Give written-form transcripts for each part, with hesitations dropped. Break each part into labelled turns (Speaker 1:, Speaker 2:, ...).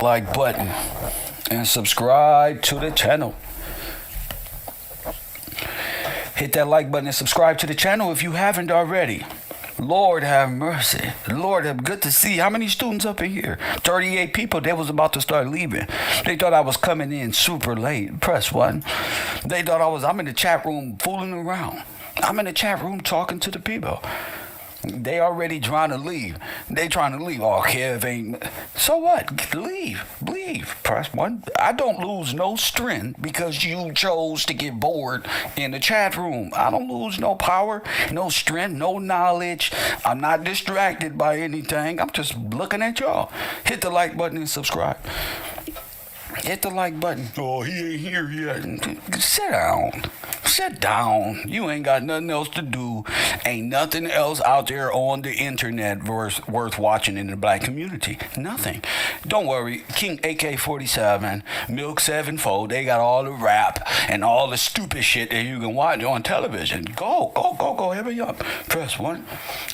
Speaker 1: like button and subscribe to the channel. Hit that like button and subscribe to the channel if you haven't already. Lord have mercy. Lord have good to see. How many students up in here? 38 people. They was about to start leaving. They thought I was coming in super late. Press 1. They thought I'm in the chat room fooling around. I'm in the chat room talking to the people. They already trying to leave. They trying to leave. Oh, Kev ain't. So what? Leave. Press 1. I don't lose no strength because you chose to get bored in the chat room. I don't lose no power, no strength, no knowledge. I'm not distracted by anything. I'm just looking at y'all. Hit the like button and subscribe. Hit the like button. Oh, he ain't here yet. Sit down. Sit down. You ain't got nothing else to do. Ain't nothing else out there on the internet worth watching in the black community. Nothing. Don't worry. King AK-47, Milk 7-4, they got all the rap and all the stupid shit that you can watch on television. Go. Hurry up. Press 1.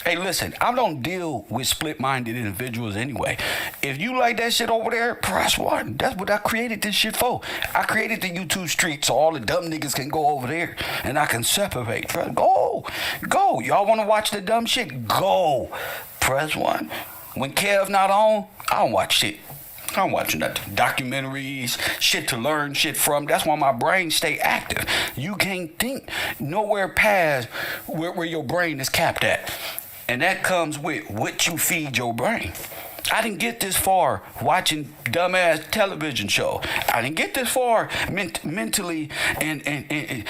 Speaker 1: Hey, listen, I don't deal with split-minded individuals anyway. If you like that shit over there, press 1. That's what I created this shit for. I created the YouTube street so all the dumb niggas can go over there and I can separate. Go. Y'all want to watch the dumb shit? Go. Press 1. When Kev not on, I don't watch shit. I don't watch nothing. Documentaries, shit to learn shit from. That's why my brain stay active. You can't think nowhere past where your brain is capped at. And that comes with what you feed your brain. I didn't get this far watching dumbass television show. I didn't get this far mentally and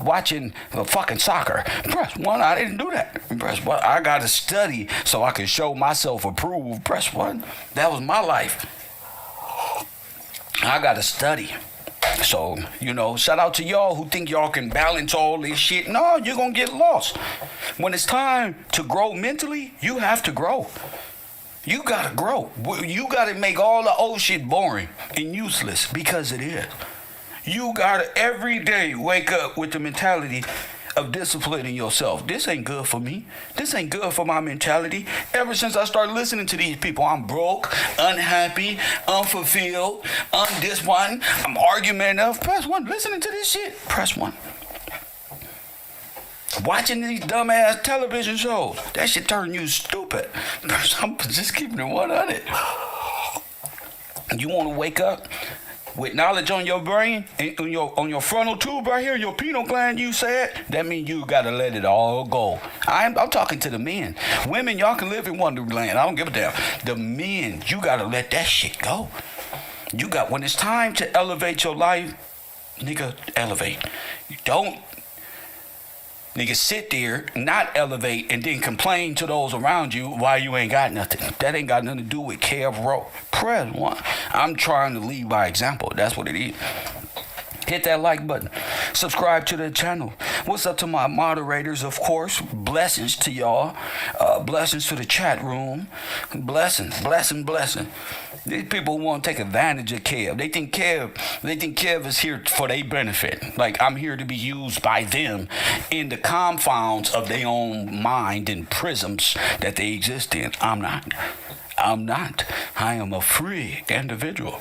Speaker 1: watching fucking soccer. Press 1. I didn't do that. Press 1. I got to study so I can show myself approved. Press 1. That was my life. I got to study. So, shout out to y'all who think y'all can balance all this shit. No, you're going to get lost. When it's time to grow mentally, you have to grow. You gotta grow. You gotta make all the old shit boring and useless because it is. You gotta every day wake up with the mentality of disciplining yourself. This ain't good for me. This ain't good for my mentality. Ever since I started listening to these people, I'm broke, unhappy, unfulfilled, undisappointed. I'm argumentative. Press 1. Listening to this shit. Press 1. Watching these dumbass television shows, that shit turn you stupid. I'm just keeping it 100. You want to wake up with knowledge on your brain, on your frontal tube right here, your pineal gland, you said, that means you got to let it all go. I'm talking to the men. Women, y'all can live in Wonderland. I don't give a damn. The men, you got to let that shit go. When it's time to elevate your life, nigga, elevate. You don't niggas sit there, not elevate, and then complain to those around you why you ain't got nothing. That ain't got nothing to do with KevRow. Press 1. I'm trying to lead by example. That's what it is. Hit that like button. Subscribe to the channel. What's up to my moderators, of course? Blessings to y'all. Blessings to the chat room. Blessing. These people want to take advantage of Kev. They think Kev is here for their benefit. Like I'm here to be used by them in the confounds of their own mind and prisms that they exist in. I'm not. I am a free individual.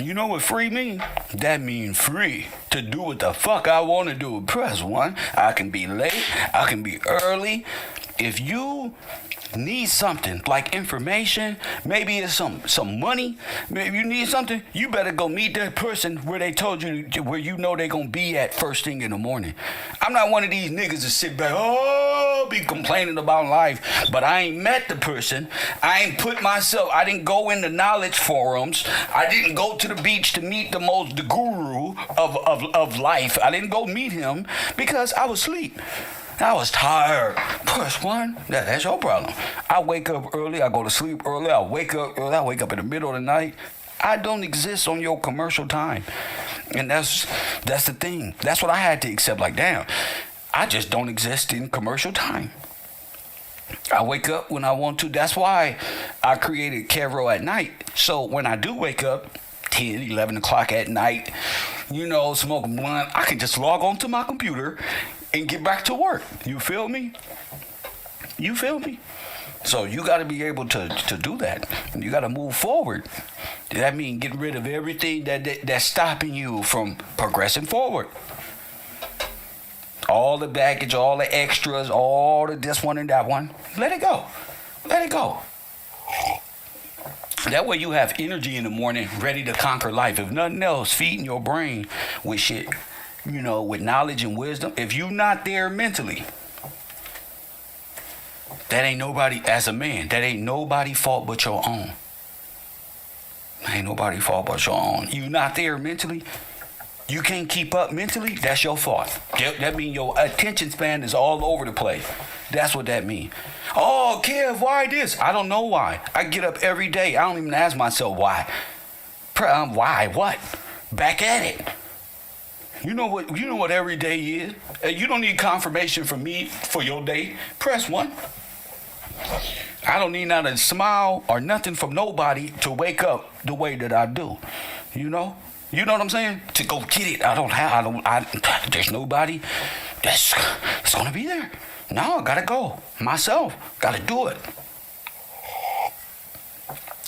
Speaker 1: You know what free mean? That mean free to do what the fuck I want to do. Press 1. I can be late. I can be early. If you need something like information, maybe it's some money, maybe you need something, you better go meet that person where they told you, where you know they're gonna be at first thing in the morning. I'm not one of these niggas that sit back, be complaining about life, but I ain't met the person. I didn't go into knowledge forums. I didn't go to the beach to meet the guru of life. I didn't go meet him because I was asleep. I was tired. Press 1. That's your problem. I wake up early. I go to sleep early. I wake up early. I wake up in the middle of the night. I don't exist on your commercial time. And that's the thing. That's what I had to accept. Like, damn, I just don't exist in commercial time. I wake up when I want to. That's why I created KevRow at night. So when I do wake up, 10, 11 o'clock at night, smoke a blunt, I can just log on to my computer and get back to work. You feel me? So you got to be able to do that. You got to move forward. That means getting rid of everything that's stopping you from progressing forward. All the baggage, all the extras, all the this one and that one. Let it go. Let it go. That way you have energy in the morning, ready to conquer life. If nothing else, feeding your brain with shit, with knowledge and wisdom. If you're not there mentally, that ain't nobody, as a man, that ain't nobody fault but your own. Ain't nobody fault but your own. You not there mentally, you can't keep up mentally, that's your fault. That means your attention span is all over the place. That's what that means. Oh, Kev, why this? I don't know why. I get up every day. I don't even ask myself why. Why? What? Back at it. You know what every day is? You don't need confirmation from me for your day. Press 1. I don't need not a smile or nothing from nobody to wake up the way that I do. You know what I'm saying? To go get it. There's nobody that's gonna be there. No, I gotta go. Myself. Gotta do it.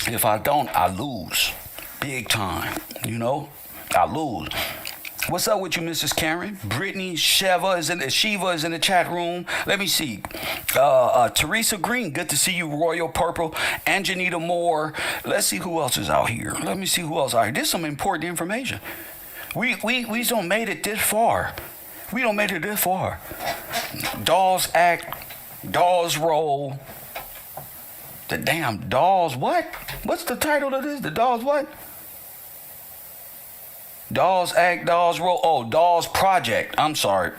Speaker 1: If I don't, I lose. Big time. I lose. What's up with you, Mrs. Karen? Brittany, Shiva is in the chat room. Let me see. Teresa Green, good to see you. Royal Purple, Anjanita Moore. Let's see who else is out here. Let me see who else out here. This is some important information. We don't made it this far. We don't made it this far. Dawes Act, Dawes Roll. The damn Dawes what? What's the title of this? The Dawes what? Dawes Act, Dawes Roll. Oh, Dawes Project. I'm sorry.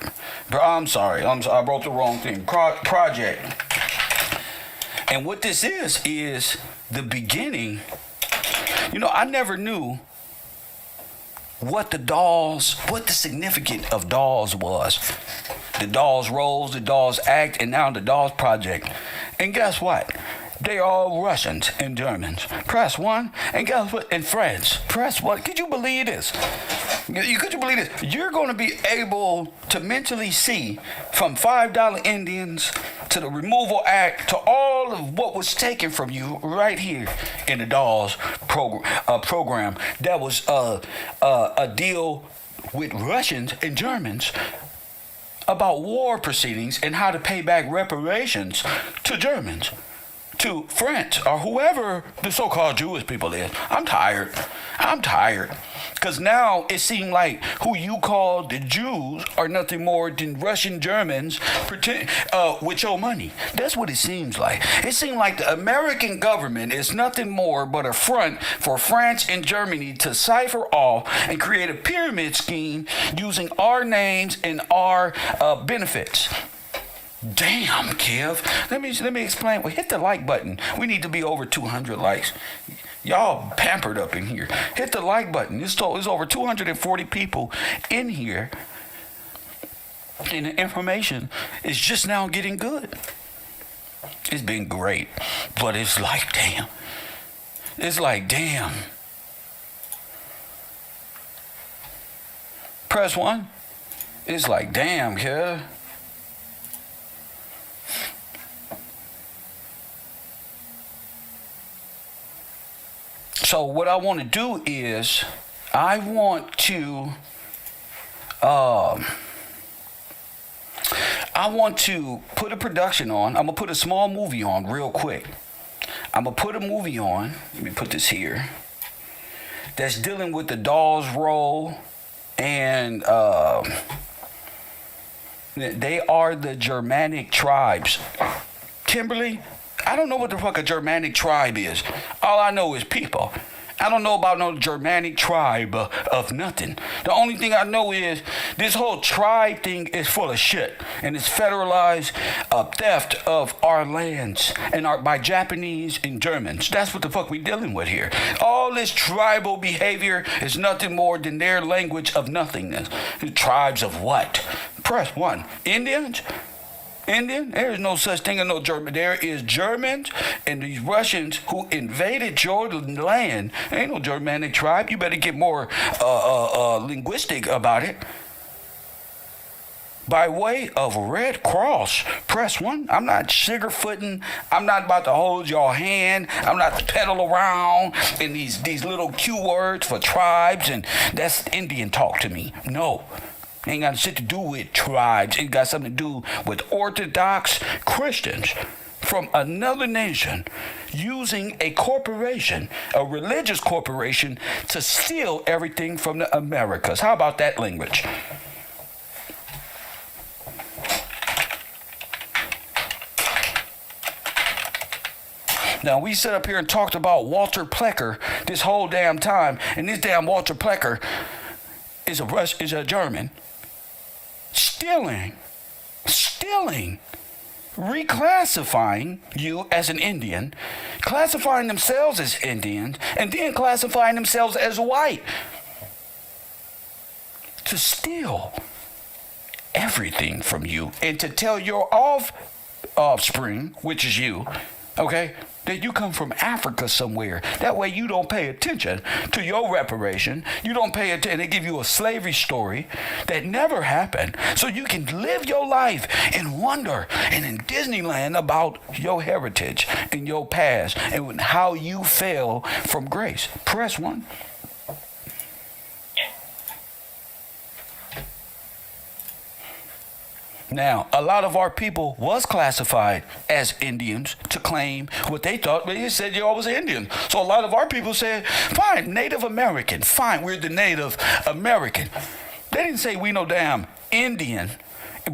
Speaker 1: I wrote the wrong thing. Project. And what this is the beginning. I never knew what the significance of Dawes was. The Dawes Rolls, the Dawes Act, and now the Dawes Project. And guess what? They all Russians and Germans. Press 1, and guess what? And French. Press 1. Could you believe this? Could you believe this? You're going to be able to mentally see from $5 Indians to the Removal Act to all of what was taken from you right here in the Dawes program. That was a deal with Russians and Germans about war proceedings and how to pay back reparations to Germans, to French, or whoever the so-called Jewish people is. I'm tired. Because now it seems like who you call the Jews are nothing more than Russian Germans with your money. That's what it seems like. It seems like the American government is nothing more but a front for France and Germany to cipher off and create a pyramid scheme using our names and our benefits. Damn, Kev. Let me explain. Well, hit the like button. We need to be over 200 likes. Y'all pampered up in here. Hit the like button. It's over 240 people in here. And the information is just now getting good. It's been great. But it's like, damn. It's like, damn. Press 1. It's like, damn, Kev. So what I want to do is I want to put a production on. I'm going to put a small movie on real quick. I'm going to put a movie on. Let me put this here. That's dealing with the Dawes Roll. And they are the Germanic tribes. Kimberly, I don't know what the fuck a Germanic tribe is. All I know is people. I don't know about no Germanic tribe of nothing. The only thing I know is this whole tribe thing is full of shit. And it's federalized theft of our lands and by Japanese and Germans. That's what the fuck we dealing with here. All this tribal behavior is nothing more than their language of nothingness. The tribes of what? Press 1. Indians? Indian? There is no such thing as no German. There is Germans and these Russians who invaded your land. There ain't no Germanic tribe. You better get more linguistic about it. by way of Red Cross. Press 1. I'm not sugarfooting. I'm not about to hold your hand. I'm not to pedal around in these little cue words for tribes, and that's Indian talk to me. No. Ain't got shit to do with tribes. It got something to do with Orthodox Christians from another nation using a corporation, a religious corporation, to steal everything from the Americas. How about that language? Now, we sit up here and talked about Walter Plecker this whole damn time, and this damn Walter Plecker is a German. Stealing, reclassifying you as an Indian, classifying themselves as Indians, and then classifying themselves as white. To steal everything from you and to tell your offspring, which is you, okay, that you come from Africa somewhere. That way you don't pay attention to your reparation. You don't pay attention. They give you a slavery story that never happened. So you can live your life in wonder and in Disneyland about your heritage and your past and how you fell from grace. Press 1. Now, a lot of our people was classified as Indians to claim what they thought. They said you all was Indian. So a lot of our people said, fine, Native American. Fine, we're the Native American. They didn't say we no damn Indian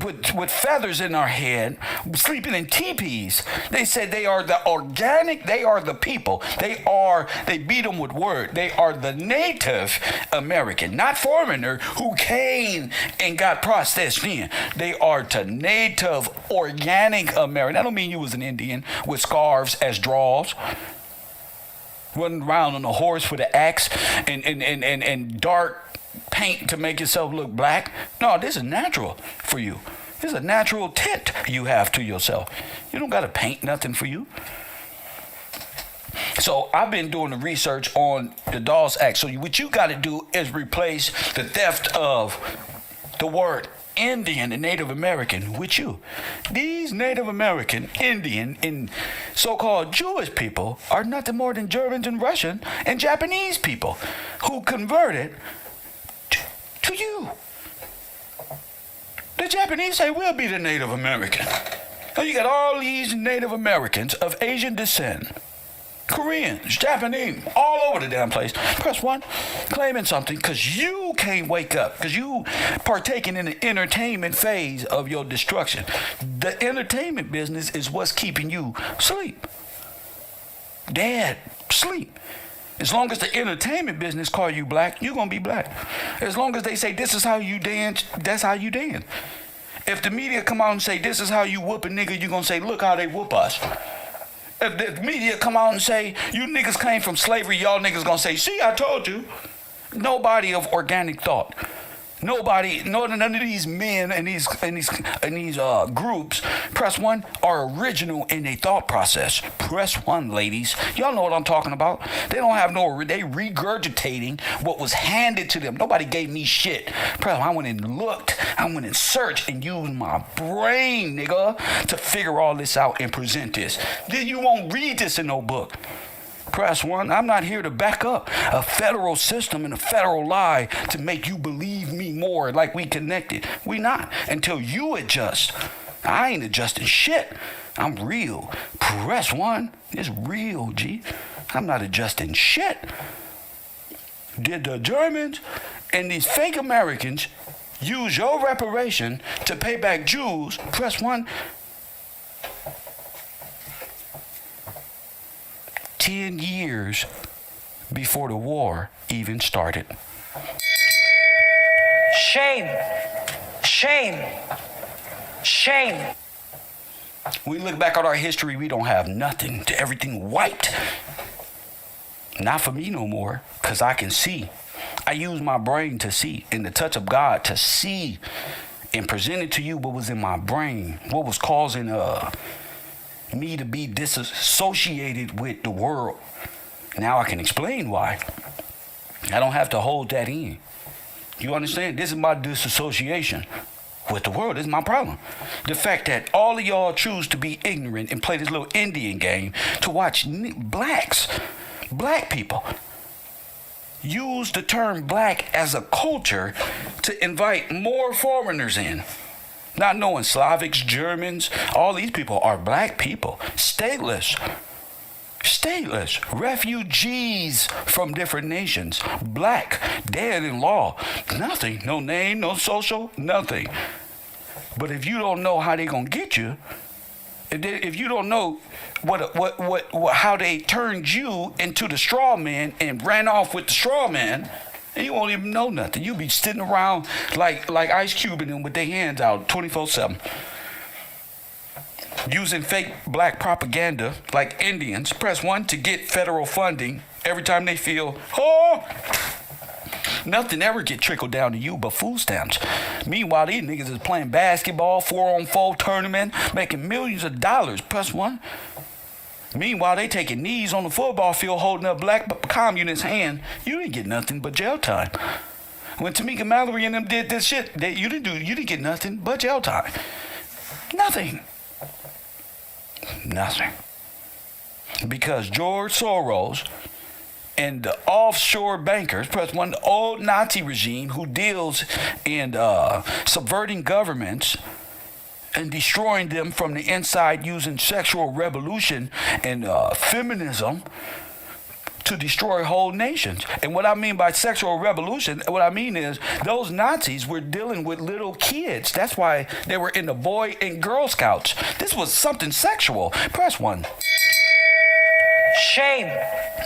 Speaker 1: with feathers in our head, sleeping in teepees. They said they are the organic, they are the people. They beat them with word. They are the Native American, not foreigner who came and got processed in. They are the Native organic American. That don't mean you was an Indian with scarves as draws, running around on a horse with an axe and dark paint to make yourself look black. No, this is natural for you. This is a natural tint you have to yourself. You don't got to paint nothing for you. So I've been doing the research on the Dawes Act. So what you got to do is replace the theft of the word Indian and Native American with you. These Native American, Indian, and so-called Jewish people are nothing more than Germans and Russian and Japanese people who converted to you. The Japanese say we'll be the Native American. So you got all these Native Americans of Asian descent, Koreans, Japanese, all over the damn place. Press 1, claiming something because you can't wake up, because you partaking in the entertainment phase of your destruction. The entertainment business is what's keeping you asleep. Dead, sleep. As long as the entertainment business call you black, you're going to be black. As long as they say this is how you dance, that's how you dance. If the media come out and say this is how you whoop a nigga, you're going to say look how they whoop us. If the media come out and say you niggas came from slavery, y'all niggas going to say, see, I told you. Nobody of organic thought. Nobody, none of these men and these groups, press 1, are original in their thought process. Press 1, ladies. Y'all know what I'm talking about. They don't have they regurgitating what was handed to them. Nobody gave me shit. Press 1, I went and looked. I went and searched and used my brain, nigga, to figure all this out and present this. Then you won't read this in no book. Press 1, I'm not here to back up a federal system and a federal lie to make you believe me more like we connected. We not until you adjust. I ain't adjusting shit. I'm real. Press 1, it's real, G. I'm not adjusting shit. Did the Germans and these fake Americans use your reparation to pay back Jews? Press 1. 10 years before the war even started.
Speaker 2: Shame. Shame. Shame.
Speaker 1: When we look back at our history, we don't have nothing. Everything wiped. Not for me no more, because I can see. I use my brain to see, and the touch of God to see and present it to you what was in my brain, what was causing me to be disassociated with the world. Now I can explain why. I don't have to hold that in. You understand? This is my disassociation. with the world is my problem. The fact that all of y'all choose to be ignorant and play this little Indian game to watch black people use the term black as a culture to invite more foreigners in. Not knowing Slavics, Germans, all these people are black people. Stateless, refugees from different nations, black, dead in law, nothing, no name, no social, nothing. But if you don't know how they gonna get you, if you don't know how they turned you into the straw man and ran off with the straw man, and you won't even know nothing. You'll be sitting around like Ice Cube and them with their hands out 24/7. Using fake black propaganda like Indians. Press 1 to get federal funding every time they feel, nothing ever get trickled down to you but food stamps. Meanwhile, these niggas is playing basketball, 4-on-4 tournament, making millions of dollars. Press 1. Meanwhile, they taking knees on the football field holding up black communist hand. You didn't get nothing but jail time. When Tamika Mallory and them did this shit, you didn't get nothing but jail time. Nothing. Because George Soros and the offshore bankers, press 1, the old Nazi regime who deals in subverting governments and destroying them from the inside using sexual revolution and feminism to destroy whole nations. And what I mean by sexual revolution, what I mean is those Nazis were dealing with little kids. That's why they were in the Boy and Girl Scouts. This was something sexual. Press 1.
Speaker 2: Shame.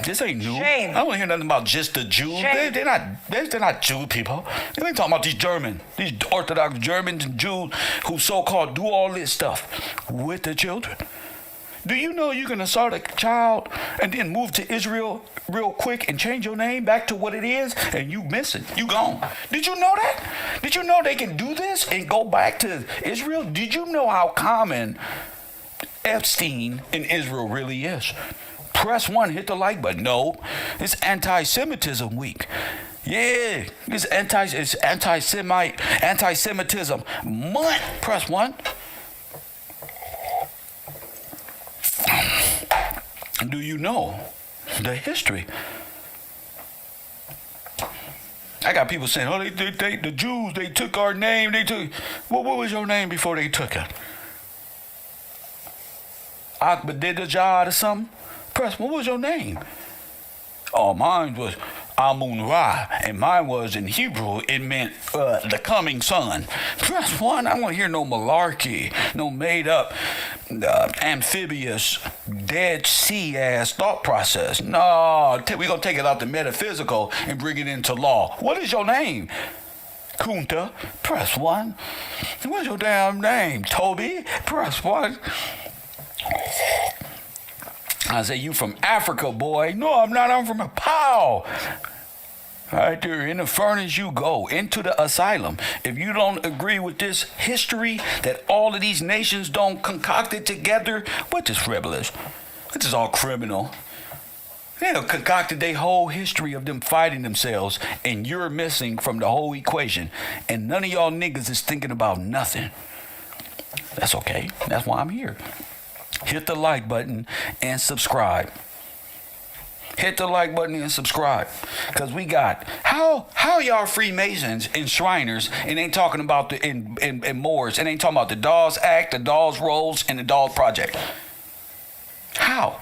Speaker 1: This ain't new.
Speaker 2: Shame.
Speaker 1: I don't hear nothing about just the Jews. They're not Jew people. They ain't talking about these Orthodox Germans and Jews who so-called do all this stuff with the children. Do you know you can assault a child and then move to Israel real quick and change your name back to what it is and you miss it? You gone. Did you know that? Did you know they can do this and go back to Israel? Did you know how common Epstein in Israel really is? Press 1, hit the like button. No, it's anti-Semitism week. Yeah, it's anti-Semitism month. Press 1. Do you know the history? I got people saying, the Jews, they took our name. What was your name before they took it? Ahmadinejad or something? Press, what was your name? Oh, mine was Amun-Ra, and mine was in Hebrew, it meant the coming son. Press 1, I don't want to hear no malarkey, no made up, amphibious, Dead Sea ass thought process. No, we're going to take it out the metaphysical and bring it into law. What is your name? Kunta. Press 1. What's your damn name? Toby. Press 1. I say, you from Africa, boy. No, I'm not. I'm from a POW. Right there in the furnace you go, into the asylum. If you don't agree with this history that all of these nations don't concoct it together, what this rebel is? This is all criminal. They have concocted their whole history of them fighting themselves, and you're missing from the whole equation. And none of y'all niggas is thinking about nothing. That's okay. That's why I'm here. Hit the like button and subscribe. Hit the like button and subscribe. Because we got, how y'all Freemasons and Shriners and ain't talking about and Moors and ain't talking about the Dawes Act, the Dawes Rolls, and the Dawes Project? How?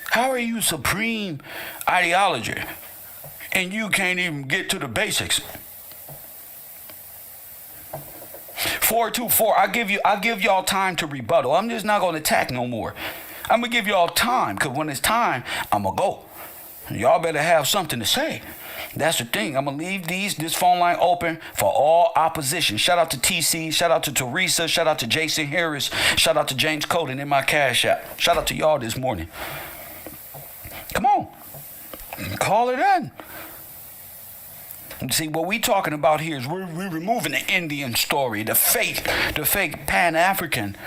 Speaker 1: How are you supreme ideology and you can't even get to the basics? 424, I'll give y'all time to rebuttal. I'm just not gonna attack no more. I'm gonna give y'all time, because when it's time, I'm gonna go. Y'all better have something to say. That's the thing. I'm gonna leave this phone line open for all opposition. Shout out to TC, shout out to Teresa, shout out to Jason Harris, shout out to James Coden in my Cash App. Shout out to y'all this morning. Come on. Call it in. See, what we talking about here is we're removing the Indian story, the fake Pan-African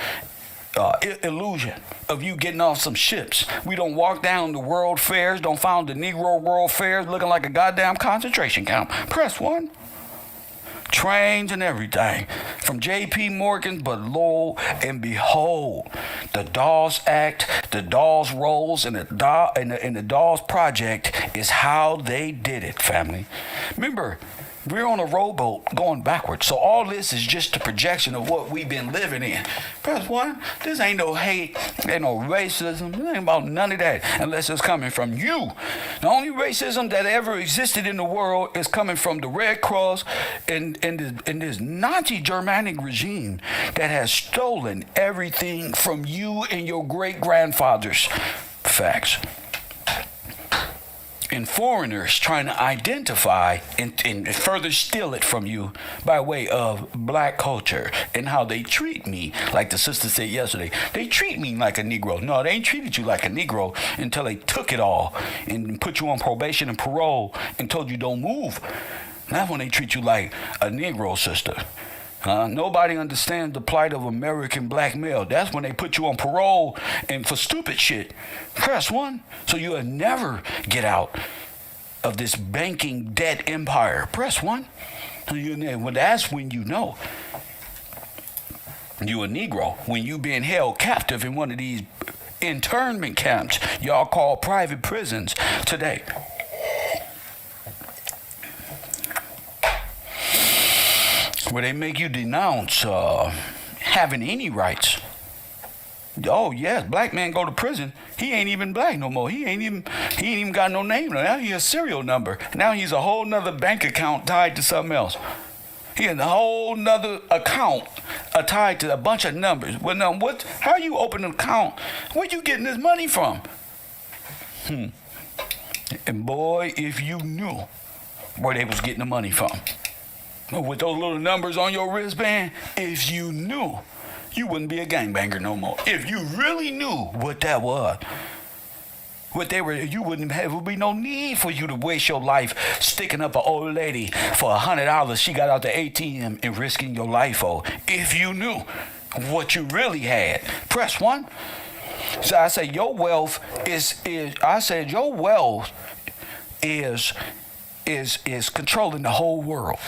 Speaker 1: illusion of you getting off some ships. We don't walk down the world fairs, don't found the Negro World Fairs looking like a goddamn concentration camp. Press 1. trains and everything, from J.P. Morgan, but lo and behold, the Dawes Act, the Dawes Rolls, and the Dawes Project is how they did it, family. Remember, we're on a rowboat going backwards. So all this is just a projection of what we've been living in. Press one, this ain't no hate, ain't no racism. This ain't about none of that unless it's coming from you. The only racism that ever existed in the world is coming from the Red Cross and this Nazi Germanic regime that has stolen everything from you and your great-grandfathers. Facts. And foreigners trying to identify and further steal it from you by way of black culture and how they treat me. Like the sister said yesterday, they treat me like a Negro. No, they ain't treated you like a Negro until they took it all and put you on probation and parole and told you don't move. That's when they treat you like a Negro, sister. Nobody understands the plight of American black male. That's when they put you on parole and for stupid shit. Press one, so you'll never get out of this banking debt empire. Press one. Well, that's when you know you a Negro, when you being held captive in one of these internment camps y'all call private prisons today. Where they make you denounce having any rights. Oh yes, black man go to prison. He ain't even black no more. He ain't even got no name. Now he a serial number. Now he's a whole nother bank account tied to something else. He has a whole nother account tied to a bunch of numbers. Well, now how you open an account? Where you getting this money from? And boy, if you knew where they was getting the money from. With those little numbers on your wristband, if you knew, you wouldn't be a gangbanger no more. If you really knew what that was, what they were, you wouldn't have, would be no need for you to waste your life sticking up an old lady for $100 she got out the ATM and risking your life for. If you knew what you really had, press one. So I say your wealth is controlling the whole world.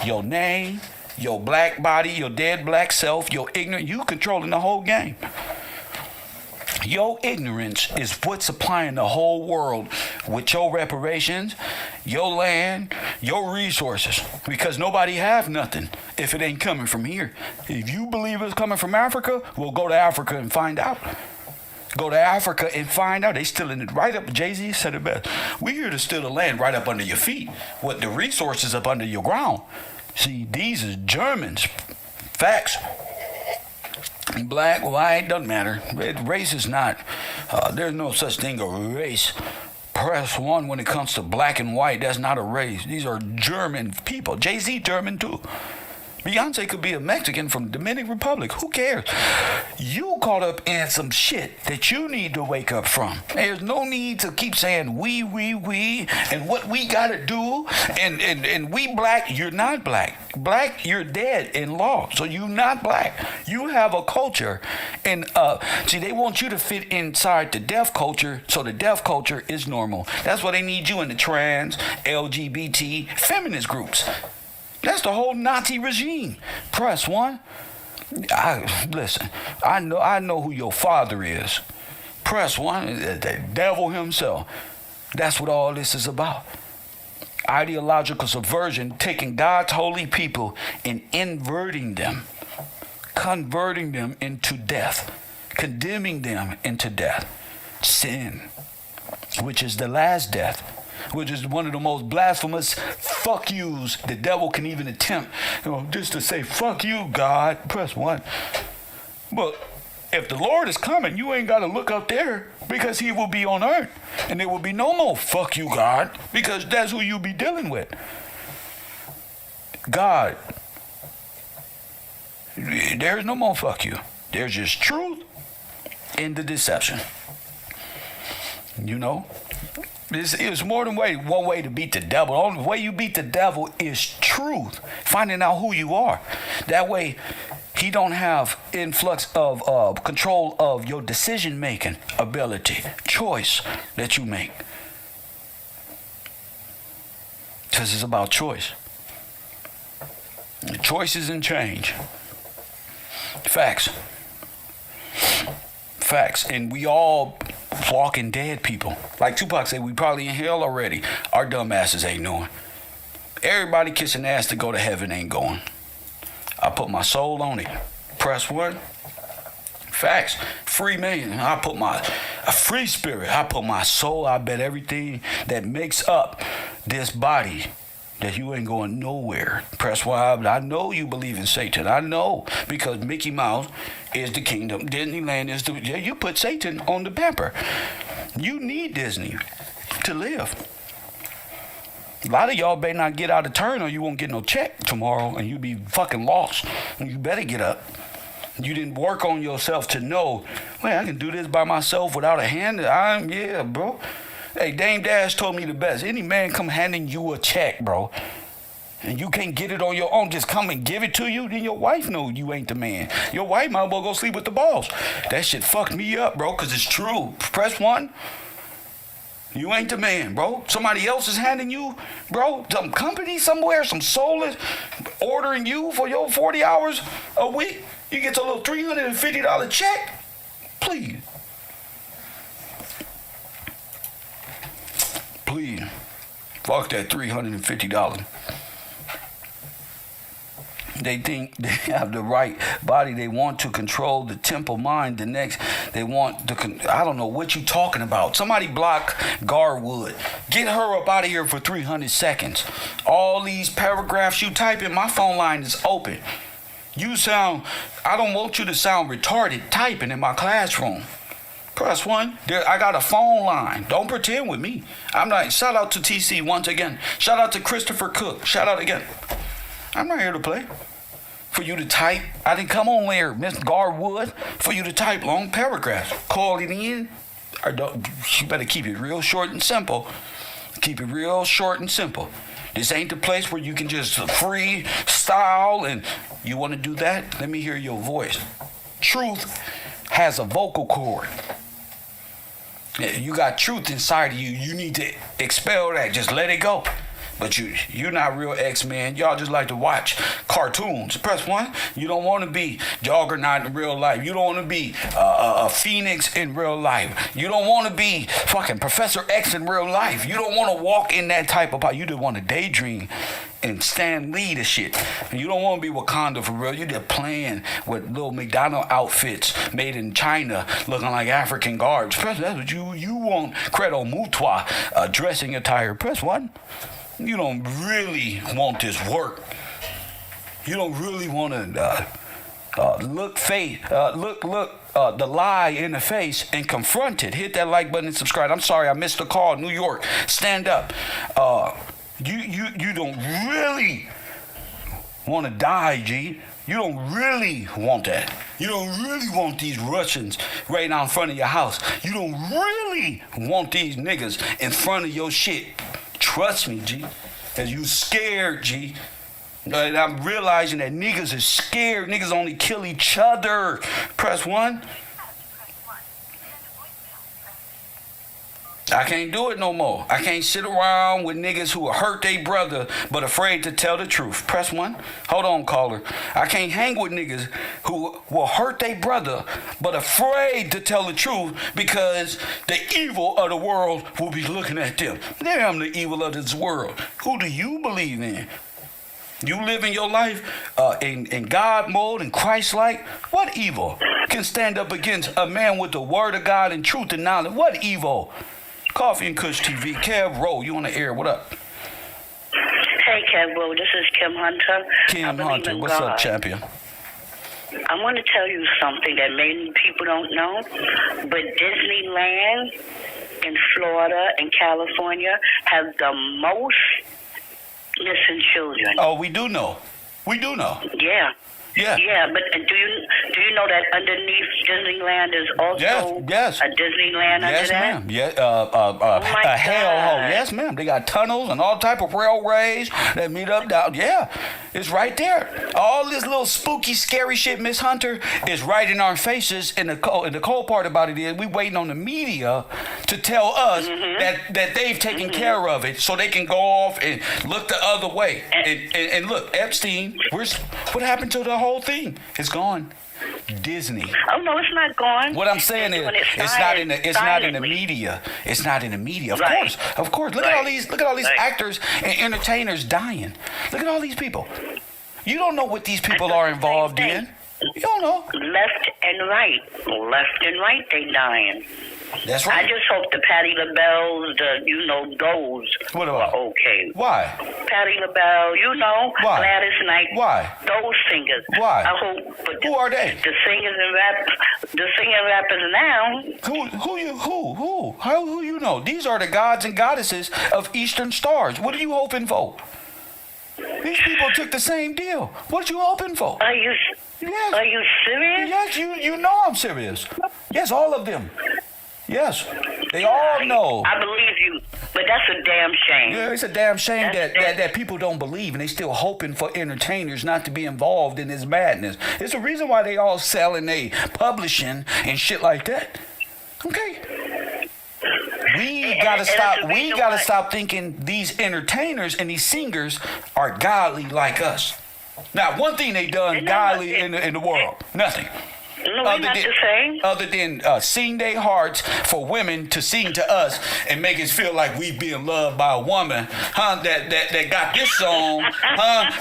Speaker 1: Your name, your black body, your dead black self, your ignorance, you controlling the whole game. Your ignorance is what's supplying the whole world with your reparations, your land, your resources. Because nobody have nothing if it ain't coming from here. If you believe it's coming from Africa, we'll go to Africa and find out. Go to Africa and find out. They stealing it right up. Jay-Z said it best. We're here to steal the land right up under your feet. With the resources up under your ground. See, these is Germans. Facts. Black, white, doesn't matter. Race is not. There's no such thing as race. Press one when it comes to black and white. That's not a race. These are German people. Jay-Z German too. Beyonce could be a Mexican from the Dominican Republic. Who cares? You caught up in some shit that you need to wake up from. There's no need to keep saying we, and what we gotta do, and we black. You're not black. Black, you're dead in law. So you're not black. You have a culture. And see, they want you to fit inside the deaf culture, so the deaf culture is normal. That's why they need you in the trans, LGBT, feminist groups. That's the whole Nazi regime. Press one. Listen, I know who your father is. Press one. The devil himself. That's what all this is about. Ideological subversion, taking God's holy people and inverting them, converting them into death, condemning them into death. Sin, which is the last death. Which is one of the most blasphemous fuck yous the devil can even attempt. Just to say, fuck you, God. Press one. But if the Lord is coming, you ain't got to look up there because he will be on earth. And there will be no more fuck you, God, because that's who you'll be dealing with. God. There's no more fuck you. There's just truth and the deception. You know? It's more than one way to beat the devil. The only way you beat the devil is truth, finding out who you are. That way, he don't have influx of control of your decision-making ability, choice that you make. Because it's about choice. Choices and change. Facts. Facts. And we all walking dead people. Like Tupac said, we probably in hell already. Our dumb asses ain't knowing. Everybody kissing ass to go to heaven ain't going. I put my soul on it. Press 1. Facts. Free man. A free spirit. I put my soul. I bet everything that makes up this body that you ain't going nowhere. Press 1. I know you believe in Satan. I know, because Mickey Mouse is the kingdom. Disneyland is the... Yeah, you put Satan on the pamper. You need Disney to live. A lot of y'all better not get out of turn, or you won't get no check tomorrow, and you be fucking lost. And you better get up. You didn't work on yourself to know, man, I can do this by myself without a hand. Yeah, bro. Hey, Dame Dash told me the best. Any man come handing you a check, bro, and you can't get it on your own, just come and give it to you, then your wife know you ain't the man. Your wife might well go sleep with the boss. That shit fucked me up, bro, because it's true. Press 1. You ain't the man, bro. Somebody else is handing you, bro, some company somewhere, some soulless, ordering you for your 40 hours a week. You get a little $350 check. Please. Please. Fuck that $350. They think they have the right body. They want to control the temple mind. The next, they want to... I don't know what you talking about. Somebody block Garwood. Get her up out of here for 300 seconds. All these paragraphs you type in, my phone line is open. You sound... I don't want you to sound retarded typing in my classroom. Press 1. I got a phone line. Don't pretend with me. I'm not... Shout out to TC once again. Shout out to Christopher Cook. Shout out again. I'm not here to play. For you to type. I didn't come on there, Miss Garwood, for you to type long paragraphs. Call it in. Or don't, you better keep it real short and simple. Keep it real short and simple. This ain't the place where you can just freestyle, and you want to do that? Let me hear your voice. Truth has a vocal cord. You got truth inside of you. You need to expel that. Just let it go. But you're not real X-Men. Y'all just like to watch cartoons. Press 1. You don't want to be Juggernaut in real life. You don't want to be a Phoenix in real life. You don't want to be fucking Professor X in real life. You don't want to walk in that type of... You just want to daydream and Stan Lee the shit. And you don't want to be Wakanda for real. You're just playing with little McDonald outfits made in China looking like African guards. Press, that's what you want. Credo Mutwa dressing attire. Press 1. You don't really want this work. You don't really want to look the lie in the face and confront it. Hit that like button and subscribe. I'm sorry, I missed the call. New York, stand up. You don't really want to die, G. You don't really want that. You don't really want these Russians right now in front of your house. You don't really want these niggas in front of your shit. Trust me, G. Cause you scared, G. And I'm realizing that niggas is scared. Niggas only kill each other. Press 1. I can't do it no more. I can't sit around with niggas who hurt their brother but afraid to tell the truth. Press 1. Hold on, caller. I can't hang with niggas who will hurt their brother but afraid to tell the truth because the evil of the world will be looking at them. Damn, the evil of this world. Who do you believe in? You living your life in God mode and Christ-like? What evil can stand up against a man with the word of God and truth and knowledge? What evil? Coffee and Kush TV. KevRow, you on the air. What up?
Speaker 3: Hey, KevRow, this is Kim Hunter.
Speaker 1: Kim Hunter, what's up, champion?
Speaker 3: I want to tell you something that many people don't know, but Disneyland in Florida and California have the most missing children.
Speaker 1: Oh, we do know. We do know.
Speaker 3: Yeah.
Speaker 1: Yeah.
Speaker 3: Yeah, but do you know that underneath Disneyland is also
Speaker 1: yes.
Speaker 3: a Disneyland
Speaker 1: Yes,
Speaker 3: under that?
Speaker 1: ma'am. Yeah,
Speaker 3: my
Speaker 1: a hellhole.
Speaker 3: God.
Speaker 1: Yes, ma'am. They got tunnels and all type of railways that meet up down. Yeah, it's right there. All this little spooky, scary shit, Miss Hunter, is right in our faces. And the cold part about it is we waiting on the media to tell us that they've taken care of it, so they can go off and look the other way. And look, Epstein, what happened to the whole thing? It's gone. Disney.
Speaker 3: Oh no, it's not gone.
Speaker 1: What I'm saying is, it's not in the media. It's not in the media. Of course. Look at all these actors and entertainers dying. Look at all these people. You don't know what these people are involved in. You don't know.
Speaker 3: Left and right, they dying.
Speaker 1: That's right.
Speaker 3: I just hope the Patti LaBelle's, Dawes
Speaker 1: What about?
Speaker 3: are okay.
Speaker 1: Why?
Speaker 3: Patti LaBelle,
Speaker 1: Why?
Speaker 3: Gladys Knight.
Speaker 1: Why?
Speaker 3: Those singers.
Speaker 1: Why?
Speaker 3: I hope. But
Speaker 1: Who are they?
Speaker 3: The singers and the singing rappers now.
Speaker 1: Who you know? These are the gods and goddesses of Eastern stars. What are you hoping for? These people took the same deal. What are you hoping for?
Speaker 3: Are you serious?
Speaker 1: Yes, you know I'm serious. Yes, all of them. Yes, they all know.
Speaker 3: I believe you, but that's a damn shame.
Speaker 1: Yeah, it's a damn shame that people don't believe and they still hoping for entertainers not to be involved in this madness. It's the reason why they all selling they publishing and shit like that. Okay. We gotta stop thinking these entertainers and these singers are godly like us. Now, one thing they done godly in the world, nothing.
Speaker 3: No, we're not the same.
Speaker 1: Other than sing their hearts for women to sing to us and make us feel like we being loved by a woman, that got this song,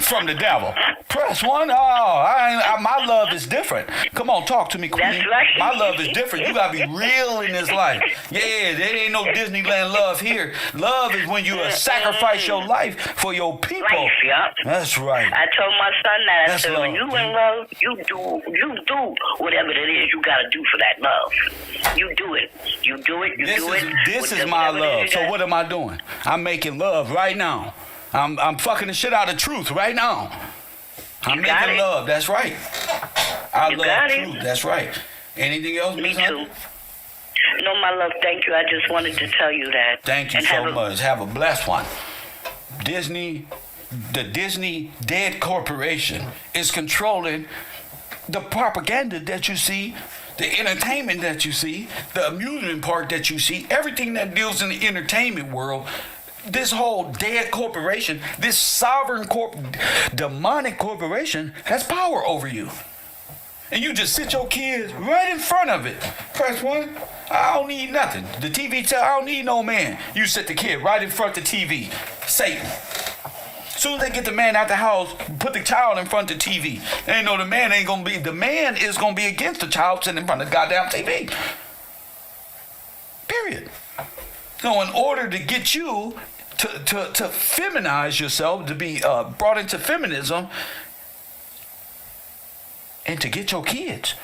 Speaker 1: from the devil. Press one. My love is different. Come on, talk to me, Queen.
Speaker 3: That's right.
Speaker 1: My love is different. You gotta be real in this life. Yeah, there ain't no Disneyland love here. Love is when you sacrifice your life for your people.
Speaker 3: Life, yeah.
Speaker 1: That's right.
Speaker 3: I told my son that. I
Speaker 1: That's
Speaker 3: said, when
Speaker 1: love.
Speaker 3: you in love, you do whatever it is you gotta do for that love. You do it.
Speaker 1: This is my love. So what am I doing? I'm making love right now. I'm fucking the shit out of truth right now. I'm making love. That's right. I love truth. That's right. Anything else,
Speaker 3: Me
Speaker 1: Miss
Speaker 3: too.
Speaker 1: Hunter?
Speaker 3: No, my love, thank you. I just wanted to tell you that.
Speaker 1: Thank you so much. Have a blessed one. The Disney Dead Corporation is controlling the propaganda that you see, the entertainment that you see, the amusement park that you see, everything that deals in the entertainment world. This whole dead corporation, this sovereign demonic corporation has power over you. And you just sit your kids right in front of it. Press one. I don't need nothing. The TV tell I don't need no man. You sit the kid right in front of the TV. Satan. As soon as they get the man out the house, put the child in front of the TV. They know the man is gonna be against the child sitting in front of the goddamn TV. Period. So in order to get you to feminize yourself, to be brought into feminism, and to get your kids,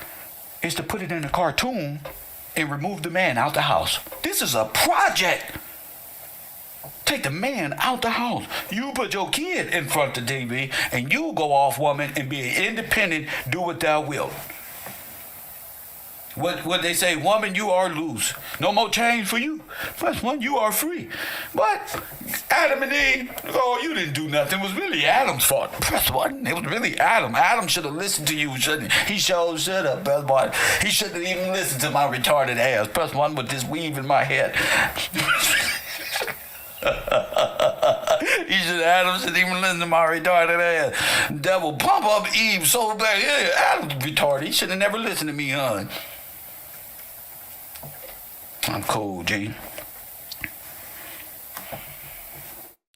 Speaker 1: is to put it in a cartoon and remove the man out the house. This is a project. Take the man out the house. You put your kid in front of the TV and you go off, woman, and be independent, do what thou wilt. What they say, woman, you are loose. No more change for you. Plus one, you are free. But Adam and Eve, you didn't do nothing. It was really Adam's fault. Press one. It was really Adam. Adam should have listened to you, shouldn't he? He sure should have, press one. He shouldn't have even listened to my retarded ass. Press one with this weave in my head. Adam shouldn't even listen to my retarded ass. Devil pump up Eve so bad. Yeah, Adam's retarded. He should have never listened to me, huh? I'm cool, G.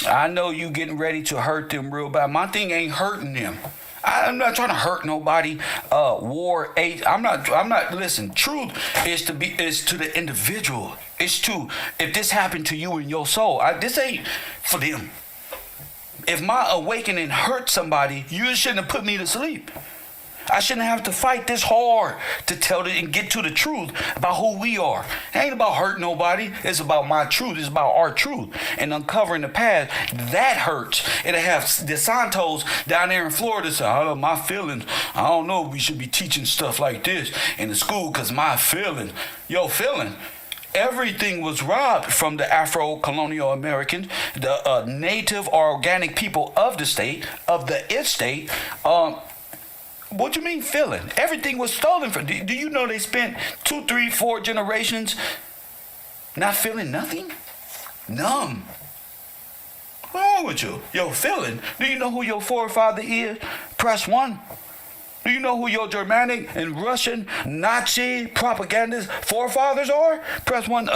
Speaker 1: I know you getting ready to hurt them real bad. My thing ain't hurting them. I'm not trying to hurt nobody. War, AIDS. I'm not. Listen. Truth is to the individual. It's to if this happened to you in your soul. This ain't for them. If my awakening hurt somebody, you shouldn't have put me to sleep. I shouldn't have to fight this hard to tell and get to the truth about who we are. It ain't about hurting nobody. It's about my truth. It's about our truth and uncovering the past. That hurts. It'll have DeSantos down there in Florida say, "I don't know my feelings. I don't know if we should be teaching stuff like this in the school because my feeling." Your feeling. Everything was robbed from the Afro-colonial Americans, the native or organic people of the state, of the state. What do you mean feeling? Everything was stolen from. Do you know they spent 2, 3, 4 generations not feeling nothing? Numb. What's wrong with you? Your feeling. Do you know who your forefather is? Press 1. Do you know who your Germanic and Russian Nazi propagandist forefathers are? Press 1.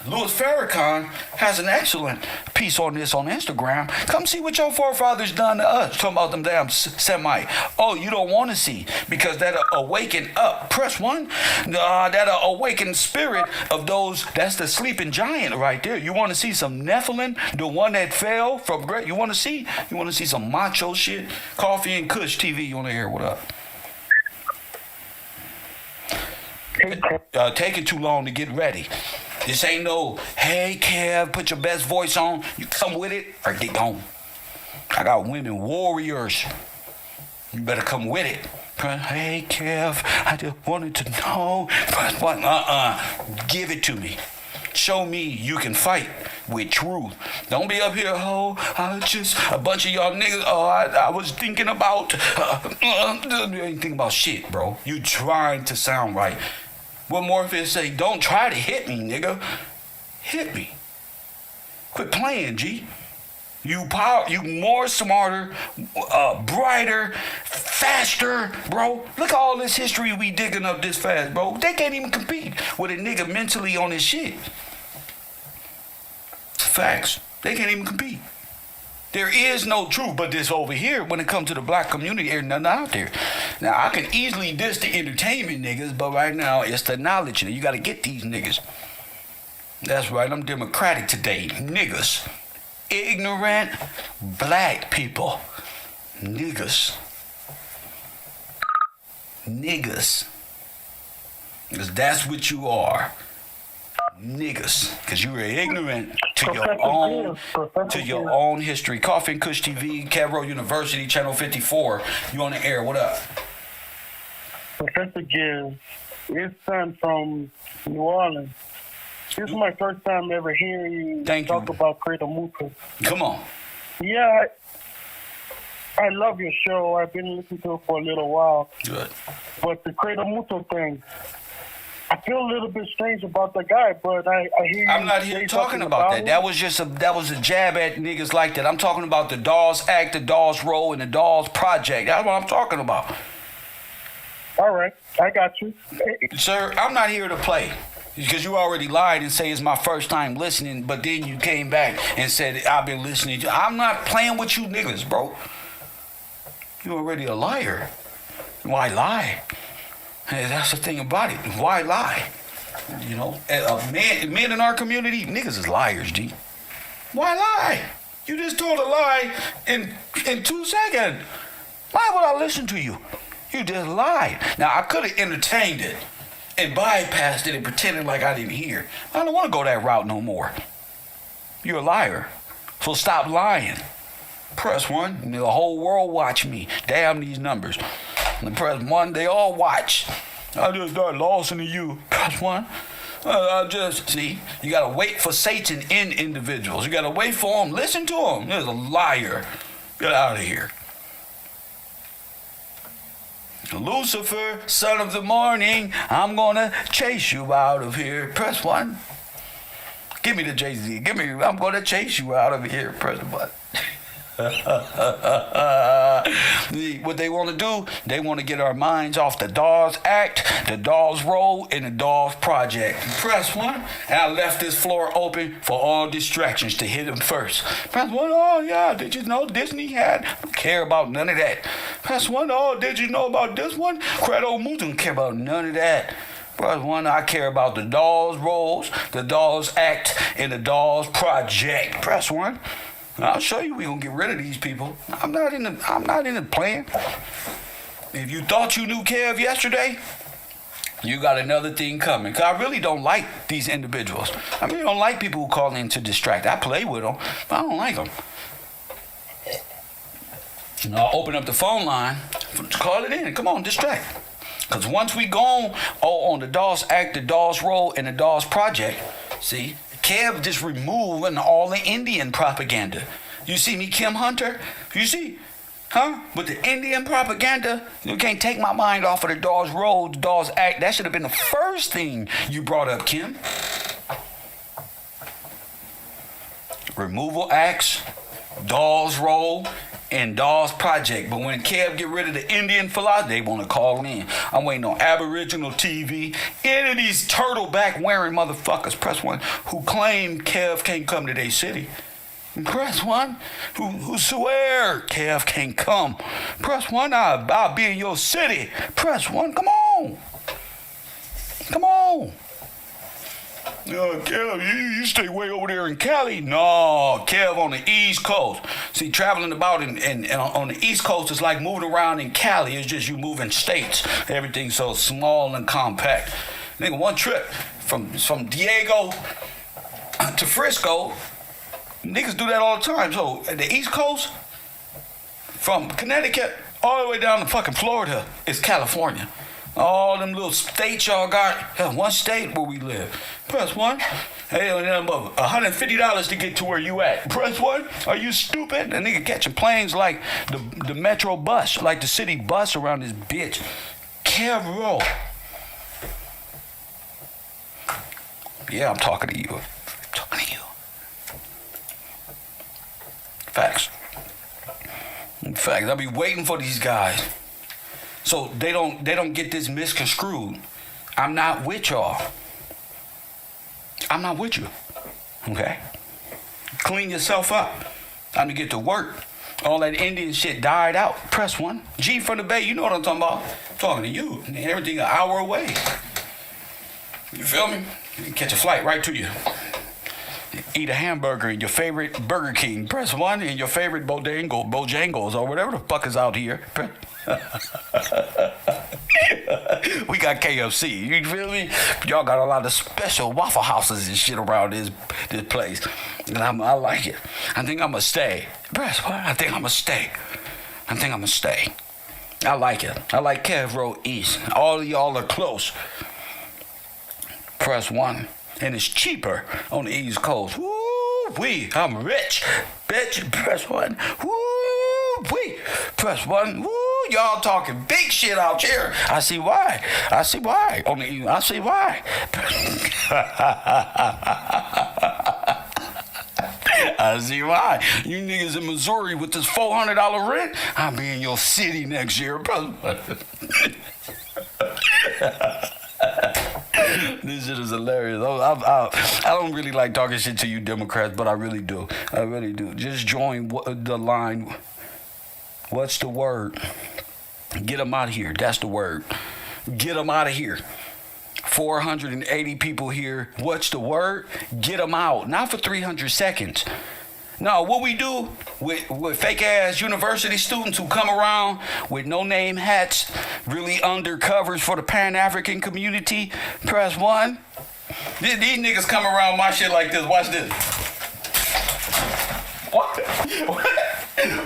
Speaker 1: Louis Farrakhan has an excellent piece on this on Instagram. Come see what your forefathers done to us. Talking about them damn Semite. Oh, you don't want to see because that'll awaken up. Press 1. That'll awaken spirit of those. That's the sleeping giant right there. You want to see some Nephilim, the one that fell from great. You want to see? You want to see some macho shit? Coffee and Kush TV. You want to hear what up? Taking too long to get ready. This ain't no, "Hey, Kev, put your best voice on." You come with it or get gone. I got women warriors. You better come with it. "Hey, Kev, I just wanted to know." Give it to me. Show me you can fight with truth. Don't be up here, I just, a bunch of y'all niggas, I was thinking about, you ain't thinking about shit, bro. You trying to sound right. What Morpheus say? Don't try to hit me, nigga. Hit me. Quit playing, G. You more smarter, brighter, faster, bro. Look at all this history we digging up this fast, bro. They can't even compete with a nigga mentally on his shit. Facts. They can't even compete. There is no truth, but this over here, when it comes to the black community, there's nothing out there. Now, I can easily diss the entertainment niggas, but right now, it's the knowledge. You got to get these niggas. That's right, I'm democratic today. Niggas. Ignorant black people. Niggas. Niggas. Because that's what you are. Niggas, because you were ignorant to your own history. Coffee and Kush TV, KevRow University, Channel 54. You on the air? What up?
Speaker 4: Professor Gibbs, his son from New Orleans. This is my first time ever hearing you talk about Credo Muto.
Speaker 1: Come on.
Speaker 4: Yeah, I love your show. I've been listening to it for a little while.
Speaker 1: Good.
Speaker 4: But the Credo Muto thing, I feel a little bit strange about the guy, but I hear you.
Speaker 1: I'm not here talking about that. That was a jab at niggas like that. I'm talking about the Dawes Act, the Dawes Roll, and the Dawes Project. That's what I'm talking about.
Speaker 4: All right, I got you.
Speaker 1: Sir, I'm not here to play. Because you already lied and say it's my first time listening, but then you came back and said I've been listening. I'm not playing with you niggas, bro. You already a liar. Why lie? Hey, that's the thing about it. Why lie? You know, men in our community, niggas is liars, G. Why lie? You just told a lie in 2 seconds. Why would I listen to you? You just lied. Now, I could have entertained it and bypassed it and pretended like I didn't hear. I don't want to go that route no more. You're a liar. So stop lying. Press 1, and the whole world watch me. Damn these numbers. And press 1, they all watch. I just start listening to you. Press 1. I just, see, you got to wait for Satan in individuals. You got to wait for them. Listen to them. There's a liar. Get out of here. Lucifer, son of the morning, I'm gonna chase you out of here. Press 1. Give me the Jay-Z. I'm gonna chase you out of here. Press 1. What they want to do, they want to get our minds off the Dawes Act, the Dawes Roll, and the Dawes Project. Press 1, and I left this floor open for all distractions to hit them first. Press 1, oh yeah, did you know Disney had? Don't care about none of that. Press 1, oh, did you know about this one? Credo Muto don't care about none of that. Press 1, I care about the Dawes Rolls, the Dawes Act, and the Dawes Project. Press 1. I'll show you. We gonna get rid of these people. I'm not in the plan. If you thought you knew Kev yesterday, you got another thing coming. Cause I really don't like these individuals. I really don't like people who call in to distract. I play with them, but I don't like them. I'll open up the phone line, call it in. Come on, distract. Because once we go on the Dawes Act, the Dawes Roll, and the Dawes Project, see, Kev just removing all the Indian propaganda. You see me, Kim Hunter? You see? Huh? With the Indian propaganda, you can't take my mind off of the Dawes Roll, the Dawes Act. That should have been the first thing you brought up, Kim. Removal acts, Dawes Roll, and Dawes Project. But when Kev get rid of the Indian philosophy, they want to call in. I'm waiting on Aboriginal TV. Any of these turtleback wearing motherfuckers, press 1, who claim Kev can't come to their city. Press 1, who swear Kev can't come. Press 1, I'll be in your city. Press 1, come on. Come on. Kev, you stay way over there in Cali. No, Kev on the East Coast. See, traveling about and on the East Coast is like moving around in Cali. It's just you moving states. Everything's so small and compact. Nigga, one trip from Diego to Frisco, niggas do that all the time. So at the East Coast, from Connecticut all the way down to fucking Florida, is California. All them little states y'all got. Hell, one state where we live. Press 1. Hey, $150 to get to where you at. Press 1. Are you stupid? A nigga catching planes like the metro bus, like the city bus around this bitch. KevRow. Yeah, I'm talking to you. Facts. I'll be waiting for these guys. So they don't get this misconstrued. I'm not with y'all. I'm not with you. Okay? Clean yourself up. Time to get to work. All that Indian shit died out. Press 1. G from the Bay, you know what I'm talking about. I'm talking to you. Everything an hour away. You feel me? You can catch a flight right to you. Eat a hamburger in your favorite Burger King. Press 1 in your favorite Bojangles or whatever the fuck is out here. We got KFC. You feel me? Y'all got a lot of special Waffle Houses and shit around this place. And I like it. I think I'm going to stay. Press 1. I think I'm going to stay. I like it. I like KevRow East. All of y'all are close. Press 1. And it's cheaper on the East Coast. Woo-wee, I'm rich. Bitch, press 1. Woo-wee, press 1. Woo, y'all talking big shit out here. I see why. I see why. I see why. You niggas in Missouri with this $400 rent, I'll be in your city next year, brother. This shit is hilarious. I don't really like talking shit to you Democrats, but I really do. Just join the line. What's the word? Get them out of here. That's the word. Get them out of here. 480 people here. What's the word? Get them out. Not for 300 seconds. No, what we do with fake-ass university students who come around with no-name hats, really undercovers for the Pan-African community, press 1. These niggas come around my shit like this. Watch this. What?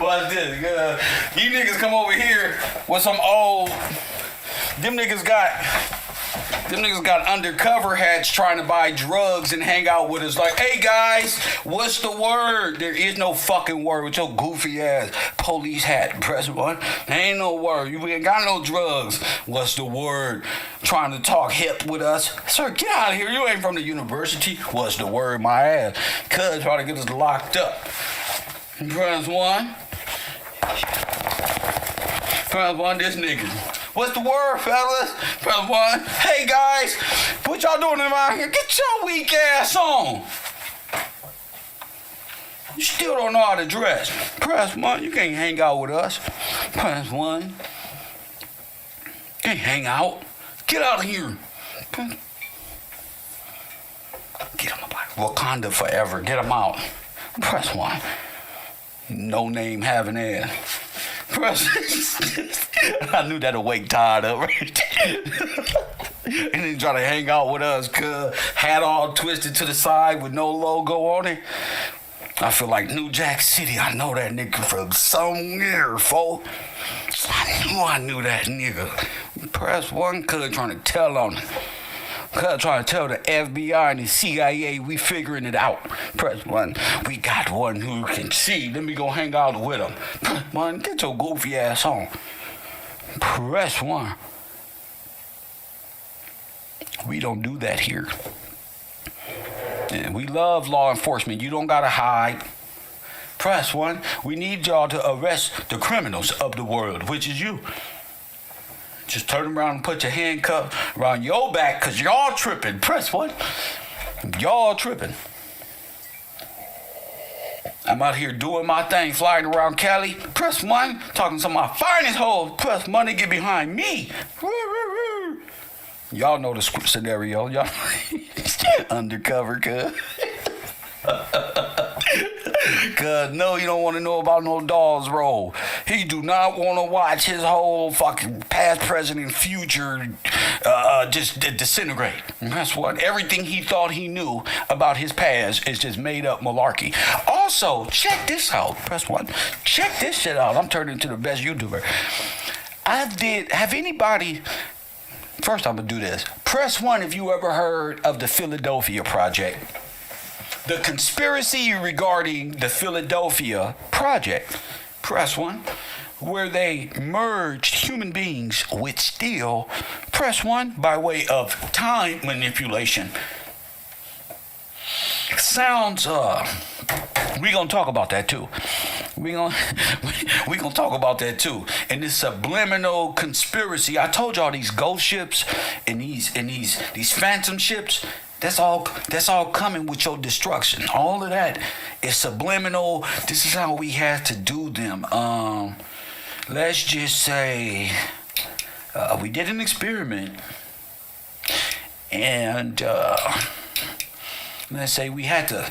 Speaker 1: Watch this. These niggas come over here with some old... Them niggas got undercover hats trying to buy drugs and hang out with us like, hey guys, what's the word? There is no fucking word with your goofy ass police hat. Press 1. There ain't no word. You ain't got no drugs. What's the word? Trying to talk hip with us. Sir, get out of here. You ain't from the university. What's the word? My ass. Cuz trying to get us locked up. Press 1. Press 1, this nigga. What's the word, fellas? Press 1. Hey, guys. What y'all doing around here? Get your weak ass on. You still don't know how to dress. Press 1. You can't hang out with us. Press 1. Can't hang out. Get out of here. Get him out. Wakanda forever. Get him out. Press 1. No name having ass. I knew that'll wake Todd up, right? And then try to hang out with us, cuz hat all twisted to the side with no logo on it. I feel like New Jack City. I know that nigga from somewhere, folks. I knew that nigga. Press one, cuz trying to tell on him. Cuz trying to tell the FBI and the CIA we figuring it out. Press one. We got one who can see. Let me go hang out with him. Press one. Get your goofy ass on. Press one. We don't do that here. And we love law enforcement. You don't gotta hide. Press one. We need y'all to arrest the criminals of the world, which is you. Just turn around and put your handcuff around your back because y'all tripping. Press one. Y'all tripping. I'm out here doing my thing, flying around Cali. Press one. Talking to my finest hoes. Press money, get behind me. Y'all know the scenario. Y'all undercover, cuz. Cuz no, you don't want to know about no Dawes role. He do not want to watch his whole fucking past, present, and future just disintegrate. And that's what everything he thought he knew about his past is just made up malarkey. Also, check this out. Press one. Check this shit out. I'm turning into the best YouTuber. Have anybody... First, I'm going to do this. Press one if you ever heard of the Philadelphia Project. The conspiracy regarding the Philadelphia Project. Press one. Where they merged human beings with steel. Press one by way of time manipulation. Sounds, we're going to talk about that too. We gonna talk about that too. And this subliminal conspiracy. I told y'all these ghost ships and these phantom ships. That's all coming with your destruction. All of that is subliminal. This is how we have to do them. Let's just say we did an experiment, and let's say we had to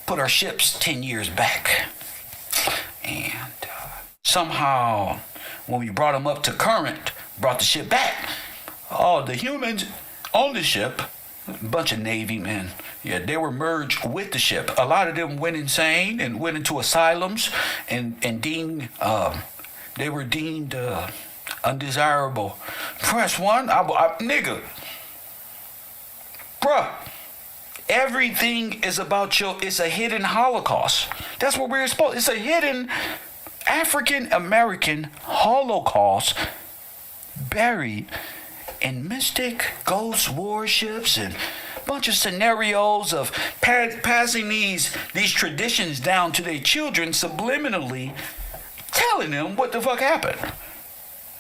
Speaker 1: put our ships 10 years back. And somehow, when we brought them up to current, brought the ship back, all the humans on the ship, a bunch of Navy men, yeah, they were merged with the ship. A lot of them went insane and went into asylums and deemed, they were deemed undesirable. Press one, nigga, bruh. Everything is about it's a hidden Holocaust. That's what we're supposed. It's a hidden African American Holocaust buried in mystic ghost warships and a bunch of scenarios of passing these traditions down to their children subliminally, telling them what the fuck happened.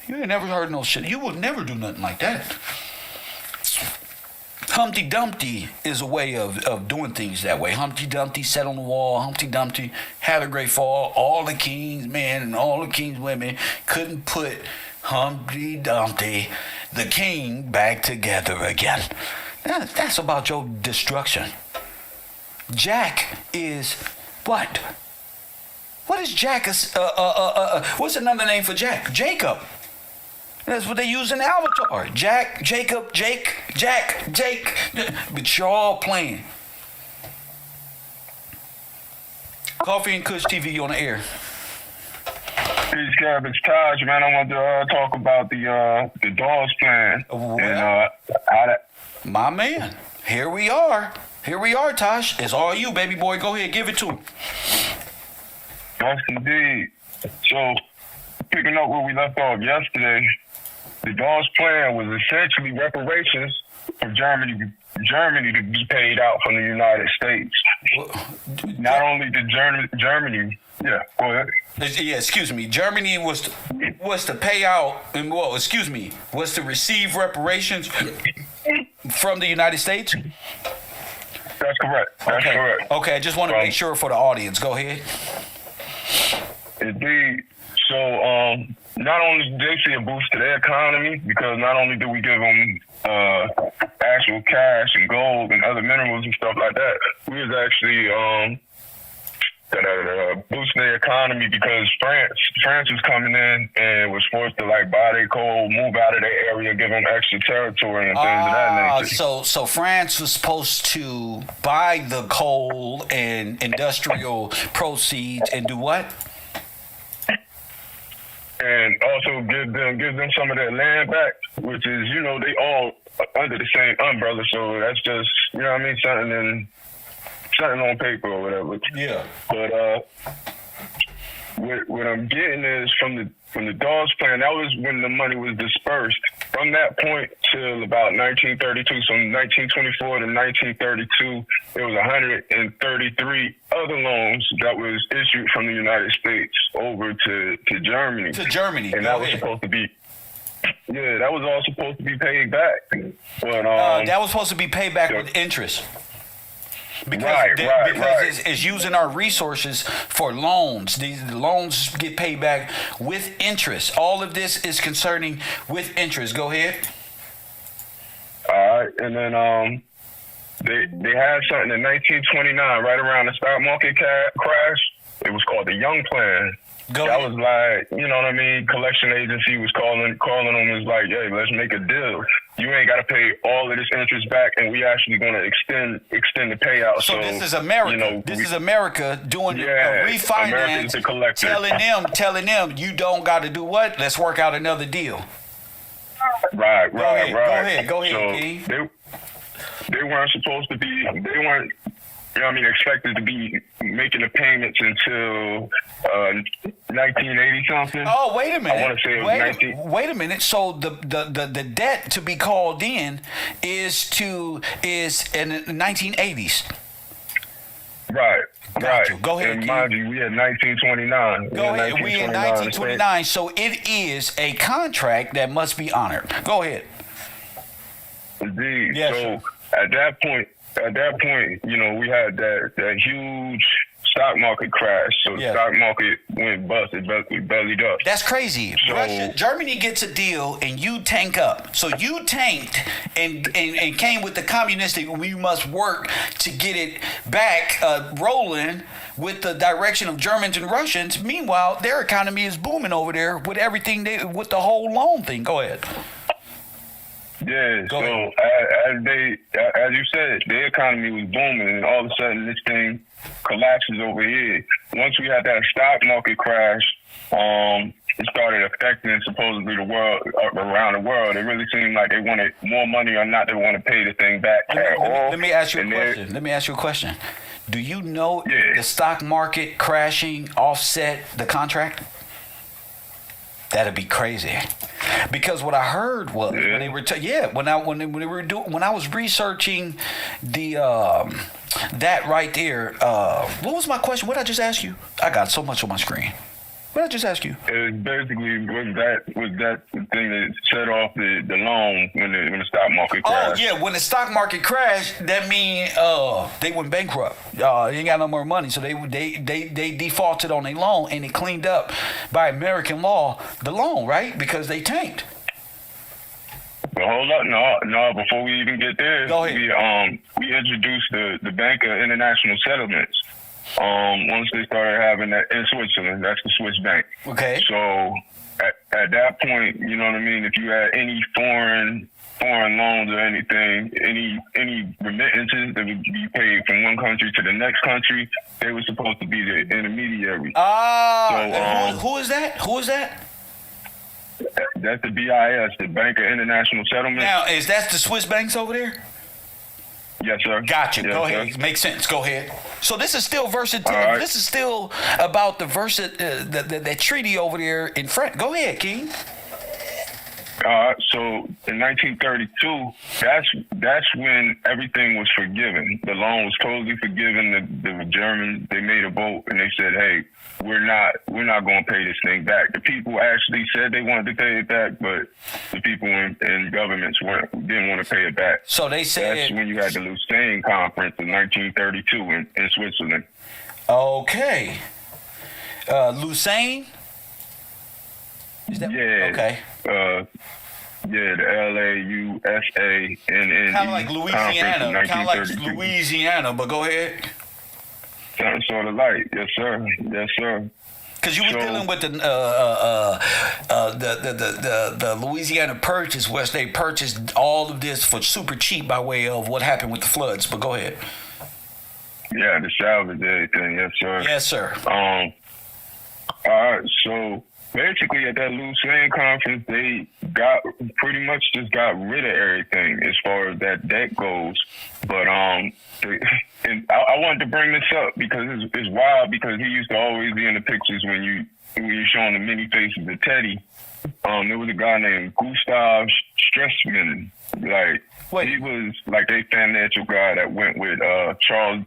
Speaker 1: You ain't never heard no shit. You would never do nothing like that. Humpty Dumpty is a way of doing things that way. Humpty Dumpty sat on the wall. Humpty Dumpty had a great fall. All the king's men and all the king's women couldn't put Humpty Dumpty, the king, back together again. That's about your destruction. Jack is what? What is Jack? What's another name for Jack? Jacob. That's what they use in Avatar. Jack, Jacob, Jake. But you're all playing. Coffee and Kush TV on the air.
Speaker 5: Peace, Kev. It's Taj, man. I want to talk about the Dawes plan.
Speaker 1: Well,
Speaker 5: and how that...
Speaker 1: My man, here we are. Here we are, Taj. It's all you, baby boy. Go ahead, give it to him.
Speaker 5: Yes, indeed. So, picking up where we left off yesterday, the Dawes plan was essentially reparations for Germany to be paid out from the United States. Not only did Germany, yeah, go ahead.
Speaker 1: Yeah, excuse me. Germany was to pay out, and was to receive reparations from the United States.
Speaker 5: That's correct. That's correct.
Speaker 1: Okay, I just want to make sure for the audience. Go ahead.
Speaker 5: Indeed. So, not only did they see a boost to their economy, because not only did we give them actual cash and gold and other minerals and stuff like that, we was actually boosting the economy because France was coming in and was forced to like buy their coal, move out of their area, give them extra territory and things of that nature.
Speaker 1: So France was supposed to buy the coal and industrial proceeds and do what?
Speaker 5: And also give them some of their land back, which is, you know, they all under the same umbrella. So that's just, you know what I mean, something on paper or whatever.
Speaker 1: Yeah.
Speaker 5: But what I'm getting is from the Dawes plan, that was when the money was dispersed. From that point till about 1932, so 1924 to 1932, there was 133 other loans that was issued from the United States over to Germany.
Speaker 1: To Germany,
Speaker 5: and that was supposed to be. Yeah, that was all supposed to be paid back. But
Speaker 1: that was supposed to be paid back with interest. Because,
Speaker 5: right.
Speaker 1: It's using our resources for loans. These loans get paid back with interest. All of this is concerning with interest. Go ahead.
Speaker 5: All right, and then they had something in 1929, right around the stock market crash. It was called the Young Plan. That was like, you know what I mean? Collection agency was calling them, was like, hey, let's make a deal. You ain't got to pay all of this interest back, and we actually going to extend the payout.
Speaker 1: So this is America. You know, this is America doing a refinance, telling them you don't got to do what? Let's work out another deal.
Speaker 5: Right.
Speaker 1: Go ahead,
Speaker 5: so
Speaker 1: Key.
Speaker 5: They weren't supposed to be. They weren't. You know what I mean, expected to be making the payments until 1980 something.
Speaker 1: Oh, wait a minute.
Speaker 5: I want to say it was
Speaker 1: wait a minute. So the debt to be called in is in the 1980s.
Speaker 5: Right.
Speaker 1: Go ahead.
Speaker 5: And mind you, we had 1929.
Speaker 1: Go ahead. We in 1929. So it is a contract that must be honored. Go ahead.
Speaker 5: Indeed.
Speaker 1: Yes.
Speaker 5: So at that point, you know, we had that huge stock market crash. So the stock market went bust. It bellied up.
Speaker 1: That's crazy. So, Germany gets a deal and you tank up. So you tanked and came with the communistic, we must work to get it back rolling with the direction of Germans and Russians. Meanwhile, their economy is booming over there with everything with the whole loan thing. Go ahead.
Speaker 5: Yeah,
Speaker 1: Go ahead.
Speaker 5: As you said, the economy was booming, and all of a sudden this thing collapses over here. Once we had that stock market crash, it started affecting supposedly the world around the world. It really seemed like they wanted more money or not. They want to pay the thing back at all.
Speaker 1: Let me ask you a question. Do you know the stock market crashing offset the contract? That'd be crazy, because what I heard was when they were when I was researching the that right there. What was my question? What did I just ask you? I got so much on my screen. What did I just ask you?
Speaker 5: It basically was that thing that set off the loan when the stock market crashed. Oh
Speaker 1: yeah, when the stock market crashed, that means they went bankrupt. They ain't got no more money, so they defaulted on their loan, and it cleaned up by American law the loan, right? Because they tanked.
Speaker 5: But hold up, no. Before we even get there,
Speaker 1: go ahead.
Speaker 5: We introduced the Bank of International Settlements. Once they started having that in Switzerland, that's the Swiss bank.
Speaker 1: Okay.
Speaker 5: So at that point, you know what I mean, if you had any foreign loans or anything, any remittances that would be paid from one country to the next country, they were supposed to be the intermediary.
Speaker 1: Who is that?
Speaker 5: That's the BIS, the Bank of International Settlements.
Speaker 1: Now, is that the Swiss banks over there?
Speaker 5: Yes, sir.
Speaker 1: Gotcha.
Speaker 5: Yes,
Speaker 1: go ahead.
Speaker 5: Sir.
Speaker 1: Makes sense. Go ahead. So this is still versatility.
Speaker 5: Right.
Speaker 1: This is still about the treaty over there in France. Go ahead, King.
Speaker 5: So in 1932, that's when everything was forgiven. The loan was totally forgiven. The Germans, they made a vote and they said, "Hey, we're not going to pay this thing back." The people actually said they wanted to pay it back, but the people in governments didn't want to pay it back.
Speaker 1: So they said
Speaker 5: that's when you had the Lucerne Conference in 1932 in Switzerland.
Speaker 1: Okay, Lucerne. Is that okay?
Speaker 5: The LAUSANNE.
Speaker 1: Kind of like Louisiana. But go ahead.
Speaker 5: Something sort of light. Yes, sir. Yes, sir.
Speaker 1: Because you were dealing with the Louisiana Purchase, where they purchased all of this for super cheap by way of what happened with the floods. But go ahead.
Speaker 5: Yeah, the salvage, everything. Yes, sir.
Speaker 1: Yes, sir.
Speaker 5: All right, so basically at that loose land conference, they pretty much just got rid of everything as far as that debt goes. But and I wanted to bring this up because it's wild, because he used to always be in the pictures when you're showing the many faces of Teddy. There was a guy named Gustav Stresemann. He was like a financial guy that went with Charles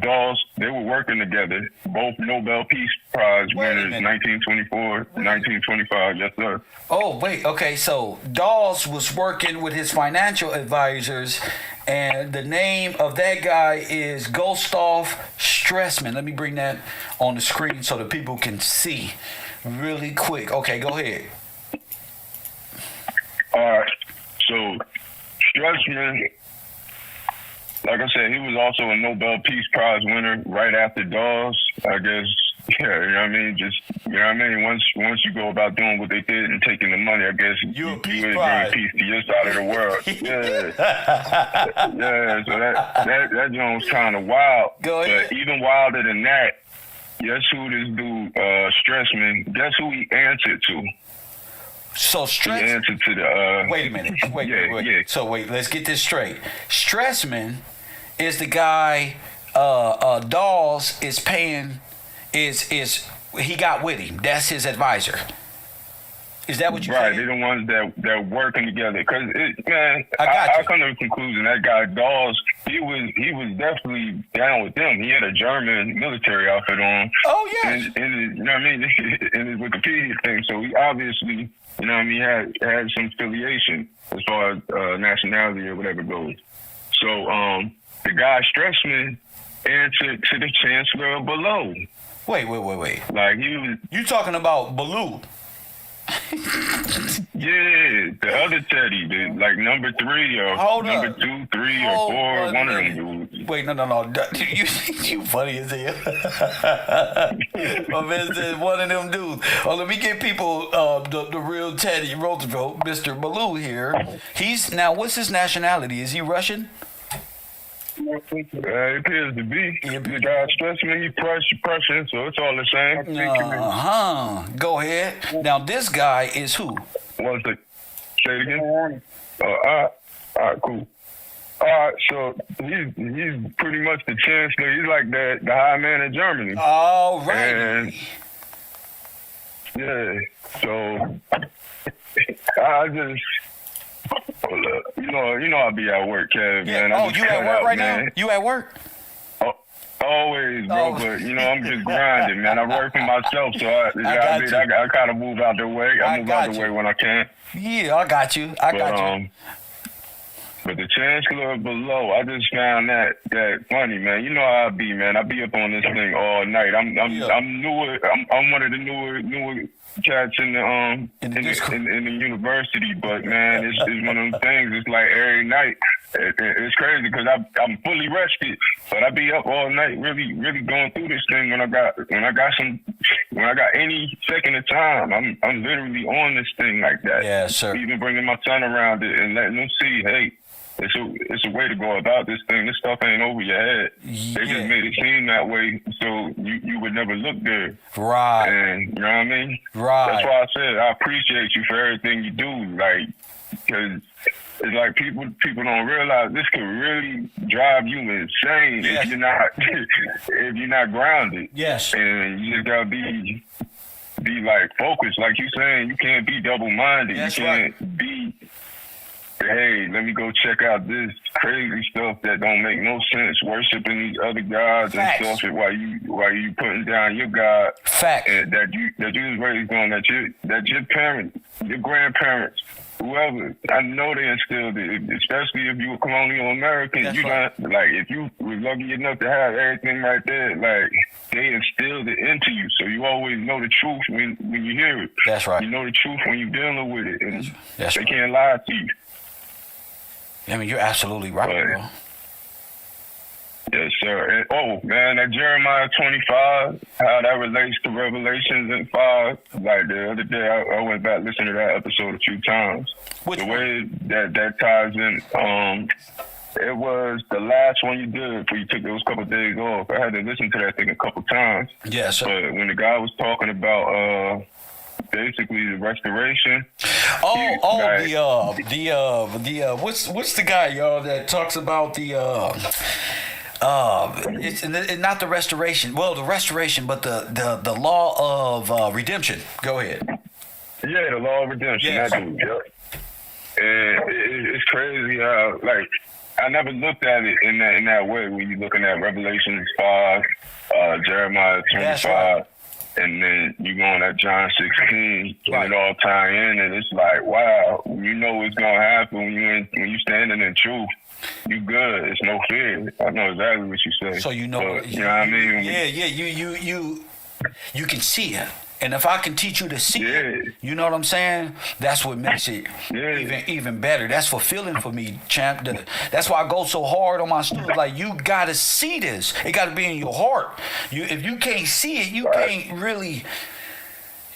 Speaker 5: Dawes. They were working together, both Nobel Peace Prize winners, 1924, 1925. Yes, sir.
Speaker 1: Oh, wait. Okay, so Dawes was working with his financial advisors, and the name of that guy is Gustav Stresemann. Let me bring that on the screen so that people can see really quick. Okay, go ahead.
Speaker 5: All right. So Stresemann, like I said, he was also a Nobel Peace Prize winner right after Dawes. I guess, yeah, you know what I mean? Just, you know what I mean? Once you go about doing what they did and taking the money, I guess you would bring peace to your side of the world. Yeah. Yeah, so that joint's kind of wild.
Speaker 1: Go ahead.
Speaker 5: But even wilder than that, guess who this dude, Stresemann, guess who he answered to?
Speaker 1: So
Speaker 5: He answered to the...
Speaker 1: wait a minute. Wait.
Speaker 5: Yeah.
Speaker 1: So wait, let's get this straight. Stresemann is the guy Dawes is paying, is he got with him. That's his advisor. Is that what you
Speaker 5: Right,
Speaker 1: saying?
Speaker 5: they're the ones that working together. Because, man,
Speaker 1: I
Speaker 5: come to the conclusion that guy Dawes, he was definitely down with them. He had a German military outfit on.
Speaker 1: Oh, yes.
Speaker 5: And you know what I mean? In his Wikipedia thing. So he obviously, you know what I mean, had some affiliation as far as nationality or whatever goes. So the guy Stresemann answered to the Chancellor of Below.
Speaker 1: Wait.
Speaker 5: Like he was...
Speaker 1: You talking about Baloo?
Speaker 5: Yeah, the other Teddy, like number 3 or number 2, 3 or 4, one of them dudes.
Speaker 1: Wait, no. You funny as hell. My man said one of them dudes. Oh, let me give people the real Teddy Roosevelt, Mr. Baloo here. Now, what's his nationality? Is he Russian?
Speaker 5: It appears to be. The guy Stresemann, he's Prussian, so it's all the same.
Speaker 1: Go ahead. Now, this guy is who?
Speaker 5: Say it again? All right, cool. All right, so he's pretty much the chancellor. He's like the high man in Germany.
Speaker 1: All right.
Speaker 5: And, yeah, so I just... Hold up. You know I'll be at work, Kev,
Speaker 1: Yeah.
Speaker 5: man.
Speaker 1: You at work right now? You at work?
Speaker 5: Always, bro. But I'm just grinding, man. I work for myself, so I kind of move out the way. I move out the way when I can.
Speaker 1: Yeah, I got you. I got you.
Speaker 5: But the Chancellor of Below, I just found that funny, man. You know how I be, man. I be up on this thing all night. I'm newer. I'm one of the newer cats in the university, but man, it's one of them things. It's like every night. It's crazy because I'm fully rested, but I be up all night, really going through this thing. When I got any second of time, I'm literally on this thing like that.
Speaker 1: Yeah, sir.
Speaker 5: Even bringing my son around it and letting them see, hey, it's a way to go about this thing. This stuff ain't over your head.
Speaker 1: Yeah.
Speaker 5: They just made it seem that way so you would never look there.
Speaker 1: Right.
Speaker 5: And you know what I mean?
Speaker 1: Right.
Speaker 5: That's why I said I appreciate you for everything you do. Like, because it's like people don't realize this could really drive you insane if you're not grounded.
Speaker 1: Yes.
Speaker 5: And you just gotta be like focused. Like you saying, you can't be double-minded.
Speaker 1: That's
Speaker 5: you can't be, hey, let me go check out this crazy stuff that don't make no sense, worshiping these other gods.
Speaker 1: Facts.
Speaker 5: And stuff while you putting down your God.
Speaker 1: Fact.
Speaker 5: And that you was raised on, that your parents, your grandparents, whoever, I know they instilled it, especially if you were colonial American.
Speaker 1: That's
Speaker 5: you
Speaker 1: right.
Speaker 5: got, like, if you was lucky enough to have everything right there, like, they instilled it into you. So you always know the truth when you hear it.
Speaker 1: That's right.
Speaker 5: You know the truth when you're dealing with it. And
Speaker 1: That's
Speaker 5: they
Speaker 1: right.
Speaker 5: can't lie to you.
Speaker 1: I mean, you're absolutely right, bro.
Speaker 5: Yes, sir. And, man, that Jeremiah 25, how that relates to Revelations in 5. Like the other day, I went back listened to that episode a few times. The way that ties in, it was the last one you did before you took those couple of days off. I had to listen to that thing a couple times.
Speaker 1: Yes.
Speaker 5: But when the guy was talking about basically the restoration.
Speaker 1: What's the guy, y'all, that talks about it's not the restoration. Well, the restoration, but the law of redemption. Go ahead.
Speaker 5: Yeah, the law of redemption.
Speaker 1: Yes.
Speaker 5: That dude, yep. And it's crazy how, like, I never looked at it in that way when you're looking at Revelation 5, Jeremiah 25, right. And then you going at John 16, right. And it all tie in, and it's like, wow, you know what's gonna happen when you standing in truth. You good. It's no fear. I know exactly what you say.
Speaker 1: So you know,
Speaker 5: but, you know what I mean?
Speaker 1: Yeah. You can see it. And if I can teach you to see it, you know what I'm saying? That's what makes it even better. That's fulfilling for me, champ. That's why I go so hard on my students. Like, you got to see this. It got to be in your heart. If you can't see it, you can't really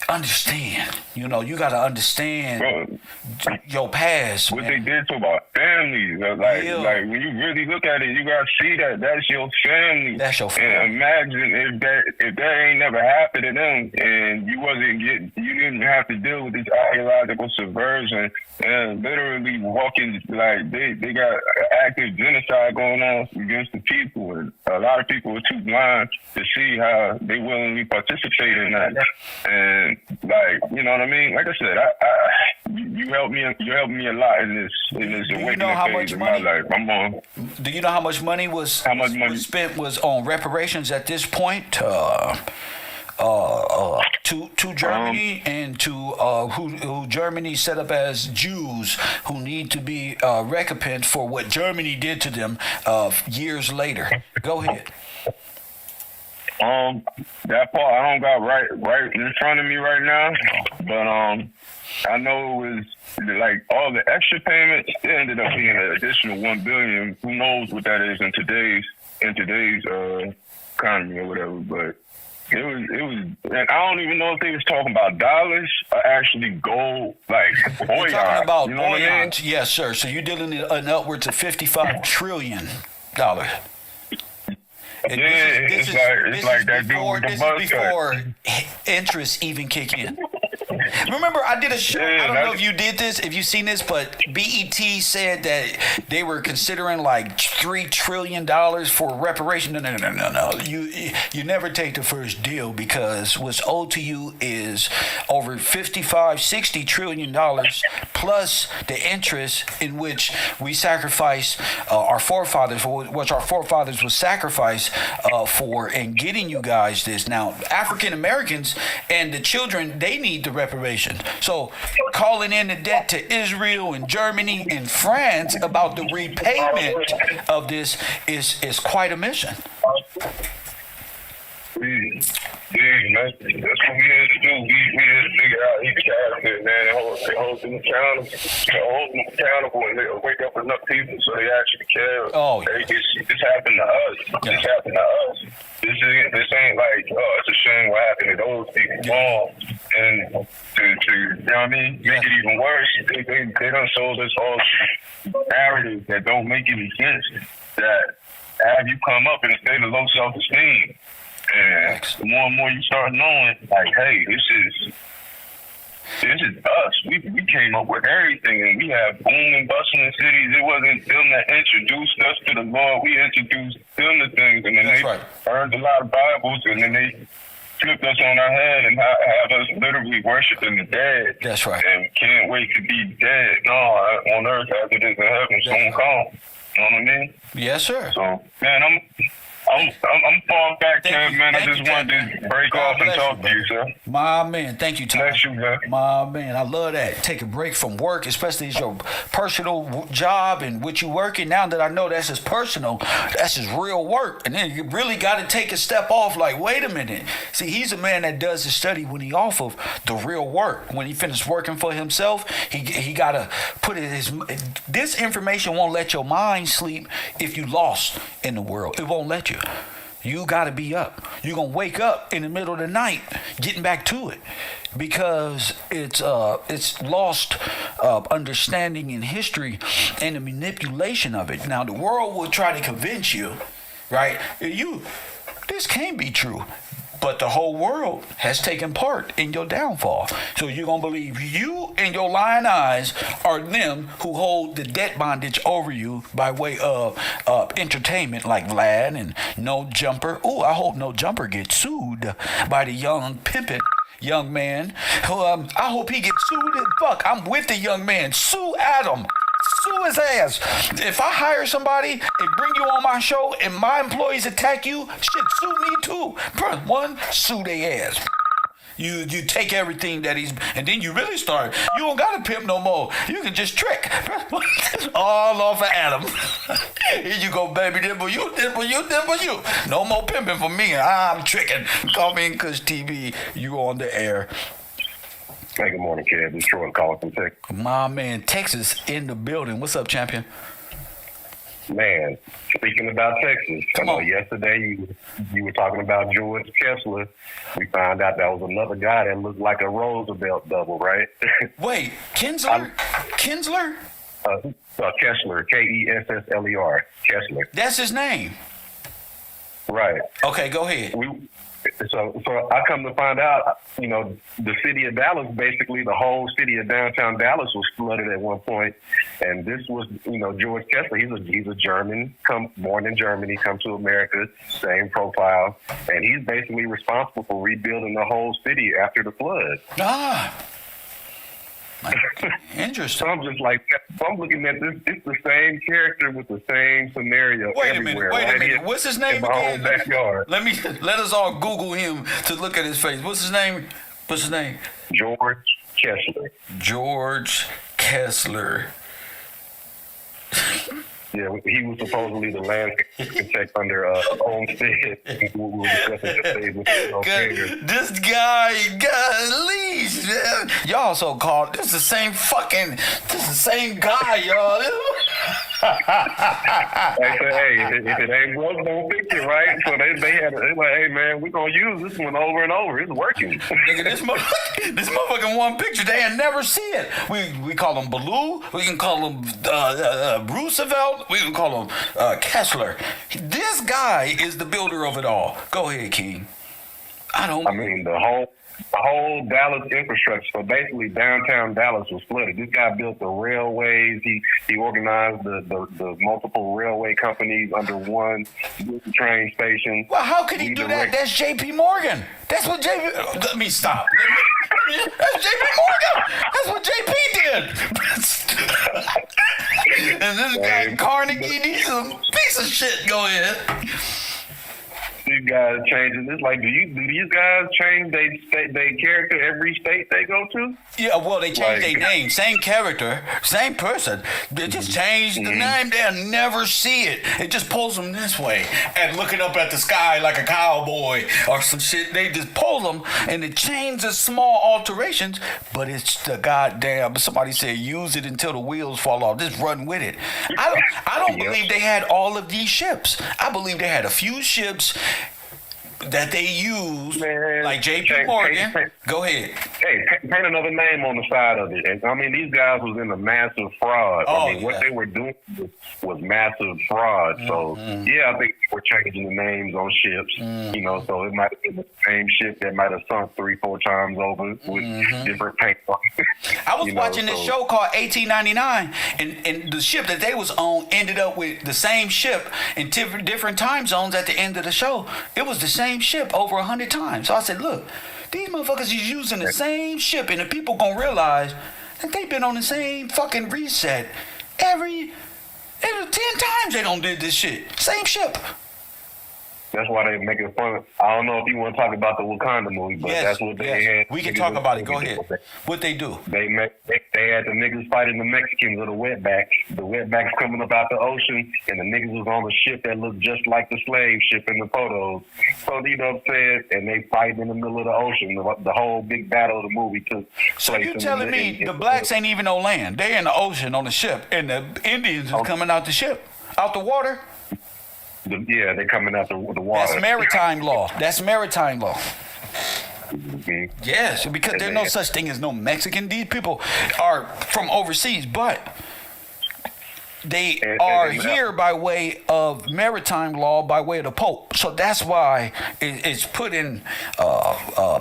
Speaker 1: understand. You know, you got to understand your past.
Speaker 5: What they did to our families. Like when you really look at it, you got to see that that's your family.
Speaker 1: That's your family.
Speaker 5: And imagine if that ain't never happened to them, and you didn't have to deal with this ideological subversion and literally walking, like they got active genocide going on against the people, and a lot of people are too blind to see how they willingly participate in that. And like, you know what I mean? Like I said, you helped me a lot in this awakening phase of my life.
Speaker 1: Do you know how much money was spent on reparations at this point to Germany and to who Germany set up as Jews who need to be recompensed for what Germany did to them years later? Go ahead.
Speaker 5: That part I don't got right in front of me right now, but I know it was like all the extra payments. It ended up being an additional $1 billion. Who knows what that is in today's economy or whatever, but. It was, and I don't even know if they was talking about dollars or actually gold, like bullion.
Speaker 1: We're talking about
Speaker 5: you know what I mean?
Speaker 1: Yes, sir. So you're dealing in upwards of $55 trillion. And
Speaker 5: it's like that dude with the buzz cut.
Speaker 1: This is before interest even kick in. Remember, I did a show. I don't know if you did this, if you've seen this, but BET said that they were considering like $3 trillion for reparation. No. You never take the first deal, because what's owed to you is over $55-60 trillion plus the interest in which we sacrifice our forefathers, which our forefathers was sacrificed for, and getting you guys this. Now, African Americans and the children, they need the reparation. So calling in the debt to Israel and Germany and France about the repayment of this is quite a mission.
Speaker 5: Man, that's what we had to do. We had to figure out each character, man, and hold them accountable, and they wake up enough people so they actually care.
Speaker 1: Oh,
Speaker 5: hey, this happened to us. Yeah. This happened to us. This ain't like, oh, it's a shame what happened to those people. Yeah. And to you know what I mean, make it even worse, they done sold us all narratives that don't make any sense, that have you come up in a state of low self-esteem. And the more and more you start knowing, like, hey, this is us. We came up with everything, and we have booming, bustling cities. It wasn't them that introduced us to the Lord. We introduced them to things, and then they earned a lot of Bibles, and then they flipped us on our head and have us literally worshiping the dead.
Speaker 1: That's right.
Speaker 5: And can't wait to be dead. No, on earth as it is in heaven, soon come. You know what I mean?
Speaker 1: Yes, sir.
Speaker 5: So, man, I'm falling back, Kev, man. I just wanted to break off and talk to you, sir.
Speaker 1: My man, thank you, Tom.
Speaker 5: Bless you, man.
Speaker 1: My man, I love that. Take a break from work, especially as your personal job and what you working. Now that I know that's his personal, that's his real work. And then you really got to take a step off, like, wait a minute. See, he's a man that does his study when he off of the real work. When he finished working for himself, he got to put it this information won't let your mind sleep if you lost in the world. It won't let you. You got to be up. You're going to wake up in the middle of the night getting back to it because it's lost understanding in history and the manipulation of it. Now, the world will try to convince you, right? This can't be true. But the whole world has taken part in your downfall. So you're going to believe you and your lying eyes are them who hold the debt bondage over you by way of entertainment like Vlad and No Jumper. Oh, I hope No Jumper gets sued by the young pimpin' young man. I hope he gets sued. Fuck, I'm with the young man. Sue Adam. Sue his ass. If I hire somebody and bring you on my show and my employees attack you, shit, sue me too. One, sue their ass. You take everything that and then you really start. You don't gotta pimp no more. You can just trick. All off of Adam. Here you go, baby. Dimple you. No more pimping for me. I'm tricking. Call me in Kush TV. You on the air.
Speaker 5: Hey, good morning, Kev. This is Troy calling from Texas.
Speaker 1: My man, Texas in the building. What's up, champion?
Speaker 5: Man, speaking about Texas, yesterday you were talking about George Kessler. We found out that was another guy that looked like a Roosevelt double, right?
Speaker 1: Wait, Kinsler?
Speaker 5: Kessler, Kessler, Kessler.
Speaker 1: That's his name?
Speaker 5: Right.
Speaker 1: Okay, go ahead.
Speaker 5: So I come to find out, the city of Dallas, basically the whole city of downtown Dallas was flooded at one point, and this was, George Kessler. He's a German, born in Germany, come to America, same profile, and he's basically responsible for rebuilding the whole city after the flood.
Speaker 1: Interesting.
Speaker 5: So I'm just like, I'm looking at this. It's the same character with the same scenario everywhere.
Speaker 1: Wait a minute. What's his name
Speaker 5: in my
Speaker 1: again?
Speaker 5: own backyard.
Speaker 1: Let us all Google him to look at his face. What's his name?
Speaker 5: George Kessler.
Speaker 1: George Kessler.
Speaker 5: Yeah, he was supposedly the land architect under Homestead. We were discussing yesterday.
Speaker 1: This guy, leash, man. Y'all so called. This is the same guy, y'all.
Speaker 5: They said, hey, if it ain't broke, don't fix it, right? So they like, hey man, we're gonna use this one over and over. It's working.
Speaker 1: Nigga, this motherfucking one picture, they ain't never see it. We call him Baloo. We can call him Roosevelt. We can call him Kessler. This guy is the builder of it all. Go ahead, King.
Speaker 5: The whole Dallas infrastructure. So basically, downtown Dallas was flooded. This guy built the railways. He organized the multiple railway companies under one. He built the train station.
Speaker 1: Well, how could he do that? That's J.P. Morgan. That's what J.P. Let me stop. That's J.P. Morgan. That's what J.P. did. And this guy Carnegie, he's a piece of shit. Go ahead.
Speaker 5: These guys changing this. Like, do these guys change their character every state they go to?
Speaker 1: Yeah, well, they change their name. Same character, same person. They just change the name. They'll never see it. It just pulls them this way and looking up at the sky like a cowboy or some shit. They just pull them and it changes small alterations, but it's the goddamn. Somebody said use it until the wheels fall off. Just run with it. I don't believe they had all of these ships. I believe they had a few ships that they use, like J.P. Morgan. Go ahead.
Speaker 5: Hey, paint another name on the side of it. And, these guys was in a massive fraud. What they were doing was massive fraud. So, I think we're changing the names on ships. So it might have been the same ship that might have sunk 3-4 times over with different paint on it.
Speaker 1: I was watching this show called 1899, and the ship that they was on ended up with the same ship in different time zones at the end of the show. It was the same ship over 100 times. So I said, look, these motherfuckers is using the same ship, and the people gonna realize that they've been on the same fucking reset every 10 times they done did this shit. Same ship.
Speaker 5: That's why they make it fun. I don't know if you want to talk about the Wakanda movie, but that's what they had.
Speaker 1: We can talk about it. Go ahead. What they do?
Speaker 5: They had the niggas fighting the Mexicans or the wetbacks. The wetbacks coming up out the ocean, and the niggas was on a ship that looked just like the slave ship in the photos. So, you know what I'm saying? And they fight in the middle of the ocean. The whole big battle of the movie took place.
Speaker 1: So you telling me the blacks ain't even on land? They in the ocean on the ship, and the Indians is coming out the ship, out the water?
Speaker 5: They're coming out the water.
Speaker 1: That's maritime law. That's maritime law.
Speaker 5: Mm-hmm.
Speaker 1: Yes, because there's no such thing as no Mexican. These people are from overseas, but they are here by way of maritime law, by way of the Pope. So that's why it's put in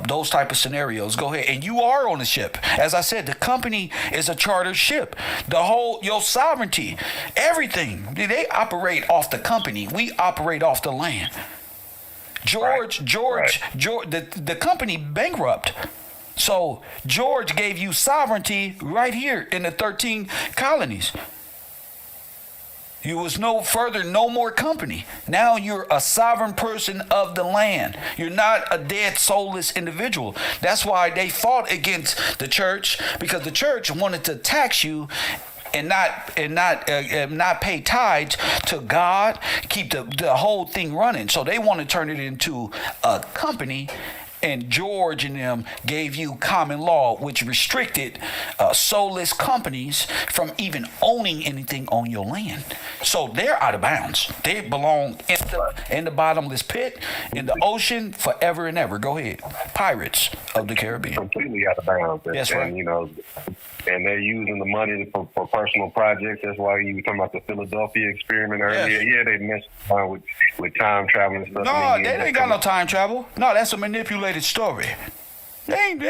Speaker 1: those type of scenarios. Go ahead. And you are on the ship. As I said, the company is a charter ship. Your sovereignty, everything, they operate off the company. We operate off the land. George, the company bankrupt. So George gave you sovereignty right here in the 13 colonies. You was no more company. Now you're a sovereign person of the land. You're not a dead, soulless individual. That's why they fought against the church, because the church wanted to tax you and not pay tithes to God, keep the whole thing running. So they want to turn it into a company. And George and them gave you common law, which restricted soulless companies from even owning anything on your land. So they're out of bounds. They belong in the bottomless pit, in the ocean, forever and ever. Go ahead. Pirates of the Caribbean.
Speaker 5: Completely out of bounds.
Speaker 1: That's right.
Speaker 5: And they're using the money for personal projects. That's why you were talking about the Philadelphia experiment earlier.
Speaker 1: Yes.
Speaker 5: Yeah, they messed around with time travel and stuff.
Speaker 1: No, they ain't got no time travel. No, that's a manipulated story. They ain't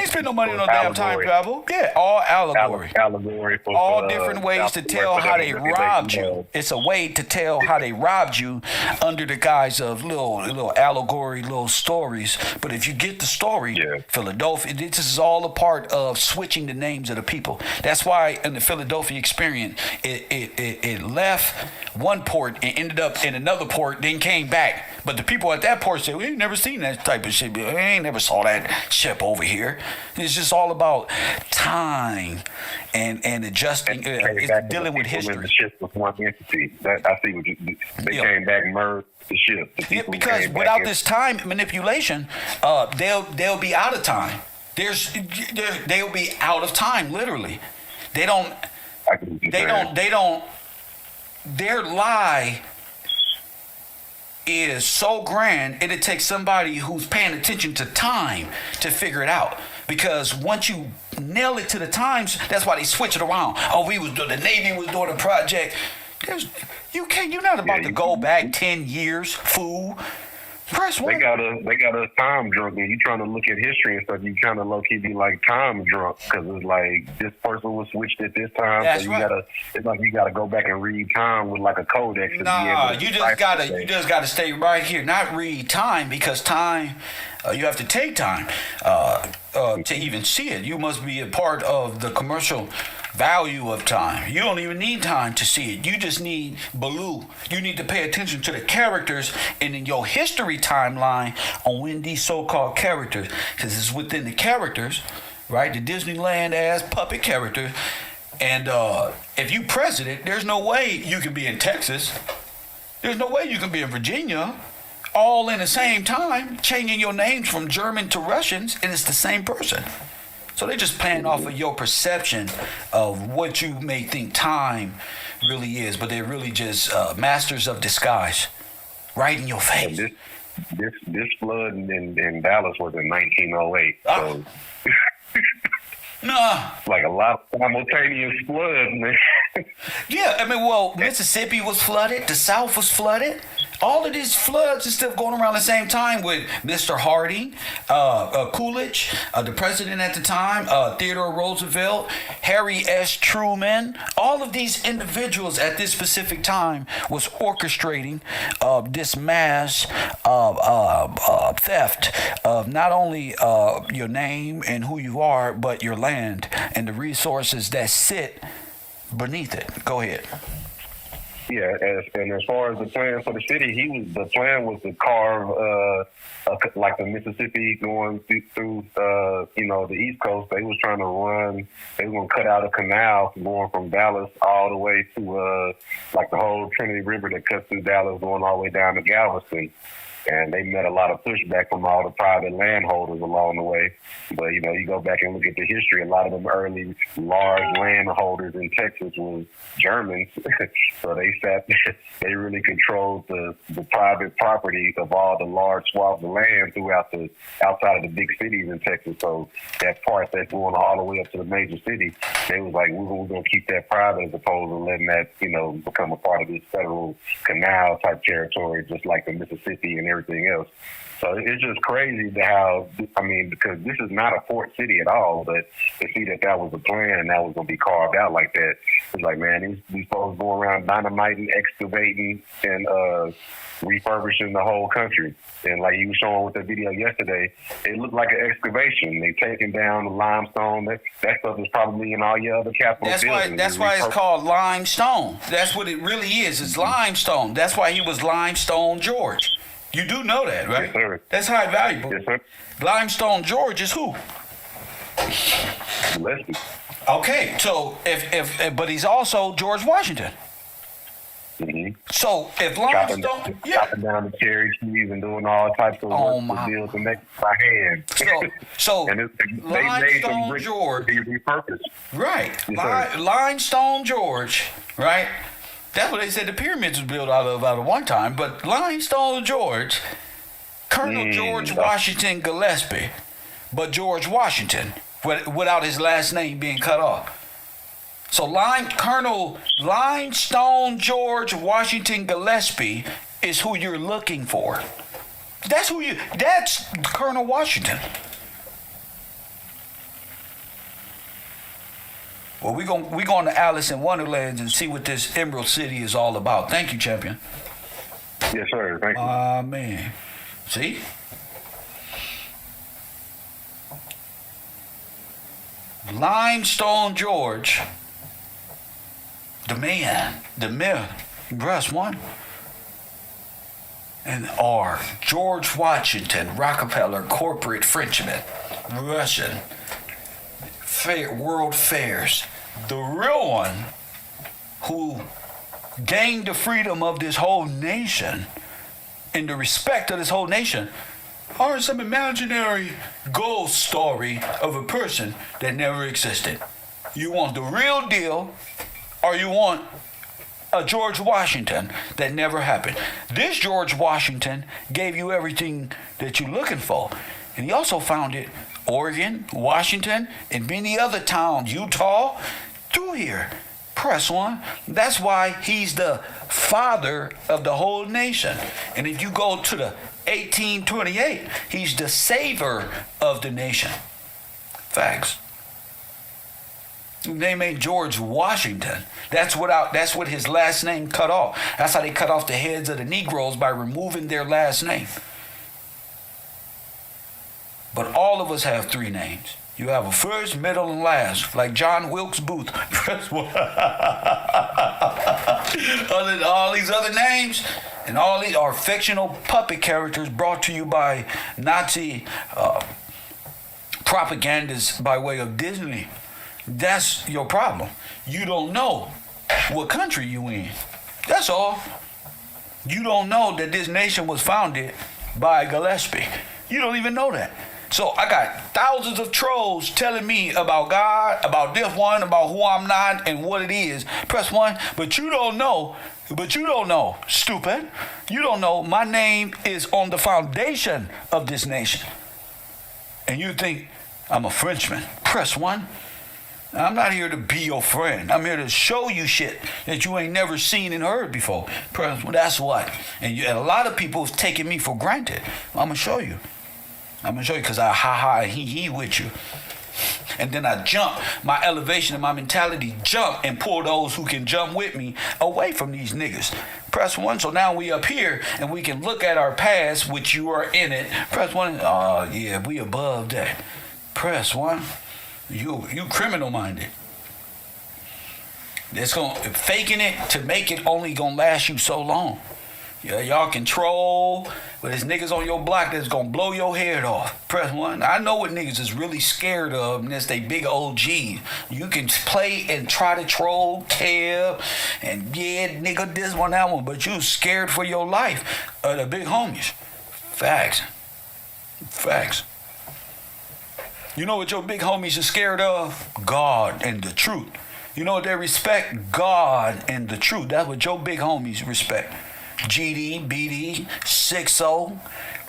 Speaker 1: spend no money on no damn time travel. Yeah, all allegory.
Speaker 5: Allegory for
Speaker 1: all different ways to tell how they robbed you. It's a way to tell how they robbed you under the guise of little allegory, little stories. But if you get the story, Philadelphia, this is all a part of switching the names of the people. That's why in the Philadelphia experience, it left one port and ended up in another port, then came back. But the people at that port said, we ain't never seen that type of shit. We ain't never saw that ship over here. It's just all about time and adjusting. It's dealing with history.
Speaker 5: The ship was one entity. I see what they came back and merged the ship.
Speaker 1: Because without this time manipulation, they'll be out of time. They'll be out of time, literally. Their lie is so grand, it'd take somebody who's paying attention to time to figure it out. Because once you nail it to the times, that's why they switch it around. Oh, the Navy was doing a project. You're not about to go back 10 years, fool. Press one.
Speaker 5: They got a time drunk. When you trying to look at history and stuff, you kind of low key be like time drunk, because it's like this person was switched at this time.
Speaker 1: That's
Speaker 5: so
Speaker 1: right.
Speaker 5: It's like you gotta go back and read time with like a codex.
Speaker 1: Nah, you just gotta stay right here, not read time, because time, you have to take time to even see it. You must be a part of the commercial value of time. You don't even need time to see it. You just need Baloo. You need to pay attention to the characters and in your history timeline on when these so-called characters, because it's within the characters, right? The Disneyland ass puppet character. And if you president, there's no way you can be in Texas. There's no way you can be in Virginia. All in the same time, changing your names from German to Russians, and it's the same person. So they're just playing off of your perception of what you may think time really is, but they're really just masters of disguise, right in your face.
Speaker 5: This flood in Dallas was in 1908. So
Speaker 1: nah,
Speaker 5: like a lot of simultaneous floods, man.
Speaker 1: Yeah, Mississippi was flooded. The South was flooded. All of these floods and stuff going around the same time with Mr. Harding, Coolidge, the president at the time, Theodore Roosevelt, Harry S. Truman. All of these individuals at this specific time was orchestrating this mass theft of not only your name and who you are, but your land and the resources that sit beneath it. Go ahead.
Speaker 5: Yeah, and as far as the plan for the city, the plan was to carve like the Mississippi going through the East Coast. They was trying to they were going to cut out a canal going from Dallas all the way to like the whole Trinity River that cuts through Dallas, going all the way down to Galveston.
Speaker 6: And they met a lot of pushback from all the private landholders along the way. But, you know, you go back and look at the history, a lot of them early large landholders in Texas was Germans. So they really controlled the private property of all the large swaths of land outside of the big cities in Texas. So that part that's going all the way up to the major cities, they was like, we're going to keep that private as opposed to letting that, you know, become a part of this federal canal type territory, just like the Mississippi and everything else. So it's just crazy because this is not a port city at all, but to see that was the plan and that was going to be carved out like that, it's like, man, these folks go around dynamiting, excavating, and refurbishing the whole country. And like you were showing with the video yesterday, it looked like an excavation. They taking down the limestone. That stuff is probably in all your other capital buildings.
Speaker 1: That's why it's called limestone. That's what it really is. It's limestone. That's why he was Limestone George. You do know that, right?
Speaker 6: Yes, sir.
Speaker 1: That's high valuable.
Speaker 6: Yes, sir.
Speaker 1: Limestone George is who?
Speaker 6: Leslie.
Speaker 1: Okay, so but he's also George Washington.
Speaker 6: Mm-hmm.
Speaker 1: So if limestone,
Speaker 6: chopping down the cherry trees and doing all types of deals to make it by hand.
Speaker 1: So
Speaker 6: and
Speaker 1: Limestone George,
Speaker 6: be repurposed.
Speaker 1: Right,
Speaker 6: Yes,
Speaker 1: Limestone George, right? That's what they said the pyramids was built out of one time. But Limestone George, Colonel George Washington Gillespie, but George Washington without his last name being cut off. So Colonel Limestone George Washington Gillespie is who you're looking for. That's Colonel Washington. Well, we're going to Alice in Wonderland and see what this Emerald City is all about. Thank you, champion.
Speaker 6: Yes, sir. Thank you.
Speaker 1: Man. See? Limestone George, the man, the myth, press one. And R. George Washington, Rockefeller, corporate Frenchman, Russian, world fairs. The real one who gained the freedom of this whole nation and the respect of this whole nation are some imaginary ghost story of a person that never existed. You want the real deal, or you want a George Washington that never happened. This George Washington gave you everything that you're looking for. And he also founded Oregon, Washington, and many other towns, Utah, through here. Press one. That's why he's the father of the whole nation. And if you go to the 1828, he's the savior of the nation. Facts. His name ain't George Washington. That's what his last name cut off. That's how they cut off the heads of the Negroes, by removing their last name. But all of us have three names. You have a first, middle, and last, like John Wilkes Booth. All these other names, and all these are fictional puppet characters brought to you by Nazi propagandists by way of Disney. That's your problem. You don't know what country you in. That's all. You don't know that this nation was founded by Gillespie. You don't even know that. So I got thousands of trolls telling me about God, about this one, about who I'm not and what it is. Press one, but you don't know, stupid. You don't know my name is on the foundation of this nation. And you think I'm a Frenchman. Press one. I'm not here to be your friend. I'm here to show you shit that you ain't never seen and heard before. Press one. That's what. And a lot of people is taking me for granted. I'm going to show you. Because I ha-ha and he with you. And then I jump. My elevation and my mentality jump and pull those who can jump with me away from these niggas. Press one. So now we up here and we can look at our past, which you are in it. Press one. Oh, yeah, we above that. Press one. You criminal minded. It's faking it to make it only gonna last you so long. Yeah, y'all can troll, but there's niggas on your block that's gonna blow your head off. Press one. I know what niggas is really scared of, and that's they big OG. You can play and try to troll Kev, and yeah, nigga, this one, that one, but you scared for your life of the big homies. Facts. Facts. You know what your big homies are scared of? God and the truth. You know what they respect? God and the truth. That's what your big homies respect. GD, BD, 6-0,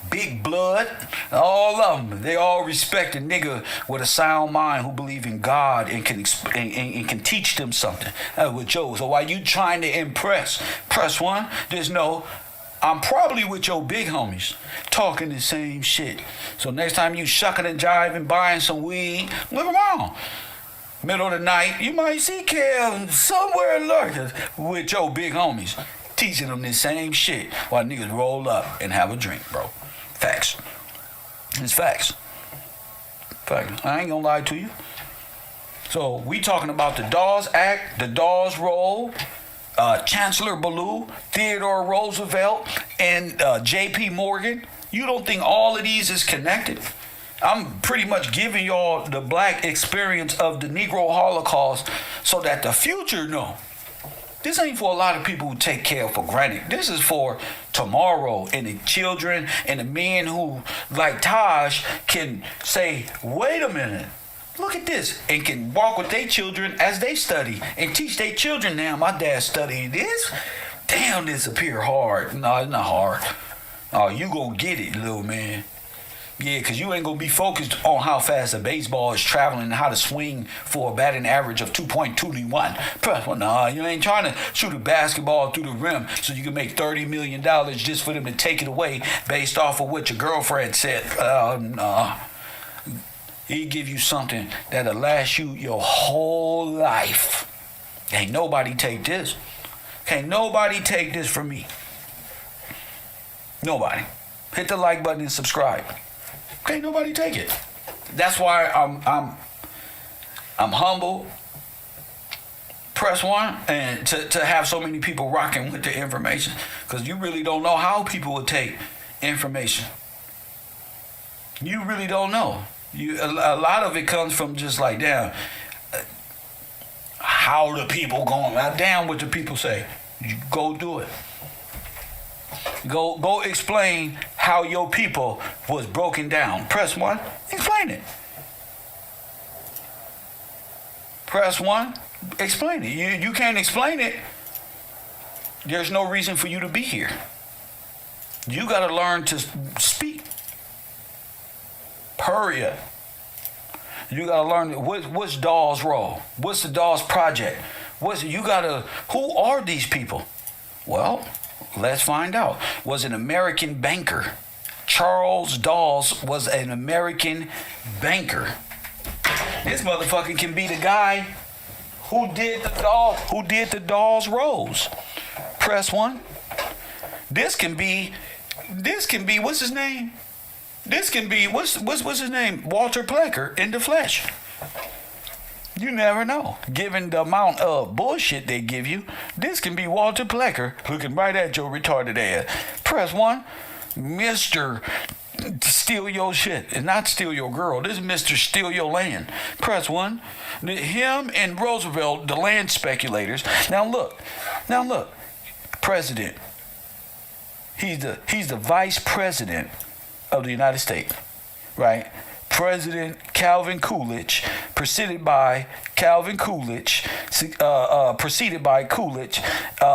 Speaker 1: Big Blood, all of them. They all respect a nigga with a sound mind who believe in God and can teach them something. That's what Joe. So while you trying to impress, press one, just know I'm probably with your big homies talking the same shit. So next time you shucking and jiving, buying some weed, look around. Middle of the night, you might see Kev somewhere lurking with your big homies, teaching them the same shit while niggas roll up and have a drink, bro. Facts. It's facts. Facts. I ain't gonna lie to you. So we talking about the Dawes Act, the Dawes Roll, Chancellor Ballou, Theodore Roosevelt, and J.P. Morgan. You don't think all of these is connected? I'm pretty much giving y'all the black experience of the Negro Holocaust so that the future know. This ain't for a lot of people who take care for granted. This is for tomorrow, and the children and the men who, like Taj, can say, wait a minute, look at this, and can walk with their children as they study and teach their children. Now, my dad studied this. Damn, this appear hard. No, it's not hard. Oh, you gonna get it, little man. Yeah, because you ain't going to be focused on how fast a baseball is traveling and how to swing for a batting average of 2.221. Well, nah, you ain't trying to shoot a basketball through the rim so you can make $30 million just for them to take it away based off of what your girlfriend said. Nah. He give you something that'll last you your whole life. Ain't nobody take this. Can't nobody take this from me. Nobody. Hit the like button and subscribe. Can't nobody take it. That's why I'm humble. Press one, and to have so many people rocking with the information, because you really don't know how people would take information. You really don't know. A lot of it comes from just like, damn, how the people going? Damn, what the people say. You go do it. Go explain how your people was broken down. Press one, explain it. Press one, explain it. You can't explain it. There's no reason for you to be here. You got to learn to speak. Period. You got to learn what's Dawes' role? What's the Dawes Project? Who are these people? Well, let's find out. Was an American banker. Charles Dawes was an American banker. This motherfucker can be the guy who did the Dawes Rolls. Press one. This can be what's his name? This can be what's his name? Walter Plecker in the flesh. You never know. Given the amount of bullshit they give you, this can be Walter Plecker looking right at your retarded ass. Press one. Mr. Steal your shit and not steal your girl. This is Mr. Steal your land. Press one. Him and Roosevelt, the land speculators. Now look. President. He's the vice president of the United States. Right? President Calvin Coolidge, preceded by Coolidge,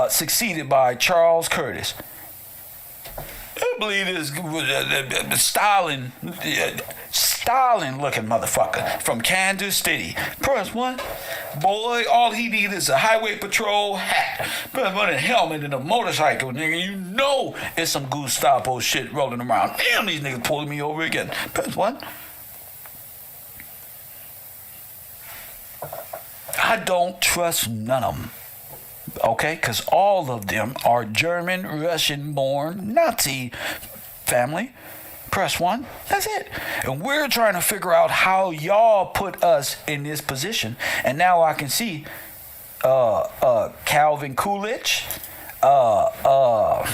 Speaker 1: succeeded by Charles Curtis. I believe this Stalin looking motherfucker from Kansas City. Press one. Boy, all he needs is a highway patrol hat. Press one, a helmet and a motorcycle, nigga. You know it's some Gestapo shit rolling around. Damn, these niggas pulling me over again. Press one. I don't trust none of them. Okay? Because all of them are German, Russian-born Nazi family. Press one. That's it. And we're trying to figure out how y'all put us in this position. And now I can see Calvin Coolidge. Where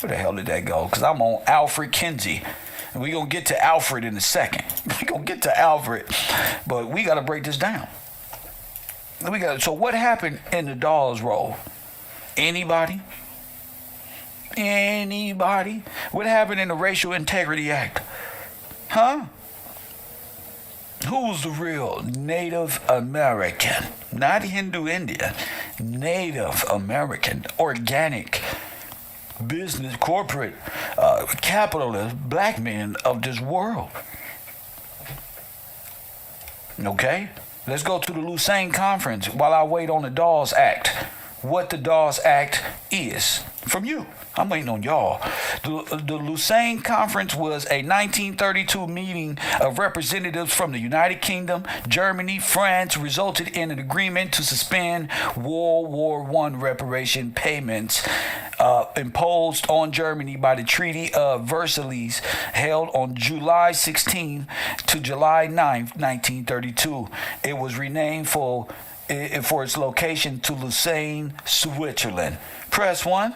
Speaker 1: the hell did that go? Because I'm on Alfred Kinsey. And we're going to get to Alfred in a second. We're going to get to Alfred. But we got to break this down. So what happened in the Dawes Roll? Anybody? Anybody? What happened in the Racial Integrity Act? Huh? Who's the real Native American? Not Hindu Indian. Native American. Organic. Business, corporate, capitalist, black men of this world. Okay? Let's go to the Lausanne Conference while I wait on the Dawes Act. What the Dawes Act is from you. I'm waiting on y'all. The Lausanne Conference was a 1932 meeting of representatives from the United Kingdom, Germany, France, resulted in an agreement to suspend World War I reparation payments imposed on Germany by the Treaty of Versailles, held on July 16 to July 9, 1932. It was renamed for its location to Lausanne, Switzerland. Press 1.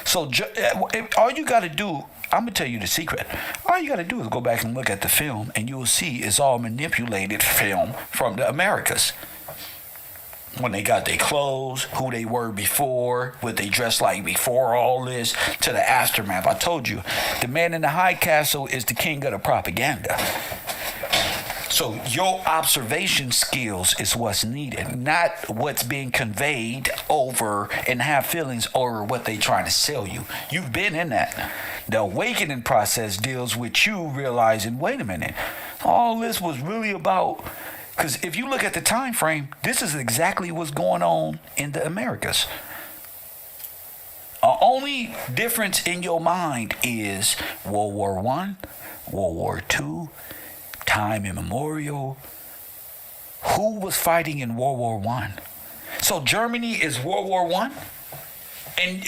Speaker 1: So all you got to do, I'm going to tell you the secret. All you got to do is go back and look at the film, and you will see it's all manipulated film from the Americas. When they got their clothes, who they were before, what they dressed like before all this, to the aftermath. I told you, the man in the high castle is the king of the propaganda. So your observation skills is what's needed, not what's being conveyed over and have feelings over what they trying to sell you. You've been in that. The awakening process deals with you realizing, wait a minute, all this was really about, because if you look at the time frame, this is exactly what's going on in the Americas. The only difference in your mind is World War I, World War II, time immemorial. Who was fighting in World War I? So Germany is World War I? And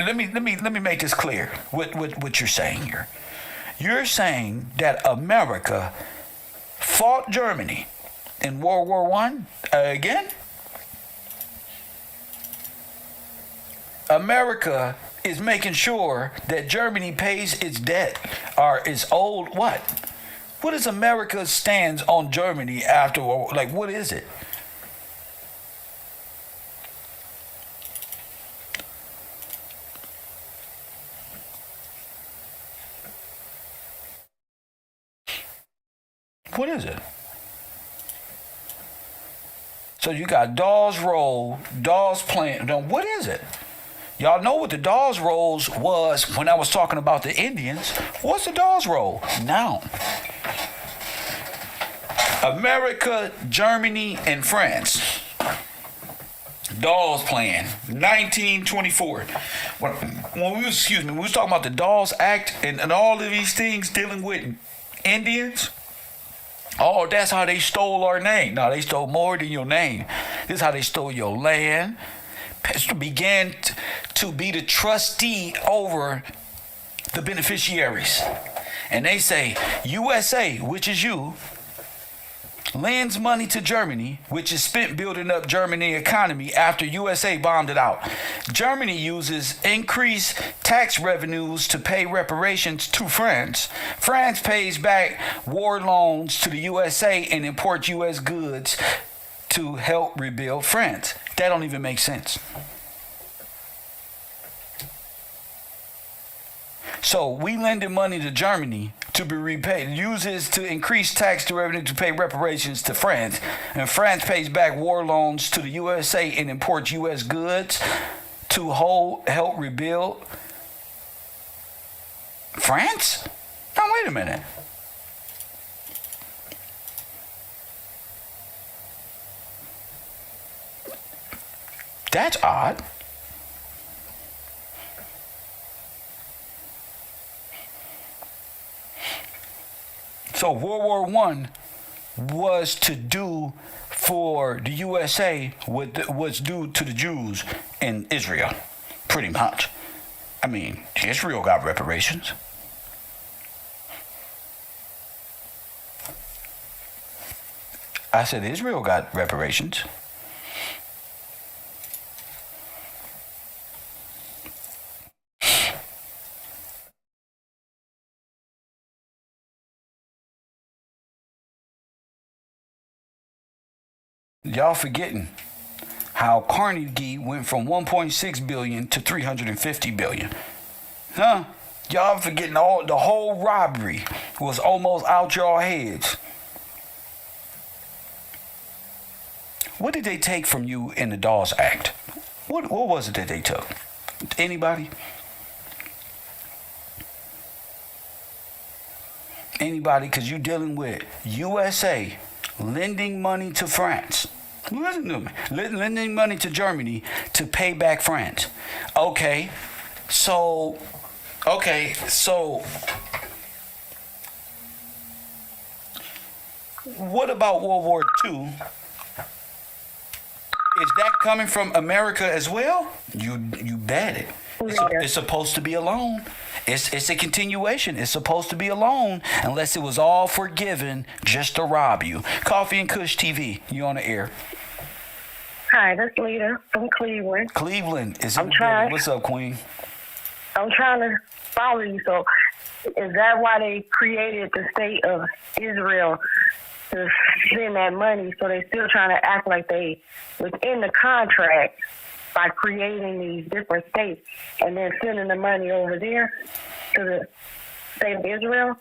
Speaker 1: let me make this clear. What you're saying here. You're saying that America fought Germany in World War I again? America is making sure that Germany pays its debt or its owed what? What is America's stance on Germany after, like, what is it? What is it? So you got Dawes role, Dawes plan. Now, what is it? Y'all know what the Dawes roles was when I was talking about the Indians. What's the Dawes role? Now, America, Germany, and France. Dawes Plan, 1924. When we was talking about the Dawes Act and all of these things dealing with Indians. Oh, that's how they stole our name. No, they stole more than your name. This is how they stole your land. Began to be the trustee over the beneficiaries. And they say, USA, which is you, lends money to Germany, which is spent building up Germany economy after USA bombed it out. Germany uses increased tax revenues to pay reparations to France. France pays back war loans to the USA and imports US goods to help rebuild France. That don't even make sense. So we lended money to Germany to be repaid, uses to increase tax to revenue to pay reparations to France, and France pays back war loans to the USA and imports U.S. goods to help rebuild France? Now wait a minute. That's odd. So World War I was to do for the USA what was due to the Jews in Israel, pretty much. I mean, Israel got reparations. I said Israel got reparations. Y'all forgetting how Carnegie went from 1.6 billion to 350 billion. Huh? Y'all forgetting the whole robbery was almost out y'all heads. What did they take from you in the Dawes Act? What was it that they took? Anybody? Anybody? Because you're dealing with USA lending money to France. Listen to me. Lending money to Germany to pay back France. Okay, so what about World War II? Is that coming from America as well? You bet it. It's supposed to be a loan. It's a continuation. It's supposed to be a loan unless it was all forgiven just to rob you. Coffee and Kush TV, you on the air.
Speaker 7: Hi, this is Lita from Cleveland.
Speaker 1: Cleveland, what's up, Queen?
Speaker 7: I'm trying to follow you. So, is that why they created the state of Israel, to send that money? So they're still trying to act like they within the contract by creating these different states and then sending the money over there to the state of Israel?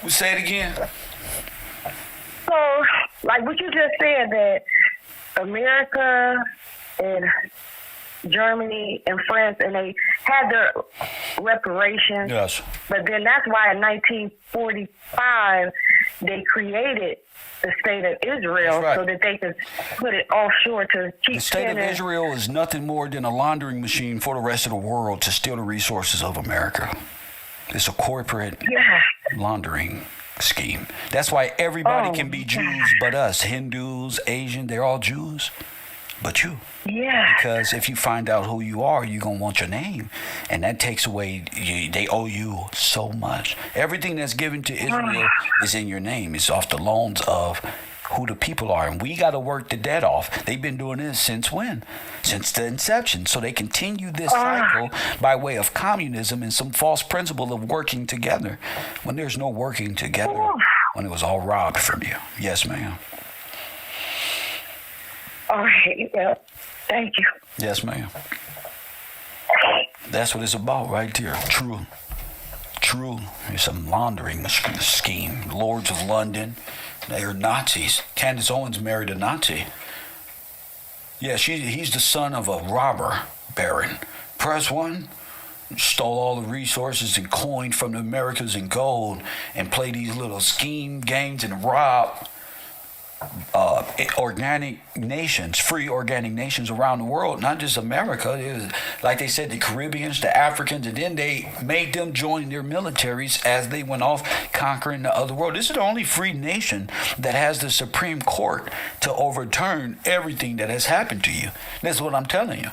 Speaker 1: Say it again.
Speaker 7: So, like what you just said, that America and Germany and France, and they had their reparations.
Speaker 1: Yes.
Speaker 7: But then that's why in 1945 they created the state of Israel, right, so that they could put it offshore to keep.
Speaker 1: The state of Israel is nothing more than a laundering machine for the rest of the world to steal the resources of America. It's a corporate laundering scheme. That's why everybody can be Jews but us. Hindus, Asian, they're all Jews but you.
Speaker 7: Yeah.
Speaker 1: Because if you find out who you are, you're going to want your name. And that takes away, they owe you so much. Everything that's given to Israel is in your name. It's off the loans of who the people are. And we got to work the debt off. They've been doing this since when? Since the inception. So they continue this cycle by way of communism and some false principle of working together when there's no working together, when it was all robbed from you. Yes, ma'am.
Speaker 7: All right. Well, thank you.
Speaker 1: Yes, ma'am. That's what it's about right there. True. It's a laundering scheme. Lords of London, they are Nazis. Candace Owens married a Nazi. Yeah, he's the son of a robber baron. Press one, stole all the resources and coined from the Americas in gold and played these little scheme games and robbed organic nations, free organic nations around the world, not just America. It was, like they said, the Caribbeans, the Africans, and then they made them join their militaries as they went off conquering the other world. This is the only free nation that has the Supreme Court to overturn everything that has happened to you. That's what I'm telling you.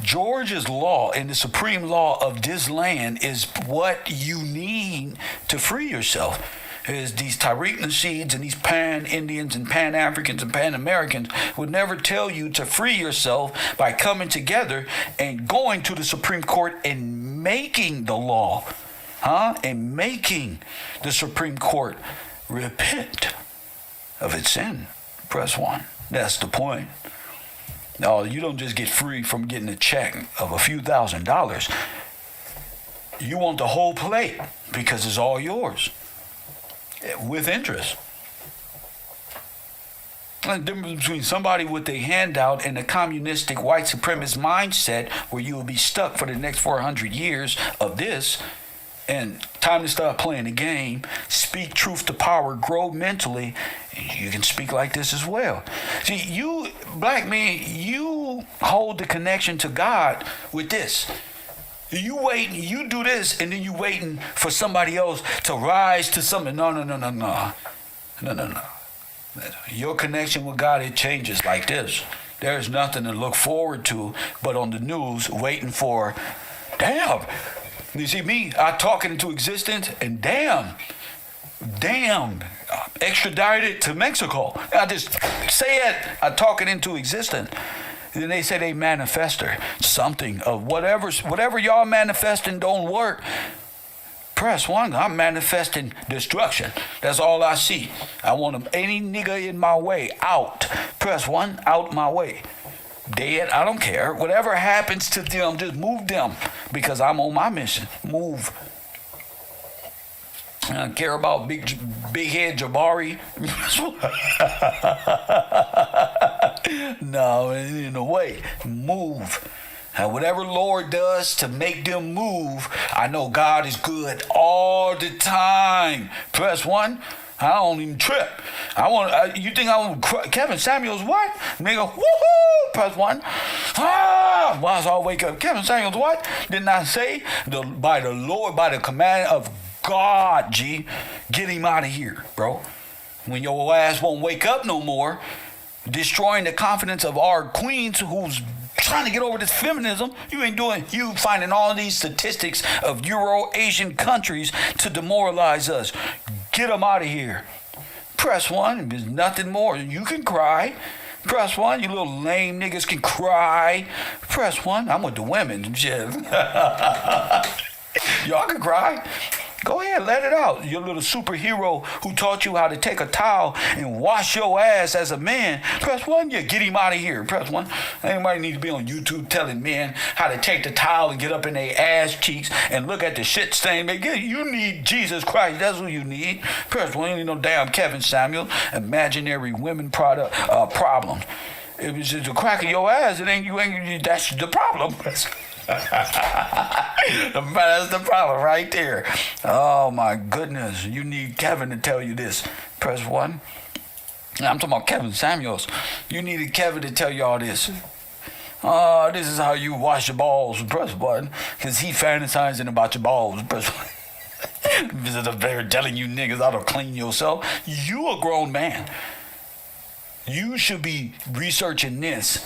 Speaker 1: Georgia's law and the supreme law of this land is what you need to free yourself. Is these Tariq Nasheeds and these Pan-Indians and Pan-Africans and Pan-Americans would never tell you to free yourself by coming together and going to the Supreme Court and making the law, and making the Supreme Court repent of its sin. Press one. That's the point. No, you don't just get free from getting a check of a few $1,000s. You want the whole plate because it's all yours. With interest. The difference between somebody with a handout and a communistic white supremacist mindset where you will be stuck for the next 400 years of this, and time to start playing the game, speak truth to power, grow mentally, you can speak like this as well. See, you, black man, you hold the connection to God with this. You waiting, you do this, and then you waiting for somebody else to rise to something. No. Your connection with God, it changes like this. There's nothing to look forward to but on the news waiting for, damn. You see me, I talk it into existence, and damn, extradited to Mexico. I just say it, I talk it into existence. Then they say they manifester something of whatever y'all manifesting don't work. Press 1, I'm manifesting destruction. That's all I see. I want any nigga in my way out. Press 1, out my way. Dead, I don't care. Whatever happens to them, just move them because I'm on my mission. Move. I don't care about big head Jabari. No, in a way, move. And whatever Lord does to make them move, I know God is good all the time. Press 1. I don't even trip. You think I want Kevin Samuels what? Nigga, woohoo! Press 1. Once I wake up, Kevin Samuels what? Didn't I say by the Lord, by the command of God, G, get him out of here, bro. When your ass won't wake up no more, destroying the confidence of our queens who's trying to get over this feminism. You finding all these statistics of Euro-Asian countries to demoralize us. Get them out of here. Press 1, there's nothing more. You can cry. Press 1, you little lame niggas can cry. Press 1, I'm with the women. Shit. Y'all can cry. Go ahead, let it out. Your little superhero who taught you how to take a towel and wash your ass as a man. Press 1, yeah, get him out of here. Press 1. Anybody need to be on YouTube telling men how to take the towel and get up in their ass cheeks and look at the shit stain they get. You need Jesus Christ. That's what you need. Press 1, you need no damn Kevin Samuel. Imaginary women problem. If it's just a crack of your ass, that's the problem. That's the problem right there. Oh my goodness. You need Kevin to tell you this. Press 1. I'm talking about Kevin Samuels. You needed Kevin to tell you all this. This is how you wash your balls. Press 1. Because he fantasizing about your balls. Press 1. This is they're telling you niggas how to clean yourself. You a grown man. You should be researching this.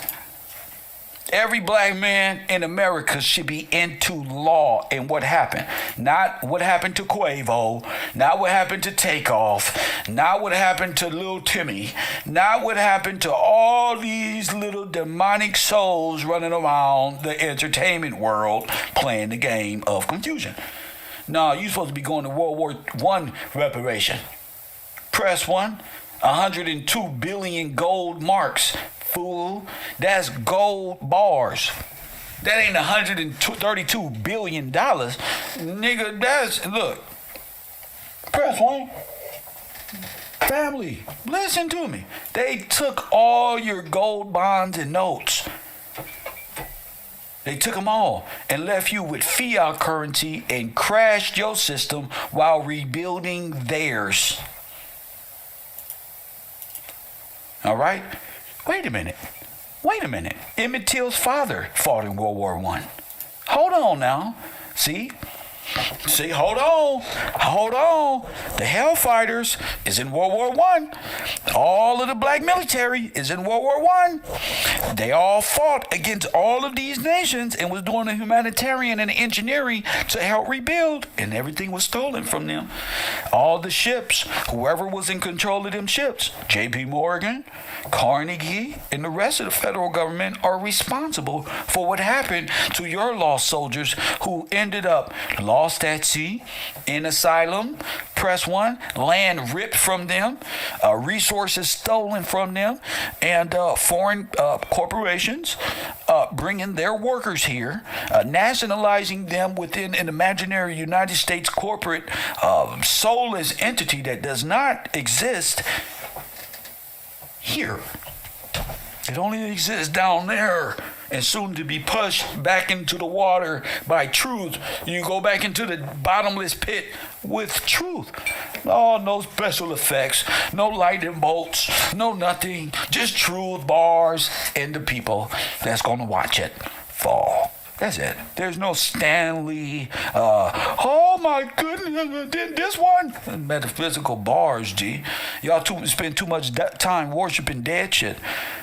Speaker 1: Every black man in America should be into law and what happened. Not what happened to Quavo, not what happened to Takeoff, not what happened to Lil Timmy, not what happened to all these little demonic souls running around the entertainment world playing the game of confusion. No, you're supposed to be going to World War I reparation. Press 1, 102 billion gold marks. Fool, that's gold bars. That ain't $132 billion. Nigga, look. Press 1. Family, listen to me. They took all your gold bonds and notes. They took them all and left you with fiat currency and crashed your system while rebuilding theirs. All right? Wait a minute. Emmett Till's father fought in World War I. Hold on now. See, hold on. The Hellfighters is in World War I. All of the black military is in World War I. They all fought against all of these nations and was doing the humanitarian and engineering to help rebuild, and everything was stolen from them. All the ships, whoever was in control of them ships, J.P. Morgan, Carnegie, and the rest of the federal government are responsible for what happened to your lost soldiers who ended up lost at sea, in asylum. Press 1, land ripped from them, resources stolen from them, and foreign corporations bringing their workers here, nationalizing them within an imaginary United States corporate soulless entity that does not exist here. It only exists down there and soon to be pushed back into the water by truth. You go back into the bottomless pit with truth. Oh, no special effects, no lightning bolts, no nothing. Just truth, bars, and the people that's going to watch it fall. That's it. There's no Stanley. Oh my goodness, this one. Metaphysical bars, G. Y'all spend too much time worshiping dead shit.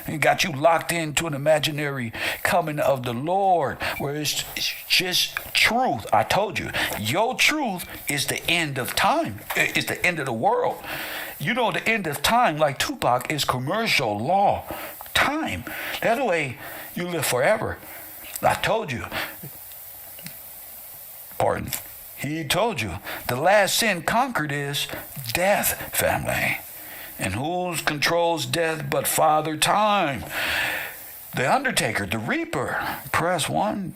Speaker 1: It got you locked into an imaginary coming of the Lord, where it's just truth. I told you, your truth is the end of time. It's the end of the world. You know, the end of time, like Tupac, is commercial law. Time. That way, you live forever. I told you. Pardon. He told you the last sin conquered is death, family. And who controls death but Father Time? The Undertaker, the Reaper. Press 1.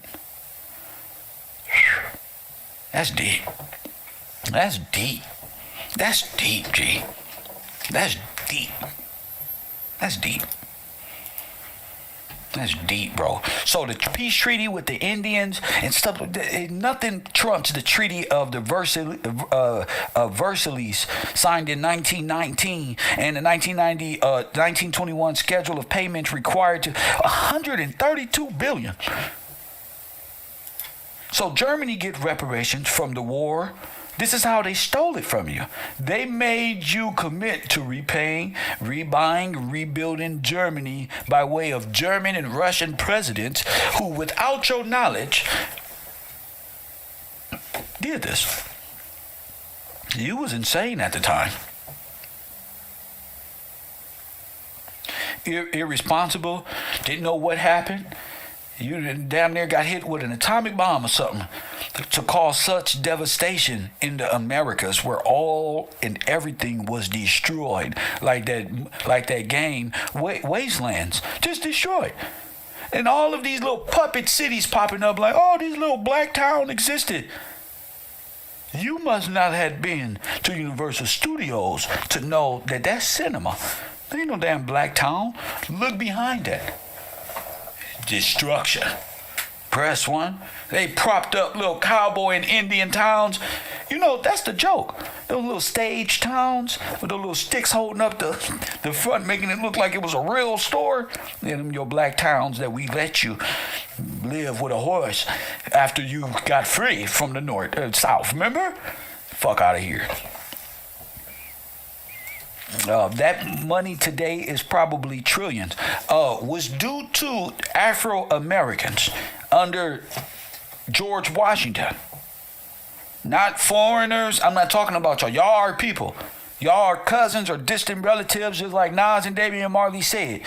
Speaker 1: That's deep. That's deep. That's deep, G. That's deep. That's deep. That's deep, bro. So the peace treaty with the Indians and stuff, nothing trumps the treaty of the Versailles signed in 1919 and the 1921 schedule of payments required to 132 billion. So Germany get reparations from the war. This is how they stole it from you. They made you commit to repaying, rebuying, rebuilding Germany by way of German and Russian presidents who, without your knowledge, did this. You was insane at the time. Irresponsible, didn't know what happened. You damn near got hit with an atomic bomb or something to cause such devastation in the Americas, where all and everything was destroyed, like that game Wastelands, just destroyed. And all of these little puppet cities popping up like, oh, this little black town existed. You must not have been to Universal Studios to know that that's cinema. There ain't no damn black town. Look behind that. Destruction. Press 1. They propped up little cowboy and Indian towns. You know, that's the joke. Those little stage towns with those little sticks holding up the front, making it look like it was a real store. And them your black towns that we let you live with a horse after you got free from the south. Remember? Fuck out of here. That money today is probably trillions. Was due to Afro-Americans under George Washington. Not foreigners. I'm not talking about y'all. Y'all are people. Y'all are cousins or distant relatives, just like Nas and Damian Marley said.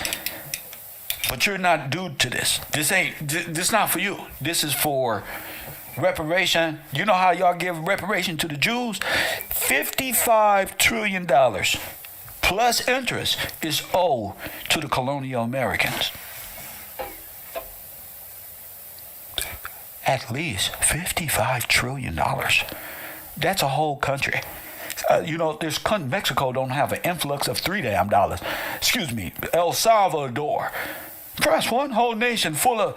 Speaker 1: But you're not due to this. This not for you. This is for reparation. You know how y'all give reparation to the Jews? $55 trillion. Plus interest is owed to the colonial Americans. At least $55 trillion. That's a whole country. There's Mexico don't have an influx of $3 damn. Excuse me, El Salvador. Press 1, whole nation full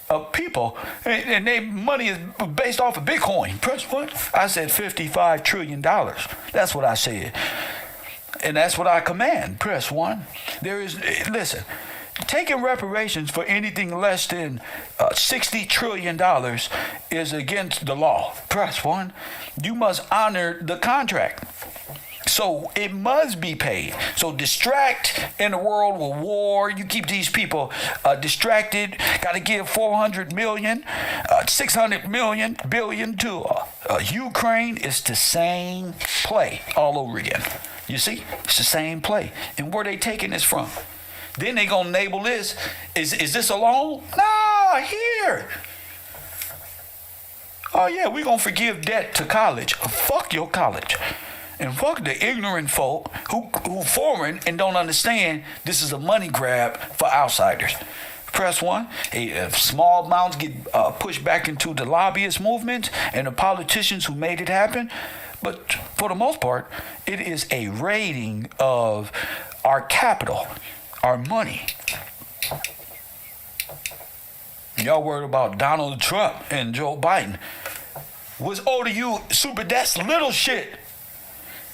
Speaker 1: of people, and their money is based off of Bitcoin. Press 1. I said $55 trillion. That's what I said. And that's what I command. Press 1. Listen, taking reparations for anything less than $60 trillion is against the law. Press 1. You must honor the contract. So it must be paid. So distract in the world with war. You keep these people distracted. Got to give 400 million, 600 billion to Ukraine. It's the same play all over again. You see? It's the same play. And where they taking this from? Then they gonna label this. Is this a loan? Nah, here. Oh yeah, we gonna forgive debt to college. Fuck your college. And fuck the ignorant folk who foreign and don't understand this is a money grab for outsiders. Press 1. Small amounts get pushed back into the lobbyist movement and the politicians who made it happen. But for the most part, it is a raiding of our capital, our money. Y'all worried about Donald Trump and Joe Biden. What's owed to you, that's little shit.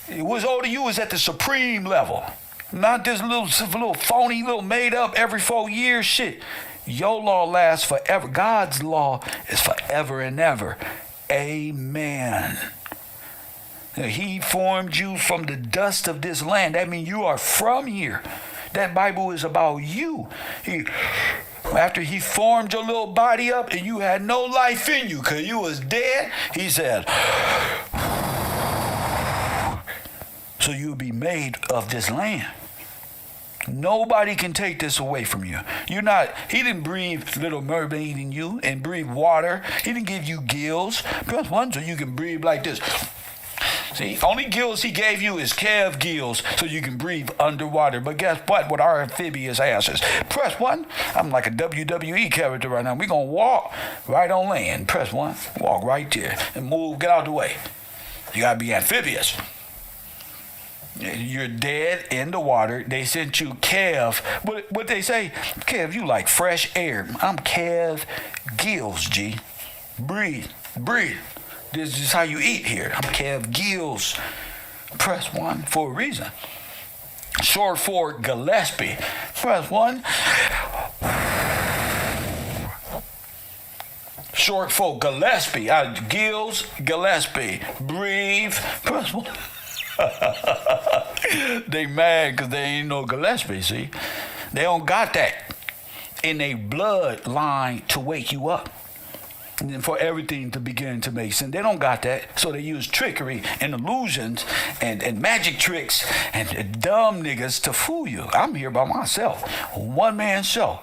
Speaker 1: What's owed to you is at the supreme level. Not this little phony, little made up every 4 years shit. Your law lasts forever. God's law is forever and ever. Amen. He formed you from the dust of this land. That means you are from here. That Bible is about you. After he formed your little body up and you had no life in you because you was dead, he said, so you'll be made of this land. Nobody can take this away from you. He didn't breathe Little Mermaid in you and breathe water. He didn't give you gills. Plus one, so you can breathe like this. See, only gills he gave you is Kev gills, so you can breathe underwater. But guess what? With our amphibious asses. Press 1. I'm like a WWE character right now. We're going to walk right on land. Press 1. Walk right there and move. Get out of the way. You got to be amphibious. You're dead in the water. They sent you Kev. What they say? Kev, you like fresh air. I'm Kev gills, G. Breathe. This is how you eat here. I'm Kev gills. Press 1 for a reason. Short for Gillespie. Press 1. Short for Gillespie. Gills, Gillespie. Breathe. Press 1. They mad because they ain't no Gillespie, see? They don't got that in a bloodline to wake you up. And then for everything to begin to make sense. They don't got that. So they use trickery and illusions and magic tricks and dumb niggas to fool you. I'm here by myself. One-man show.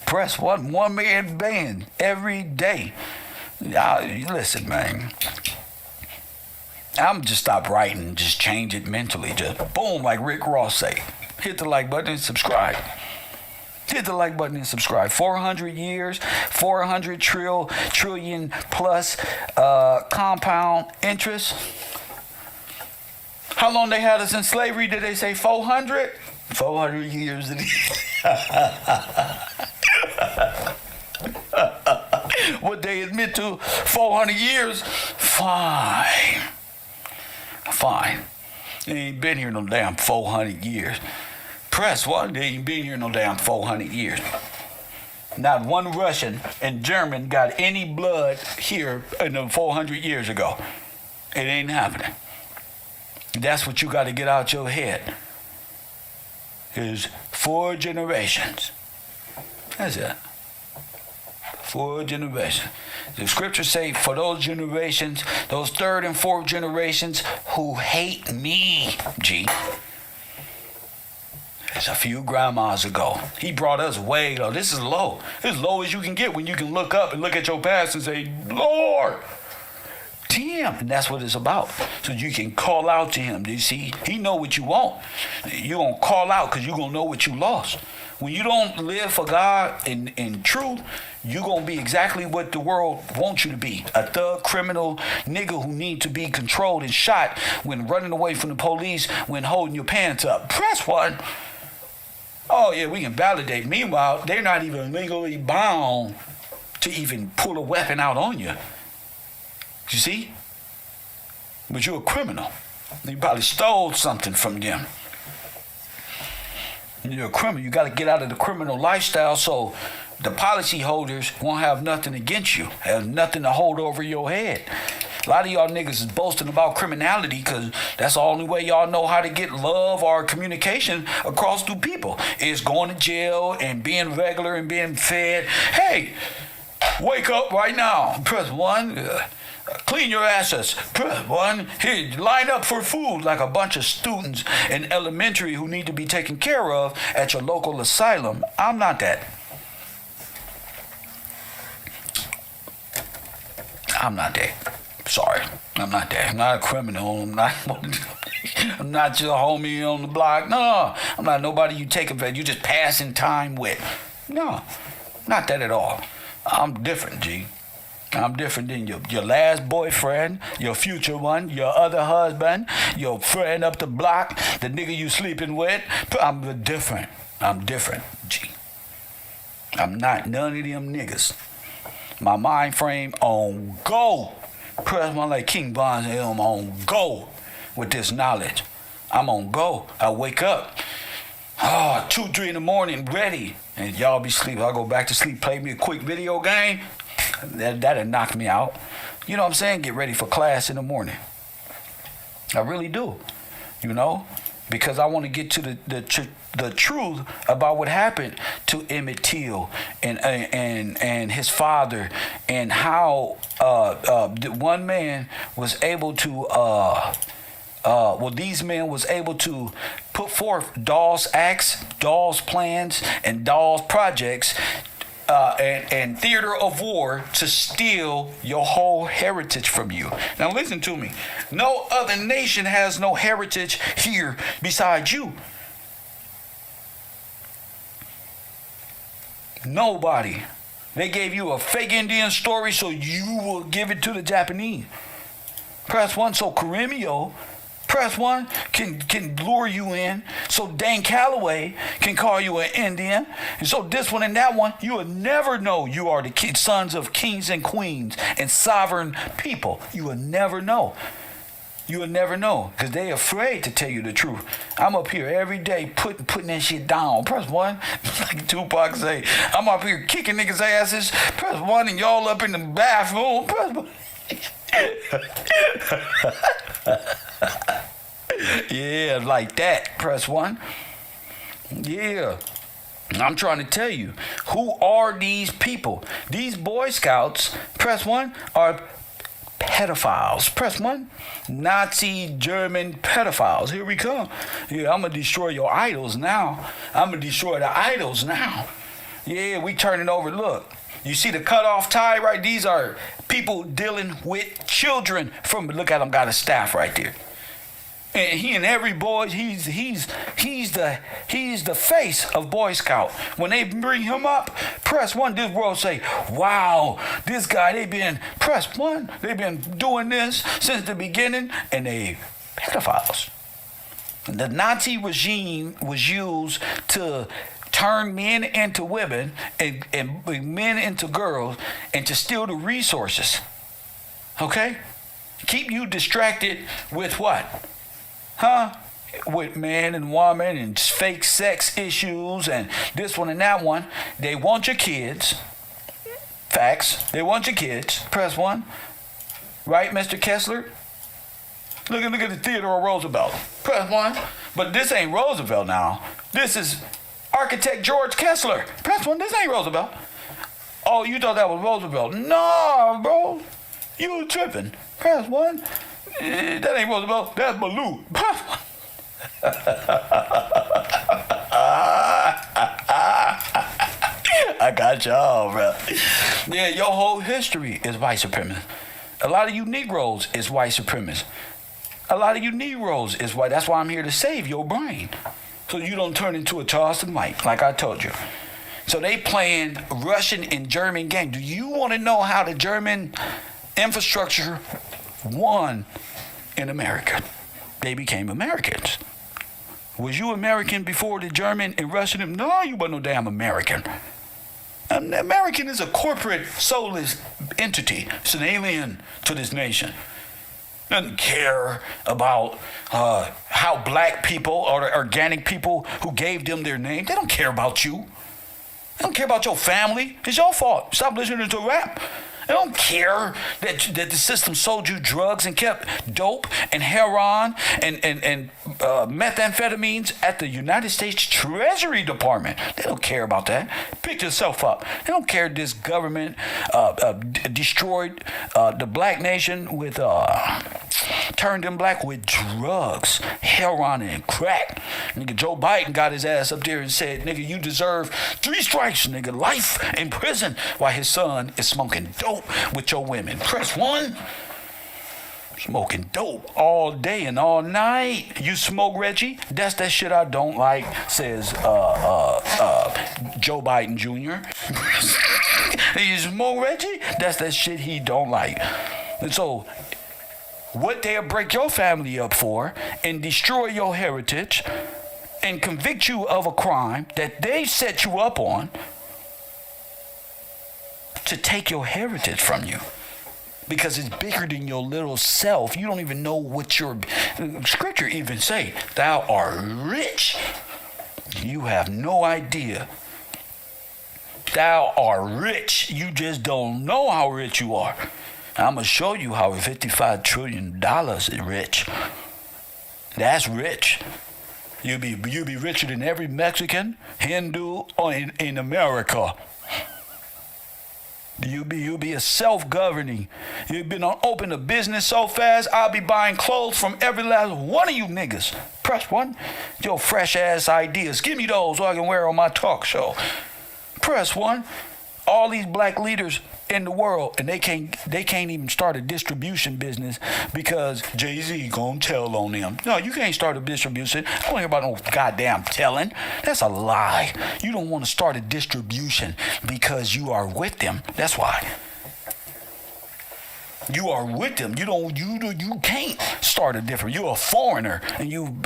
Speaker 1: Press 1, one-man band every day. Listen, man. I'm just stop writing, just change it mentally. Just boom, like Rick Ross say. Hit the like button and subscribe. Hit the like button and subscribe. 400 years, 400 trillion plus compound interest. How long they had us in slavery? Did they say 400? 400 years. What they admit to 400 years? Fine. They ain't been here no damn 400 years. Press 1, they ain't been here no damn 400 years. Not one Russian and German got any blood here in the 400 years ago. It ain't happening. That's what you got to get out your head. Is 4 generations. That's it. 4 generations. The scriptures say for those generations, those 3rd and 4th generations who hate me, G. It's a few grandmas ago. He brought us way low. This is low. As low as you can get when you can look up and look at your past and say, Lord, damn. And that's what it's about. So you can call out to him. You see, he know what you want. You're going to call out because you're going to know what you lost. When you don't live for God in truth, you're going to be exactly what the world wants you to be. A thug, criminal, nigga who need to be controlled and shot when running away from the police, when holding your pants up. Press 1. Oh, yeah, we can validate. Meanwhile, they're not even legally bound to even pull a weapon out on you. You see? But you're a criminal. You probably stole something from them. You're a criminal. You got to get out of the criminal lifestyle so the policy holders won't have nothing against you, have nothing to hold over your head. A lot of y'all niggas is boasting about criminality because that's the only way y'all know how to get love or communication across through people is going to jail and being regular and being fed. Hey, wake up right now. Press 1. Clean your asses. Press 1. Here, line up for food like a bunch of students in elementary who need to be taken care of at your local asylum. I'm not that. Sorry, I'm not that. I'm not a criminal. I'm not your homie on the block. No, I'm not nobody you take advantage. You just passing time with. No, not that at all. I'm different, G. I'm different than your last boyfriend, your future one, your other husband, your friend up the block, the nigga you sleeping with. I'm different, G. I'm not none of them niggas. My mind frame on go. Press 1 like King Bonds. I'm on go with this knowledge. I'm on go. I wake up. 2, 3 in the morning, ready. And y'all be sleeping. I go back to sleep, play me a quick video game. That'll knock me out. You know what I'm saying? Get ready for class in the morning. I really do. You know? Because I want to get to the truth about what happened to Emmett Till and his father and how one man was able to these men was able to put forth Dawes acts, Dawes plans, and Dawes projects and theater of war to steal your whole heritage from you. Now listen to me. No other nation has no heritage here besides you. Nobody. They gave you a fake Indian story so you will give it to the Japanese. Press 1 so Karimio, press 1 can lure you in so Dan Calloway can call you an Indian. And so this one and that one, you will never know you are the sons of kings and queens and sovereign people. You will never know. You will never know because they afraid to tell you the truth. I'm up here every day putting that shit down. Press 1, like Tupac say, I'm up here kicking niggas' asses. Press 1 and y'all up in the bathroom. Press 1. Yeah, like that. Press 1. Yeah. I'm trying to tell you, who are these people? These Boy Scouts, press 1, are pedophiles. Press 1. Nazi German pedophiles. Here we come. Yeah, I'm going to destroy your idols now. I'm going to destroy the idols now. Yeah, we turning over. Look, you see the cutoff tie, right? These are people dealing with children from, look at them, got a staff right there. And he and every boy, he's the face of Boy Scout. When they bring him up, press 1, this world say, wow, this guy, press 1, they've been doing this since the beginning, and they pedophiles. The Nazi regime was used to turn men into women and men into girls and to steal the resources. Okay? Keep you distracted with what? With man and woman and fake sex issues and this one and that one. They want your kids. Facts. They want your kids. Press 1. Right, Mr. Kessler? Look at the Theodore Roosevelt. Press 1. But this ain't Roosevelt now. This is architect George Kessler. Press 1. This ain't Roosevelt. Oh, you thought that was Roosevelt. No, bro. You tripping. Press 1. That ain't Roosevelt. That's Baloo. I got y'all, bro. Yeah, your whole history is white supremacist. A lot of you Negroes is white supremacists. A lot of you Negroes is white. That's why I'm here to save your brain, so you don't turn into a Charleston White, like I told you. So they playing Russian and German game. Do you want to know how the German infrastructure won in America? They became Americans. Was you American before the German and Russian? No, you wasn't no damn American. An American is a corporate, soulless entity. It's an alien to this nation. Doesn't care about how black people or the organic people who gave them their name. They don't care about you. They don't care about your family. It's your fault. Stop listening to rap. They don't care that the system sold you drugs and kept dope and heroin and methamphetamines at the United States Treasury Department. They don't care about that. Pick yourself up. They don't care this government destroyed the black nation with turned them black with drugs, heroin and crack. Nigga, Joe Biden got his ass up there and said, nigga, you deserve 3 strikes, nigga, life in prison, while his son is smoking dope with your women. Press 1. Smoking dope all day and all night. You smoke, Reggie? That's that shit I don't like, says Joe Biden Jr. You smoke, Reggie? That's that shit he don't like. And so what they'll break your family up for and destroy your heritage and convict you of a crime that they set you up on to take your heritage from you. Because it's bigger than your little self. You don't even know what your scripture even say. Thou art rich. You have no idea. Thou art rich. You just don't know how rich you are. I'm going to show you how $55 trillion is rich. That's rich. You'll be richer than every Mexican, Hindu, in America. You be a self-governing. You've been open a business so fast, I'll be buying clothes from every last one of you niggas. Press 1. Your fresh ass ideas. Give me those so I can wear on my talk show. Press 1. All these black leaders in the world, and they can't even start a distribution business because Jay-Z gonna tell on them. No, you can't start a distribution. I don't hear about no goddamn telling. That's a lie. You don't want to start a distribution because you are with them. That's why. You are with them. You can't start a different. You're a foreigner, and you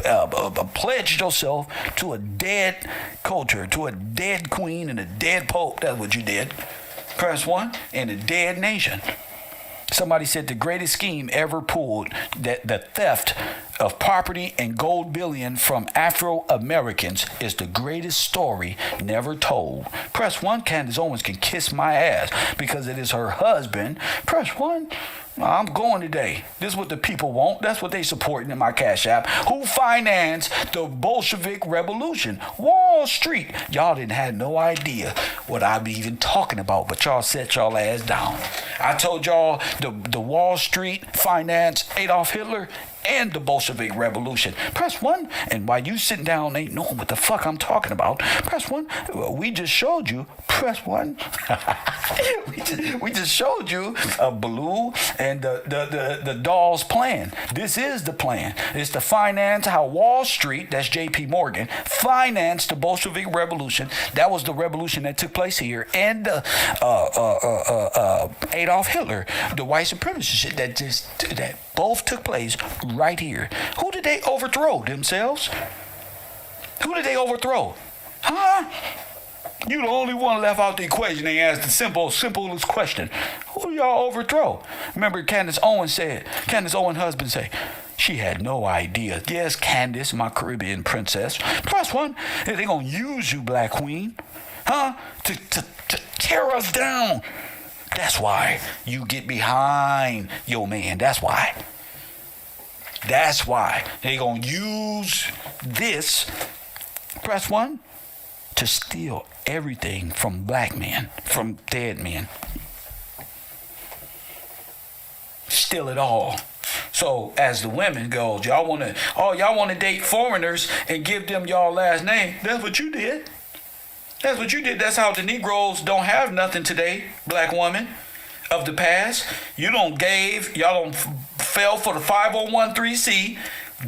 Speaker 1: pledged yourself to a dead culture, to a dead queen and a dead pope. That's what you did. Press 1, and a dead nation. Somebody said the greatest scheme ever pulled, that the theft of property and gold bullion from Afro-Americans is the greatest story never told. Press 1, Candace Owens can kiss my ass because it is her husband. Press 1. I'm going today. This is what the people want. That's what they supporting in my Cash App. Who financed the Bolshevik Revolution? Wall Street. Y'all didn't have no idea what I be even talking about, but y'all set y'all ass down. I told y'all the Wall Street financed Adolf Hitler and the Bolshevik Revolution. Press 1. And while you sitting down ain't knowing what the fuck I'm talking about, press 1. We just showed you. Press 1. we just showed you a Blue and the Dawes plan. This is the plan. It's to finance how Wall Street, that's J.P. Morgan, financed the Bolshevik Revolution. That was the revolution that took place here. And Adolf Hitler, the white supremacist shit that both took place right here. Who did they overthrow? Themselves? Who did they overthrow? Huh? You the only one left out the equation. They asked the simplest question. Who do y'all overthrow? Remember Candace Owens husband say, she had no idea. Yes, Candace, my Caribbean princess. Plus 1, they gonna use you, Black Queen. Huh? To tear us down. That's why you get behind your man. That's why. That's why they gonna use this. Press 1 to steal everything from black men, from dead men. Steal it all. So as the women go, y'all wanna date foreigners and give them y'all last name. That's what you did. That's what you did. That's how the Negroes don't have nothing today, black woman of the past. Y'all don't fell for the 501(c)(3),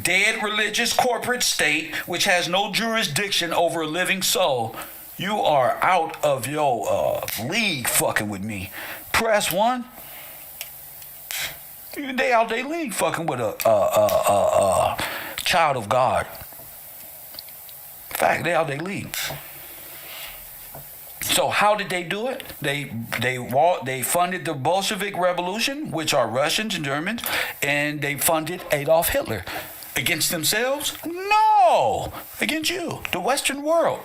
Speaker 1: dead religious corporate state, which has no jurisdiction over a living soul. You are out of your league fucking with me. Press 1. They out their league fucking with a child of God. In fact, they out their league. So how did they do it? They funded the Bolshevik Revolution, which are Russians and Germans, and they funded Adolf Hitler. Against themselves? No! Against you, the Western world.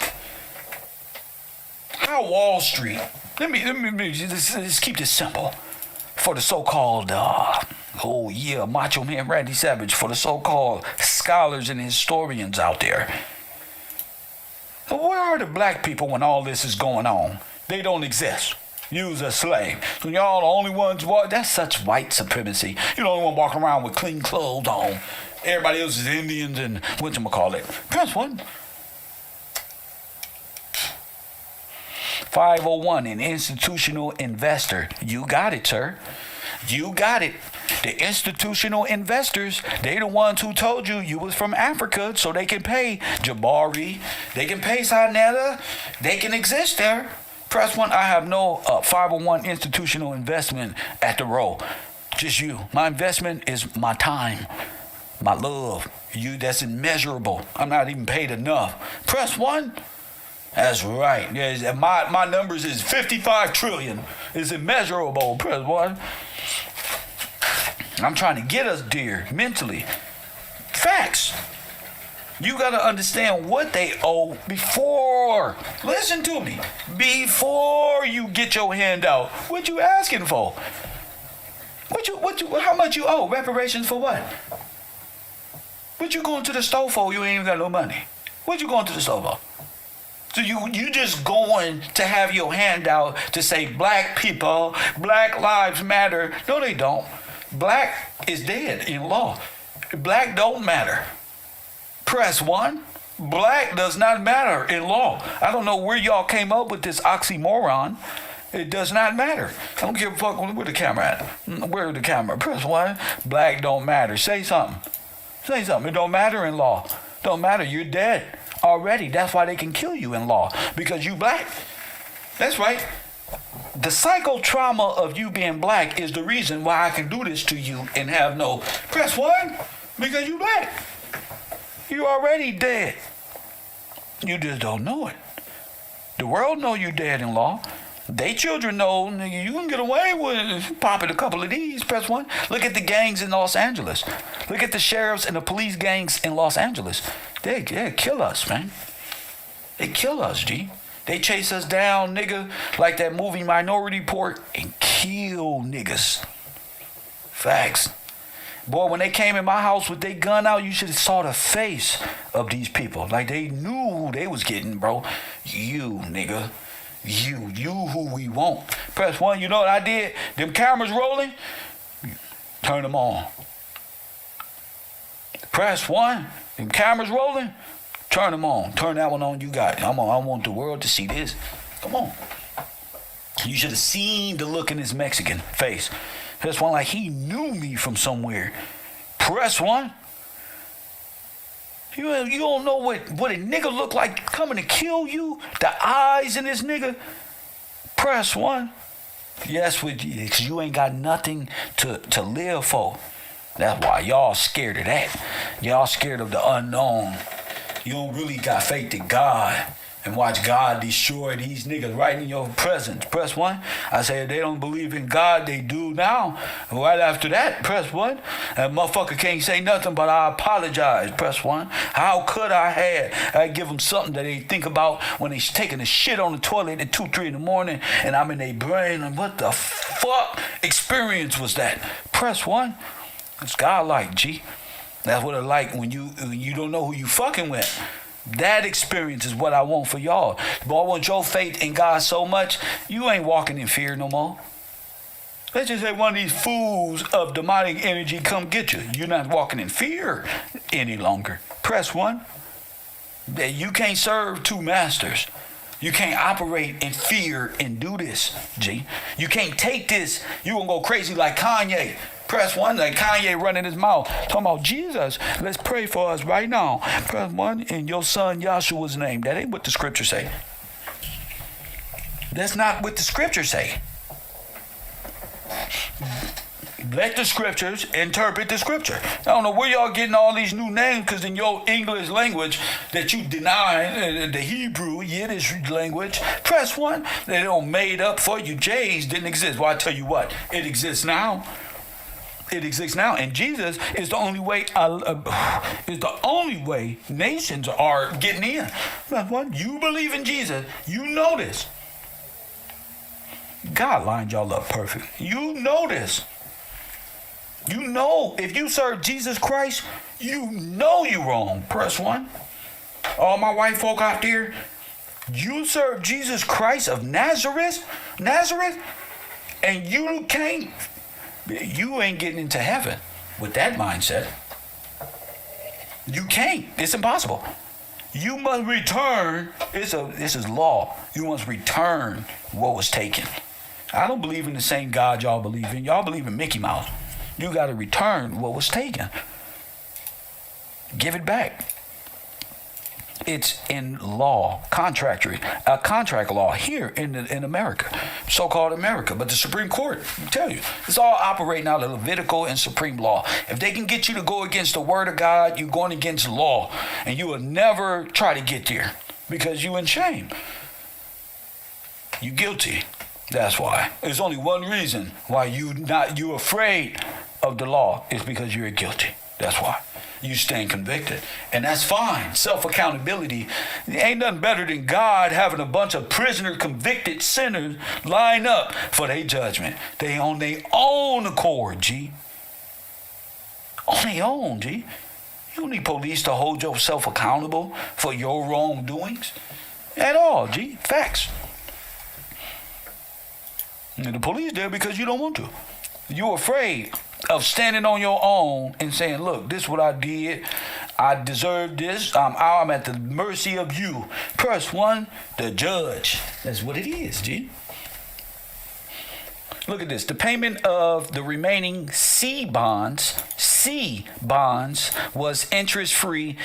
Speaker 1: How Wall Street? Let me just keep this simple. For the so-called, Macho Man Randy Savage, for the so-called scholars and historians out there. Where are the black people when all this is going on? They don't exist. You's a slave. So y'all the only ones that's such white supremacy. You're the only one walking around with clean clothes on. Everybody else is Indians and whatchamacallit. Press 1. 501, an institutional investor. You got it, sir. You got it. The institutional investors, they the ones who told you was from Africa, so they can pay Jabari, they can pay Sanetta, they can exist there. Press 1, I have no 501 institutional investment at the row. Just you. My investment is my time, my love. You, that's immeasurable. I'm not even paid enough. Press 1. That's right. Yeah, my numbers is 55 trillion. It's immeasurable. Press 1. I'm trying to get us there mentally. Facts. You got to understand what they owe before. Listen to me. Before you get your hand out, what you asking for? How much you owe? Reparations for what? What you going to the store for? You ain't even got no money. What you going to the store for? So you just going to have your hand out to say black people, black lives matter. No, they don't. Black is dead in law. Black don't matter. Press 1. Black does not matter in law. I don't know where y'all came up with this oxymoron. It does not matter. I don't give a fuck where the camera at. Where the camera? Press 1. Black don't matter. Say something. Say something. It don't matter in law. Don't matter. You're dead already. That's why they can kill you in law. Because you black. That's right. The psychotrauma of you being black is the reason why I can do this to you and have no press 1 because you black. You already dead. You just don't know it. The world know you dead in law. They children know, nigga, you can get away with popping a couple of these. Press 1. Look at the gangs in Los Angeles. Look at the sheriffs and the police gangs in Los Angeles. They kill us, man. They kill us, G. They chase us down, nigga, like that movie Minority Report, and kill niggas. Facts. Boy, when they came in my house with their gun out, you should have saw the face of these people. Like they knew who they was getting, bro. You, nigga. You who we want. Press 1, you know what I did? Them cameras rolling, turn them on. Press 1, them cameras rolling, turn them on. Turn that one on, you got it. I want the world to see this. Come on. You should have seen the look in his Mexican face. Press 1 like he knew me from somewhere. Press 1. You don't know what a nigga look like coming to kill you? The eyes in this nigga? Press 1. Yes, because you ain't got nothing to live for. That's why y'all scared of that. Y'all scared of the unknown. You don't really got faith in God and watch God destroy these niggas right in your presence. Press 1. I say if they don't believe in God, they do now. Right after that, press 1. That motherfucker can't say nothing but I apologize. Press 1. How could I give them something that they think about when they taking a shit on the toilet at 2, 3 in the morning and I'm in their brain and what the fuck experience was that? Press 1. It's God-like, G. That's what it's like when you don't know who you fucking with. That experience is what I want for y'all. But I want your faith in God so much, you ain't walking in fear no more. Let's just say one of these fools of demonic energy come get you. You're not walking in fear any longer. Press 1. You can't serve 2 masters. You can't operate in fear and do this, G. You can't take this. You gonna go crazy like Kanye. Press 1, like Kanye running his mouth. Talking about Jesus, let's pray for us right now. Press 1 in your son Yahshua's name. That ain't what the scripture say. That's not what the scripture say. Let the scriptures interpret the scripture. I don't know where y'all getting all these new names because in your English language that you deny, the Hebrew, Yiddish language, press 1. They don't made up for you. J's didn't exist. Well, I tell you what, it exists now. It exists now, and Jesus is the only way. Is the only way nations are getting in. What? You believe in Jesus? You know this. God lined y'all up perfect. You know this. You know if you serve Jesus Christ, you know you wrong. Press 1. All my white folk out there, you serve Jesus Christ of Nazareth, and you can't. You ain't getting into heaven with that mindset. You can't. It's impossible. You must return. This is law. You must return what was taken. I don't believe in the same God y'all believe in. Y'all believe in Mickey Mouse. You got to return what was taken. Give it back. It's in law, contract law here in America, so-called America. But the Supreme Court, I tell you, it's all operating out of Levitical and Supreme law. If they can get you to go against the word of God, you're going against law, and you will never try to get there because you're in shame. You're guilty. That's why. There's only one reason why you're afraid of the law is because you're guilty. That's why. You stand convicted. And that's fine. Self-accountability. Ain't nothing better than God having a bunch of prisoner convicted sinners line up for their judgment. They on their own accord, G. On their own, G. You don't need police to hold yourself accountable for your wrongdoings. At all, G. Facts. And the police there because you don't want to. You're afraid of standing on your own and saying, look, this is what I did. I deserve this. I'm at the mercy of you. Press 1, the judge. That's what it is, G. Look at this. The payment of the remaining C bonds was interest-free.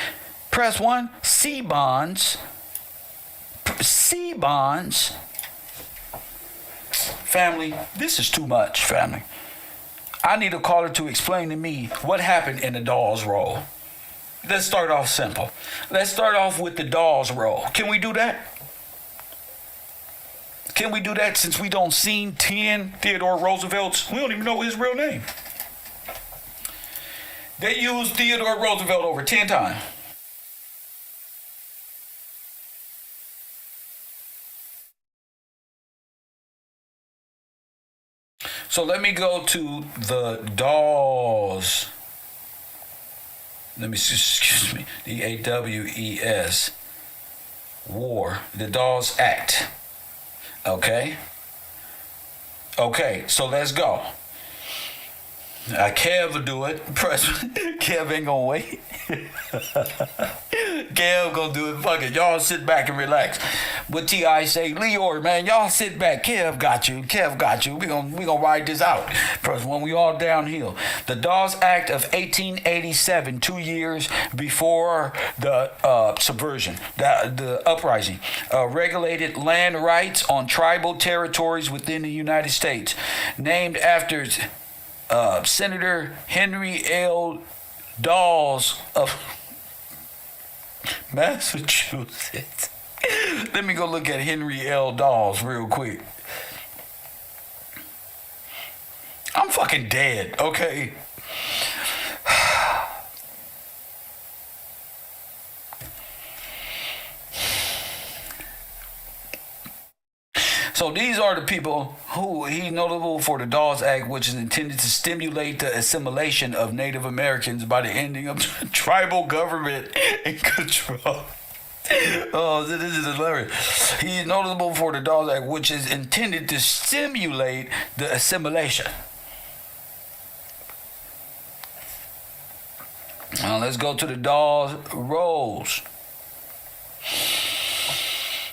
Speaker 1: Press 1, C bonds. Family, this is too much, family. I need a caller to explain to me what happened in the Dawes roll. Let's start off simple. Let's start off with the Dawes roll. Can we do that? Can we do that since we don't seen 10 Theodore Roosevelts? We don't even know his real name. They used Theodore Roosevelt over 10 times. So let me go to the Dawes. Excuse me. The AWES War. The Dawes Act. Okay, so let's go. Kev will do it. Kev ain't gonna wait. Kev gonna do it. Fuck it. Y'all sit back and relax. What T.I. say, Leor, man, y'all sit back. Kev got you. We gonna ride this out. First when we all downhill. The Dawes Act of 1887, 2 years before the subversion, the uprising, regulated land rights on tribal territories within the United States, named after Senator Henry L. Dawes of Massachusetts. Let me go look at Henry L. Dawes real quick. I'm fucking dead, okay? So these are the people who he's notable for the Dawes Act, which is intended to stimulate the assimilation of Native Americans by the ending of tribal government and control. Oh, this is hilarious. He's notable for the Dawes Act, which is intended to stimulate the assimilation. Now let's go to the Dawes rolls.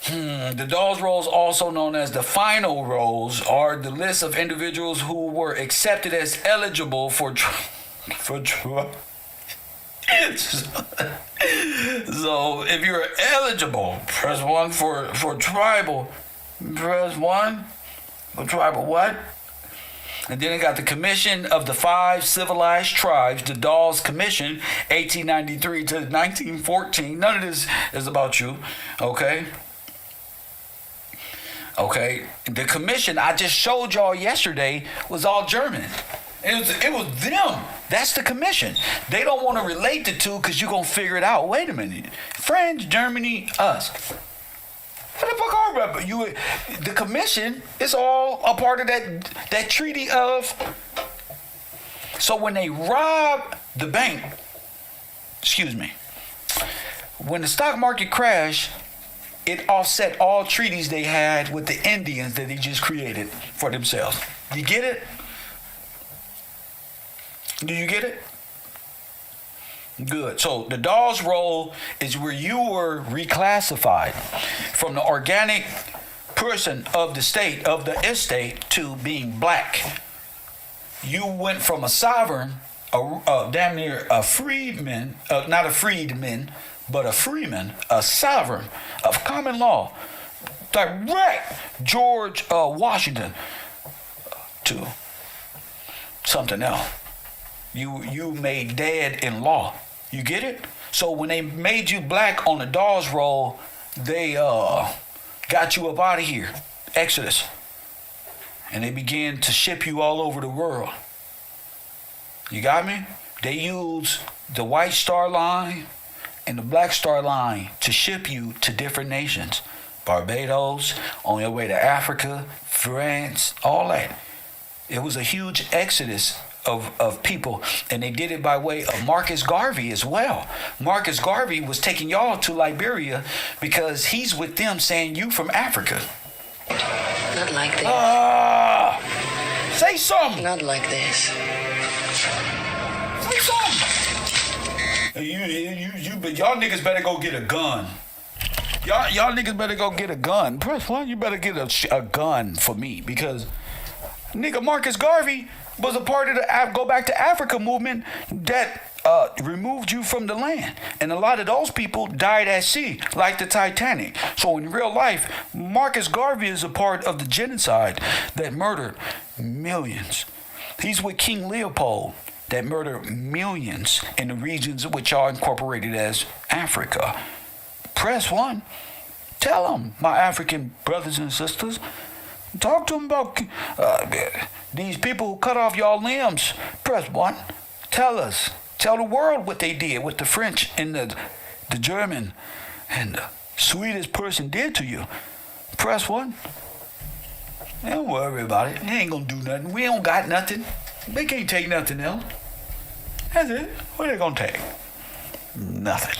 Speaker 1: The Dawes rolls, also known as the final rolls, are the list of individuals who were accepted as eligible for trial. So if you're eligible, press 1 for tribal. Press 1 for tribal what? And then it got the Commission of the 5 Civilized Tribes, the Dawes Commission, 1893 to 1914. None of this is about you, okay? Okay, the commission I just showed y'all yesterday was all German. It was them. That's the commission. They don't want to relate the two because you're going to figure it out. Wait a minute. France, Germany, us. What the fuck are you? The commission is all a part of that treaty of. So when they rob the bank, when the stock market crashed, it offset all treaties they had with the Indians that they just created for themselves. You get it? Do you get it? Good. So the Dawes roll is where you were reclassified from the organic person of the state, of the estate, to being black. You went from a sovereign, damn near a freedman, not a freedman, but a freeman, a sovereign of common law, direct George Washington, to something else. You made dead in law. You get it? So when they made you black on the Dawes roll, they got you up out of here. Exodus. And they began to ship you all over the world. You got me? They used the White Star Line and the Black Star Line to ship you to different nations. Barbados, on your way to Africa, France, all that. It was a huge exodus of people, and they did it by way of Marcus Garvey as well. Marcus Garvey was taking y'all to Liberia because he's with them saying you from Africa.
Speaker 8: Not like this.
Speaker 1: Say something.
Speaker 8: Not like this.
Speaker 1: Say something. But y'all niggas better go get a gun. Y'all niggas better go get a gun. Press one, you better get a gun for me, because nigga Marcus Garvey was a part of the Go Back to Africa movement that removed you from the land. And a lot of those people died at sea, like the Titanic. So in real life, Marcus Garvey is a part of the genocide that murdered millions. He's with King Leopold that murdered millions in the regions which are incorporated as Africa. Press one. Tell them, my African brothers and sisters. Talk to them about these people who cut off y'all limbs. Press one. Tell us. Tell the world what they did, what the French and the German and the Swedish person did to you. Press one. Don't worry about it. They ain't gonna do nothing. We don't got nothing. They can't take nothing else. That's it. What they gonna take? Nothing.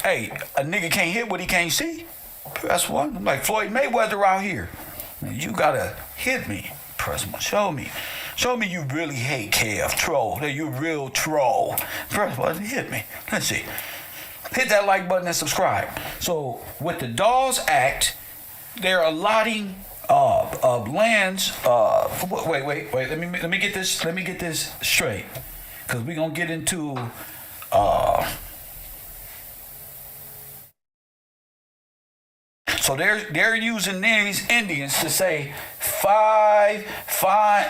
Speaker 1: Hey, a nigga can't hit what he can't see. Press one. I'm like Floyd Mayweather out here. You gotta hit me. Press one. Show me. Show me you really hate Kev. Troll. That you real troll. Press one. Hit me. Let's see. Hit that like button and subscribe. So with the Dawes Act, they're allotting lands. Wait. Let me get this straight, because we're gonna get into So they're using these Indians to say five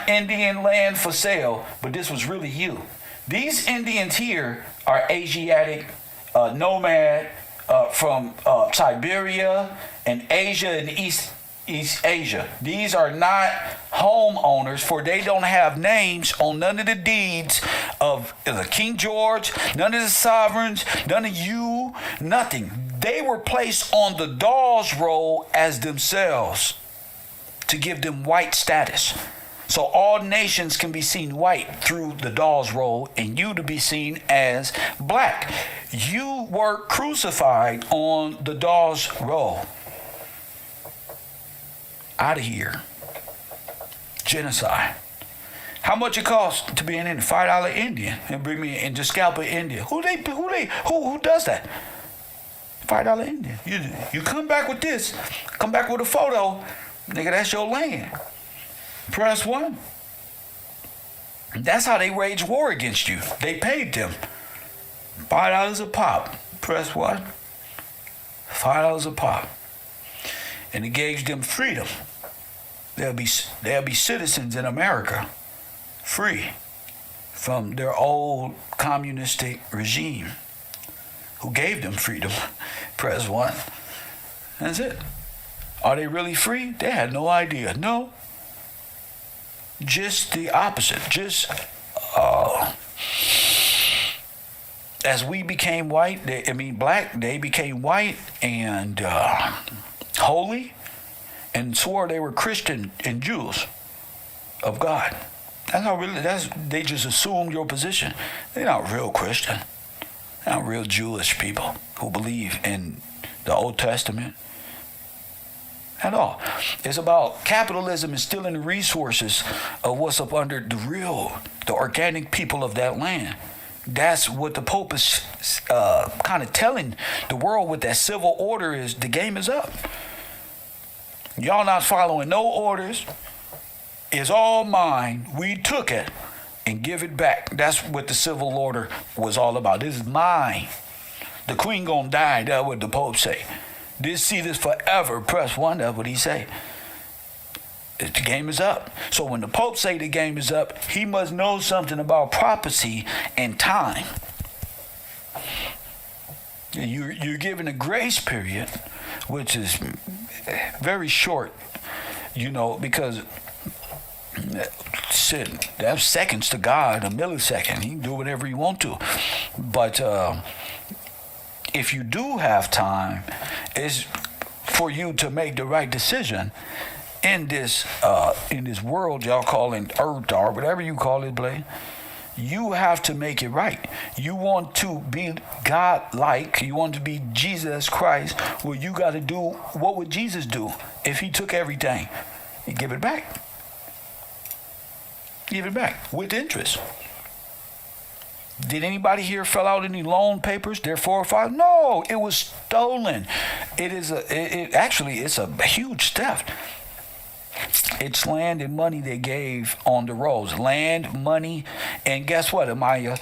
Speaker 1: Indian land for sale, but this was really you. These Indians here are Asiatic nomad from Siberia and Asia and East Asia. These are not homeowners, for they don't have names on none of the deeds of the King George, none of the sovereigns, none of you, nothing. They were placed on the Dawes roll as themselves to give them white status. So all nations can be seen white through the Dawes roll, and you to be seen as black. You were crucified on the Dawes roll. Out of here. Genocide. How much it costs to be an Indian? $5 Indian and bring me and just scalp an Indian. Who does that? $5 Indian. You come back with this. Come back with a photo. Nigga, that's your land. Press one. That's how they wage war against you. They paid them $5 a pop. Press one. $5 a pop. And it gave them freedom. They'll be citizens in America, free from their old communistic regime, who gave them freedom. Press one. That's it. Are they really free? They had no idea. No. Just the opposite. Just as we became white, black, they became white and holy, and swore they were Christian and Jews of God. They just assumed your position. They're not real Christian. They're not real Jewish people who believe in the Old Testament at all. It's about capitalism and stealing the resources of what's up under the organic people of that land. That's what the Pope is kind of telling the world with that civil order is the game is up. Y'all not following no orders. It's all mine. We took it and give it back. That's what the civil order was all about. This is mine. The queen gonna die. That's what the Pope say. This forever. Press one. That's what he say. The game is up. So when the Pope say the game is up, he must know something about prophecy and time. You're given a grace period, which is very short, because shit, that's seconds to God, a millisecond. He can do whatever you want to. But if you do have time, it's for you to make the right decision in this world y'all calling earth or whatever you call it, Blake, you have to make it right. You want to be God-like. You want to be Jesus Christ. Well, you got to do, what would Jesus do if he took everything? He'd give it back. Give it back with interest. Did anybody here fill out any loan papers? They're 4 or 5? No, it was stolen. It's a huge theft. It's land and money they gave on the roads. Land, money, and guess what, Amaya?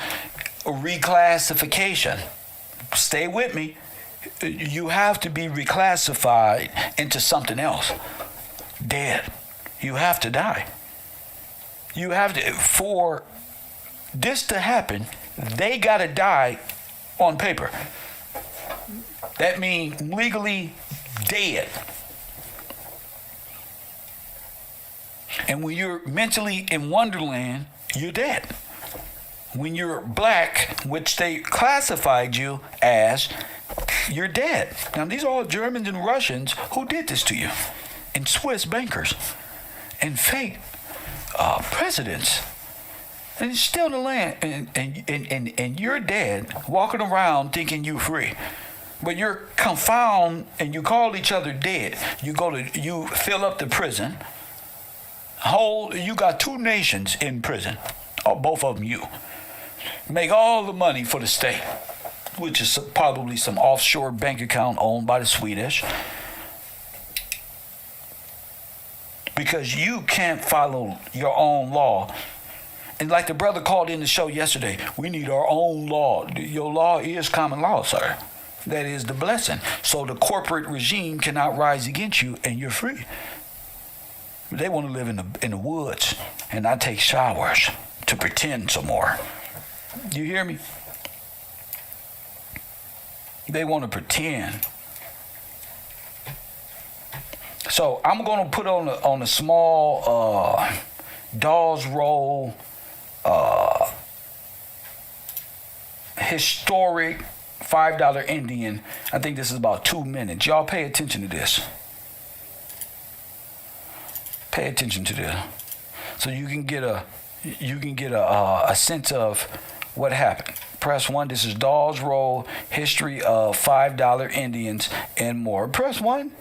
Speaker 1: Reclassification. Stay with me. You have to be reclassified into something else. Dead. You have to die. You have to, for this to happen, they got to die on paper. That means legally dead. And when you're mentally in Wonderland, you're dead. When you're black, which they classified you as, you're dead. Now, these are all Germans and Russians who did this to you, and Swiss bankers, and fake presidents. And it's still the land, and you're dead, walking around thinking you're free. But you're confounded, and you call each other dead. You fill up the prison. You got 2 nations in prison, or both of them you. Make all the money for the state, which is probably some offshore bank account owned by the Swedish. Because you can't follow your own law. And like the brother called in the show yesterday, we need our own law. Your law is common law, sir. That is the blessing. So the corporate regime cannot rise against you, and you're free. They want to live in the woods and not take showers to pretend some more. You hear me? They want to pretend. So I'm going to put on a small Dawes roll historic $5 Indian. I think this is about 2 minutes. Y'all pay attention to this. Pay attention to this, so you can get a sense of what happened. Press 1. This is Dawes roll history of $5 Indians and more. Press 1.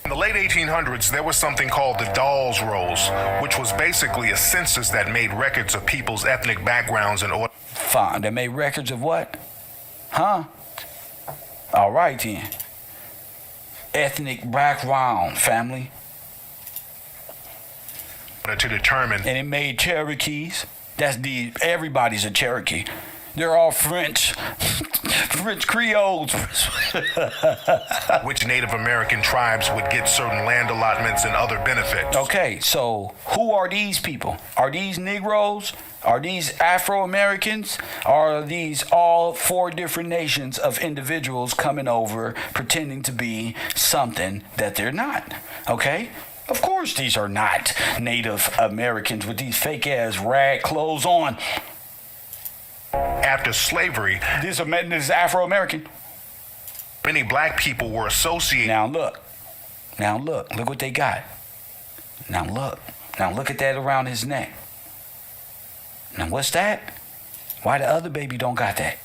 Speaker 9: In the late 1800s, there was something called the Dawes rolls, which was basically a census that made records of people's ethnic backgrounds and order.
Speaker 1: Fine. They made records of what? Huh? All right then. Ethnic background, family.
Speaker 9: To determine.
Speaker 1: And it made Cherokees. Everybody's a Cherokee. They're all French Creoles.
Speaker 9: Which Native American tribes would get certain land allotments and other benefits.
Speaker 1: Okay, so who are these people? Are these Negroes? Are these Afro-Americans? Are these all 4 different nations of individuals coming over pretending to be something that they're not? Okay? Of course these are not Native Americans with these fake-ass rag clothes on.
Speaker 9: After slavery,
Speaker 1: this is Afro-American.
Speaker 9: Many black people were associated.
Speaker 1: Now look what they got. Now look at that around his neck. Now what's that? Why the other baby don't got that?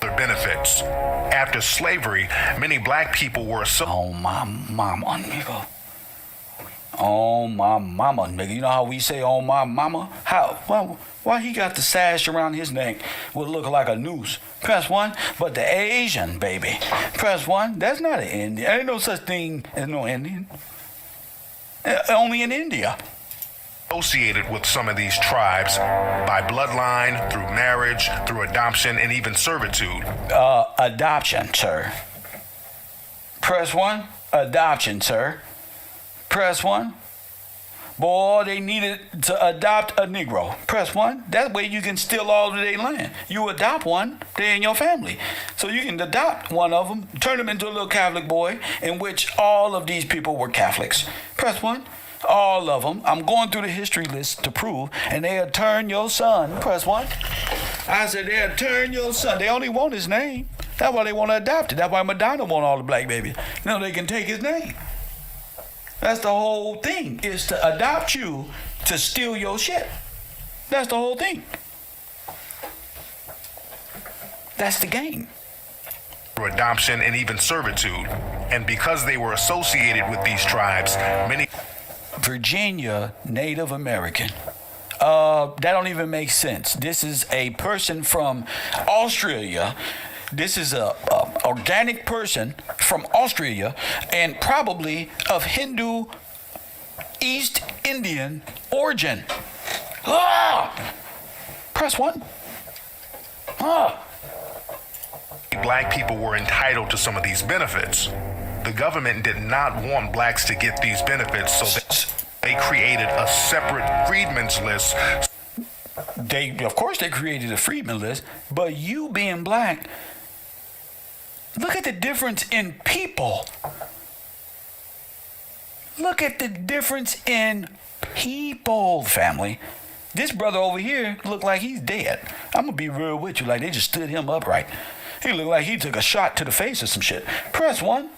Speaker 9: Their benefits. After slavery, many black people were associated.
Speaker 1: Oh my mama, nigga. Oh my mama, nigga. You know how we say oh my mama? How? Why he got the sash around his neck would look like a noose? Press 1. But the Asian baby. Press 1. That's not an Indian. Ain't no such thing as no Indian. Only in India.
Speaker 9: Associated with some of these tribes by bloodline, through marriage, through adoption, and even servitude.
Speaker 1: Adoption, sir. Press 1. Adoption, sir. Press 1. Boy, they needed to adopt a Negro. Press 1. That way you can steal all of their land. You adopt one, they're in your family. So you can adopt one of them, turn them into a little Catholic boy, in which all of these people were Catholics. Press 1. All of them. I'm going through the history list to prove, and they'll turn your son. Press 1. I said, they'll turn your son. They only want his name. That's why they want to adopt it. That's why Madonna want all the black babies. Now they can take his name. That's the whole thing, is to adopt you to steal your shit. That's the whole thing. That's the game.
Speaker 9: Adoption and even servitude. And because they were associated with these tribes, many...
Speaker 1: Virginia Native American. That don't even make sense. This is a person from Australia. This is a organic person from Australia and probably of Hindu East Indian origin. Press 1.
Speaker 9: Black people were entitled to some of these benefits. The government did not want blacks to get these benefits, so they created a separate freedmen's list.
Speaker 1: Of course they created a freedmen list, but you being black, look at the difference in people. Look at the difference in people, family. This brother over here look like he's dead. I'm gonna be real with you, like they just stood him upright. He looked like he took a shot to the face or some shit. Press 1.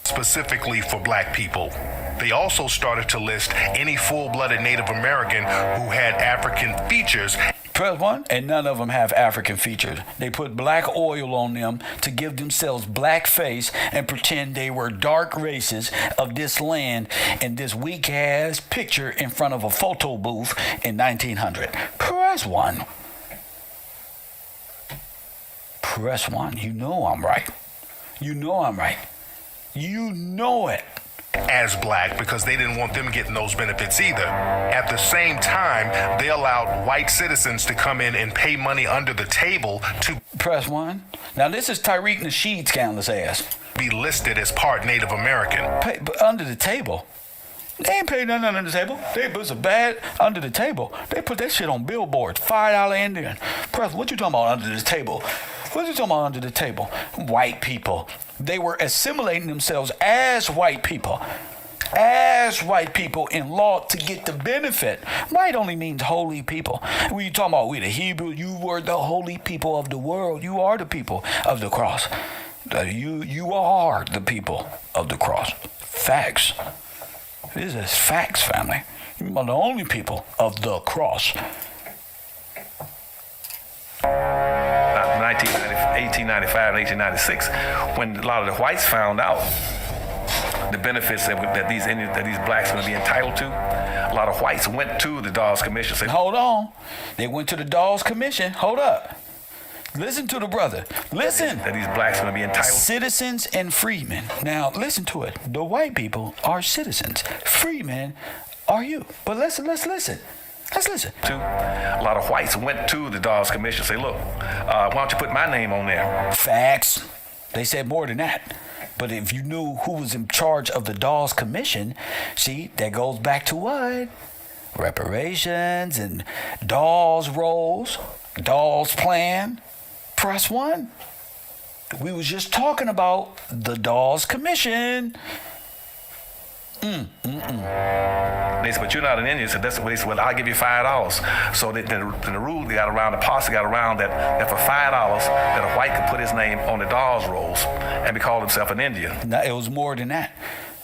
Speaker 9: Specifically for black people. They also started to list any full-blooded Native American who had African features.
Speaker 1: Press 1, and none of them have African features. They put black oil on them to give themselves black face and pretend they were dark races of this land in this weak-ass picture in front of a photo booth in 1900. Press 1. Press 1. You know I'm right. You know I'm right. You know it.
Speaker 9: As black, because they didn't want them getting those benefits either. At the same time, they allowed white citizens to come in and pay money under the table to...
Speaker 1: Press 1. Now this is Tariq Nasheed's countless ass.
Speaker 9: ...be listed as part Native American.
Speaker 1: But under the table. They ain't paid nothing under the table. They put some bad under the table. They put that shit on billboards. $5 Indian. Press, what you talking about under the table? What you talking about under the table? White people. They were assimilating themselves as white people. As white people in law to get the benefit. White only means holy people. When you talking about we the Hebrew, you were the holy people of the world. You are the people of the cross. You are the people of the cross. Facts. This is facts, family. You are the only people of the cross.
Speaker 10: 1895 and 1896, when a lot of the whites found out the benefits that these blacks would be entitled to, a lot of whites went to the Dawes Commission. Said,
Speaker 1: hold on. They went to the Dawes Commission. Hold up. Listen to the brother. Listen.
Speaker 10: That these blacks would be entitled.
Speaker 1: Citizens and freedmen. Now, listen to it. The white people are citizens. Freedmen are you. But listen. Let's listen.
Speaker 10: A lot of whites went to the Dawes Commission. Say, look, why don't you put my name on there?
Speaker 1: Facts. They said more than that. But if you knew who was in charge of the Dawes Commission, see, that goes back to what? Reparations and Dawes rolls, Dawes plan. Press 1. We was just talking about the Dawes Commission.
Speaker 10: They said, but you're not an Indian. So that's what they said. Well, I'll give you $5. So the rule they got around, the policy got around that for $5 that a white could put his name on the Dawes rolls and be called himself an Indian.
Speaker 1: Now, it was more than that.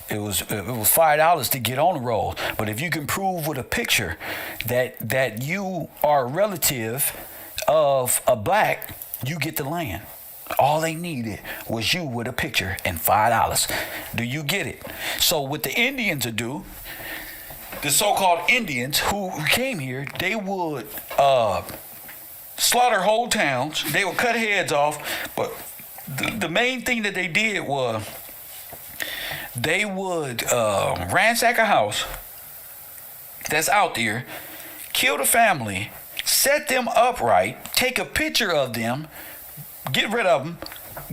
Speaker 1: It was $5 to get on the roll. But if you can prove with a picture that you are a relative of a black, you get the land. All they needed was you with a picture and $5. Do you get it? So what the Indians would do, the so-called Indians who came here, they would slaughter whole towns. They would cut heads off. But the main thing that they did was they would ransack a house that's out there, kill the family, set them upright, take a picture of them, get rid of them,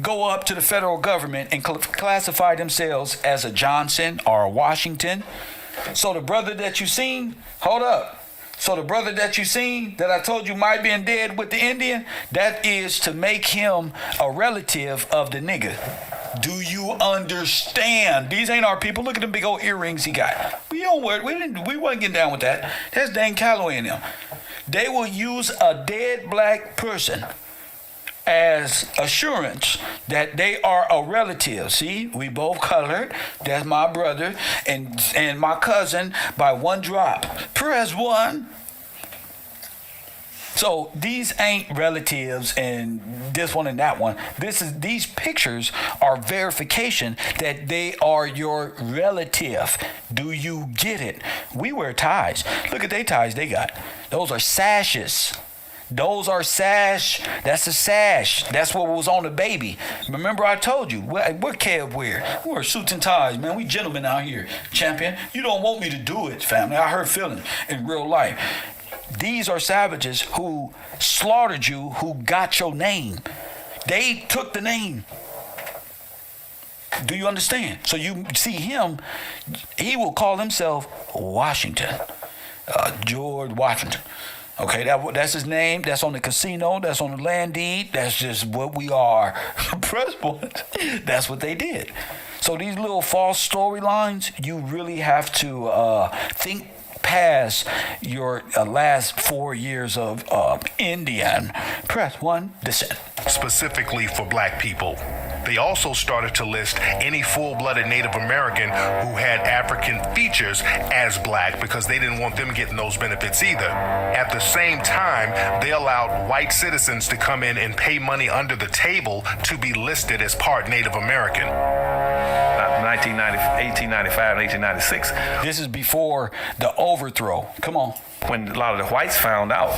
Speaker 1: go up to the federal government and classify themselves as a Johnson or a Washington. So the brother that you seen, hold up. So the brother that you seen that I told you might been dead with the Indian, that is to make him a relative of the nigga. Do you understand? These ain't our people. Look at them big old earrings he got. We wasn't getting down with that. That's Dan Calloway and them. They will use a dead black person as assurance that they are a relative. See, we both colored. That's my brother and my cousin by one drop. Press 1. So these ain't relatives and this one and that one. These pictures are verification that they are your relative. Do you get it? We wear ties. Look at they ties they got. Those are sashes. Those are sash. That's a sash. That's what was on the baby. Remember I told you, what Kev wear? We wear suits and ties, man. We gentlemen out here, champion. You don't want me to do it, family. I hurt feelings in real life. These are savages who slaughtered you, who got your name. They took the name. Do you understand? So you see him, he will call himself Washington. George Washington. Okay, that's his name. That's on the casino. That's on the land deed. That's just what we are. Press 1. That's what they did. So these little false storylines, you really have to think past your last 4 years of Indian. Press 1 descent.
Speaker 9: Specifically for black people. They also started to list any full-blooded Native American who had African features as black because they didn't want them getting those benefits either. At the same time, they allowed white citizens to come in and pay money under the table to be listed as part Native American.
Speaker 10: 1895 and 1896.
Speaker 1: This is before the overthrow. Come on.
Speaker 10: When a lot of the whites found out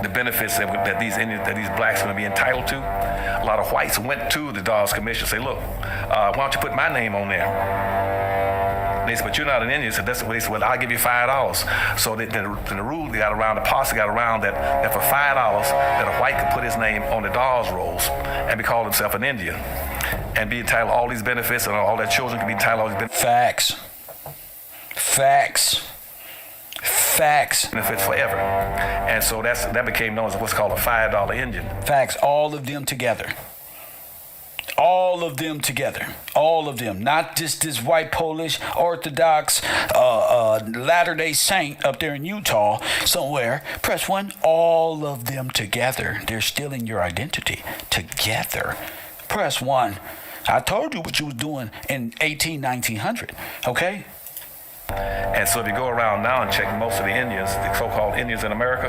Speaker 10: the benefits that these blacks are going to be entitled to, a lot of whites went to the Dawes Commission and say, look, why don't you put my name on there? They said, but you're not an Indian. So that's what they said, well, I'll give you $5. So the rule they got around, the policy got around that for $5 that a white could put his name on the Dawes rolls and be called himself an Indian and be entitled to all these benefits, and all their children can be entitled to all these benefits. Facts. Benefits forever. And so that became known as what's called a $5 Indian.
Speaker 1: Facts. All of them together. All of them together. All of them. Not just this white Polish Orthodox Latter-day Saint up there in Utah somewhere. Press 1. All of them together. They're stealing your identity. Together. Press 1. I told you what you was doing in 1900. Okay?
Speaker 10: And so if you go around now and check most of the Indians, the so-called Indians in America,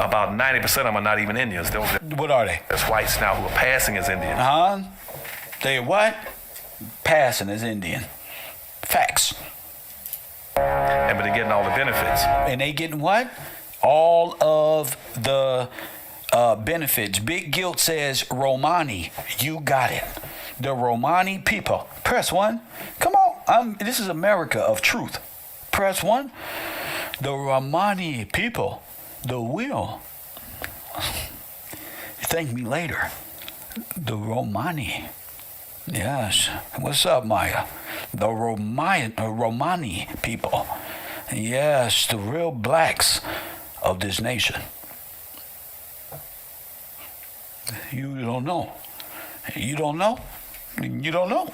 Speaker 10: about 90% of them are not even Indians.
Speaker 1: What are they?
Speaker 10: There's whites now who are passing as Indians.
Speaker 1: They what? Passing as Indian. Facts.
Speaker 10: But they're getting all the benefits.
Speaker 1: And they getting what? All of the benefits. Big Guilt says Romani. You got it. The Romani people. Press 1. Come on. This is America of truth. Press 1. The Romani people. The will. Thank me later. The Romani. Yes. What's up, Maya? The Romani people. Yes, the real blacks of this nation. You don't know. You don't know? You don't know.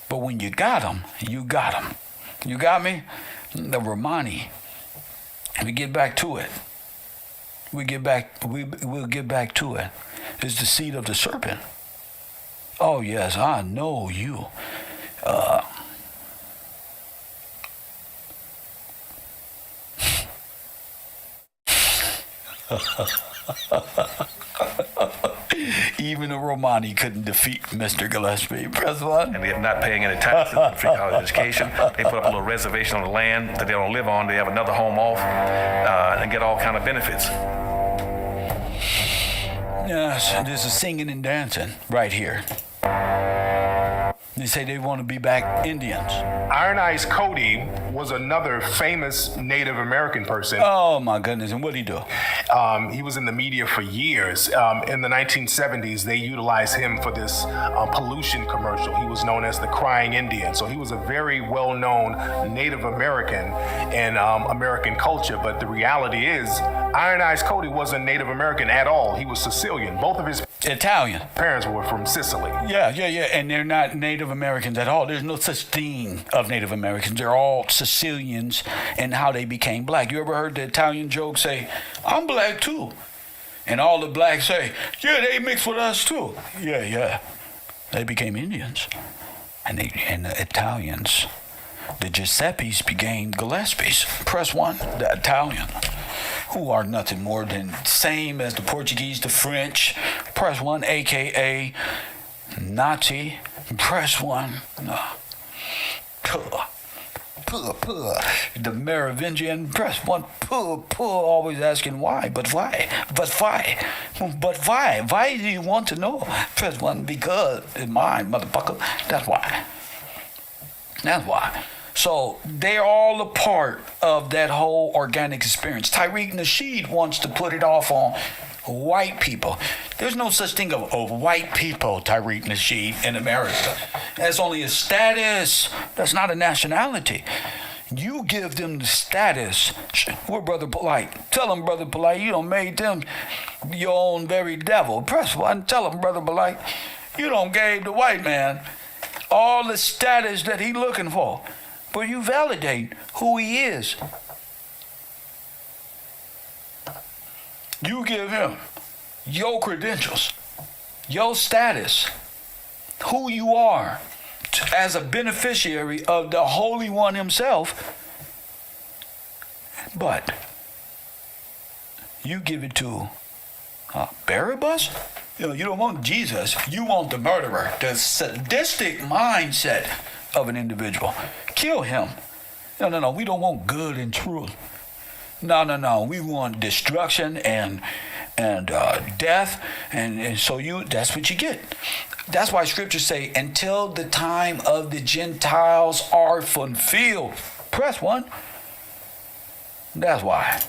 Speaker 1: But when you got them, you got them. You got me? The Romani. We get back to it. We'll get back to it. It's the seed of the serpent. Oh, yes, I know you. Even a Romani couldn't defeat Mr. Gillespie. Press 1.
Speaker 10: And they're not paying any taxes on free college education. They put up a little reservation on the land that they don't live on. They have another home off and get all kind of benefits.
Speaker 1: Yes, this is singing and dancing right here. They say they want to be back Indians.
Speaker 11: Iron Eyes Cody was another famous Native American person.
Speaker 1: Oh, my goodness. And what did he do?
Speaker 11: He was in the media for years. In the 1970s, they utilized him for this pollution commercial. He was known as the Crying Indian. So he was a very well-known Native American in American culture. But the reality is, Iron Eyes Cody wasn't Native American at all. He was Sicilian. Both of his
Speaker 1: Italian
Speaker 11: parents were from Sicily.
Speaker 1: Yeah. And they're not Native Americans at all. There's no such thing of Native Americans. They're all Sicilians and how they became black. You ever heard the Italian joke say, I'm black too? And all the blacks say, yeah, they mixed with us too. Yeah. They became Indians. And the Italians, the Giuseppes became Gillespies. Press 1, the Italian, who are nothing more than same as the Portuguese, the French. Press 1, a.k.a. Nazi. Press 1. The Merovingian. Press 1. Always asking why. But why? Why do you want to know? Press 1, because it's mine, motherfucker. That's why. So they're all a part of that whole organic experience. Tariq Nasheed wants to put it off on white people. There's no such thing of white people, Tariq Nasheed, in America. That's only a status. That's not a nationality. You give them the status. We're Brother Polite. Tell them, Brother Polite, you done made them your own very devil. Press 1. Tell them, Brother Polite, you done gave the white man all the status that he looking for. But you validate who he is. You give him your credentials, your status, who you are as a beneficiary of the Holy One himself. But you give it to Barabbas? You don't want Jesus. You want the murderer, the sadistic mindset of an individual. Kill him. No. We don't want good and truth. No. We want destruction and death, and so that's what you get. That's why scriptures say, until the time of the Gentiles are fulfilled. Press 1. That's why.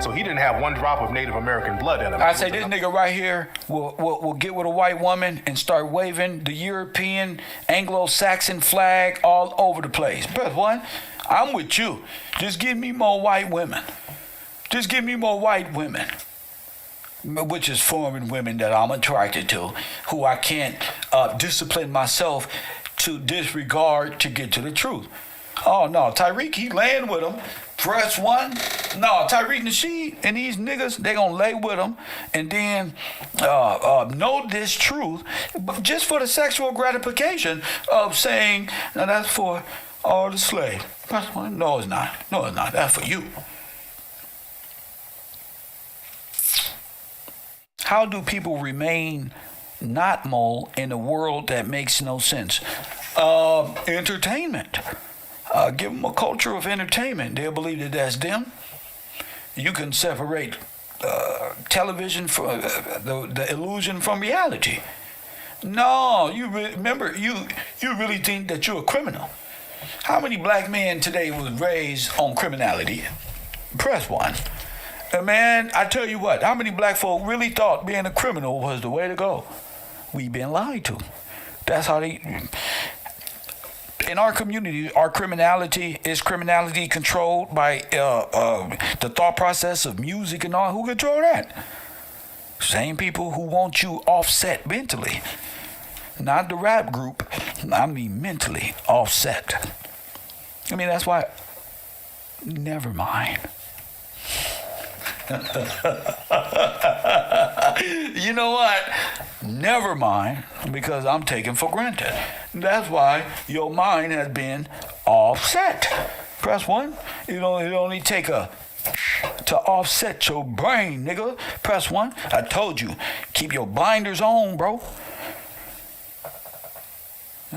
Speaker 11: So he didn't have one drop of Native American blood in him.
Speaker 1: I say this nigga right here will get with a white woman and start waving the European Anglo-Saxon flag all over the place. Press 1. I'm with you. Just give me more white women. Which is foreign women that I'm attracted to, who I can't discipline myself to disregard to get to the truth. Oh no, Tariq, he laying with him. Press 1. No, Tariq Nasheed and these niggas, they gonna lay with him and then know this truth, but just for the sexual gratification of saying, now that's for all the slaves. Press 1. No, it's not. That's for you. How do people remain not mole in a world that makes no sense? Entertainment. Give them a culture of entertainment. They'll believe that that's them. You can separate television from the illusion from reality. No, remember, you really think that you're a criminal. How many black men today was raised on criminality? Press 1. And man, I tell you what, how many black folk really thought being a criminal was the way to go? We've been lied to. That's how they... In our community, our criminality is controlled by the thought process of music and all. Who control that? Same people who want you offset mentally. Not the rap group. I mean mentally offset. I mean, that's why... Never mind. You know what? Never mind, because I'm taken for granted. That's why your mind has been offset. Press 1. It only take to offset your brain, nigga. Press 1. I told you, keep your blinders on, bro.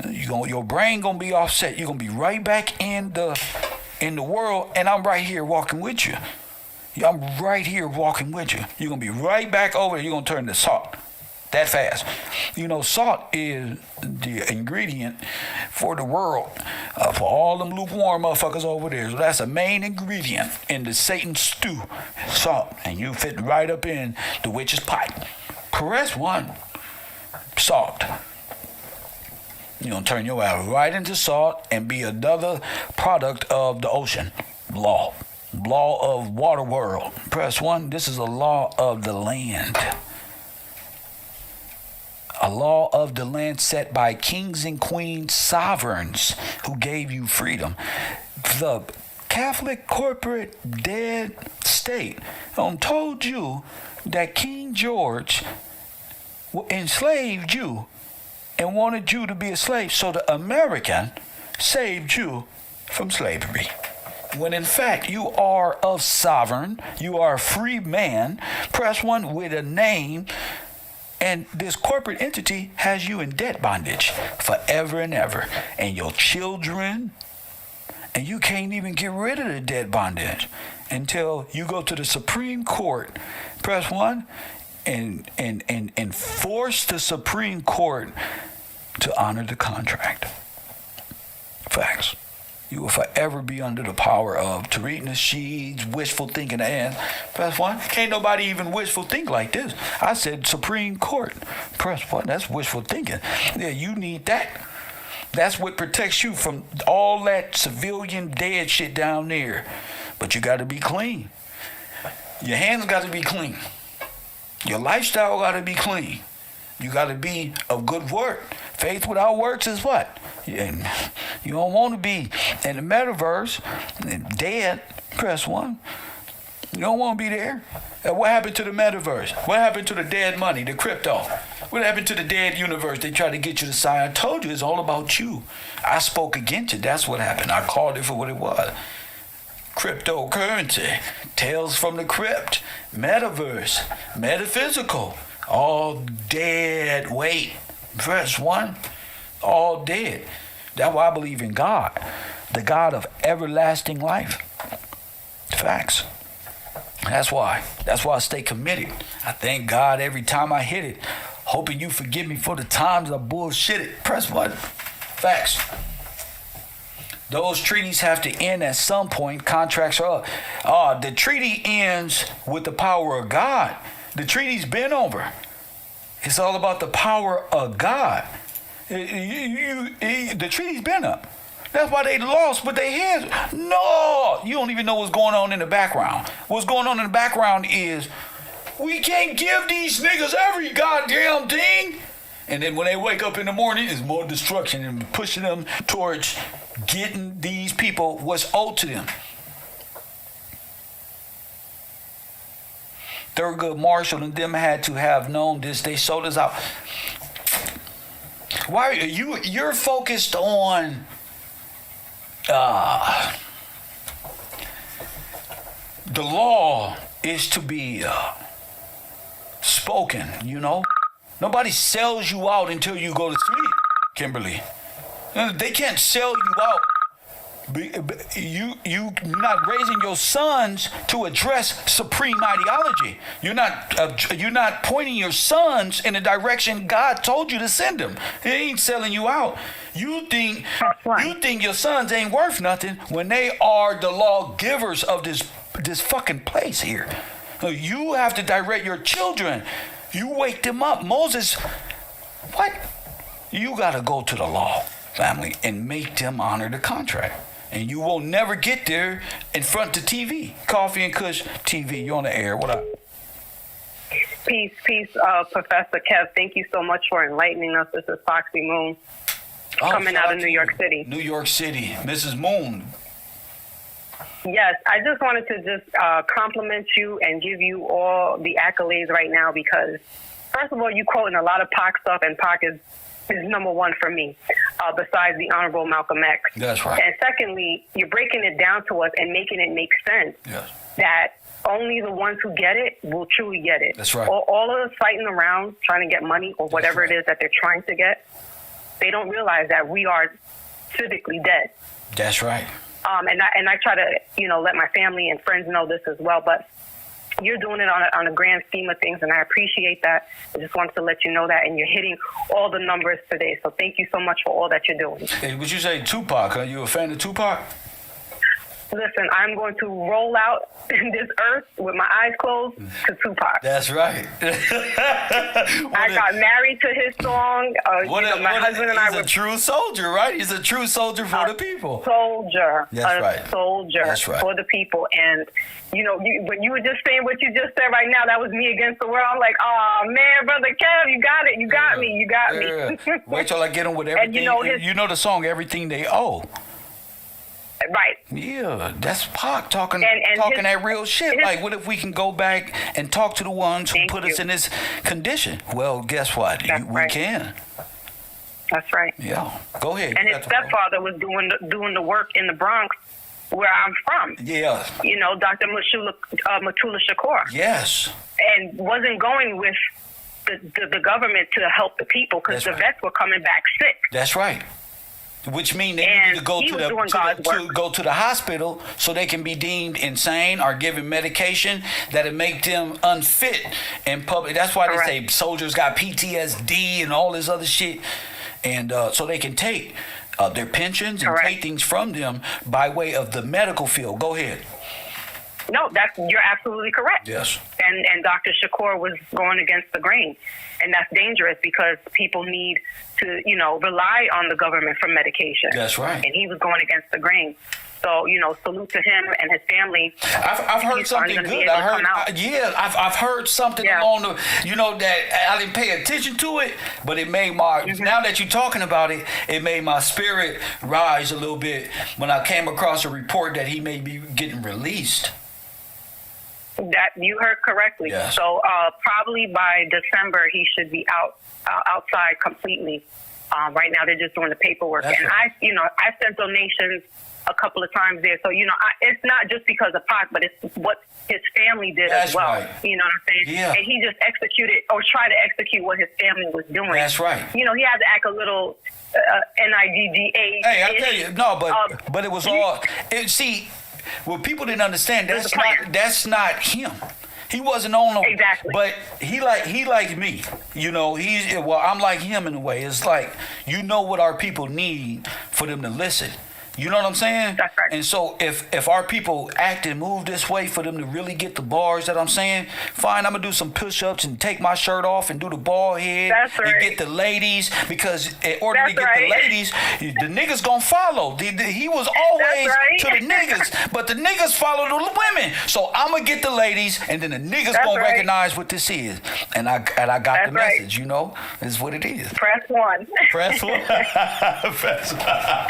Speaker 1: Your brain gonna be offset. You're gonna be right back in the world, and I'm right here walking with you. I'm right here walking with you. You're going to be right back over there. You're going to turn to salt that fast. Salt is the ingredient for the world, for all them lukewarm motherfuckers over there. So that's a main ingredient in the Satan stew, salt. And you fit right up in the witch's pot. Press 1, salt. You're going to turn your ass right into salt and be another product of the ocean. Law. law of water world. Press 1. This is a law of the land. A law of the land set by kings and queens, sovereigns who gave you freedom. The Catholic corporate dead state told you that King George enslaved you and wanted you to be a slave, so the American saved you from slavery. When in fact you are of sovereign, you are a free man. Press 1 with a name, and this corporate entity has you in debt bondage forever and ever, and your children, and you can't even get rid of the debt bondage until you go to the Supreme Court. Press 1 and force the Supreme Court to honor the contract. Facts. You will forever be under the power of Tariq Nasheed's wishful thinking. And press 1. Can't nobody even wishful think like this. I said Supreme Court. Press 1. That's wishful thinking. Yeah, you need that. That's what protects you from all that civilian dead shit down there. But you got to be clean. Your hands got to be clean. Your lifestyle got to be clean. You got to be of good work. Faith without works is what? You don't want to be in the metaverse, dead. Press 1. You don't want to be there. What happened to the metaverse? What happened to the dead money, the crypto? What happened to the dead universe? They tried to get you to sign. I told you it's all about you. I spoke against it. That's what happened. I called it for what it was. Cryptocurrency, tales from the crypt, metaverse, metaphysical, all dead weight. Press 1, all dead. That's why I believe in God, the God of everlasting life. Facts. That's why I stay committed. I thank God every time I hit it, hoping you forgive me for the times I bullshitted. Press 1. Facts. Those treaties have to end at some point. Contracts are up. The treaty ends with the power of God. The treaty's been over. It's all about the power of God. The treaty's been up. That's why they lost with their hands. No, you don't even know what's going on in the background. What's going on in the background is we can't give these niggas every goddamn thing. And then when they wake up in the morning, it's more destruction and pushing them towards getting these people what's owed to them. Thurgood Marshall and them had to have known this. They sold us out. Why are you're focused on the law is to be spoken, you know? Nobody sells you out until you go to sleep, Kimberly. They can't sell you out. You're not raising your sons to address supreme ideology. You're not pointing your sons in the direction God told you to send them. He ain't selling you out. You think your sons ain't worth nothing when they are the lawgivers of this fucking place here. You have to direct your children. You wake them up. Moses, what? You got to go to the law, family, and make them honor the contract. And you will never get there in front of TV. Coffee and Kush TV, you're on the air. What up?
Speaker 12: Peace, Professor Kev. Thank you so much for enlightening us. This is Foxy Moon coming out of New York City.
Speaker 1: New York City. Mrs. Moon.
Speaker 12: Yes, I just wanted to compliment you and give you all the accolades right now because, first of all, you quoting a lot of Pac stuff, and Pac is number one for me, besides the Honorable Malcolm X.
Speaker 1: That's right.
Speaker 12: And secondly, you're breaking it down to us and making it make sense.
Speaker 1: Yes.
Speaker 12: That only the ones who get it will truly get it.
Speaker 1: That's right.
Speaker 12: All of us fighting around trying to get money or whatever it is that they're trying to get, they don't realize that we are civically dead.
Speaker 1: That's right.
Speaker 12: And I try to, let my family and friends know this as well, but you're doing it on a grand scheme of things, and I appreciate that. I just wanted to let you know that, and you're hitting all the numbers today. So thank you so much for all that you're doing.
Speaker 1: Hey, would you say Tupac? Are you a fan of Tupac?
Speaker 12: Listen, I'm going to roll out in this earth with my eyes closed to Tupac.
Speaker 1: That's right.
Speaker 12: I got married to his song. My husband and I were
Speaker 1: a true soldier, right? He's a true soldier for the people.
Speaker 12: Soldier.
Speaker 1: That's right.
Speaker 12: Soldier for the people. And, when you were just saying what you just said right now, that was me against the world. I'm like, oh, man, Brother Kev, you got it. You got me. You got me.
Speaker 1: Wait till I get him with everything. And you know the song, Everything They Owe.
Speaker 12: Right.
Speaker 1: Yeah, that's Pac talking that real shit. Like, what if we can go back and talk to the ones who put us in this condition? Well, guess what? We can.
Speaker 12: That's right.
Speaker 1: Yeah. Go ahead.
Speaker 12: And his stepfather was doing the work in the Bronx, where I'm from.
Speaker 1: Yeah.
Speaker 12: Dr. Matula Shakur.
Speaker 1: Yes.
Speaker 12: And wasn't going with the government to help the people because the vets were coming back sick.
Speaker 1: That's right. Which means they need to go to the hospital so they can be deemed insane or given medication that'll make them unfit in public. That's why they say soldiers got PTSD and all this other shit, and so they can take their pensions and take things from them by way of the medical field. Go ahead.
Speaker 12: No, you're absolutely correct.
Speaker 1: Yes.
Speaker 12: And Dr. Shakur was going against the grain, and that's dangerous because people need to, rely on the government for medication.
Speaker 1: That's right.
Speaker 12: And he was going against the grain. So, salute to him and his family.
Speaker 1: I've heard something good. I've heard something along the, that I didn't pay attention to it, but it made my, now that you're talking about it, it made my spirit rise a little bit when I came across a report that he may be getting released.
Speaker 12: That you heard correctly.
Speaker 1: Yes.
Speaker 12: So probably by December he should be outside completely. Right now they're just doing the paperwork, I sent donations a couple of times there. So it's not just because of Pac, but it's what his family did as well.
Speaker 1: Right.
Speaker 12: You know what I'm saying?
Speaker 1: Yeah.
Speaker 12: And he just executed or tried to execute what his family was doing.
Speaker 1: That's right.
Speaker 12: He had to act a little NIDDA.
Speaker 1: Hey, I tell you, no, but it was all. See. What people didn't understand, that's not him. He wasn't on no, but he like me. I'm like him in a way. It's like what our people need for them to listen. You know what I'm saying?
Speaker 12: That's right.
Speaker 1: And so if our people act and move this way for them to really get the bars that I'm saying, fine, I'm going to do some push-ups and take my shirt off and do the ball head.
Speaker 12: That's right.
Speaker 1: And get the ladies, because in order to get the ladies, the niggas going to follow. He was always to the niggas, but the niggas follow the women. So I'm going to get the ladies, and then the niggas going to recognize what this is. And I got the message, is what it is.
Speaker 12: Press one.
Speaker 1: Press one. Press one.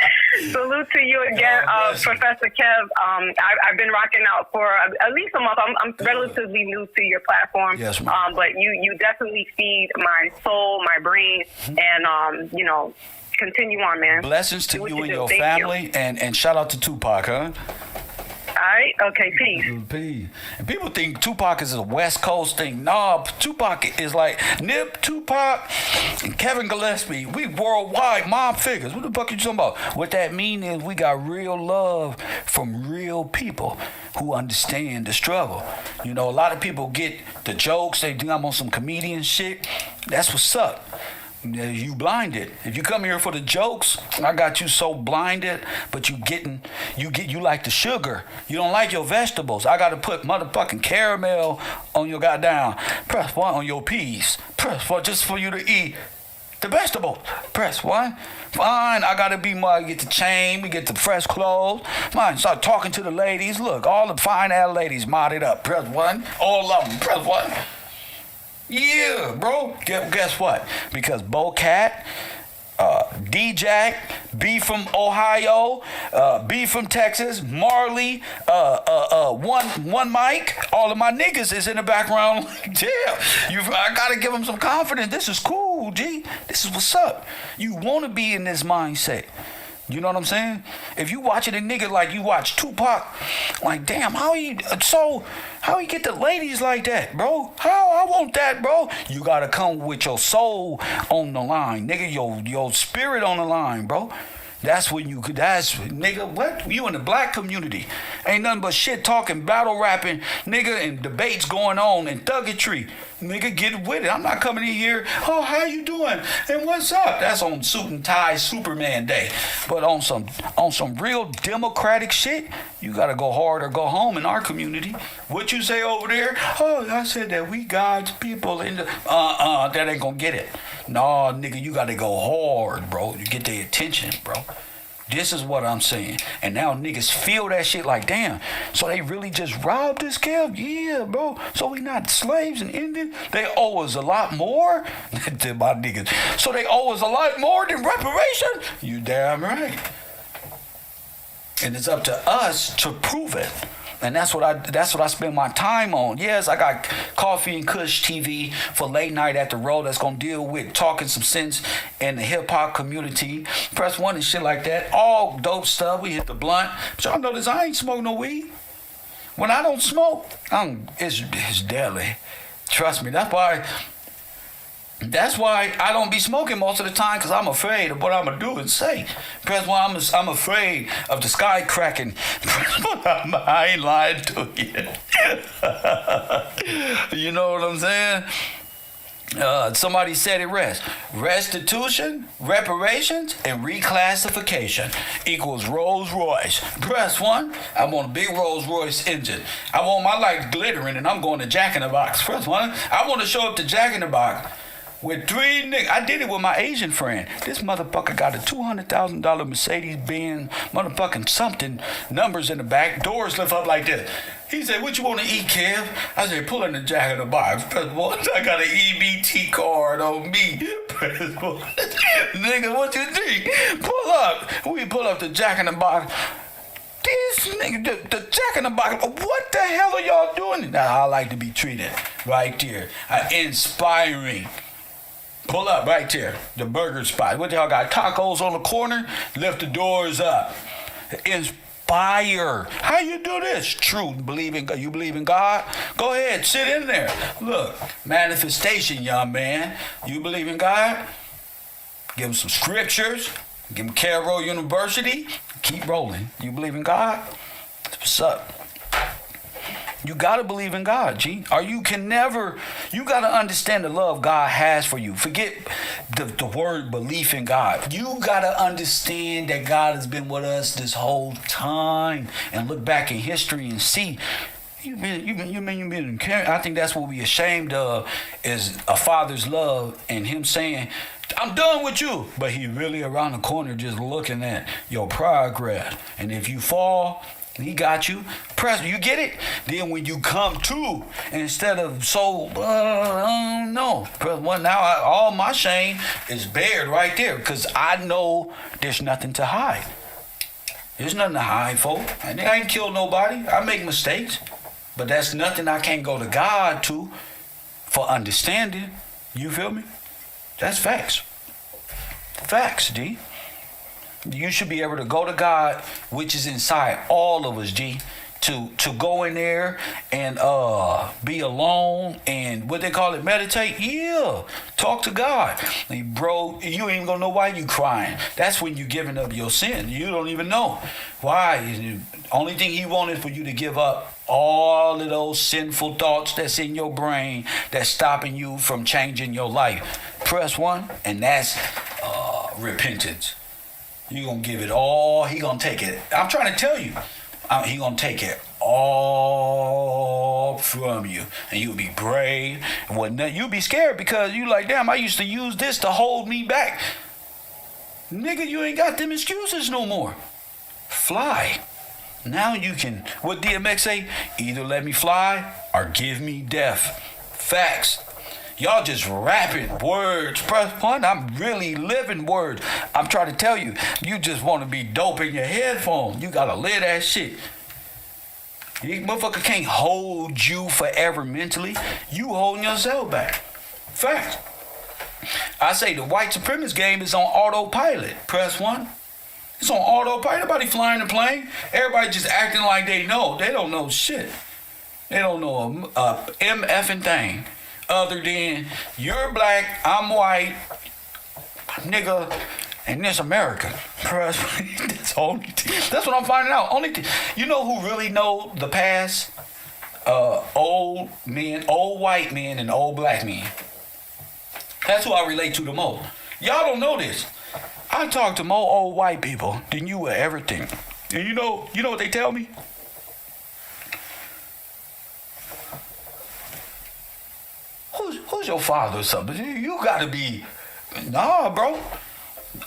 Speaker 12: Salute to you again, Professor Kev. I've been rocking out for at least a month. I'm relatively new to your platform.
Speaker 1: Yes, ma'am.
Speaker 12: But you definitely feed my soul, my brain, and continue on, man.
Speaker 1: Blessings to you and your family, and shout out to Tupac, huh?
Speaker 12: All right. Okay.
Speaker 1: Peace. And people think Tupac is a West Coast thing. Nah, Tupac is like Nip, Tupac, and Kevin Gillespie. We worldwide mob figures. What the fuck are you talking about? What that mean is we got real love from real people who understand the struggle. A lot of people get the jokes. They think I'm on some comedian shit. That's what's up. You blinded. If you come here for the jokes, I got you so blinded, but you like the sugar. You don't like your vegetables. I got to put motherfucking caramel on your goddamn. Press 1 on your peas. Press 1 just for you to eat the vegetables. Press 1. Fine, I got to be more. Get the chain, we get the fresh clothes. Fine, start talking to the ladies. Look, all the fine-ass ladies modded up. Press 1. All of them. Press 1. Yeah, bro. Guess what? Because Bo Cat, D-Jack, B from Ohio, B from Texas, Marley, one Mike, all of my niggas is in the background. I gotta give them some confidence. This is cool, G. This is what's up. You wanna be in this mindset. You know what I'm saying? If you watching a nigga like you watch Tupac, like damn, how he get the ladies like that, bro? How I want that, bro? You gotta come with your soul on the line, nigga. Your spirit on the line, bro. That's when nigga, what? You in the black community. Ain't nothing but shit talking, battle rapping, nigga, and debates going on and thuggetry. Nigga, get with it. I'm not coming in here, oh, how you doing? And what's up? That's on suit and tie Superman day. But on some real democratic shit, you gotta go hard or go home in our community. What you say over there? Oh, I said that we God's people in the that ain't gonna get it. Nah, nigga, you gotta go hard, bro. You get their attention, bro. This is what I'm saying. And now niggas feel that shit like, damn, so they really just robbed this Kev? Yeah, bro. So we not slaves and Indians? They owe us a lot more? To my niggas. So they owe us a lot more than reparation? You damn right. And it's up to us to prove it. And that's what I spend my time on. Yes, I got Coffee and Kush TV for late night at the road that's gonna deal with talking some sense in the hip hop community. Press 1 and shit like that. All dope stuff. We hit the blunt. But y'all notice I ain't smoke no weed. When I don't smoke, it's deadly. Trust me. That's why I don't be smoking most of the time, because I'm afraid of what I'm going to do and say. Because I'm afraid of the sky cracking. I ain't lying to you. You know what I'm saying? Somebody said it restitution, reparations, and reclassification equals Rolls Royce. Press 1. I want a big Rolls Royce engine. I want my lights glittering, and I'm going to Jack in the Box. Press 1. I want to show up to Jack in the Box with 3 niggas. I did it with my Asian friend. This motherfucker got a $200,000 Mercedes-Benz, motherfucking something, numbers in the back, doors lift up like this. He said, what you want to eat, Kev? I said, pull in the Jack in the Box. Press 1. I got an EBT card on me. Press 1. Nigga, what you think? Pull up. We pull up the Jack in the Box. This nigga, the Jack in the Box, what the hell are y'all doing? That's how I like to be treated. Right there. Inspiring. Pull up right there, the burger spot. What y'all got? Tacos on the corner? Lift the doors up. Inspire. How you do this? True. You believe in God? Go ahead, sit in there. Look, manifestation, young man. You believe in God? Give him some scriptures. Give him KevRow University. Keep rolling. You believe in God? That's what's up. You gotta believe in God, G. You gotta understand the love God has for you. Forget the word belief in God. You gotta understand that God has been with us this whole time, and look back in history and see. You've been caring. I think that's what we ashamed of, is a father's love and him saying, I'm done with you. But he really around the corner just looking at your progress. And if you fall, he got you. You get it? Then when you come to, instead of no. Press 1. Now all my shame is bared right there, because I know there's nothing to hide. There's nothing to hide, folks. I ain't killed nobody. I make mistakes. But that's nothing I can't go to God to for understanding. You feel me? That's facts. Facts, D. You should be able to go to God, which is inside all of us, G, to go in there and be alone and what they call it, meditate. Yeah, talk to God. And bro, you ain't gonna know why you crying. That's when you giving up your sin. You don't even know why. Only thing he wanted for you to give up all of those sinful thoughts that's in your brain that's stopping you from changing your life. Press 1, and that's repentance. You gonna give it all. He gonna take it. I'm trying to tell you. He gonna take it all from you, and you'll be brave. And you'll be scared, because you like, damn, I used to use this to hold me back. Nigga, you ain't got them excuses no more. Fly. Now you can. What DMX say? Either let me fly or give me death. Facts. Y'all just rapping words. Press 1, I'm really living words. I'm trying to tell you, you just want to be dope in your headphones. You got to live that shit. You motherfucker can't hold you forever mentally. You holding yourself back. Fact. I say the white supremacist game is on autopilot. Press 1. It's on autopilot. Nobody flying the plane. Everybody just acting like they know. They don't know shit. They don't know a MFing thing. Other than you're black, I'm white, nigga, And this America. That's what I'm finding out. You know who really know the past? Old men, old white men, and old black men. That's who I relate to the most. Y'all don't know this. I talk to more old white people than you will ever think. And you know what they tell me? Who's your father or something? You gotta be, nah, bro.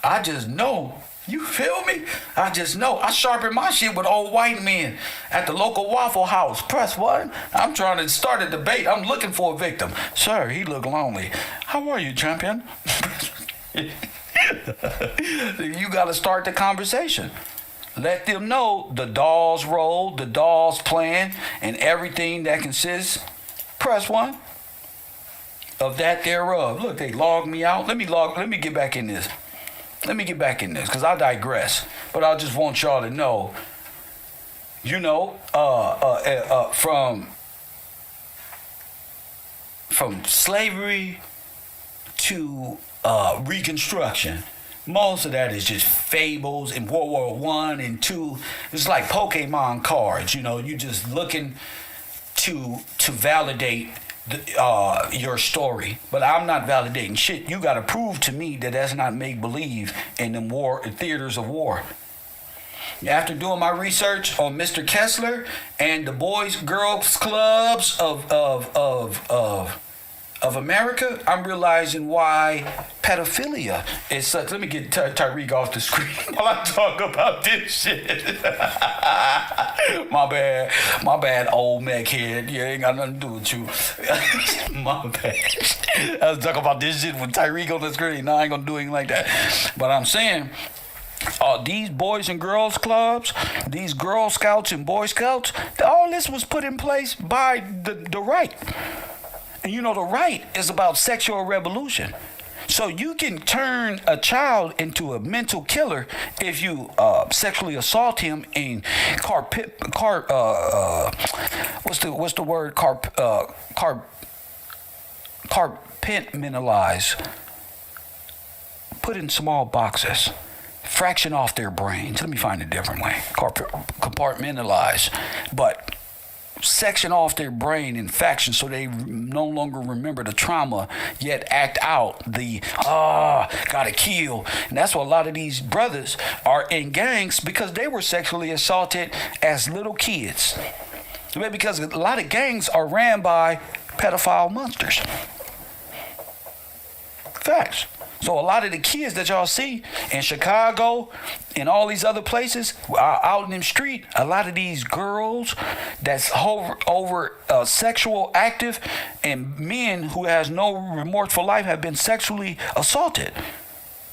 Speaker 1: I just know. You feel me? I just know. I sharpen my shit with old white men at the local Waffle House. Press 1. I'm trying to start a debate. I'm looking for a victim. Sir, he look lonely. How are you, champion? You got to start the conversation. Let them know the Dawes role, the Dawes plan, and everything that consists. Press 1. Of that thereof. Look, they logged me out. Let me get back in this. Because I digress. But I just want y'all to know, from slavery to Reconstruction, most of that is just fables. In World War I and II, it's like Pokemon cards. You just looking to validate your story, but I'm not validating shit. You got to prove to me that that's not make believe in them theaters of war. After doing my research on Mr. Kessler and the Boys Girls Clubs of America, I'm realizing why pedophilia is such. Let me get Tyreek off the screen while I talk about this shit. My bad, old mech head. You ain't got nothing to do with you. My bad. I was talking about this shit with Tyreek on the screen. No, I ain't gonna do anything like that. But I'm saying, these Boys and Girls Clubs, these Girl Scouts and Boy Scouts, all this was put in place by the right. And the right is about sexual revolution. So you can turn a child into a mental killer if you sexually assault him and compartmentalize, put in small boxes, fraction off their brains. Let me find a different way. Compartmentalize, but section off their brain in factions so they no longer remember the trauma, yet act out the gotta kill. And that's why a lot of these brothers are in gangs, because they were sexually assaulted as little kids. Because a lot of gangs are ran by pedophile monsters. Facts. So a lot of the kids that y'all see in Chicago and all these other places out in the street, a lot of these girls that's over sexual active and men who has no remorse for life have been sexually assaulted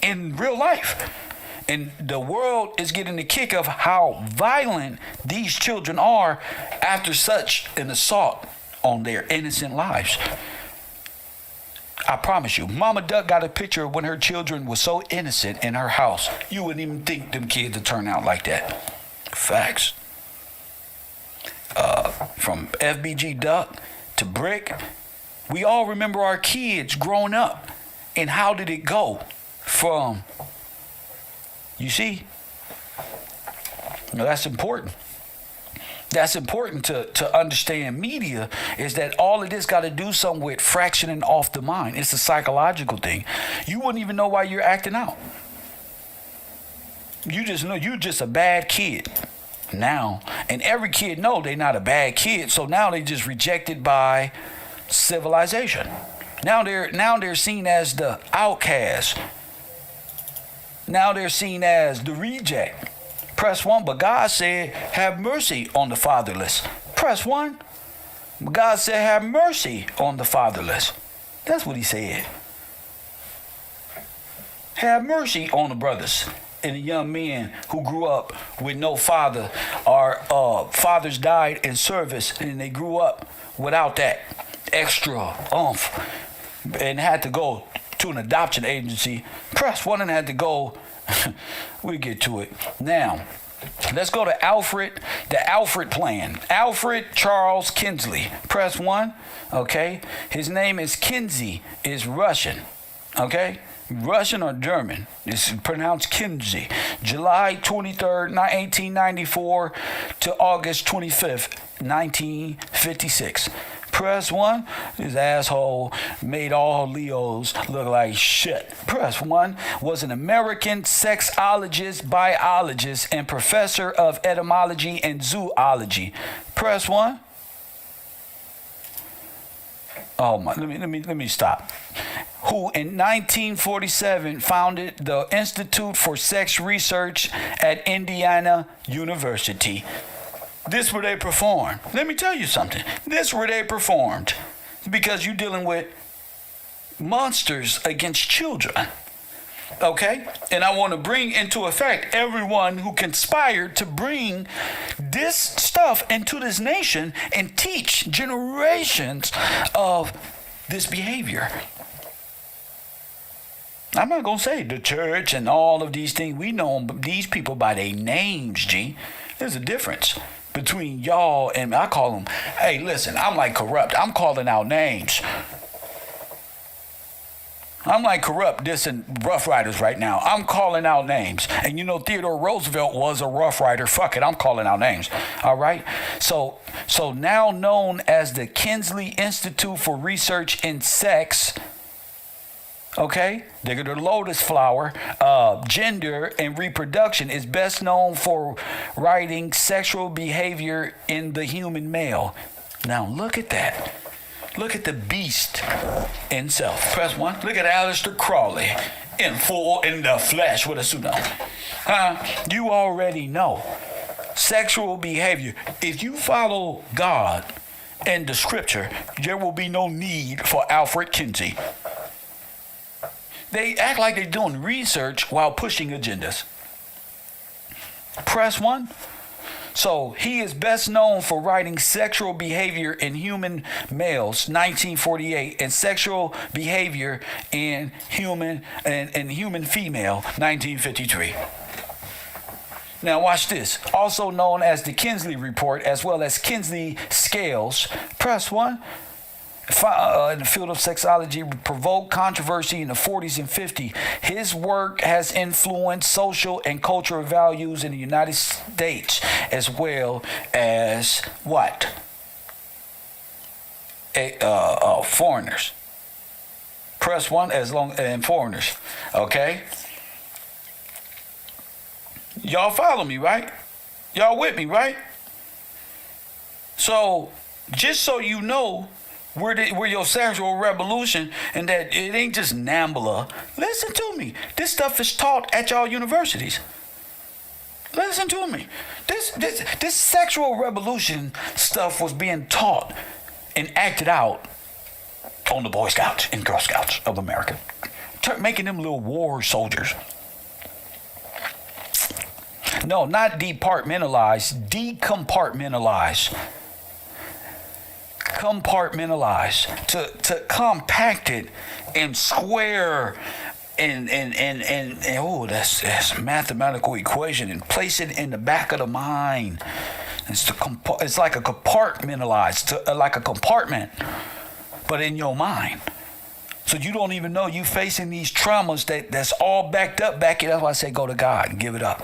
Speaker 1: in real life. And the world is getting the kick of how violent these children are after such an assault on their innocent lives. I promise you, Mama Duck got a picture of when her children were so innocent in her house. You wouldn't even think them kids would turn out like that. Facts. From FBG Duck to Brick, we all remember our kids growing up. And how did it go from, you see? That's important. That's important to understand media, is that all of this got to do something with fractioning off the mind. It's a psychological thing. You wouldn't even know why you're acting out. You just know you're just a bad kid now. And every kid know they're not a bad kid. So now they just rejected by civilization. Now they're seen as the outcast. Now they're seen as the reject. Press 1, but God said, have mercy on the fatherless. Press 1. God said, have mercy on the fatherless. That's what he said. Have mercy on the brothers and the young men who grew up with no father, or fathers died in service and they grew up without that extra oomph and had to go to an adoption agency. Press 1 and had to go. We'll get to it. Now, let's go to Alfred, the Alfred plan. Alfred Charles Kinsley. Press 1. Okay. His name is Kinsey, is Russian. Okay? Russian or German. It's pronounced Kinsey. July 23rd, 1894 to August 25th, 1956. Press 1, his asshole made all Leos look like shit. Press 1 was an American sexologist, biologist, and professor of etymology and zoology. Press 1. Oh my, let me stop. Who in 1947 founded the Institute for Sex Research at Indiana University. This where they performed. Let me tell you something. This where they performed. Because you're dealing with monsters against children. Okay? And I want to bring into effect everyone who conspired to bring this stuff into this nation and teach generations of this behavior. I'm not going to say the church and all of these things. We know these people by their names, G. There's a difference between y'all and I call them, hey, listen, I'm like Corrupt. I'm calling out names. I'm like Corrupt dissing Rough Riders right now. I'm calling out names. And you know Theodore Roosevelt was a Rough Rider. Fuck it, I'm calling out names. All right? So now known as the Kinsley Institute for Research in Sex, okay, the lotus flower, gender and reproduction is best known for writing sexual behavior in the human male. Now look at that. Look at the beast in self. Press 1. Look at Aleister Crowley in the flesh with a suit on. You already know. Sexual behavior. If you follow God and the scripture, there will be no need for Alfred Kinsey. They act like they're doing research while pushing agendas. Press 1. So he is best known for writing Sexual Behavior in Human Males, 1948, and Sexual Behavior in Human Female, 1953. Now watch this. Also known as the Kinsley Report, as well as Kinsley Scales. Press 1. In the field of sexology provoked controversy in the 40s and 50s. His work has influenced social and cultural values in the United States as well as what? Foreigners. Press 1 and foreigners. Okay? Y'all follow me, right? Y'all with me, right? So, just so you know, we're your sexual revolution, and that it ain't just NAMBLA. Listen to me. This stuff is taught at y'all universities. Listen to me. This sexual revolution stuff was being taught and acted out on the Boy Scouts and Girl Scouts of America, making them little war soldiers. No, not departmentalize, decompartmentalize. Compartmentalize, to compact it and square and that's mathematical equation and place it in the back of the mind. It's like a compartmentalized, like a compartment, but in your mind. So you don't even know you facing these traumas that's all backed up. That's why I say go to God and give it up.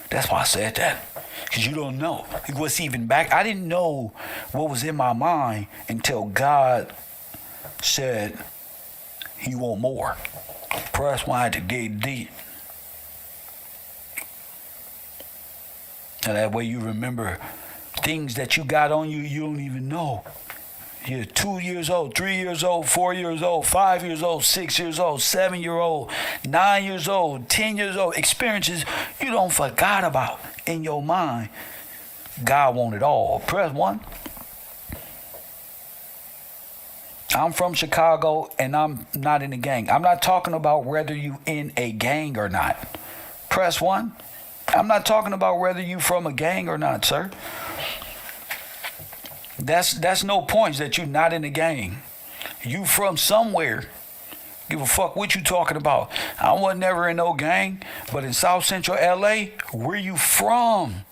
Speaker 1: That's why I said that. Because you don't know what's even back. I didn't know what was in my mind until God said he want more. Press why to dig deep. And that way you remember things that you got on you don't even know. You're 2 years old, 3 years old, 4 years old, 5 years old, 6 years old, 7 years old, 9 years old, 10 years old. Experiences you don't forgot about in your mind. God want it all. Press 1. I'm from Chicago and I'm not in a gang. I'm not talking about whether you in a gang or not. Press 1. I'm not talking about whether you from a gang or not, sir. That's no points that you not in a gang. You from somewhere. Give a fuck what you talking about. I wasn't never in no gang, but in South Central LA, where you from?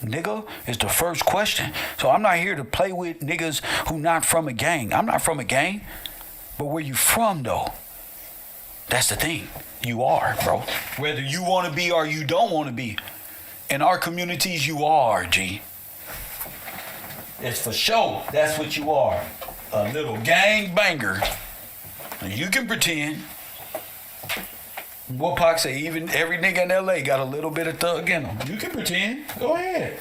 Speaker 1: Nigga, is the first question. So I'm not here to play with niggas who not from a gang. I'm not from a gang. But where you from though? That's the thing. You are, bro. Whether you want to be or you don't want to be. In our communities, you are, G. It's for sure. That's what you are. A little gang banger. You can pretend. What Pac say, even every nigga in LA got a little bit of thug in them. You can pretend. Go ahead.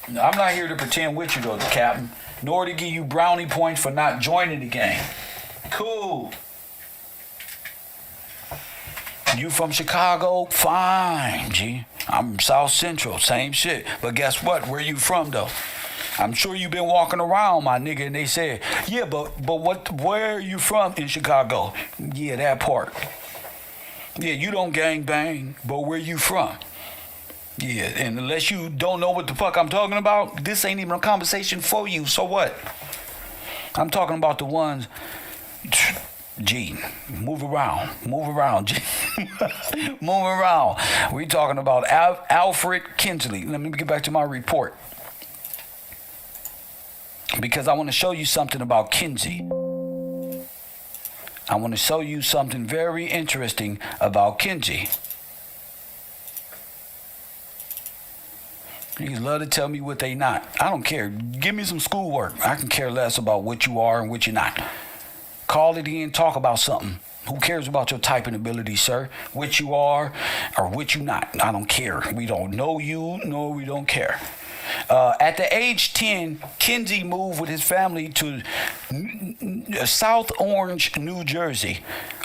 Speaker 1: I'm not here to pretend with you though, Captain, nor to give you brownie points for not joining the gang. Cool. You from Chicago? Fine, G. I'm South Central, same shit. But guess what? Where you from though? I'm sure you've been walking around, my nigga, and they said, yeah, but where are you from in Chicago? Yeah, that part. Yeah, you don't gang bang, but where you from? Yeah, and unless you don't know what the fuck I'm talking about, this ain't even a conversation for you, so what? I'm talking about the ones, G, move around, G. Move around. We talking about Alfred Kinsley. Let me get back to my report. Because I want to show you something about Kinsey. I want to show you something very interesting about Kinsey. You love to tell me what they not. I don't care. Give me some schoolwork. I can care less about what you are and what you're not. Call it in, talk about something. Who cares about your typing ability, sir? What you are or what you not. I don't care. We don't know you, nor we don't care. At the age 10, Kinsey moved with his family to South Orange, New Jersey.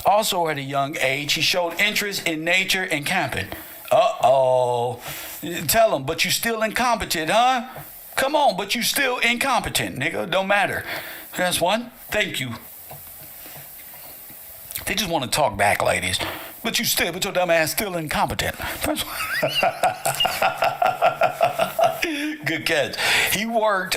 Speaker 1: Also at a young age, he showed interest in nature and camping. Uh-oh. Tell him, but you still incompetent, huh? Come on, but you still incompetent, nigga. Don't matter. That's one. Thank you. They just want to talk back, ladies. But your dumb ass still incompetent. Good catch. He worked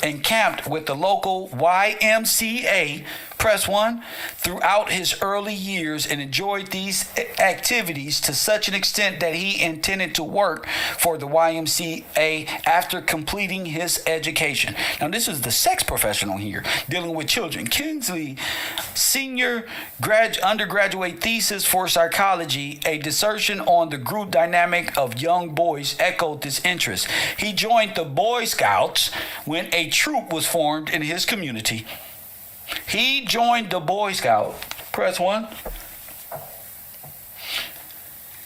Speaker 1: and camped with the local YMCA, press 1, throughout his early years and enjoyed these activities to such an extent that he intended to work for the YMCA after completing his education. Now, this is the sex professional here dealing with children. Kinsley, senior undergraduate thesis for psychology, a dissertation on the group dynamic of young boys, echoed this interest. He joined the Boy Scouts when a troop was formed in his community. He joined the Boy Scout. Press 1.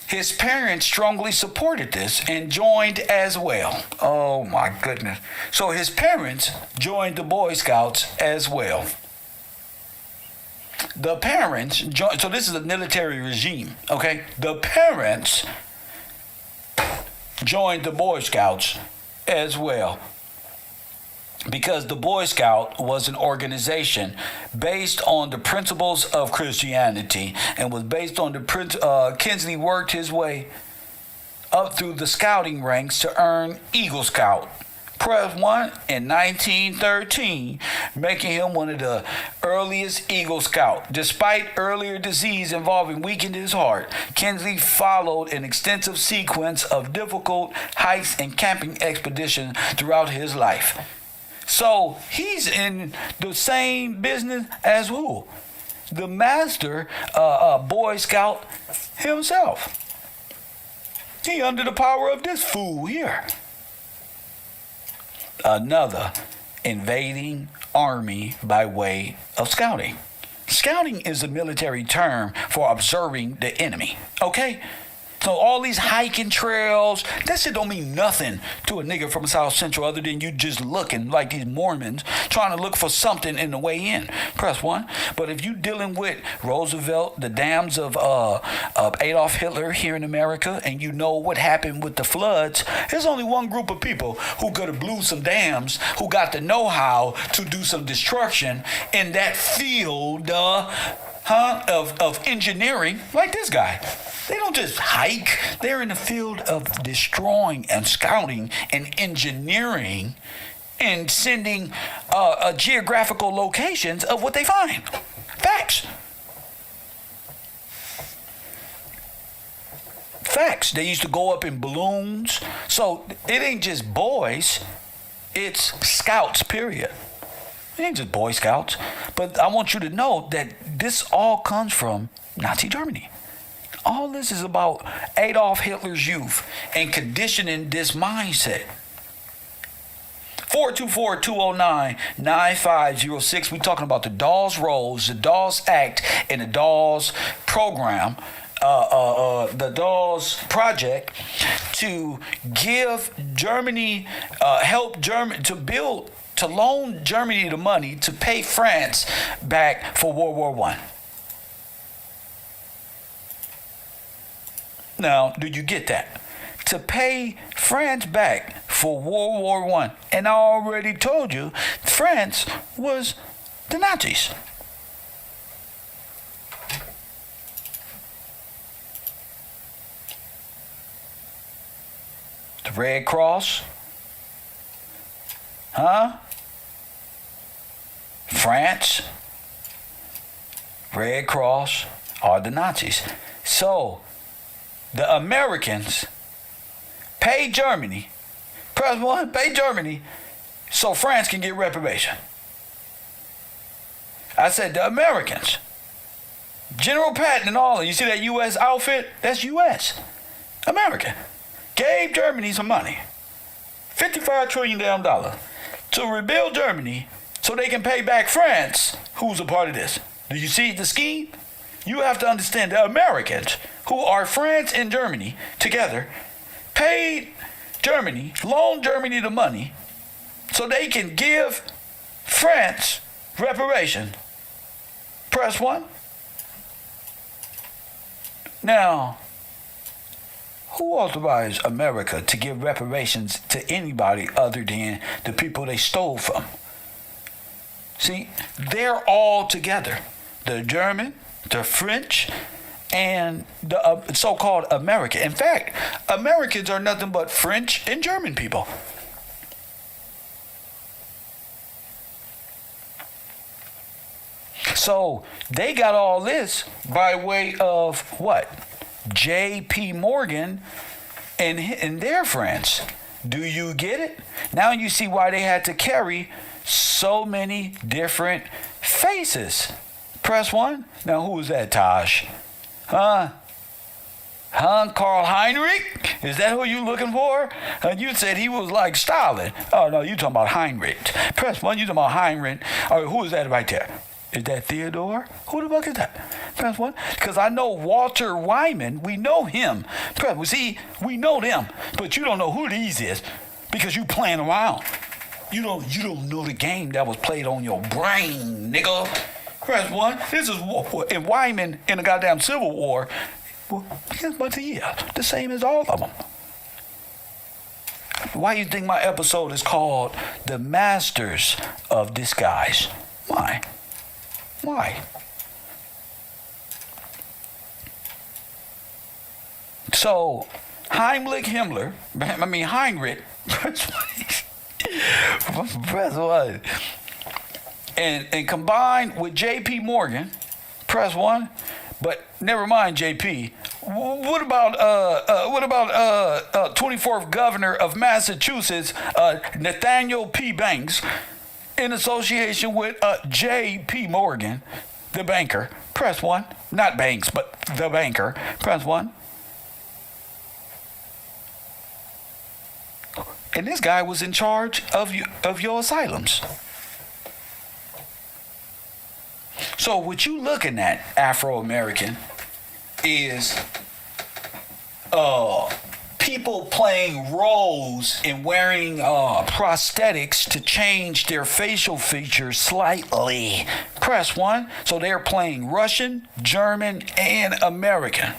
Speaker 1: His parents strongly supported this and joined as well. Oh my goodness. So his parents joined the Boy Scouts as well. The parents joined, so this is a military regime, okay? The parents joined the Boy Scouts as well. Because the Boy Scout was an organization based on the principles of Christianity and was based on the Kinsley worked his way up through the scouting ranks to earn Eagle Scout. Press 1 in 1913, making him one of the earliest Eagle Scout. Despite earlier disease involving weakened his heart, Kinsley followed an extensive sequence of difficult hikes and camping expeditions throughout his life. So he's in the same business as who? The master Boy Scout himself. He under the power of this fool here. Another invading army by way of scouting. Scouting is a military term for observing the enemy. Okay? So all these hiking trails, that shit don't mean nothing to a nigga from South Central other than you just looking like these Mormons trying to look for something in the way in. Press 1. But if you dealing with Roosevelt, the dams of Adolf Hitler here in America, and you know what happened with the floods, there's only one group of people who could have blew some dams, who got the know-how to do some destruction in that field of engineering, like this guy. They don't just hike. They're in the field of destroying and scouting and engineering and sending geographical locations of what they find. Facts. Facts. They used to go up in balloons. So it ain't just boys. It's scouts, period. It ain't just Boy Scouts. But I want you to know that this all comes from Nazi Germany. All this is about Adolf Hitler's youth and conditioning this mindset. 424-209-9506. We're talking about the Dawes Rolls, the Dawes Act, and the Dawes program, the Dawes project to give Germany, help Germany to build, to loan Germany the money to pay France back for World War I. Now, do you get that? To pay France back for World War I. And I already told you, France was the Nazis. The Red Cross. France. Red Cross are the Nazis. So, the Americans pay Germany, press 1, pay Germany, so France can get reparation. I said the Americans. General Patton and all, you see that U.S. outfit? That's U.S. American. Gave Germany some money. $55 trillion damn dollar to rebuild Germany so they can pay back France, who's a part of this. Do you see the scheme? You have to understand the Americans, who are France and Germany together, paid Germany, loaned Germany the money so they can give France reparation. Press 1. Now, who authorized America to give reparations to anybody other than the people they stole from? See, they're all together. The German, the French, and the so-called American. In fact, Americans are nothing but French and German people. So they got all this by way of what? J.P. Morgan and their friends. Do you get it? Now you see why they had to carry so many different faces. Press 1. Now who was that, Taj? Karl Heinrich? Is that who you looking for? You said he was like Stalin. Oh, no, you talking about Heinrich. Press 1, you talking about Heinrich. Or who is that right there? Is that Theodore? Who the fuck is that? Press 1. Because I know Walter Wyman. We know him. See, we know them. But you don't know who these is because you playing around. You don't know the game that was played on your brain, nigga. Press 1. This is in Wyman in the goddamn Civil War. Well, but yeah, the same as all of them. Why do you think my episode is called The Masters of Disguise? Why? So, Heinrich, press 1. And combined with J.P. Morgan, press 1. But never mind J.P. What about 24th governor of Massachusetts, Nathaniel P. Banks, in association with J.P. Morgan, the banker? Press 1. Not Banks, but the banker. Press 1. And this guy was in charge of your asylums. So what you looking at, Afro-American, is people playing roles and wearing prosthetics to change their facial features slightly. Press 1. So they're playing Russian, German, and American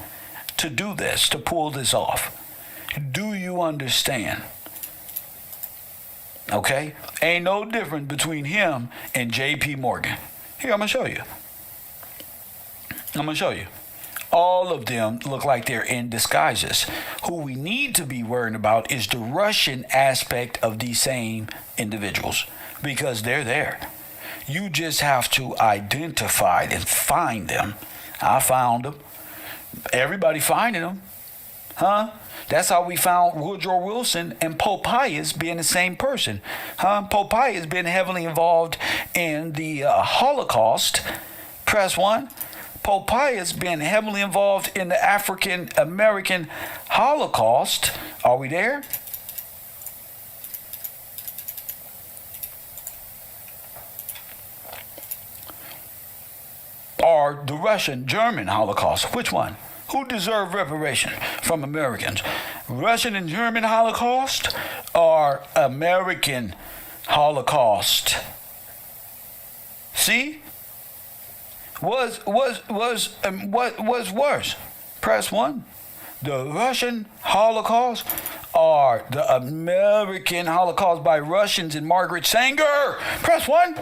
Speaker 1: to do this, to pull this off. Do you understand? Okay? Ain't no difference between him and J.P. Morgan. Here, I'm going to show you. All of them look like they're in disguises. Who we need to be worried about is the Russian aspect of these same individuals, because they're there. You just have to identify and find them. I found them. Everybody finding them. Huh? That's how we found Woodrow Wilson and Pope Pius being the same person. Huh? Pope Pius been heavily involved in the Holocaust. Press 1. Pope Pius been heavily involved in the African American Holocaust. Are we there? Or the Russian German Holocaust? Which one? Who deserved reparation from Americans? Russian and German Holocaust or American Holocaust? See? What was worse? Press 1. The Russian Holocaust or the American Holocaust by Russians and Margaret Sanger? Press 1.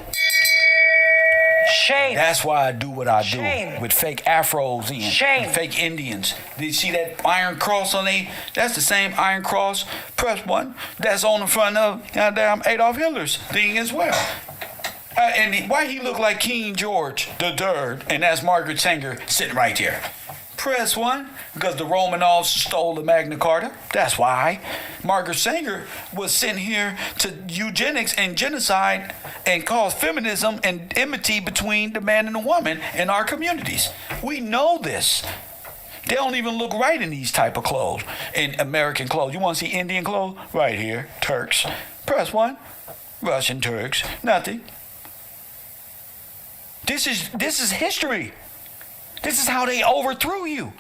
Speaker 2: Shame.
Speaker 1: That's why I do what I do.
Speaker 2: Shame.
Speaker 1: With fake afros in.
Speaker 2: Shame.
Speaker 1: And fake Indians. Did you see that iron cross on there? That's the same iron cross. Press 1. That's on the front of goddamn Adolf Hitler's thing as well. And why he look like King George the Third, and that's Margaret Sanger sitting right there. Press 1, because the Romanovs stole the Magna Carta. That's why. Margaret Sanger was sent here to eugenics and genocide and cause feminism and enmity between the man and the woman in our communities. We know this. They don't even look right in these type of clothes, in American clothes. You want to see Indian clothes? Right here, Turks. Press 1, Russian Turks, nothing. This is history. This is how they overthrew you.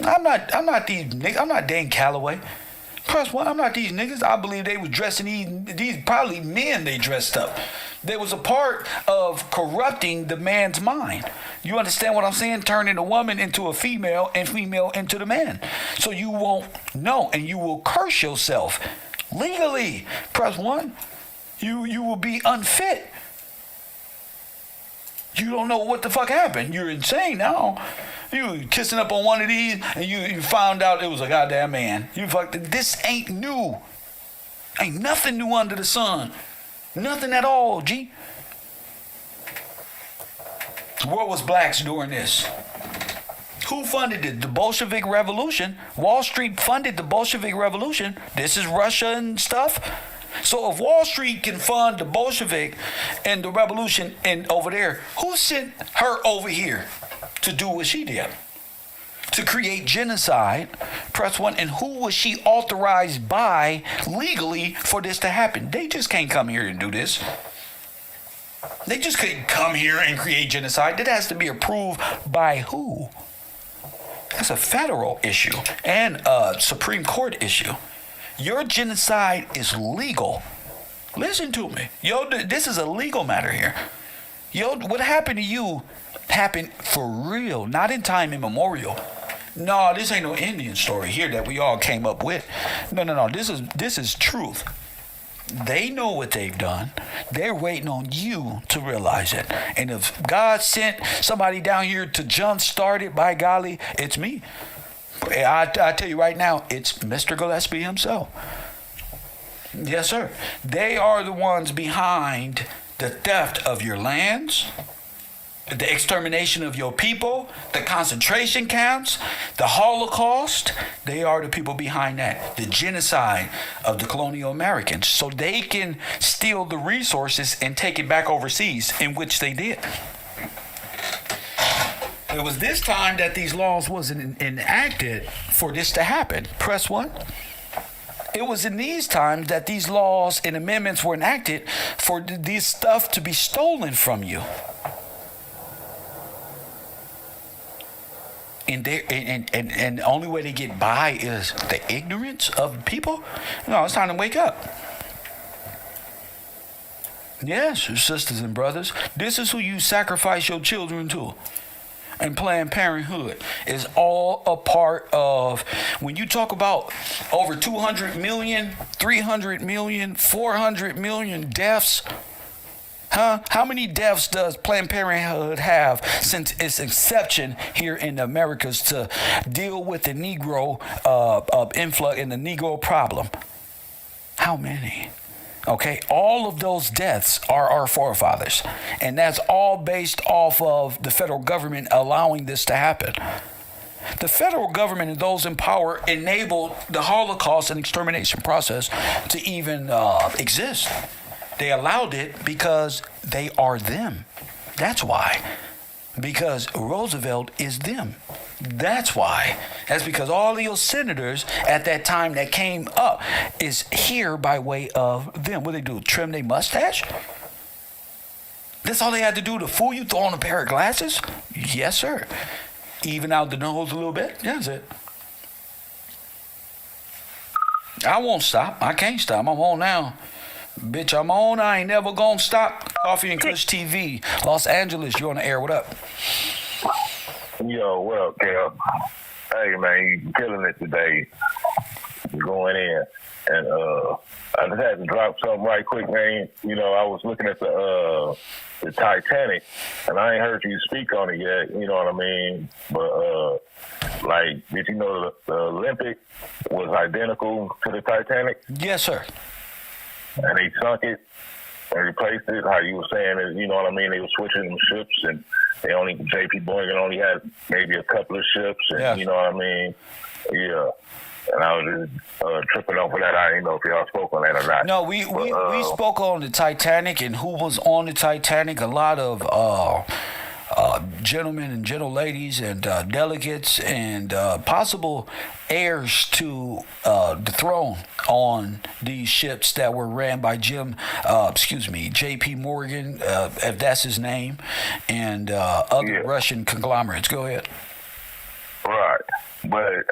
Speaker 1: I'm not these niggas. I'm not Dan Calloway. Press 1, I'm not these niggas. I believe they was dressing these probably men they dressed up. There was a part of corrupting the man's mind. You understand what I'm saying? Turning a woman into a female and female into the man. So you won't know and you will curse yourself legally. Press 1. You will be unfit. You don't know what the fuck happened. You're insane now. You kissing up on one of these and you found out it was a goddamn man. You fucked. This ain't new. Ain't nothing new under the sun. Nothing at all, G. Where was blacks during this? Who funded it? The Bolshevik Revolution. Wall Street funded the Bolshevik Revolution. This is Russia and stuff. So if Wall Street can fund the Bolshevik and the revolution and over there, who sent her over here to do what she did? To create genocide. Press 1. And who was she authorized by legally for this to happen? They just can't come here and do this. They just couldn't come here and create genocide. That has to be approved by who? That's a federal issue and a Supreme Court issue. Your genocide is legal. Listen to me. Yo, this is a legal matter here. Yo, what happened to you happened for real, not in time immemorial. No, this ain't no Indian story here that we all came up with. No. This is truth. They know what they've done. They're waiting on you to realize it. And if God sent somebody down here to jumpstart it, by golly, it's me. I tell you right now, it's Mr. Gillespie himself. Yes, sir. They are the ones behind the theft of your lands, the extermination of your people, the concentration camps, the Holocaust. They are the people behind that. The genocide of the colonial Americans. So they can steal the resources and take it back overseas, in which they did. It was this time that these laws wasn't enacted for this to happen. Press 1. It was in these times that these laws and amendments were enacted for this stuff to be stolen from you. And the only way they get by is the ignorance of people. No, it's time to wake up. Yes, sisters and brothers, this is who you sacrifice your children to. And Planned Parenthood is all a part of, when you talk about over 200 million, 300 million, 400 million deaths, how many deaths does Planned Parenthood have since its inception here in the Americas to deal with the Negro influx and the Negro problem? How many? Okay, all of those deaths are our forefathers. And that's all based off of the federal government allowing this to happen. The federal government and those in power enabled the Holocaust and extermination process to even exist. They allowed it because they are them. That's why. Because Roosevelt is them. That's why. That's because all those senators at that time that came up is here by way of them. What they do? Trim their mustache? That's all they had to do to fool you? Throw on a pair of glasses? Yes, sir. Even out the nose a little bit? That's it. I won't stop. I can't stop. I'm on now. Bitch, I'm on. I ain't never gonna stop. Coffee and Kush TV, Los Angeles. You on the air? What up?
Speaker 13: Yo, what up, Kev? Hey, man, you killing it today. You're going in. And I just had to drop something right quick, man. You know, I was looking at the Titanic, and I ain't heard you speak on it yet, you know what I mean? But, like, did you know the Olympic was identical to the Titanic?
Speaker 1: Yes, sir.
Speaker 13: And they sunk it and replaced it, how you were saying it, you know what I mean? They were switching them ships, and they only, J.P. Morgan only had maybe a couple of ships, and you know what I mean? Yeah. And I was just tripping over that. I didn't know if y'all spoke on that or not.
Speaker 1: No, we spoke on the Titanic and who was on the Titanic. A lot of gentlemen and gentle ladies and delegates and possible heirs to the throne on these ships that were ran by J.P. Morgan, if that's his name, and other Russian conglomerates. Go ahead.
Speaker 13: Right. But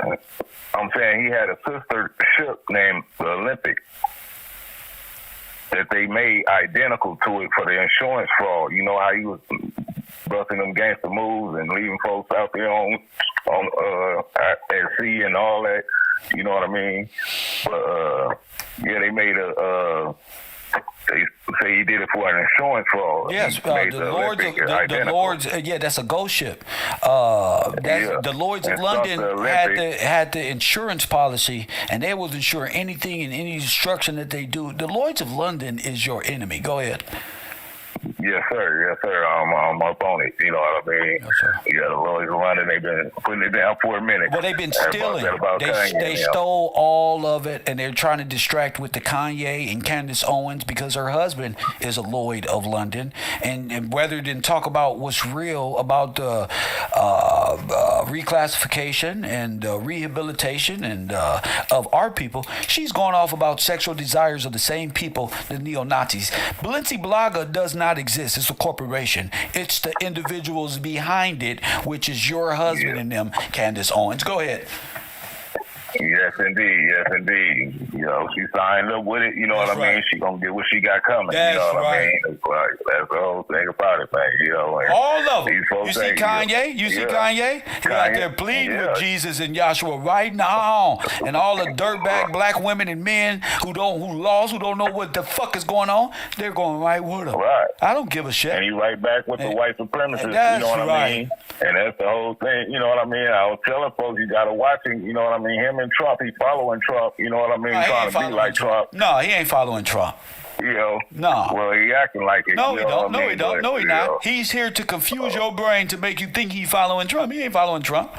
Speaker 13: I'm saying he had a sister ship named the Olympic that they made identical to it for the insurance fraud. You know how he was busting them gangster moves and leaving folks out there on at sea and all that. You know what I mean? But they made they say he did it for an insurance fraud.
Speaker 1: Yes, the Lords. That's a ghost ship. The Lords of London had the insurance policy, and they will insure anything and any destruction that they do. The Lords of London is your enemy. Go ahead.
Speaker 13: Yes, sir. Yes, sir. I'm up on it. You know what I mean? Yes, sir. Yeah, the Lloyds of London, they've been putting it down for a minute.
Speaker 1: Well, they've been stealing. They stole all of it, and they're trying to distract with the Kanye and Candace Owens because her husband is a Lloyd of London. And rather than talk about what's real about the reclassification and rehabilitation and of our people, she's going off about sexual desires of the same people, the neo-Nazis. Balenciaga does not exist. It's a corporation. It's the individuals behind it, which is your husband and them, Candace Owens. Go ahead.
Speaker 13: Yes, indeed. Yes, indeed. You know, she signed up with it. You know what I mean? She gonna get what she got coming. You know what I mean? It's like, that's the whole thing about it, man. You know,
Speaker 1: all of them. You see Kanye? You see Kanye? He out there pleading with Jesus and Yahshua right now, and all the dirtbag black women and men who don't know what the fuck is going on. They're going right with him. Right. I don't give a shit.
Speaker 13: And you right back with the white supremacists. You know what I mean? And that's the whole thing. You know what I mean? I was telling folks you gotta watch him. You know what I mean? Him and Trump, he following Trump, you know what I mean? Trying to be like Trump.
Speaker 1: No, he ain't following Trump.
Speaker 13: You know?
Speaker 1: No.
Speaker 13: Well, he acting like it.
Speaker 1: No, he don't. No, he don't. No, he not. He's here to confuse your brain to make you think he's following Trump. He ain't following Trump.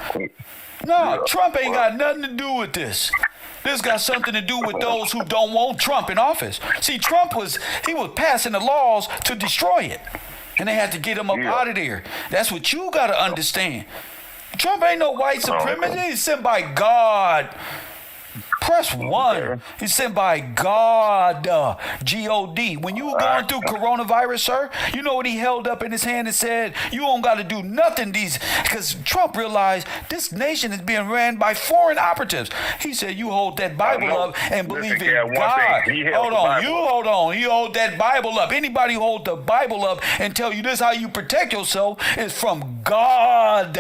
Speaker 1: No, Trump ain't got nothing to do with this. This got something to do with those who don't want Trump in office. See, Trump was passing the laws to destroy it. And they had to get him up out of there. That's what you got to understand. Trump ain't no white supremacist. He's sent by God. Press 1. He's sent by God, G-O-D. When you were going through coronavirus, sir, you know what he held up in his hand and said? You don't got to do nothing. Because Trump realized this nation is being ran by foreign operatives. He said, you hold that Bible up and believe in God. Hold on. You hold that Bible up. Anybody who hold the Bible up and tell you this how you protect yourself is from God.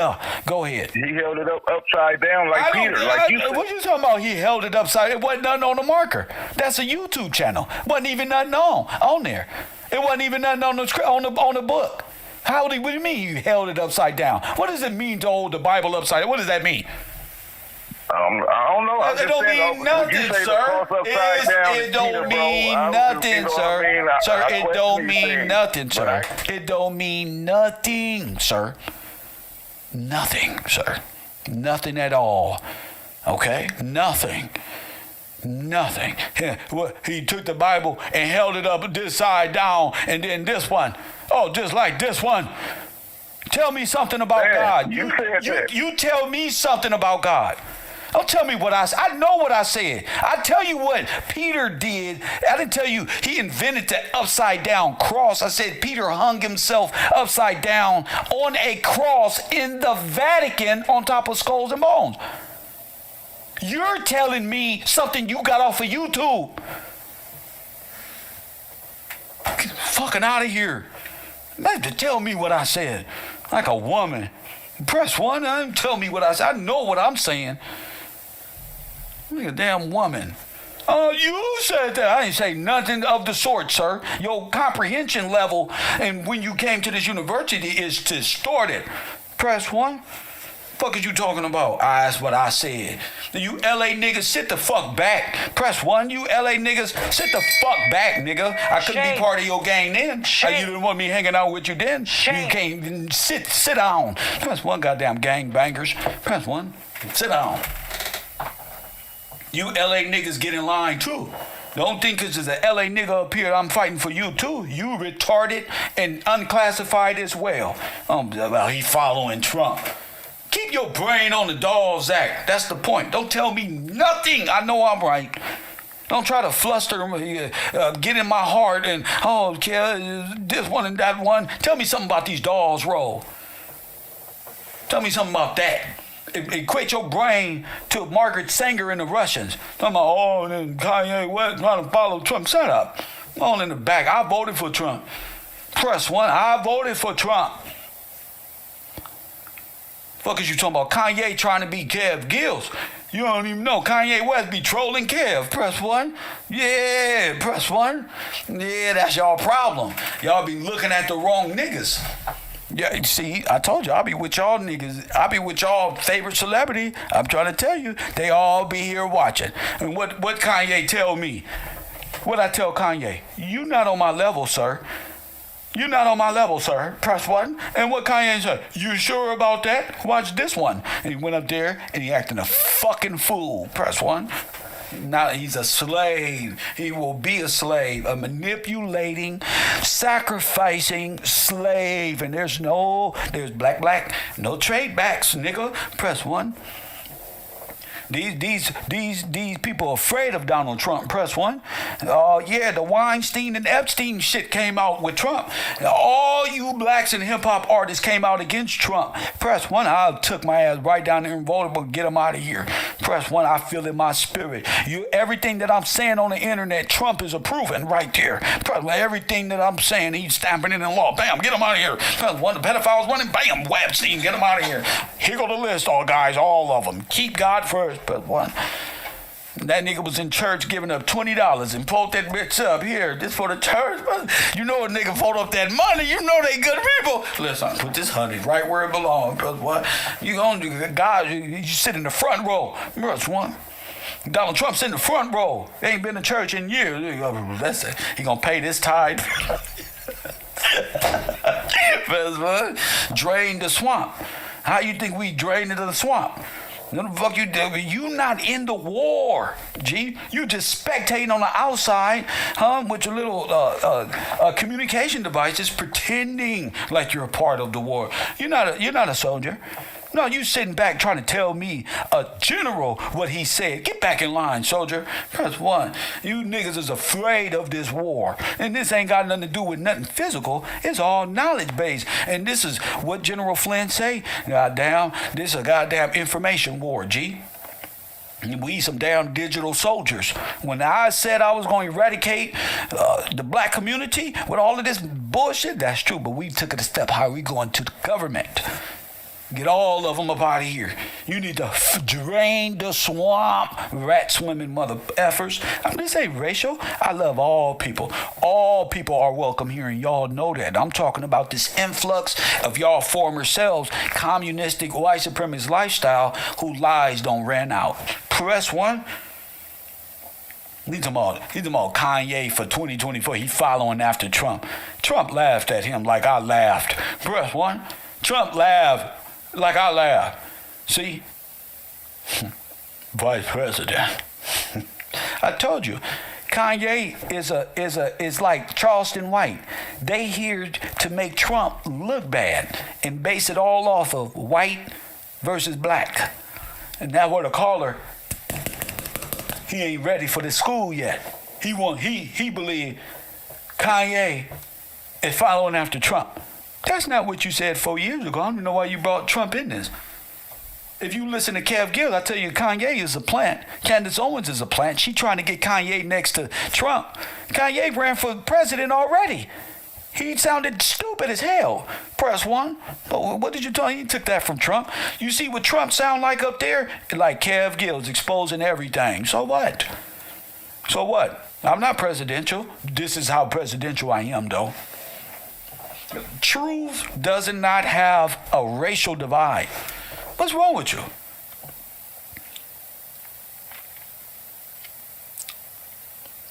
Speaker 1: Go ahead.
Speaker 13: He held it up upside down like Peter.
Speaker 1: What you talking about? He held it upside. It wasn't nothing on the marker. That's a YouTube channel. Wasn't even nothing on there. It wasn't even nothing on the book. What do you mean you held it upside down? What does it mean to hold the Bible upside down? What does that mean?
Speaker 13: I don't know.
Speaker 1: It don't mean nothing, sir. It don't mean nothing, sir. Sir, it don't mean nothing, sir. It don't mean nothing, sir. Nothing, sir. Nothing at all. Okay? Nothing. Nothing. He took the Bible and held it up this side down, and then this one. Oh, just like this one. Tell me something about God. You tell me something about God. Don't tell me what I said. I know what I said. I tell you what Peter did. I didn't tell you he invented the upside down cross. I said Peter hung himself upside down on a cross in the Vatican on top of skulls and bones. You're telling me something you got off of YouTube. Get fucking out of here. Man, to tell me what I said. Like a woman. Press 1, tell me what I said. I know what I'm saying. Like a damn woman. Oh, you said that. I didn't say nothing of the sort, sir. Your comprehension level and when you came to this university is distorted. Press 1. Fuck is you talking about? That's what I said. You LA niggas, sit the fuck back. Press 1. You LA niggas, sit the fuck back, nigga. I couldn't be part of your gang then. You didn't want me hanging out with you then. You can't sit down. Press 1, goddamn gang bangers. Press 1. Sit down. You LA niggas get in line too. Don't think because there's an LA nigga up here, I'm fighting for you too. You retarded and unclassified as well. Well, he following Trump. Keep your brain on the Dawes Act. That's the point. Don't tell me nothing. I know I'm right. Don't try to fluster me, get in my heart and, this one and that one. Tell me something about these Dawes roll. Tell me something about that. Equate your brain to Margaret Sanger and the Russians. Talking about, then Kanye West trying to follow Trump. Shut up. All in the back. I voted for Trump. Press 1. I voted for Trump. Fuck is you talking about? Kanye trying to be Kev Gills. You don't even know. Kanye West be trolling Kev. Press 1. Yeah, press 1. Yeah, that's y'all problem. Y'all be looking at the wrong niggas. Yeah, see, I told you, I'll be with y'all niggas. I'll be with y'all favorite celebrity. I'm trying to tell you, they all be here watching. And what Kanye tell me? What I tell Kanye? You not on my level, sir. You're not on my level, sir. Press 1. And what Kanye said, you sure about that? Watch this one. And he went up there and he acting a fucking fool. Press 1. Now he's a slave. He will be a slave, a manipulating, sacrificing slave. And there's black, no trade backs, nigga. Press 1. These people are afraid of Donald Trump. Press 1. The Weinstein and Epstein shit came out with Trump. All you blacks and hip hop artists came out against Trump. Press 1. I took my ass right down there and voted, but get him out of here. Press 1. I feel in my spirit. Everything that I'm saying on the internet, Trump is approving right there. Everything that I'm saying, he's stamping it in law. Bam, get him out of here. Press 1. The pedophiles running. Bam, Epstein, get him out of here. Here go the list, all guys, all of them. Keep God first. But 1. That nigga was in church giving up $20 and pulled that bitch up. Here, this for the church. You know a nigga fold up that money. You know they good people. Listen, put this honey right where it belongs. What? You gonna do? God, you sit in the front row. Press 1. Donald Trump's in the front row. They ain't been to church in years. He gonna pay this tithe. Press 1. Drain the swamp. How you think we drained into the swamp? What the fuck you do? You not in the war, G. You just spectating on the outside, with your little communication devices, pretending like you're a part of the war. You're not a soldier. No, you sitting back trying to tell me, a general, what he said. Get back in line, soldier. Press 1. You niggas is afraid of this war. And this ain't got nothing to do with nothing physical. It's all knowledge-based. And this is what General Flynn say. Goddamn, this is a goddamn information war, G. We some damn digital soldiers. When I said I was going to eradicate the black community with all of this bullshit, that's true. But we took it a step higher. We going to the government. Get all of them up out of here. You need to drain the swamp, rat swimming mother effers. This ain't racial. I love all people. All people are welcome here, and y'all know that. I'm talking about this influx of y'all former selves, communistic, white supremacist lifestyle, who lies don't ran out. Press 1. He's talking about Kanye for 2024. He following after Trump. Trump laughed at him like I laughed. Press 1. Trump laughed like I laughed. See? Vice President. I told you, Kanye is like Charleston White. They here to make Trump look bad and base it all off of white versus black. And now what a caller, he ain't ready for the school yet. He believe Kanye is following after Trump. That's not what you said 4 years ago. I don't know why you brought Trump in this. If you listen to Kev Gill, I tell you, Kanye is a plant. Candace Owens is a plant. She trying to get Kanye next to Trump. Kanye ran for president already. He sounded stupid as hell. Press one. But what did you tell him? He took that from Trump. You see what Trump sound like up there? Like Kev Gill's exposing everything. So what? So what? I'm not presidential. This is how presidential I am, though. Truth does not have a racial divide. What's wrong with you?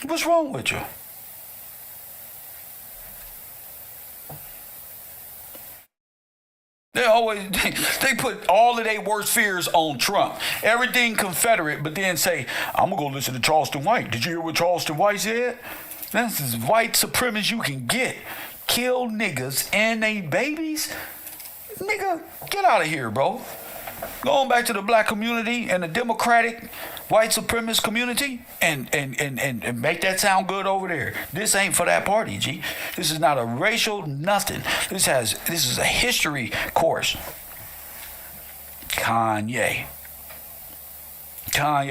Speaker 1: What's wrong with you? They put all of their worst fears on Trump. Everything Confederate, but then say, I'm going to go listen to Charleston White. Did you hear what Charleston White said? That's as white supremacist you can get. Kill niggas and they babies? Nigga, get out of here, bro. Going back to the black community and the Democratic white supremacist community and make that sound good over there. This ain't for that party, G. This is not a racial nothing. This is a history course. Kanye,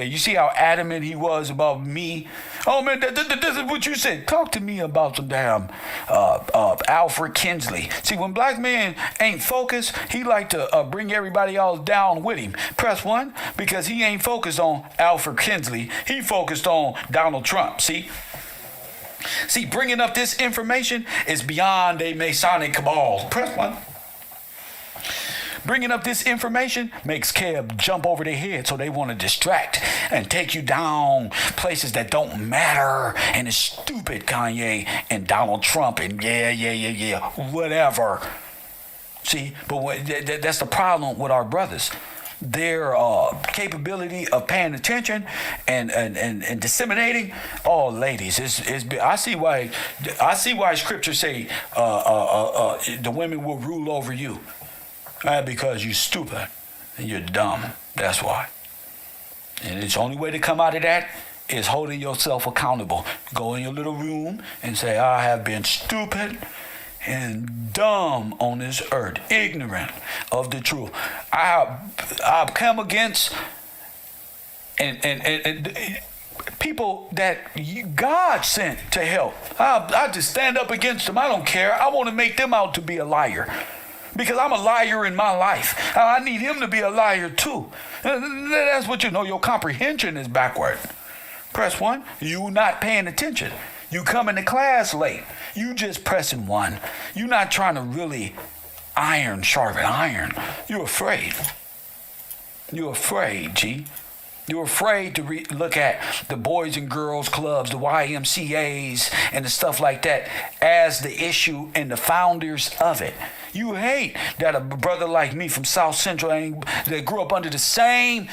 Speaker 1: you see how adamant he was about me? Oh man, this is what you said. Talk to me about some damn Alfred Kinsley. See, when black men ain't focused, he like to bring everybody else down with him. Press one, because he ain't focused on Alfred Kinsley. He focused on Donald Trump. See, bringing up this information is beyond a Masonic cabal. Press one. Bringing up this information makes Kev jump over their head, so they want to distract and take you down places that don't matter. And it's stupid, Kanye and Donald Trump and yeah, whatever. See, but that's the problem with our brothers. Their capability of paying attention and disseminating. Oh, ladies, I see why scriptures say the women will rule over you. Because you're stupid and you're dumb. That's why. And the only way to come out of that is holding yourself accountable. Go in your little room and say, I have been stupid and dumb on this earth, ignorant of the truth. I've come against and people that God sent to help. I just stand up against them. I don't care. I want to make them out to be a liar. Because I'm a liar in my life. I need him to be a liar too. That's what you know. Your comprehension is backward. Press one. You not paying attention. You coming to class late. You just pressing one. You not trying to really sharpen iron. You're afraid. You're afraid, G. You're afraid to look at the Boys and Girls Clubs, the YMCAs, and the stuff like that as the issue and the founders of it. You hate that a brother like me from South Central that grew up under the same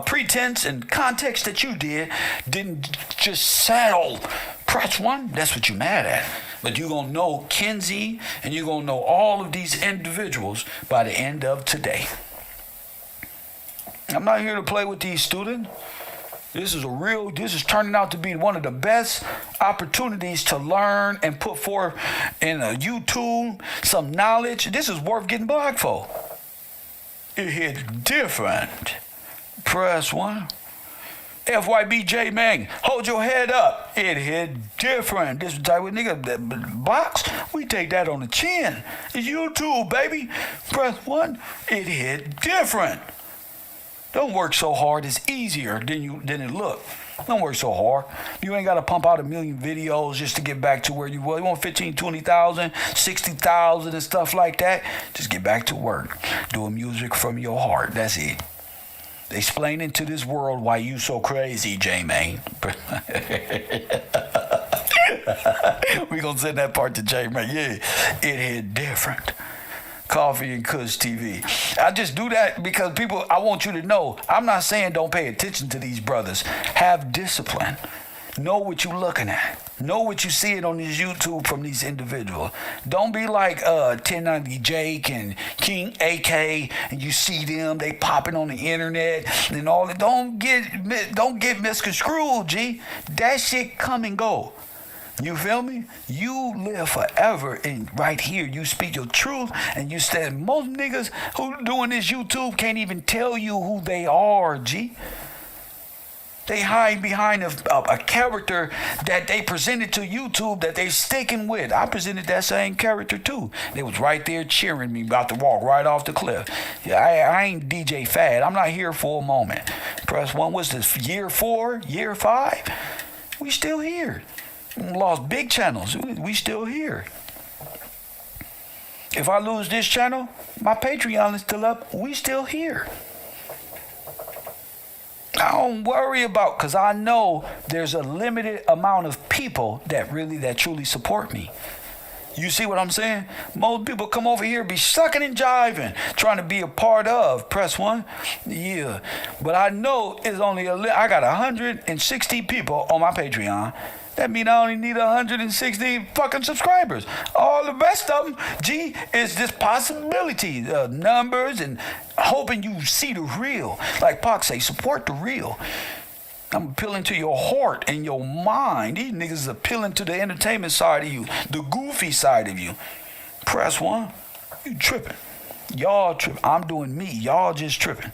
Speaker 1: pretense and context that you didn't just settle. Press one, that's what you're mad at. But you're going to know Kinsey and you're going to know all of these individuals by the end of today. I'm not here to play with these students. This is turning out to be one of the best opportunities to learn and put forth in a YouTube some knowledge. This is worth getting black for. It hit different. Press one. FYBJ Mang, hold your head up. It hit different. This type of nigga box, we take that on the chin. It's YouTube, baby. Press one. It hit different. Don't work so hard. It's easier than it look. Don't work so hard. You ain't got to pump out 1 million videos just to get back to where you were. You want 15, 20,000, 60,000 and stuff like that. Just get back to work. Doing music from your heart. That's it. Explaining to this world why you so crazy, J-Man. We gonna send that part to J-Man. Yeah, it hit different. Coffee and Kush TV. I just do that because I want you to know, I'm not saying don't pay attention to these brothers. Have discipline. Know what you're looking at. Know what you see it on this YouTube from these individuals. Don't be like 1090 Jake and King AK, and you see them, they popping on the internet and all that. Don't get misconstrued, G. That shit come and go. You feel me? You live forever, and right here you speak your truth, and you said most niggas who doing this YouTube can't even tell you who they are, G. They hide behind a character that they presented to YouTube that they sticking with. I presented that same character too. They was right there cheering me, about to walk right off the cliff. Yeah, I ain't DJ Fad. I'm not here for a moment. Press 1. What's this? Year 4? Year 5? We still here. Lost big channels. We still here. If I lose this channel, my Patreon is still up. We still here. I don't worry about, because I know there's a limited amount of people that truly support me. You see what I'm saying? Most people come over here, be sucking and jiving, trying to be a part of Press 1. Yeah. But I know it's only I got 160 people on my Patreon. That means I only need 160 fucking subscribers. All the rest of them, G, is just possibility, numbers, and hoping you see the real. Like Pac say, support the real. I'm appealing to your heart and your mind. These niggas is appealing to the entertainment side of you, the goofy side of you. Press 1, you tripping. Y'all tripping. I'm doing me. Y'all just tripping.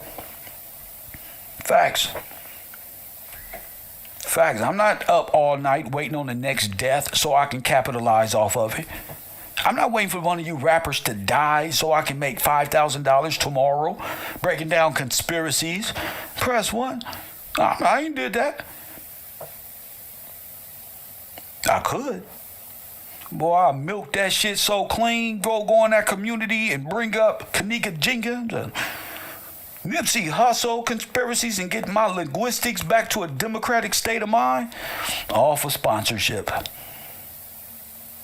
Speaker 1: Facts. I'm not up all night waiting on the next death so I can capitalize off of it. I'm not waiting for one of you rappers to die so I can make $5,000 tomorrow breaking down conspiracies. Press 1. I ain't did that. I could. Boy, I milk that shit so clean, go in that community and bring up Kanika Jenga, Nipsey Hussle conspiracies, and get my linguistics back to a democratic state of mind. All for sponsorship.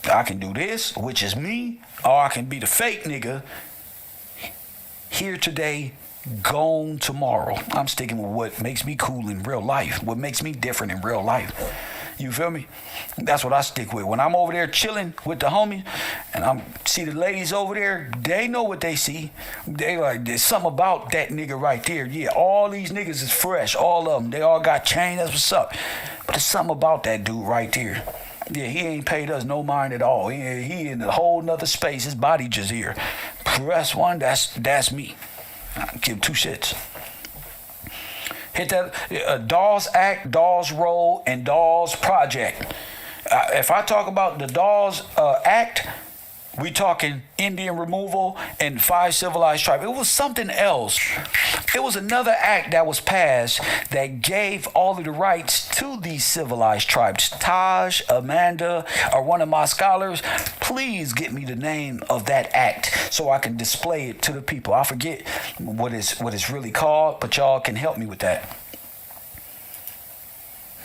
Speaker 1: I can do this, which is me, or I can be the fake nigga. Here today, gone tomorrow. I'm sticking with what makes me cool in real life, what makes me different in real life. You feel me? That's what I stick with. When I'm over there chilling with the homies, and I see the ladies over there, they know what they see. They like, there's something about that nigga right there. Yeah, all these niggas is fresh, all of them. They all got chain. That's what's up. But there's something about that dude right there. Yeah, he ain't paid us no mind at all. He in a whole nother space. His body just here. Press 1. That's me. I don't give two shits. Hit that Dawes Act, Dawes Roll, and Dawes Project. If I talk about the Dawes Act, we talking Indian removal and 5 civilized tribes. It was something else. It was another act that was passed that gave all of the rights to these civilized tribes. Taj, Amanda, or one of my scholars, please get me the name of that act so I can display it to the people. I forget what it's really called, but y'all can help me with that.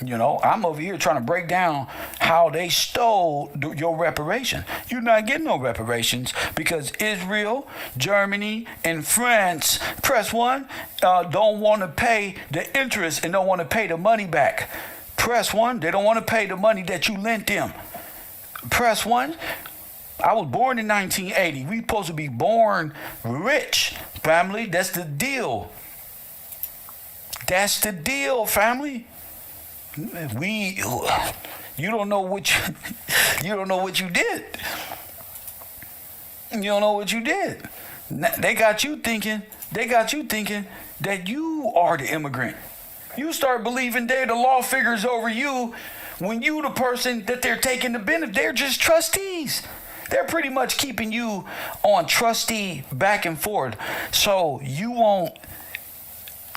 Speaker 1: You know, I'm over here trying to break down how they stole your reparation. You're not getting no reparations because Israel, Germany, and France, Press 1, don't want to pay the interest and don't want to pay the money back. Press 1, they don't want to pay the money that you lent them. Press 1, I was born in 1980. We supposed to be born rich, family. That's the deal. That's the deal, family. You don't know what you don't know what you did. You don't know what you did. They got you thinking that you are the immigrant. You start believing they're the law figures over you when you the person that they're taking the benefit. They're just trustees. They're pretty much keeping you on trustee back and forth. So you won't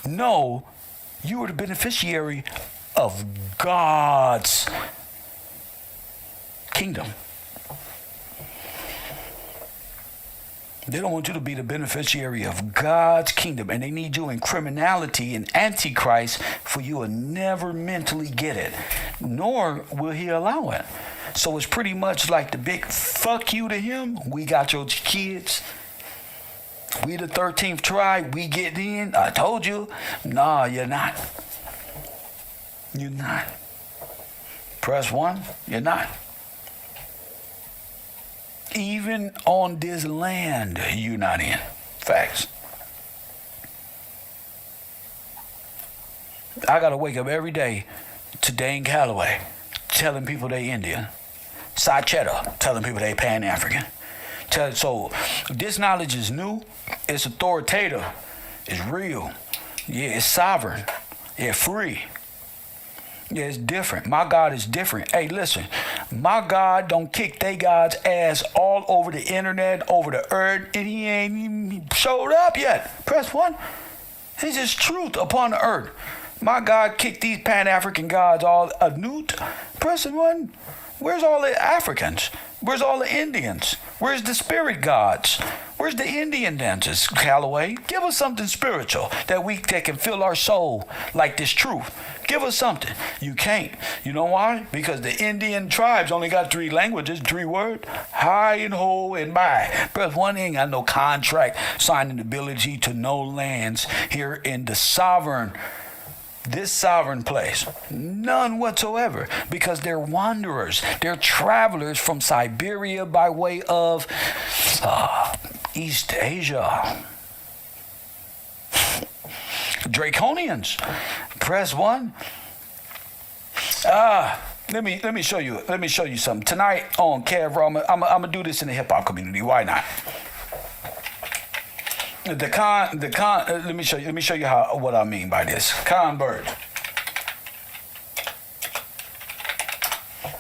Speaker 1: know you are the beneficiary of God's kingdom. They don't want you to be the beneficiary of God's kingdom, and they need you in criminality and antichrist for you to never mentally get it, nor will he allow it. So it's pretty much like the big fuck you to him. We got your kids. We the 13th tribe. We get in. I told you. Nah, you're not. You're not. Press 1. You're not. Even on this land, you're not in. Facts. I gotta wake up every day to Dane Calloway telling people they Indian. Sachetta telling people they Pan-African. So this knowledge is new, it's authoritative, it's real, yeah, it's sovereign, yeah, free. Yeah, it's different. My God is different. Hey, listen, my God don't kick they God's ass all over the internet, over the earth, and he ain't even showed up yet. Press 1. It's just truth upon the earth. My God kicked these Pan-African gods all a newt. Press 1. Where's all the Africans? Where's all the Indians? Where's the spirit gods? Where's the Indian dances, Calloway? Give us something spiritual that can fill our soul like this truth. Give us something. You can't. You know why? Because the Indian tribes only got 3 languages, 3 words. High and ho and by. Press 1 ain't got no contract signing ability to no lands here in the this sovereign place. None whatsoever. Because they're wanderers. They're travelers from Siberia by way of East Asia. Draconians. Press 1. Let me show you. Let me show you something. Tonight on KevRow, I'm gonna do this in the hip hop community. Why not? Let me show you what I mean by this. Convert.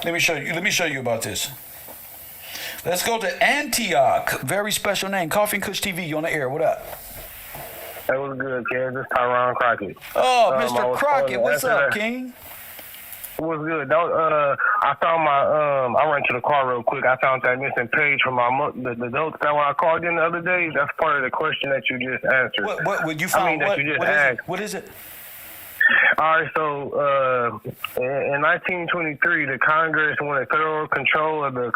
Speaker 1: Let me show you about this. Let's go to Antioch. Very special name. Coffee and Kush TV. You on the air? What up?
Speaker 14: That was good, Kev. This is Tyron Crockett.
Speaker 1: Oh, Mr. Crockett, what's up, King?
Speaker 14: What's good? I found my I ran to the car real quick. I found that missing page from the notes that when I called in the other day. That's part of the question that you just answered.
Speaker 1: What would you find?
Speaker 14: That you just asked.
Speaker 1: What is it?
Speaker 14: All right, so in 1923, the Congress wanted federal control of the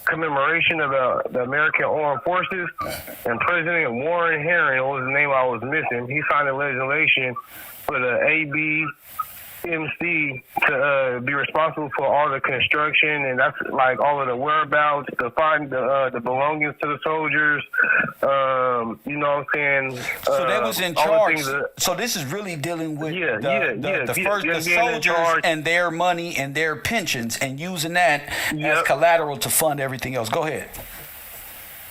Speaker 14: commemoration of the American Armed Forces, and President Warren Herring was the name I was missing. He signed a legislation for the ABMC to be responsible for all the construction, and that's like all of the whereabouts, to find the belongings to the soldiers. You know what I'm saying?
Speaker 1: So they was in charge. So this is really dealing with the soldiers and their money and their pensions, and using that as collateral to fund everything else. Go ahead.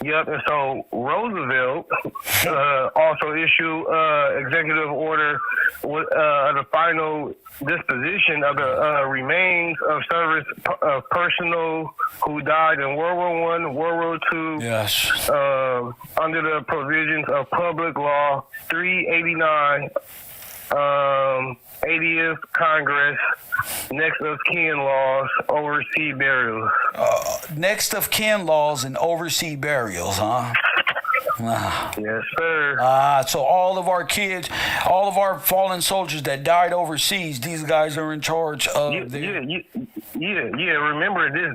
Speaker 14: Yep, and so Roosevelt also issued executive order with the final disposition of the remains of service of personnel who died in World War I, World War II,
Speaker 1: yes,
Speaker 14: under the provisions of Public Law 389, 80th Congress, next of kin laws, oversee burials.
Speaker 1: Next of kin laws and oversee burials, huh?
Speaker 14: Yes, sir.
Speaker 1: So all of our kids, all of our fallen soldiers that died overseas, these guys are in charge of
Speaker 14: Remember this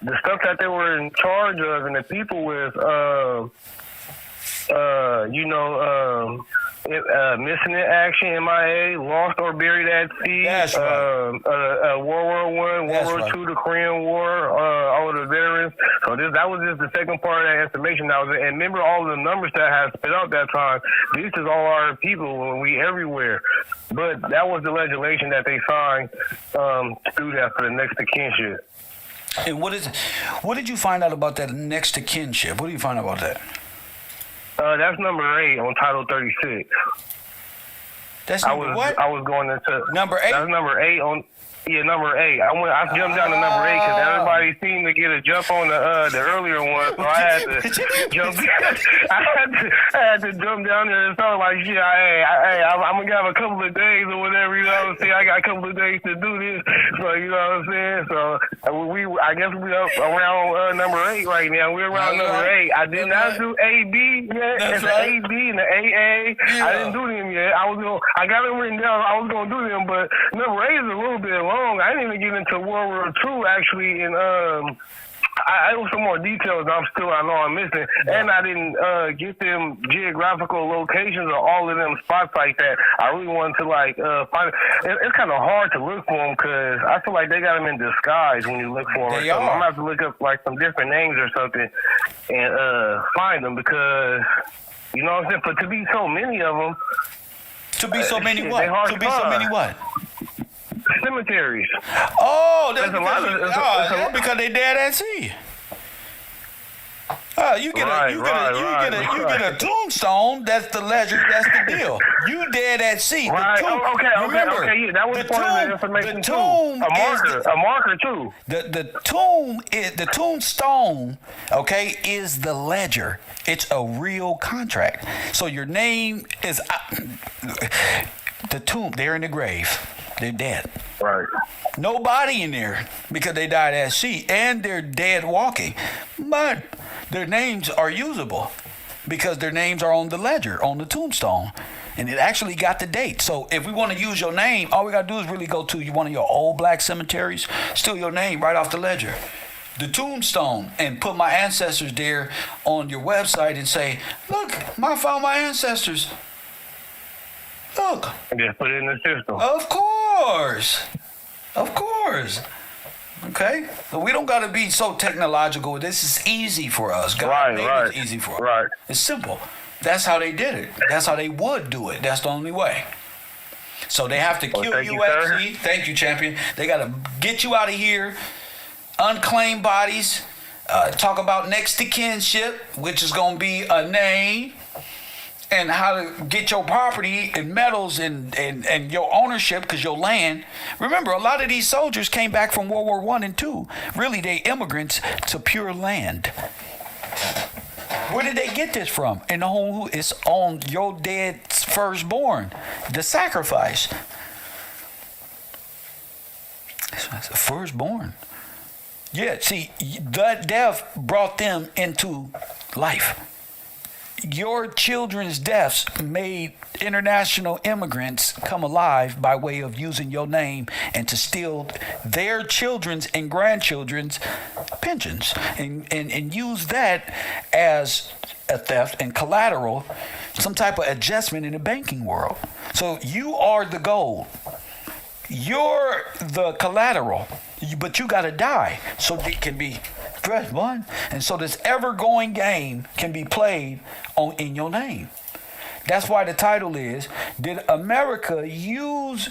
Speaker 14: the stuff that they were in charge of, and the people with missing in action, MIA, lost or buried at sea.
Speaker 1: That's right.
Speaker 14: World War I, World War II, the Korean War, all of the veterans. So that was just the second part of that information that was in. And remember all of the numbers that I had spit out that time. This is all our people, and we everywhere. But that was the legislation that they signed through that for the next to kinship.
Speaker 1: And what did you find out about that next to kinship? What did you find out about that?
Speaker 14: That's number 8 on Title 36.
Speaker 1: That's number what?
Speaker 14: I was going into
Speaker 1: number 8.
Speaker 14: That's number 8 on. Yeah, number 8. I jumped down to number 8 because everybody seemed to get a jump on the earlier one, so I had to jump. I had to jump down there and felt like shit. I'm gonna have a couple of days or whatever, you know what I'm saying? I got a couple of days to do this, so you know what I'm saying. So I guess we up around number 8 right now. We're around number 8. I did not do AB yet. It's the AB and the AA. Yeah. I didn't do them yet. I got them written down. I was gonna do them, but number 8 is a little bit long. I didn't even get into World War II actually in I was some more details I know I'm missing, and I didn't get them geographical locations or all of them spots like that. I really wanted to find. It's kind of hard to look for them because I feel like they got them in disguise when you look for them. I'm gonna have to look up like some different names or something and find them because you know what I'm saying. But to be so many of them,
Speaker 1: to be so many what? To be so many what?
Speaker 14: Cemeteries.
Speaker 1: Oh, that's because they dead at sea. You get a tombstone. That's the ledger. That's the deal. You dead at sea.
Speaker 14: Right. Okay. Yeah, that was part of the information too. A marker too.
Speaker 1: The tombstone. Okay, is the ledger. It's a real contract. So your name is the tomb. They're in the grave. They're dead.
Speaker 14: Right.
Speaker 1: Nobody in there because they died at sea and they're dead walking. But their names are usable because their names are on the ledger, on the tombstone. And it actually got the date. So if we want to use your name, all we got to do is really go to one of your old black cemeteries, steal your name right off the ledger. The tombstone, and put my ancestors there on your website and say, look, I found my ancestors. Look.
Speaker 14: And just put it in the system.
Speaker 1: Of course. Okay? So we don't got to be so technological. This is easy for us. God made it easy for us.
Speaker 14: Right.
Speaker 1: It's simple. That's how they did it. That's how they would do it. That's the only way. So they have to kill you at sea. Thank you, champion. They got to get you out of here. Unclaimed bodies. Talk about next to kinship, which is going to be a name. And how to get your property and metals and your ownership, because your land. Remember, a lot of these soldiers came back from World War I and II. Really, they immigrants to pure land. Where did they get this from? And it's on your dead firstborn, the sacrifice. That's the firstborn. Yeah, see, that death brought them into life. Your children's deaths made international immigrants come alive by way of using your name and to steal their children's and grandchildren's pensions and use that as a theft and collateral, some type of adjustment in the banking world. So you are the gold. You're the collateral, but you got to die so it can be press one. And so this ever-going game can be played in your name. That's why the title is, did America use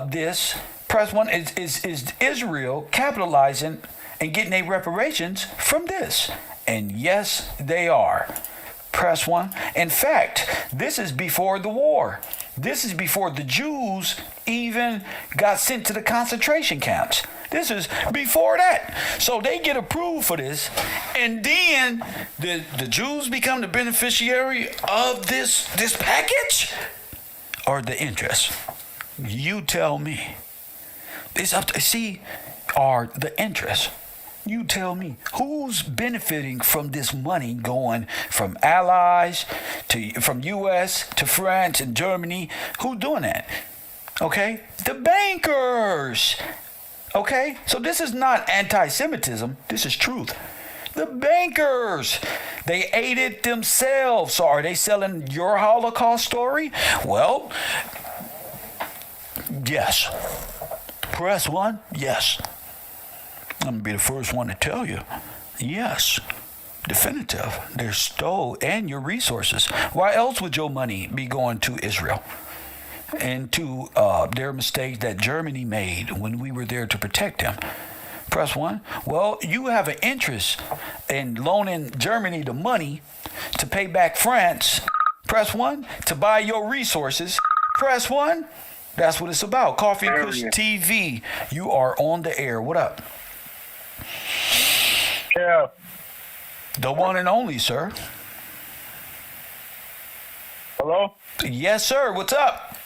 Speaker 1: this? Press one is Israel capitalizing and getting their reparations from this? And yes, they are. Press one. In fact, this is before the war. This is before the Jews even got sent to the concentration camps. This is before that. So they get approved for this. And then the Jews become the beneficiary of this package or the interest. You tell me. It's up to are the interest. You tell me, who's benefiting from this money going from allies from U.S. to France and Germany? Who's doing that? Okay? The bankers. Okay? So this is not anti-Semitism. This is truth. The bankers, they ate it themselves. So are they selling your Holocaust story? Well, yes. Press one, yes. I'm going to be the first one to tell you, yes, definitive. They stole and your resources. Why else would your money be going to Israel? And to their mistake that Germany made when we were there to protect them. Press one. Well, you have an interest in loaning Germany the money to pay back France. Press one. To buy your resources. Press one. That's what it's about. Coffee and Kush TV. You are on the air. What up?
Speaker 4: Yeah.
Speaker 1: The one and only, sir.
Speaker 4: Hello?
Speaker 1: Yes, sir. What's up?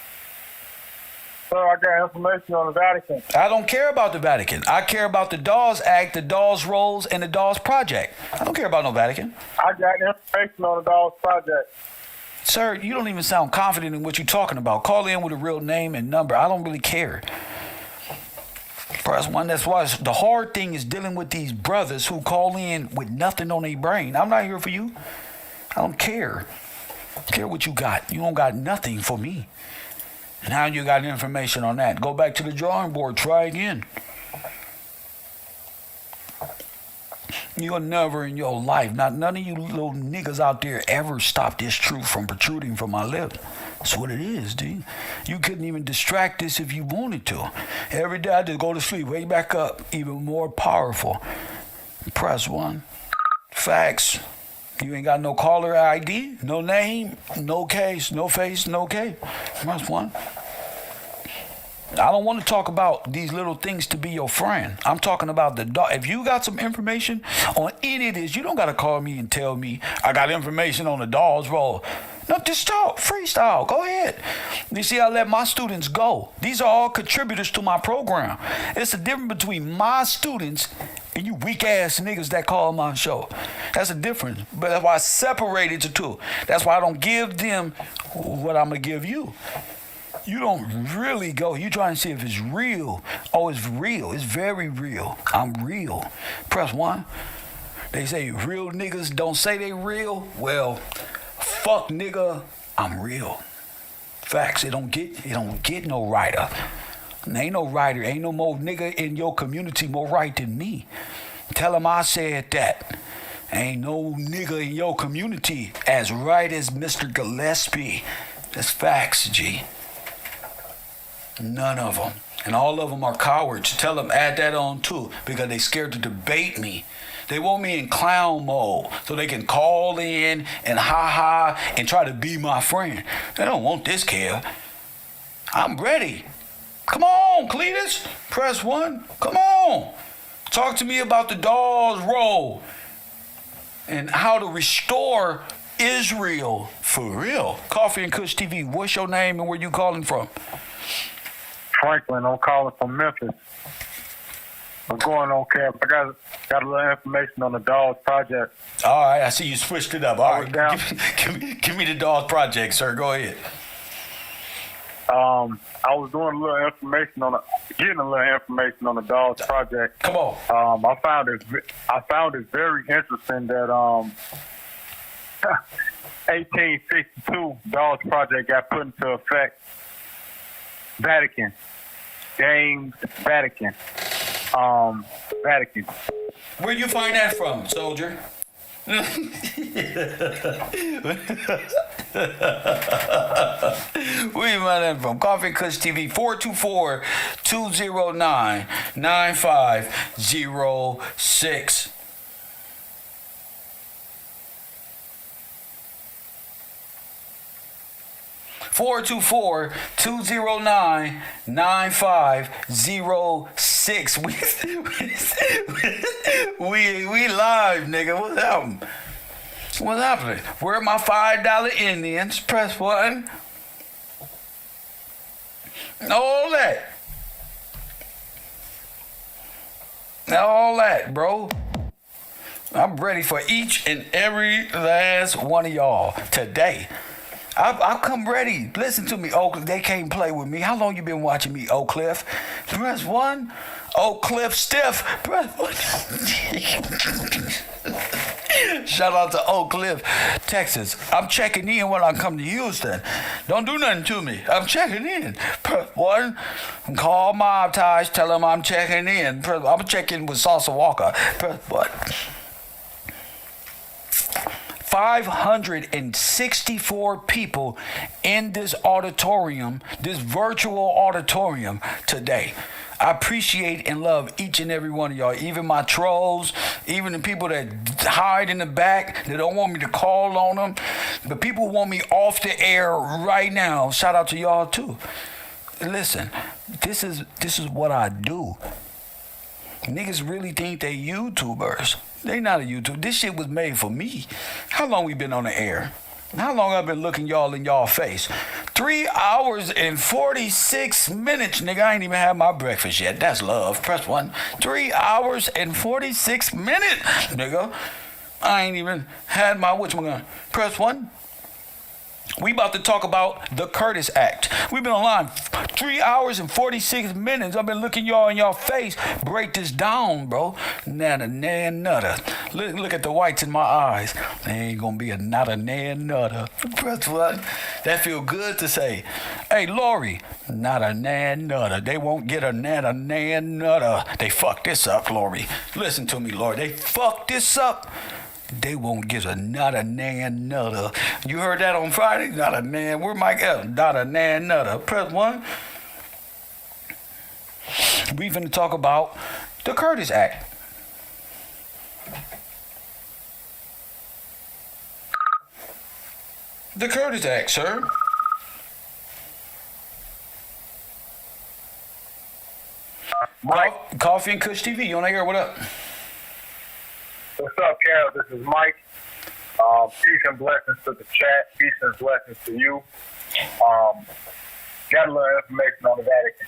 Speaker 4: Sir, I got information on the Vatican.
Speaker 1: I don't care about the Vatican. I care about the Dawes Act, the Dawes Rolls, and the Dawes Project. I don't care about no Vatican.
Speaker 4: I got information on the Dawes Project.
Speaker 1: Sir, you don't even sound confident in what you're talking about. Call in with a real name and number. I don't really care. Press 1. That's why the hard thing is dealing with these brothers who call in with nothing on their brain. I'm not here for you. I don't care. I don't care what you got. You don't got nothing for me. And how you got information on that? Go back to the drawing board. Try again. You'll never in your life, none of you little niggas out there ever stop this truth from protruding from my lips. That's what it is, dude. You couldn't even distract this if you wanted to. Every day I just go to sleep, wake back up, even more powerful. Press 1. Facts. You ain't got no caller ID, no name, no case, no face, no case. Press 1. I don't want to talk about these little things to be your friend. I'm talking about the dog. If you got some information on any of this, you don't got to call me and tell me I got information on the Dawes roll. No, just talk. Freestyle. Go ahead. You see, I let my students go. These are all contributors to my program. It's the difference between my students and you weak-ass niggas that call my show. That's the difference. But that's why I separated the two. That's why I don't give them what I'm going to give you. You don't really go. You trying to see if it's real. Oh, it's real. It's very real. I'm real. Press 1. They say real niggas don't say they real. Well, fuck nigga, I'm real. Facts. It don't get no righter. Ain't no righter. Ain't no more nigga in your community more right than me. Tell them I said that. Ain't no nigga in your community as right as Mr. Gillespie. That's facts, G. None of them. And all of them are cowards. Tell them add that on too, because they scared to debate me. They want me in clown mode so they can call in and ha and try to be my friend. They don't want this, Kev. I'm ready. Come on, Cletus. Press 1. Come on. Talk to me about the Dawes roll and how to restore Israel for real. Coffee and Kush TV. What's your name and where you calling from?
Speaker 4: Franklin, I'm calling from Memphis. What's going on, Kev? I got a little information on the Dawes project.
Speaker 1: All right, I see you switched it up. All right, give me the Dawes project, sir. Go ahead.
Speaker 4: I was doing getting a little information on the Dawes project.
Speaker 1: Come on.
Speaker 4: I found it very interesting that 1862 Dawes project got put into effect. Vatican. James Vatican. Vatican.
Speaker 1: Where you find that from, soldier? Where you find that from? Coffee Kush TV, 424-209-9506. (424-209-9506). We live, nigga. What's happening? What's happening? Where are my $5 Indians? Press 1. All that, bro. I'm ready for each and every last one of y'all today. I've come ready. Listen to me, Oak. They can't play with me. How long you been watching me, Oak Cliff? Press 1. Oak Cliff Stiff. Press 1. Shout out to Oak Cliff, Texas. I'm checking in when I come to Houston. Don't do nothing to me. I'm checking in. Press 1. Call Mob Ties. Tell them I'm checking in. I'm checking with Salsa Walker. Press 1. 564 people in this auditorium, this virtual auditorium today. I appreciate and love each and every one of y'all, even my trolls, even the people that hide in the back, that don't want me to call on them. But people want me off the air right now. Shout out to y'all too. Listen, this is what I do. Niggas really think they YouTubers. They not a YouTuber. This shit was made for me. How long we been on the air? How long I've been looking y'all in y'all face? 3 hours and 46 minutes, nigga. I ain't even had my breakfast yet. That's love. Press 1. 3 hours and 46 minutes, nigga. I ain't even had my whatchamacallit. Press 1. We about to talk about the Curtis Act. We've been online 3 hours and 46 minutes. I've been looking y'all in y'all face. Break this down, bro. Nada, nan, nutter. Look at the whites in my eyes. There ain't gonna be a nada, nan, nutter. That's what? That feel good to say. Hey, Lori, nada, nan, nutter. They won't get a nada, nan, nutter. They fucked this up, Lori. Listen to me, Lori. They fucked this up. They won't get a not a nan nutter. You heard that on Friday? Not a nan. Where Mike L? Not a nan nutter. Press 1. We finna talk about the Curtis Act. The Curtis Act, sir. Mike. Coffee and Kush TV. You wanna hear what up?
Speaker 15: What's up, Kev? This is Mike. Peace and blessings to the chat. Peace and blessings to you. Got a little information on the
Speaker 1: Vatican.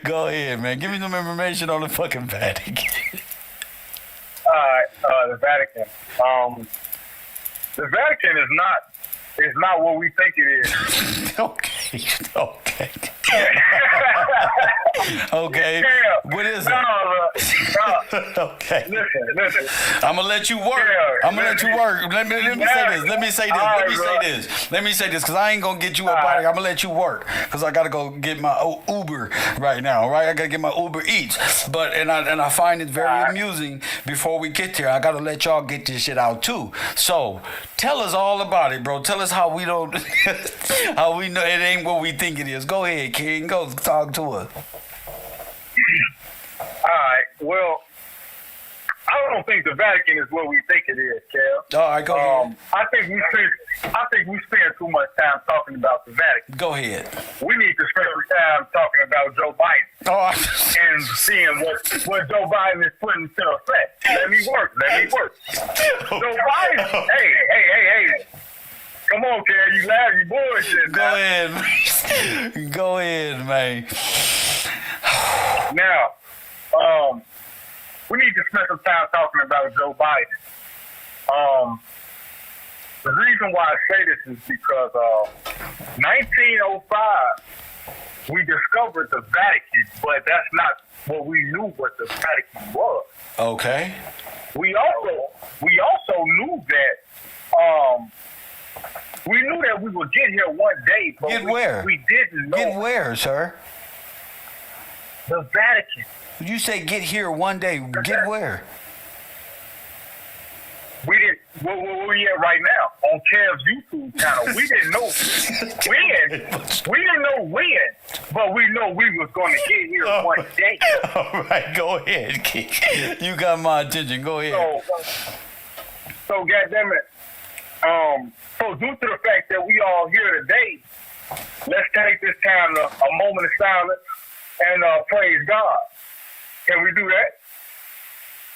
Speaker 1: Go ahead, man. Give me some information on the fucking Vatican.
Speaker 15: All right, the Vatican. The Vatican is not what we think it is.
Speaker 1: Okay. Okay. What is it? Okay.
Speaker 15: Listen.
Speaker 1: I'm gonna let you work. Let me say this, because I ain't gonna get you up out of here. I'm gonna let you work, because I gotta go get my Uber right now, right? I gotta get my Uber Eats. And I find it very amusing. Before we get there, I gotta let y'all get this shit out too. So tell us all about it, bro. Tell us how we don't, how we know it ain't what we think it is. Go ahead, King. Go talk to us.
Speaker 15: All right. Well, I don't think the Vatican is what we think it is, Kev.
Speaker 1: All right, go ahead.
Speaker 15: I think we spend too much time talking about the Vatican.
Speaker 1: Go ahead.
Speaker 15: We need to spend time talking about Joe Biden and seeing what Joe Biden is putting into effect. Let me work. Joe Biden. Hey. Come on, Kev. You laugh. You bullshit.
Speaker 1: Go ahead, man.
Speaker 15: Now, we need to spend some time talking about Joe Biden. The reason why I say this is because 1905, we discovered the Vatican, but that's not what we knew what the Vatican was.
Speaker 1: Okay.
Speaker 15: We also knew that we would get here one day, but we didn't know.
Speaker 1: Get where, sir?
Speaker 15: The Vatican.
Speaker 1: You say get here one day. Get where?
Speaker 15: We didn't. Where we at right now on Kev's YouTube channel? We didn't know when. We didn't know when, but we know we was going to get here one day.
Speaker 1: All right, go ahead, King. You got my attention. Go ahead.
Speaker 15: So goddammit. So due to the fact that we all here today, let's take this time to a moment of silence and praise God. Can we do that?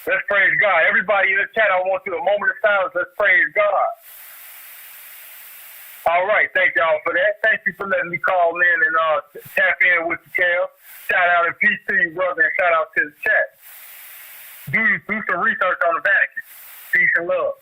Speaker 15: Let's praise God. Everybody in the chat, I want you a moment of silence. Let's praise God. All right. Thank y'all for that. Thank you for letting me call in and tap in with you, Kel. Shout out and peace to you, brother, and shout out to the chat. Do some research on the Vatican. Peace and love.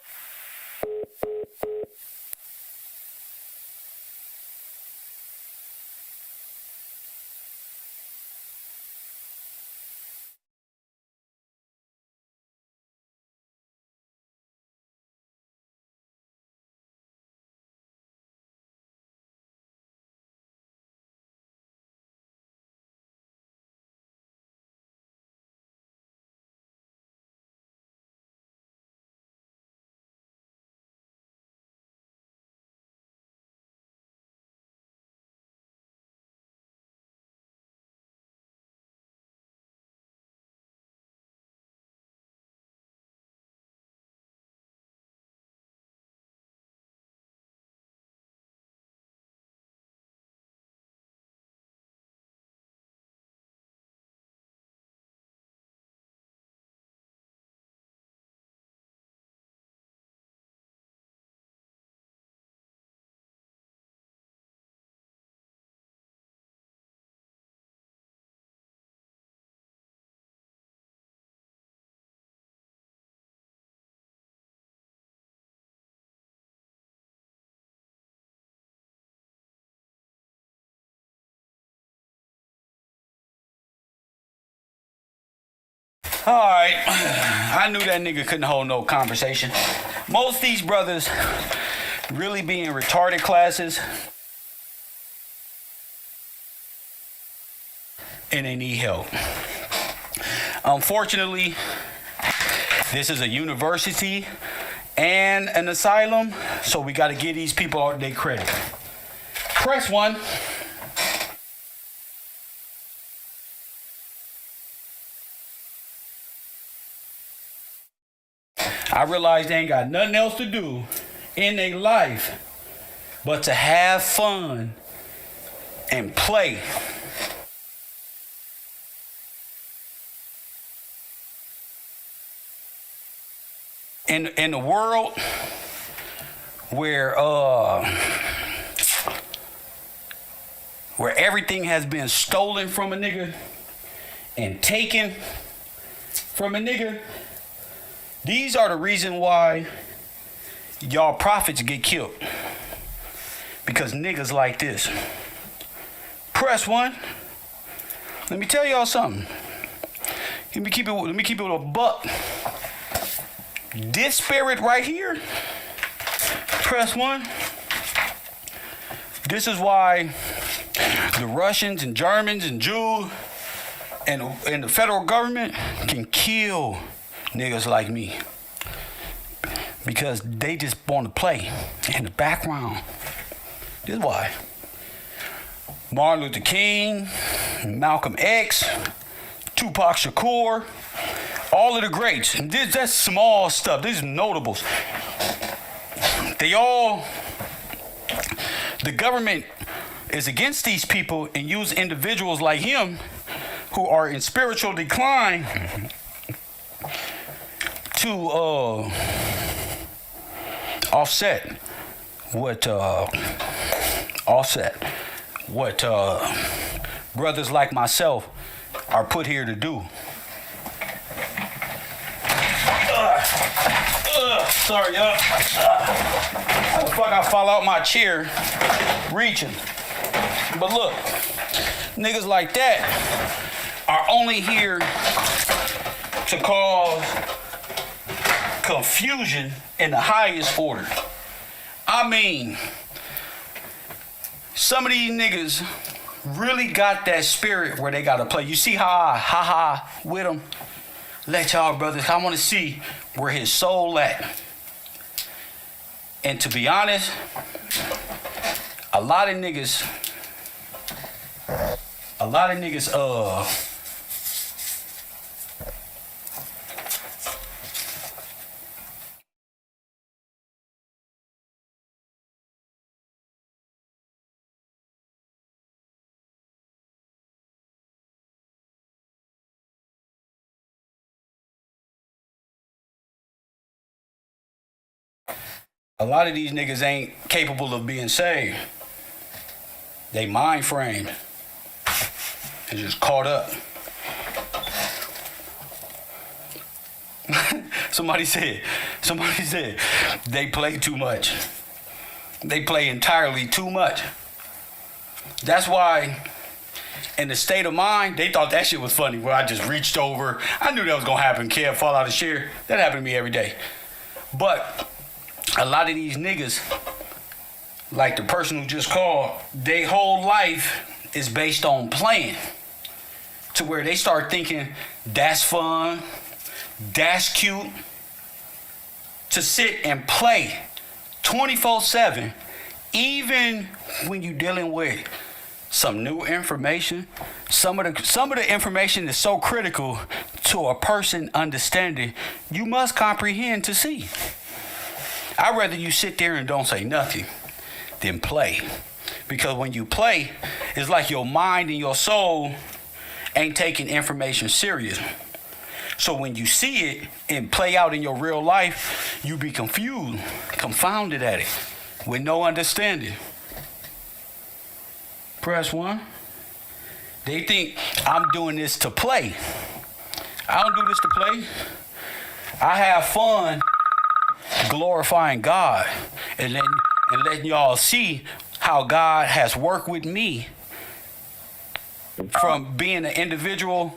Speaker 1: All right. I knew that nigga couldn't hold no conversation. Most of these brothers really be in retarded classes. And they need help. Unfortunately, this is a university and an asylum, so we got to give these people their credit. Press 1. I realize they ain't got nothing else to do in their life but to have fun and play. In the world where everything has been stolen from a nigga and taken from a nigga, these are the reason why y'all prophets get killed. Because niggas like this. Press 1. Let me tell y'all something. Let me keep it a buck. This spirit right here, press 1. This is why the Russians and Germans and Jews and the federal government can kill niggas like me. Because they just want to play in the background. This is why. Martin Luther King, Malcolm X, Tupac Shakur, all of the greats, and that's small stuff. These are notables. The government is against these people and use individuals like him who are in spiritual decline to offset what brothers like myself are put here to do. Sorry, y'all. How the fuck I fall out my chair reaching? But look, niggas like that are only here to cause confusion in the highest order. I mean, some of these niggas really got that spirit where they gotta play. You see how I ha-ha with them? Let y'all brothers, I want to see where his soul at. And to be honest, a lot of niggas, these niggas ain't capable of being saved. They mind framed. They just caught up. Somebody said, they play too much. They play entirely too much. That's why, in the state of mind, they thought that shit was funny. Where I just reached over. I knew that was gonna happen. Kev fall out of chair. That happened to me every day. But a lot of these niggas, like the person who just called, their whole life is based on playing. To where they start thinking that's fun, that's cute. To sit and play 24/7, even when you're dealing with some new information. Some of the information is so critical to a person understanding, you must comprehend to see. I'd rather you sit there and don't say nothing than play. Because when you play, it's like your mind and your soul ain't taking information serious. So when you see it and play out in your real life, you be confused, confounded at it, with no understanding. Press 1. They think I'm doing this to play. I don't do this to play. I have fun glorifying God and letting y'all see how God has worked with me from being an individual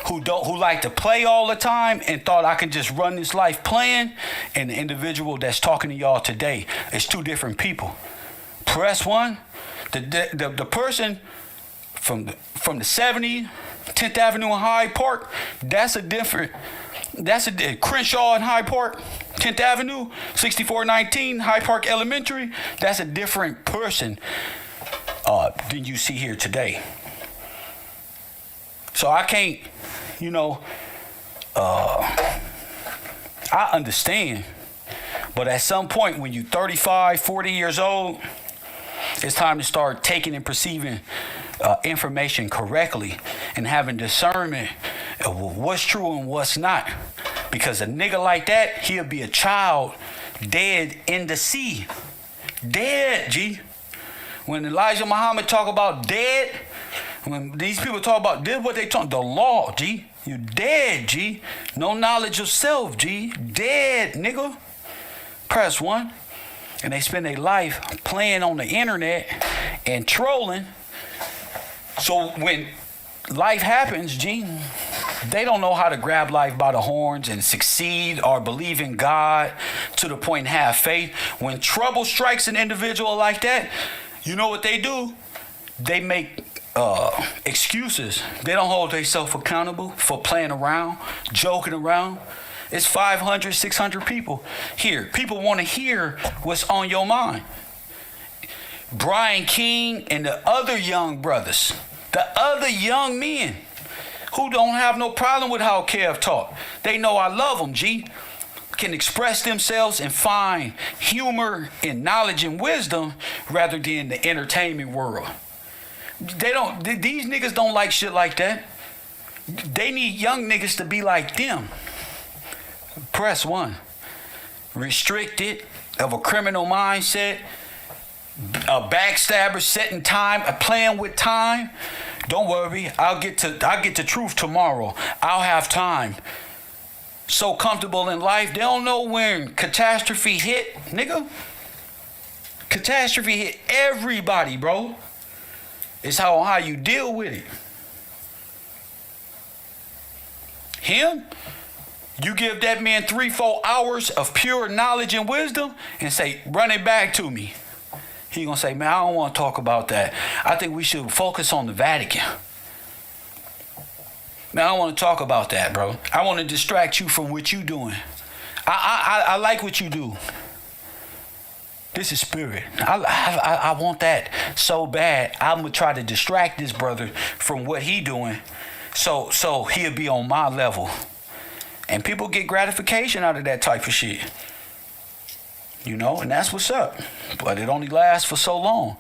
Speaker 1: who like to play all the time and thought I can just run this life playing, and the individual that's talking to y'all today is two different people. Press one, the person from the 70, 10th Avenue and Hyde Park, that's a Crenshaw and Hyde Park, 10th Avenue, 6419 Hyde Park Elementary, that's a different person than you see here today. So I can't, I understand, but at some point when you're 35, 40 years old, it's time to start taking and perceiving information correctly and having discernment of what's true and what's not. Because a nigga like that, he'll be a child dead in the sea. Dead, G. When Elijah Muhammad talk about dead, when these people talk about did what they talk, the law, G. You dead, G. No knowledge of self, G. Dead, nigga. Press one. And they spend their life playing on the internet and trolling. So when life happens, G, they don't know how to grab life by the horns and succeed or believe in God to the point and have faith. When trouble strikes an individual like that, you know what they do? They make excuses. They don't hold themselves accountable for playing around, joking around. It's 500, 600 people here. People want to hear what's on your mind. Brian King and the other young brothers, the other young men who don't have no problem with how Kev talk. They know I love them, G. Can express themselves and find humor and knowledge and wisdom rather than the entertainment world. These niggas don't like shit like that. They need young niggas to be like them. Press one. Restricted, of a criminal mindset, a backstabber, setting time, playing with time. Don't worry, I'll get to truth tomorrow. I'll have time. So comfortable in life, they don't know when catastrophe hit, nigga. Catastrophe hit everybody, bro. It's how you deal with it. Him, you give that man 3-4 hours of pure knowledge and wisdom and say, run it back to me. He gonna say, man, I don't want to talk about that. I think we should focus on the Vatican. Man, I don't want to talk about that, bro. I want to distract you from what you doing. I like what you do. This is spirit. I want that so bad. I'm gonna try to distract this brother from what he doing, so he'll be on my level. And people get gratification out of that type of shit. And that's what's up. But it only lasts for so long.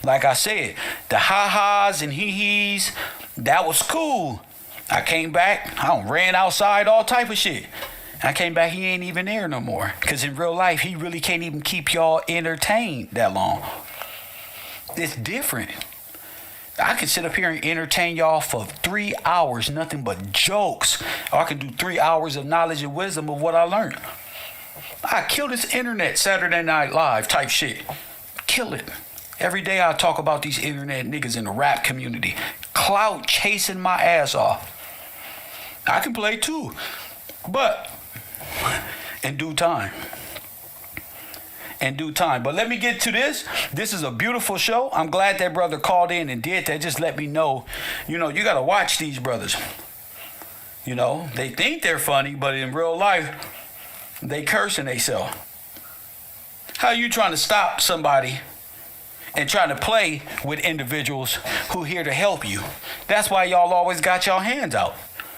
Speaker 1: Like I said, the ha-has and hee-hees, that was cool. I came back, I ran outside, all type of shit. I came back, he ain't even there no more. Because in real life, he really can't even keep y'all entertained that long. It's different. I can sit up here and entertain y'all for 3 hours, nothing but jokes. Or I can do 3 hours of knowledge and wisdom of what I learned. I kill this internet Saturday Night Live type shit. Kill it. Every day I talk about these internet niggas in the rap community. Clout chasing my ass off. I can play too. But in due time. In due time. But let me get to this. This is a beautiful show. I'm glad that brother called in and did that. Just let me know. You got to watch these brothers. They think they're funny, but in real life, they cursing themselves. How you trying to stop somebody and trying to play with individuals who here to help you? That's why y'all always got y'all hands out.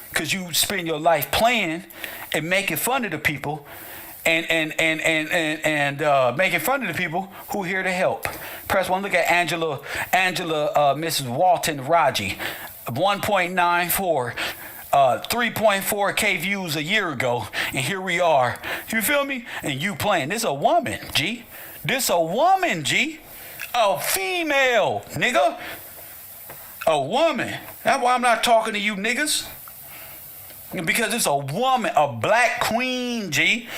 Speaker 1: Because you spend your life playing and making fun of the people and making fun of the people who here to help. Press one. Look at Angela, Mrs. Walton Raji, 1.94. 3.4K views a year ago, and here we are. You feel me? And you playing. This a woman, G. This a woman, G. A female, nigga. A woman. That's why I'm not talking to you niggas. Because it's a woman, a black queen, G.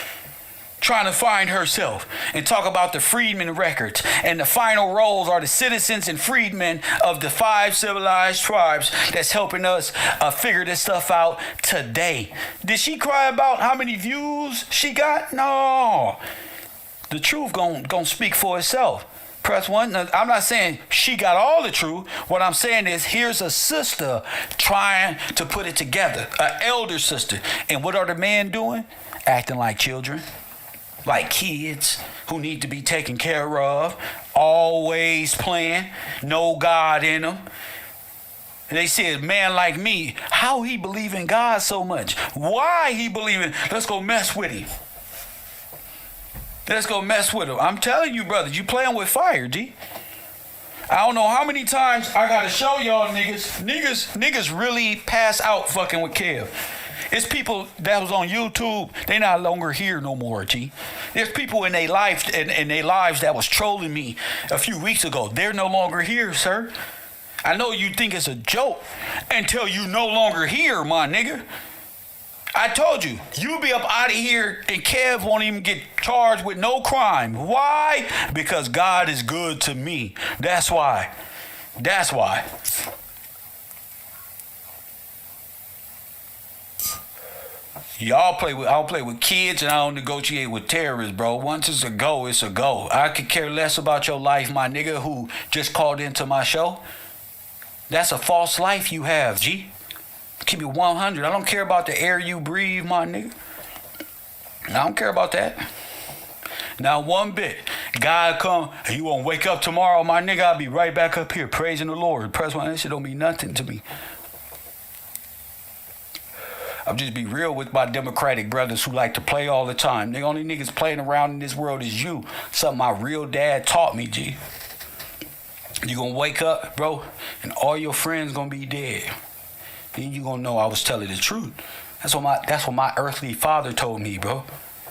Speaker 1: trying to find herself and talk about the freedmen records. And the final rolls are the citizens and freedmen of the 5 civilized tribes that's helping us figure this stuff out today. Did she cry about how many views she got? No. The truth gonna speak for itself. Press 1. Now, I'm not saying she got all the truth. What I'm saying is here's a sister trying to put it together. An elder sister. And what are the men doing? Acting like children. Like kids who need to be taken care of. Always playing. No God in them. And they said, man like me, how he believe in God so much? Why he believe in? Let's go mess with him. Let's go mess with him. I'm telling you, brothers, you playing with fire, G. I don't know how many times I gotta show y'all niggas really pass out fucking with Kev. It's people that was on YouTube, they not longer here no more, G. There's people in their lives that was trolling me a few weeks ago. They're no longer here, sir. I know you think it's a joke until you no longer here, my nigga. I told you, you be up out of here and Kev won't even get charged with no crime. Why? Because God is good to me. That's why. That's why. I don't play with kids and I don't negotiate with terrorists, bro. Once it's a go, it's a go. I could care less about your life, my nigga, who just called into my show. That's a false life you have, G. Keep it 100. I don't care about the air you breathe, my nigga. I don't care about that. Not one bit. God come, you won't wake up tomorrow, my nigga. I'll be right back up here praising the Lord. Press 1, that shit don't mean nothing to me. I'll just be real with my Democratic brothers who like to play all the time. The only niggas playing around in this world is you. Something my real dad taught me, G. You gonna wake up, bro, and all your friends gonna be dead. Then you gonna know I was telling the truth. That's what my earthly father told me, bro.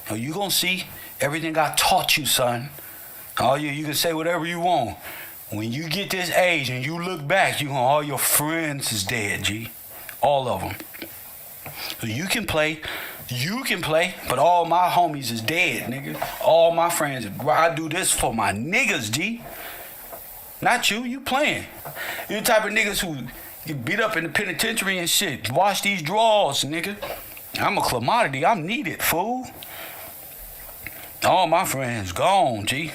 Speaker 1: Now you gonna see everything I taught you, son. You can say whatever you want. When you get this age and you look back, all your friends is dead, G. All of them. So you can play, but all my homies is dead, nigga. All my friends. I do this for my niggas, G. Not you. You playing. You the type of niggas who get beat up in the penitentiary and shit. Wash these drawers, nigga. I'm a commodity. I'm needed, fool. All my friends gone, G.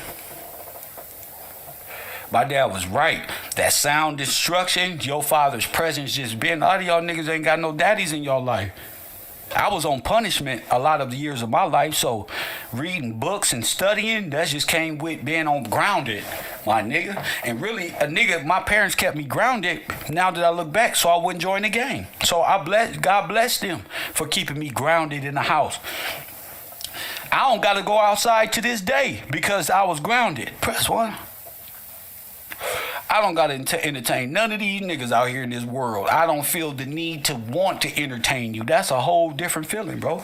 Speaker 1: My dad was right. That sound destruction, your father's presence just been. A lot of y'all niggas ain't got no daddies in your life. I was on punishment a lot of the years of my life, so reading books and studying, that just came with being on grounded, my nigga. And really, my parents kept me grounded now that I look back so I wouldn't join the gang. So God bless them for keeping me grounded in the house. I don't got to go outside to this day because I was grounded. Press 1. I don't got to entertain none of these niggas out here in this world. I don't feel the need to want to entertain you. That's a whole different feeling, bro.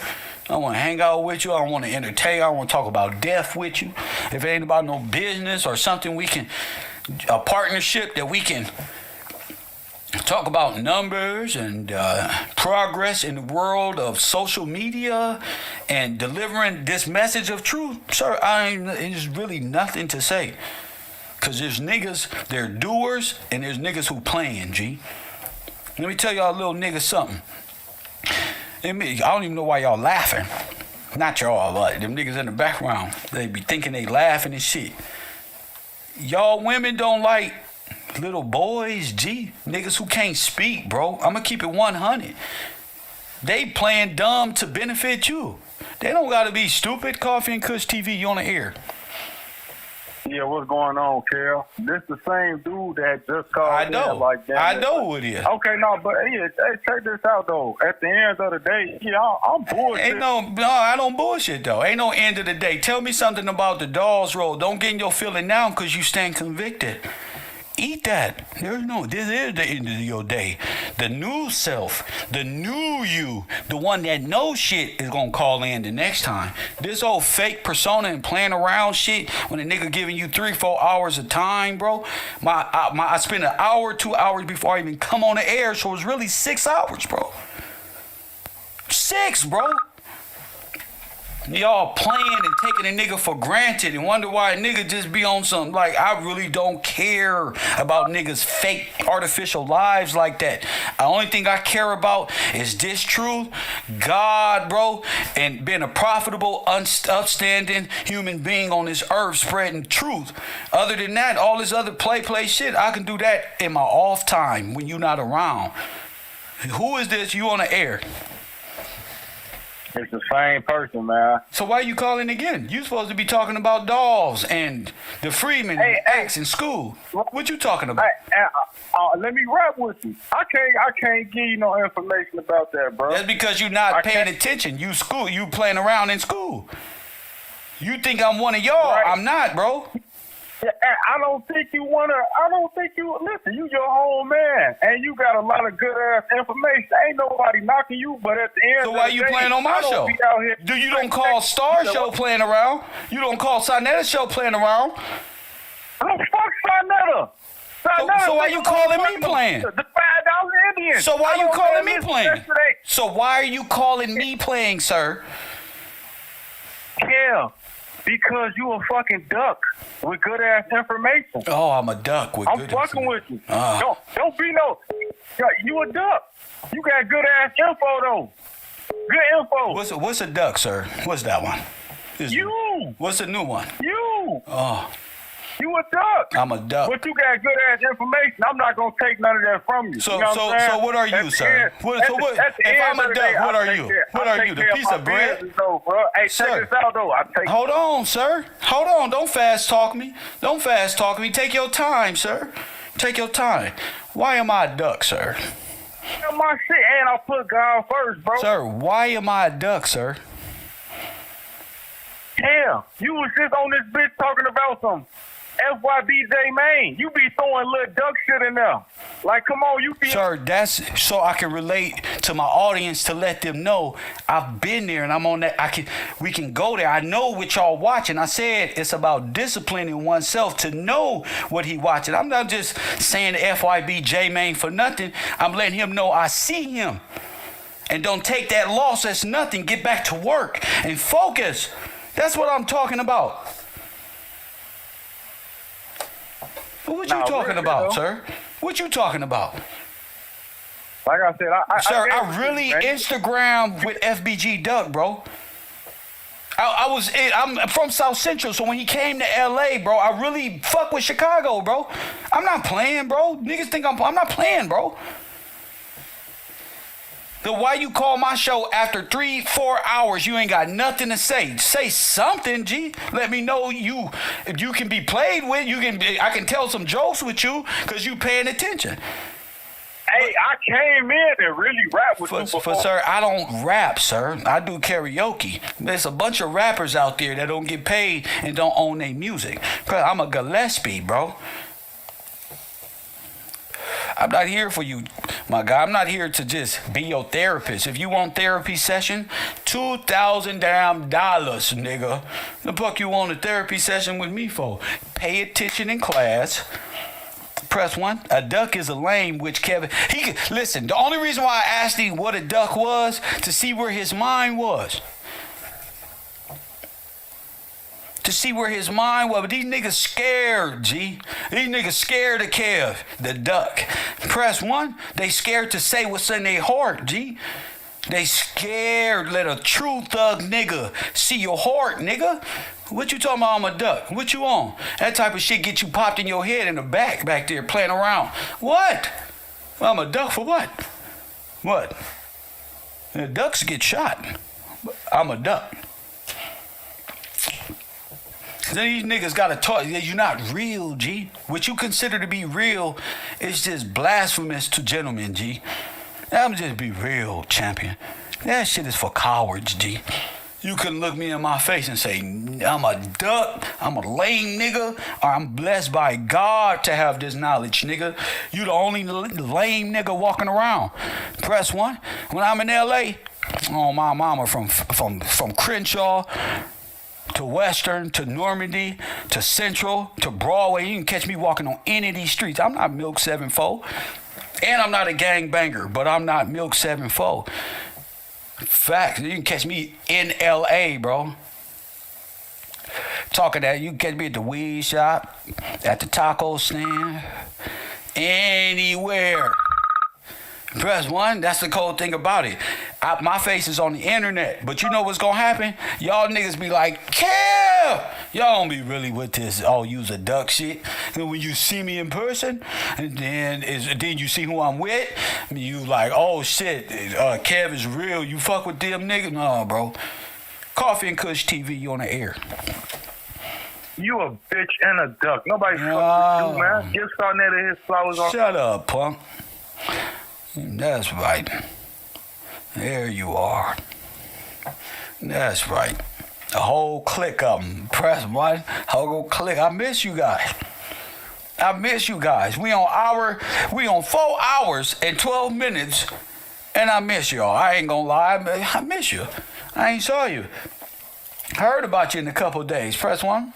Speaker 1: I want to hang out with you. I want to entertain. I want to talk about death with you. If it ain't about no business or something a partnership that we can talk about numbers and progress in the world of social media and delivering this message of truth, sir, there's really nothing to say. Because there's niggas, they're doers, and there's niggas who playing, G. Let me tell y'all little niggas something. I don't even know why y'all laughing. Not y'all, but them niggas in the background. They be thinking they laughing and shit. Y'all women don't like little boys, G. Niggas who can't speak, bro. I'm going to keep it 100. They playing dumb to benefit you. They don't got to be stupid. Coffee and Kush TV, you on the air.
Speaker 4: Yeah, what's going on, Kel? This the same dude that just called.
Speaker 1: I know. I know who it is.
Speaker 4: Okay, no, but hey, check this out though. At the end of the day, I'm bullshit.
Speaker 1: No, I don't bullshit though. Ain't no end of the day. Tell me something about the Dawes roll. Don't get in your feeling now because you stand convicted. Eat that. This is the end of your day. The new self, the new you, the one that knows shit is gonna call in the next time. This old fake persona and playing around shit when a nigga giving you 3-4 hours of time, bro. I spend an hour, 2 hours before I even come on the air, so it's really 6 hours, bro. 6, bro. Y'all playing and taking a nigga for granted and wonder why a nigga just be on something. Like, I really don't care about niggas' fake artificial lives like that. The only thing I care about is this truth, God, bro, and being a profitable, upstanding human being on this earth spreading truth. Other than that, all this other play shit, I can do that in my off time when you're not around. Who is this? You on the air?
Speaker 15: It's the same person, man.
Speaker 1: So why are you calling again? You supposed to be talking about Dawes and the Freeman acts in school. What you talking about?
Speaker 15: Let me rap with you. I can't give you no information about that, bro.
Speaker 1: That's because you're not paying attention. You playing around in school. You think I'm one of y'all. Right. I'm not, bro.
Speaker 15: Yeah, I don't think you listen, you your own man, and you got a lot of good ass information. Ain't nobody knocking you, but at the end
Speaker 1: so why you playing on my show? You don't call Star Show playing around? You don't call Sarnetta Show playing around?
Speaker 15: I don't fuck Sarnetta.
Speaker 1: So why you calling me playing?
Speaker 15: The $5 Indian.
Speaker 1: So why you calling me playing? So why are you calling me playing, sir?
Speaker 15: Yeah. Because you a fucking duck with good ass information.
Speaker 1: Oh, I'm a duck with good information.
Speaker 15: I'm fucking with you. Don't be no. You a duck. You got good ass info though. Good info.
Speaker 1: What's a duck, sir? What's that one? What's the new one?
Speaker 15: You.
Speaker 1: Oh.
Speaker 15: You a duck.
Speaker 1: I'm a duck.
Speaker 15: But you got good ass information. I'm not gonna take none of that from you.
Speaker 1: So,
Speaker 15: you know
Speaker 1: so what are you, sir? If I'm a duck, what are you? What are you? The piece of bread?
Speaker 15: Hey, check this out though.
Speaker 1: Hold on, sir. Hold on. Don't fast talk me. Don't fast talk me. Take your time, sir. Take your time. Why am I a duck, sir?
Speaker 15: My shit, and I'll put God first, bro.
Speaker 1: Sir, why am I a duck, sir?
Speaker 15: Damn, you was just on this bitch talking about some FYBJ Maine. You be throwing little duck shit in there. Like, come on, you be...
Speaker 1: Sir, that's so I can relate to my audience to let them know I've been there and I'm on that. We can go there. I know what y'all watching. I said it's about disciplining oneself to know what he watching. I'm not just saying FYBJ Maine for nothing. I'm letting him know I see him. And don't take that loss as nothing. Get back to work and focus. That's what I'm talking about. What you talking about, sir? What you talking about?
Speaker 15: Like I said,
Speaker 1: I really Instagram with FBG Duck, bro. I'm from South Central, so when he came to LA, bro, I really fuck with Chicago, bro. I'm not playing, bro. Niggas think I'm not playing, bro. Then why you call my show after 3-4 hours? You ain't got nothing to say. Say something, G. Let me know you can be played with. I can tell some jokes with you because you paying attention.
Speaker 15: Hey, I came in and really rap with you before.
Speaker 1: Sir, I don't rap, sir. I do karaoke. There's a bunch of rappers out there that don't get paid and don't own their music. I'm a Gillespie, bro. I'm not here for you, my guy. I'm not here to just be your therapist. If you want therapy session, $2,000 damn dollars, nigga. The fuck you want a therapy session with me for? Pay attention in class. Press 1. A duck is a lame, which Kevin... Listen, the only reason why I asked him what a duck was, to see where his mind was. To see where his mind was. But these niggas scared, G. These niggas scared of Kev, the duck. Press 1. They scared to say what's in their heart, G. They scared. Let a true thug nigga see your heart, nigga. What you talking about? I'm a duck. What you on? That type of shit get you popped in your head in the back there playing around. What? Well, I'm a duck for what? What? The ducks get shot. I'm a duck. Then these niggas gotta talk. You're not real, G. What you consider to be real is just blasphemous to gentlemen, G. I'm just be real, champion. That shit is for cowards, G. You can look me in my face and say, I'm a duck, I'm a lame nigga, or I'm blessed by God to have this knowledge, nigga. You the only lame nigga walking around. Press 1. When I'm in LA, oh, my mama from Crenshaw to Western, to Normandy, to Central, to Broadway. You can catch me walking on any of these streets. I'm not Milk 7-4. And I'm not a gangbanger, but I'm not Milk 7-4. Facts. You can catch me in L.A., bro. Talking that, you can catch me at the weed shop, at the taco stand, anywhere. Press 1, that's the cold thing about it. My face is on the internet, but you know what's gonna happen? Y'all niggas be like, Kev! Y'all don't be really with this, use a duck shit. And when you see me in person, and then you see who I'm with, you like, oh shit, Kev is real, you fuck with them niggas? No, bro. Coffee and Kush TV, you on the air.
Speaker 14: You a bitch and a duck. Nobody fucks with you, man. Give Sarnetta his flowers on.
Speaker 1: Shut up, punk. That's right. There you are. That's right. A whole clique of them. Press 1, whole clique. I miss you guys. We on 4 hours and 12 minutes, and I miss y'all. I ain't gonna lie, I miss you. I ain't saw you. Heard about you in a couple days. Press 1.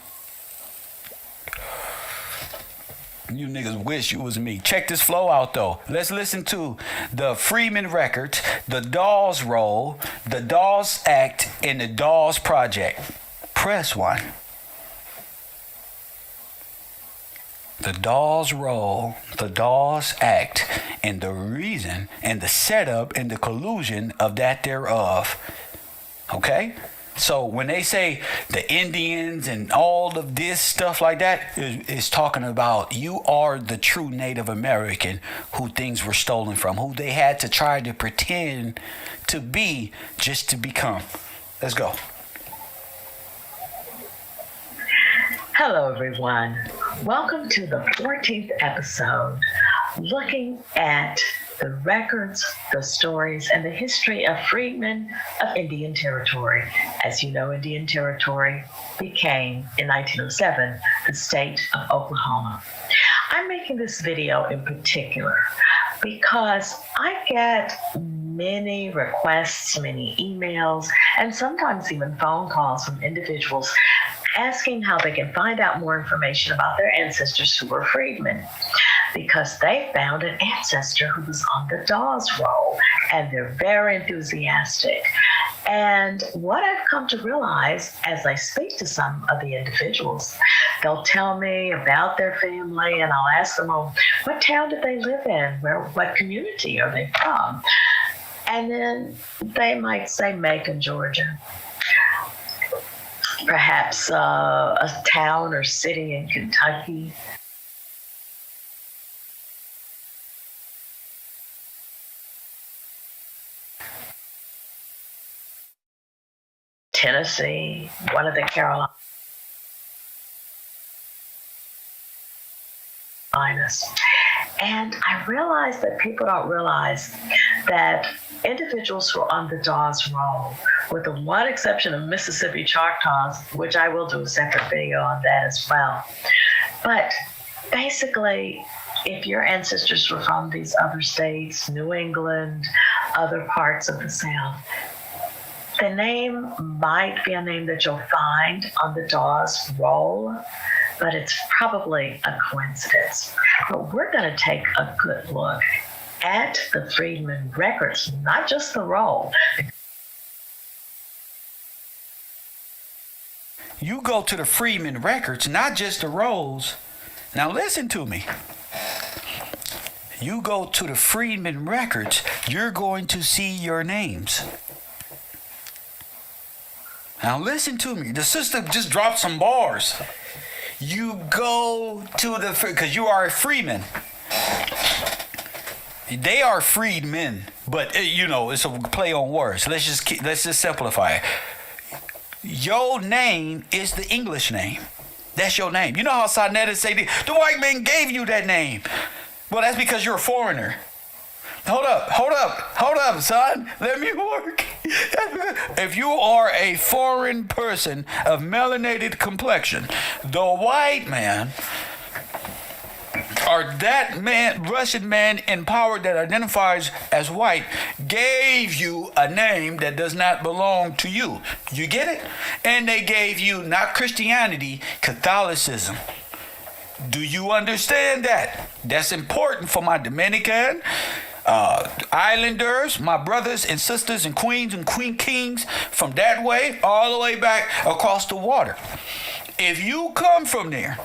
Speaker 1: You niggas wish you was me. Check this flow out, though. Let's listen to the Freeman Records, the Dawes Roll, the Dawes Act, and the Dawes Project. Press 1. The Dawes Roll, the Dawes Act, and the reason, and the setup, and the collusion of that thereof. Okay? So when they say the Indians and all of this stuff like that is talking about you are the true Native American who things were stolen from, who they had to try to pretend to be just to become. Let's go.
Speaker 16: Hello, everyone. Welcome to the 14th episode, looking at the records, the stories, and the history of freedmen of Indian Territory. As you know, Indian Territory became, in 1907, the state of Oklahoma. I'm making this video in particular because I get many requests, many emails, and sometimes even phone calls from individuals asking how they can find out more information about their ancestors who were freedmen, because they found an ancestor who was on the Dawes roll, and they're very enthusiastic. And what I've come to realize as I speak to some of the individuals, they'll tell me about their family, and I'll ask them, well, what town did they live in? What community are they from? And then they might say Macon, Georgia. Perhaps a town or city in Kentucky. Tennessee, one of the Carolinas. And I realized that people don't realize that individuals who are on the Dawes roll, with the one exception of Mississippi Choctaws, which I will do a separate video on that as well. But basically, if your ancestors were from these other states, New England, other parts of the South, the name might be a name that you'll find on the Dawes roll, but it's probably a coincidence. But we're going to take a good look at the Freedmen records, not just the roll.
Speaker 1: You go to the Freedmen records, not just the rolls. Now listen to me. You go to the Freedmen records, you're going to see your names. Now listen to me. The system just dropped some bars. You go to the, because you are a freeman. They are freedmen, but it's a play on words. Let's just simplify it. Your name is the English name. That's your name. You know how Sarnetta say the white man gave you that name. Well, that's because you're a foreigner. Hold up, son. Let me work. If you are a foreign person of melanated complexion, the white man, or that man, Russian man in power that identifies as white, gave you a name that does not belong to you. You get it? And they gave you not Christianity, Catholicism. Do you understand that? That's important for my Dominican, Islanders, my brothers and sisters and queens and queen kings from that way all the way back across the water. If you come from there,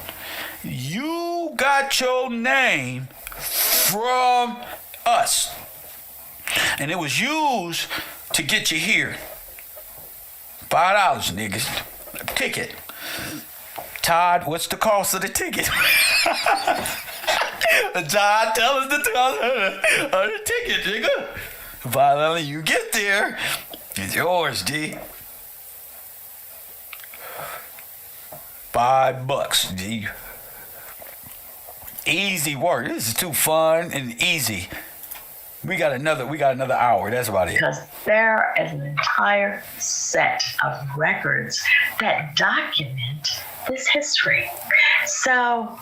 Speaker 1: you got your name from us. And it was used to get you here. $5, niggas. A ticket. Todd, what's the cost of the ticket? Todd, tell us the cost of the ticket, nigga. $5, you get there. It's yours, G. $5, G. Easy work. This is too fun and easy. We got another hour. That's about it.
Speaker 16: Because there is an entire set of records that document this history. So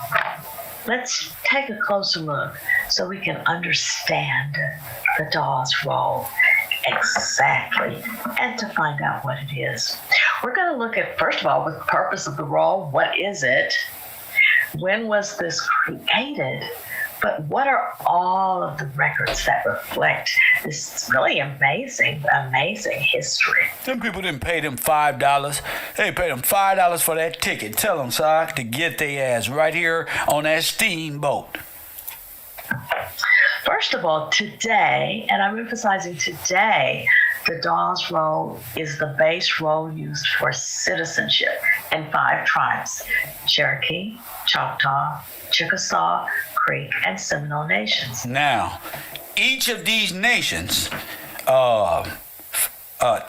Speaker 16: let's take a closer look so we can understand the Dawes role exactly and to find out what it is. We're going to look at, first of all, the purpose of the role. What is it? When was this created? But what are all of the records that reflect this really amazing history?
Speaker 1: Them people didn't pay them $5. They paid them $5 for that ticket. Tell them, Si, to get their ass right here on that steamboat.
Speaker 16: First of all, today, and I'm emphasizing today, the Dawes role is the base role used for citizenship in 5 tribes: Cherokee, Choctaw, Chickasaw, Creek, and Seminole nations.
Speaker 1: Now, each of these nations,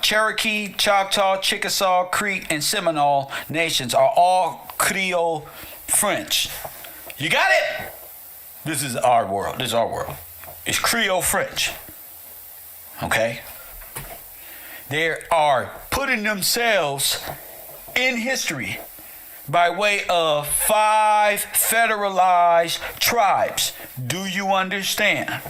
Speaker 1: Cherokee, Choctaw, Chickasaw, Creek, and Seminole nations are all Creole French. You got it? This is our world. This is our world. It's Creole French. Okay? They are putting themselves in history by way of 5 federalized tribes. Do you understand?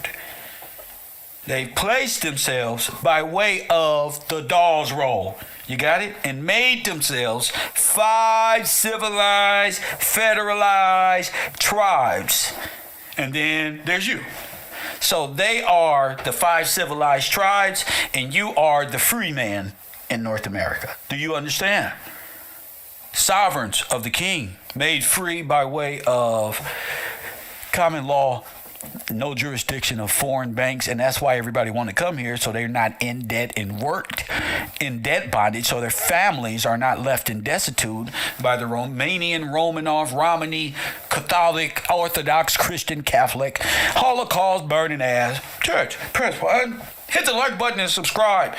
Speaker 1: They placed themselves by way of the Dawes role. You got it? And made themselves 5 civilized, federalized tribes. And then there's you. So they are the 5 civilized tribes, and you are the free man in North America. Do you understand? Sovereigns of the king, made free by way of common law, no jurisdiction of foreign banks, and that's why everybody want to come here, so they're not in debt and worked in debt bondage, so their families are not left in destitute by the Romanian, Romanov, Romany, Catholic, Orthodox, Christian, Catholic, Holocaust burning ass church. Press 1, hit the like button and subscribe.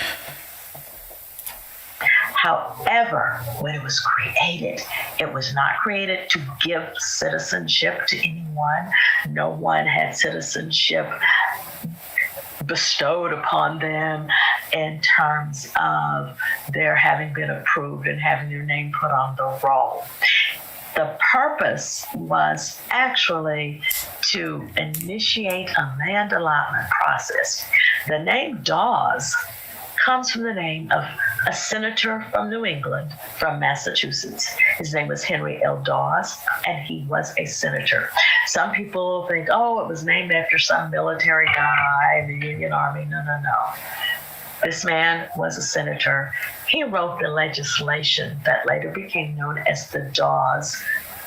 Speaker 16: However, when it was created, it was not created to give citizenship to anyone. No one had citizenship bestowed upon them in terms of their having been approved and having their name put on the roll. The purpose was actually to initiate a land allotment process. The name Dawes comes from the name of a senator from New England, from Massachusetts. His name was Henry L. Dawes, and he was a senator. Some people think, oh, it was named after some military guy in the Union Army. No. This man was a senator. He wrote the legislation that later became known as the Dawes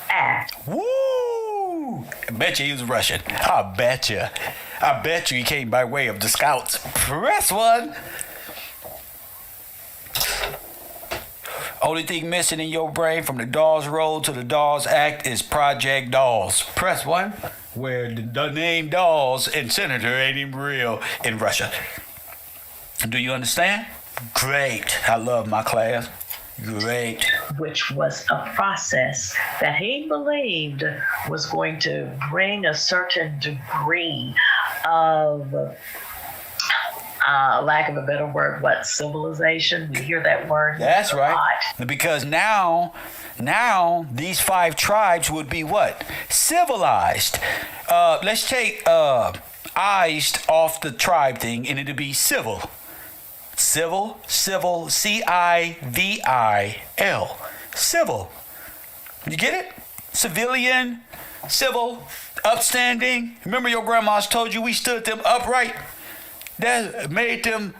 Speaker 16: Act.
Speaker 1: Woo! I bet you he was Russian. I bet you he came by way of the Scouts. Press 1. Only thing missing in your brain from the Dawes Road to the Dawes Act is Project Dawes. Press 1, where the name Dawes and senator ain't even real in Russia. Do you understand? Great. I love my class. Great.
Speaker 16: Which was a process that he believed was going to bring a certain degree of lack of a better word, civilization? We hear that word.
Speaker 1: That's right. Because now these 5 tribes would be what? Civilized. Let's take "ized" off the tribe thing, and it'd be civil. Civil, civil, C-I-V-I-L. Civil. You get it? Civilian, civil, upstanding. Remember your grandmas told you we stood them upright? That made them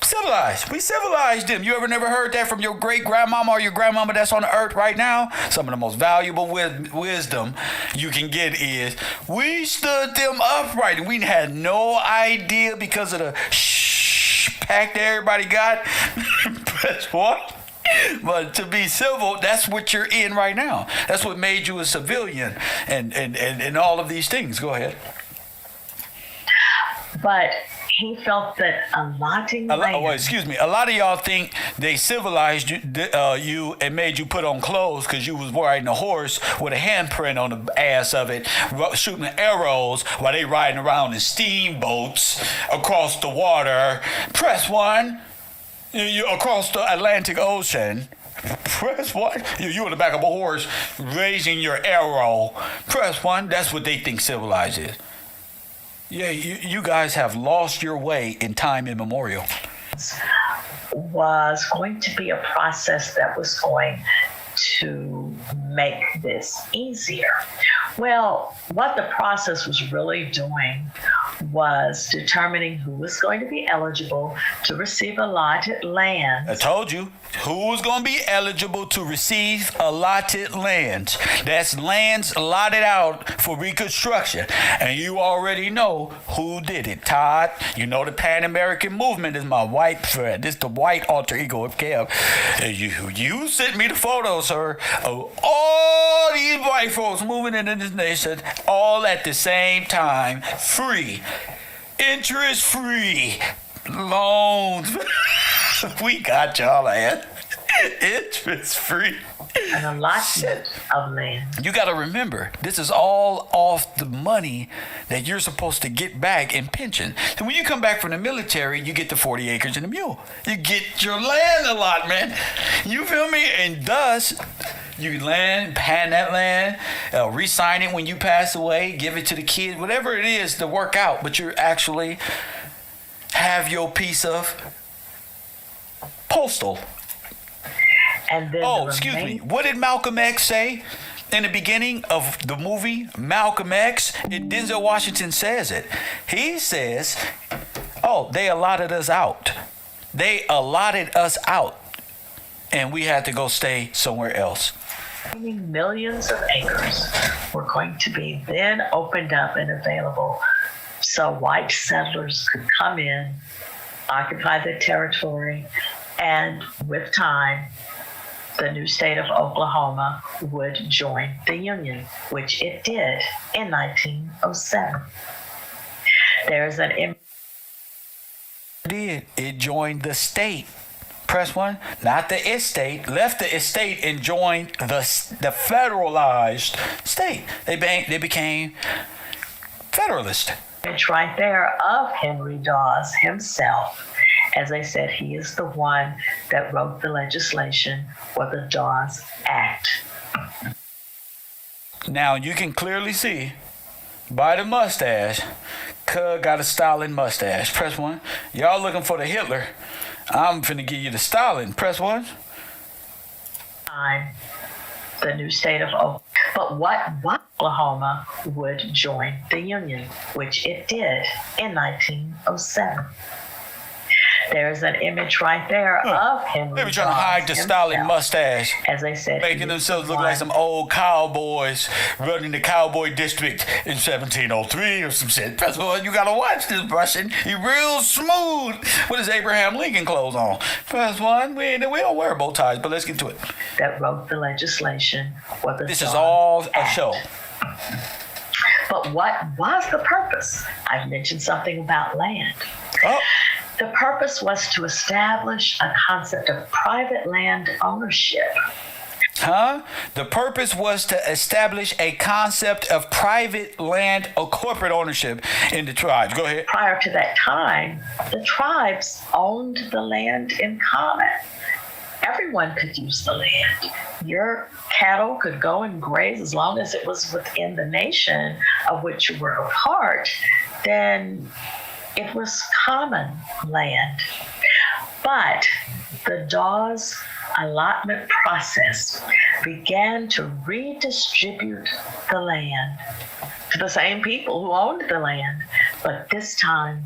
Speaker 1: civilized. We civilized them. You ever never heard that from your great grandmama or your grandmama that's on the earth right now? Some of the most valuable wisdom you can get is we stood them upright, and we had no idea because of the pack that everybody got. That's what. But to be civil, that's what you're in right now. That's what made you a civilian, and all of these things. Go ahead.
Speaker 16: But he felt that allotting land.
Speaker 1: A lot of y'all think they civilized you and made you put on clothes because you was riding a horse with a handprint on the ass of it, shooting arrows while they riding around in steamboats across the water. Press 1. You across the Atlantic Ocean. Press 1. You on the back of a horse raising your arrow. Press 1. That's what they think civilized is. Yeah, you guys have lost your way in time immemorial.
Speaker 16: Was going to be a process that was going to make this easier. Well, what the process was really doing was determining who was going to be eligible to receive allotted land.
Speaker 1: I told you who was going to be eligible to receive allotted lands. That's lands allotted out for reconstruction. And you already know who did it. Todd, you know the Pan-American movement is my white friend. This is the white alter ego of Kev. You sent me the photos, sir, of all these white folks moving into this nation all at the same time, free, interest-free loans. We got y'all, man. Interest-free.
Speaker 16: An allotment of land.
Speaker 1: You got to remember, this is all off the money that you're supposed to get back in pension. So when you come back from the military, you get the 40 acres and a mule. You get your land allotment. You feel me? And thus, you pan that land, re-sign it when you pass away, give it to the kid, whatever it is to work out. But you actually have your piece of postal.
Speaker 16: And then
Speaker 1: What did Malcolm X say in the beginning of the movie Malcolm X? Denzel Washington says it. He says, they allotted us out. They allotted us out. And we had to go stay somewhere else.
Speaker 16: Millions of acres were going to be then opened up and available so white settlers could come in, occupy the territory, and with time, the new state of Oklahoma would join the Union, which it did in 1907. There's an
Speaker 1: It joined the state. Press 1, not the estate, left the estate and joined the federalized state. They became federalist.
Speaker 16: It's right there of Henry Dawes himself. As I said, he is the one that wrote the legislation for the Dawes Act.
Speaker 1: Now you can clearly see by the mustache, Cug got a Stalin mustache. Press 1. Y'all looking for the Hitler. I'm finna give you the Stalin. Press 1.
Speaker 16: The new state of Oklahoma. But what Oklahoma would join the Union, which it did in 1907. There's an image right there of Henry.
Speaker 1: They were trying to hide the Stalin mustache.
Speaker 16: As I said,
Speaker 1: making themselves look like some old cowboys running the cowboy district in 1703 or some shit. First of all, you gotta watch this Russian. He real smooth with his Abraham Lincoln clothes on. First one, we don't wear bow ties, but let's get to it.
Speaker 16: That wrote the legislation for the
Speaker 1: This is all a show.
Speaker 16: But what was the purpose? I've mentioned something about land. The purpose was to establish a concept of private land ownership.
Speaker 1: The purpose was to establish a concept of private land or corporate ownership in the tribes. Go ahead.
Speaker 16: Prior to that time, the tribes owned the land in common. Everyone could use the land. Your cattle could go and graze as long as it was within the nation of which you were a part. Then it was common land. But the Dawes allotment process began to redistribute the land to the same people who owned the land, but this time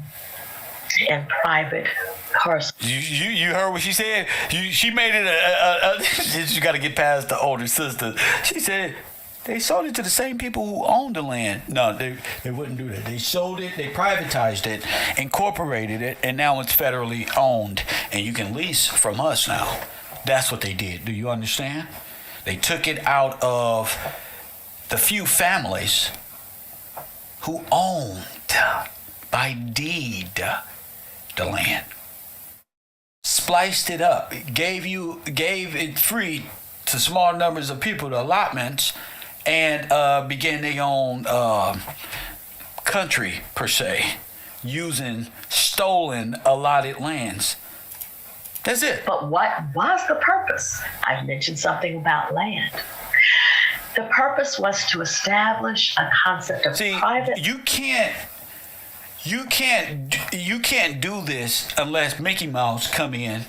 Speaker 16: in private parcels.
Speaker 1: You heard what she said? She made it you got to get past the older sister. She said they sold it to the same people who owned the land. No, they wouldn't do that. They sold it, they privatized it, incorporated it, and now it's federally owned, and you can lease from us now. That's what they did. Do you understand? They took it out of the few families who owned by deed the land. Spliced it up, gave it free to small numbers of people, the allotments, and began their own country per se, using stolen allotted lands. That's it.
Speaker 16: But what was the purpose? I mentioned something about land. The purpose was to establish a concept of private.
Speaker 1: You can't do this unless Mickey Mouse come in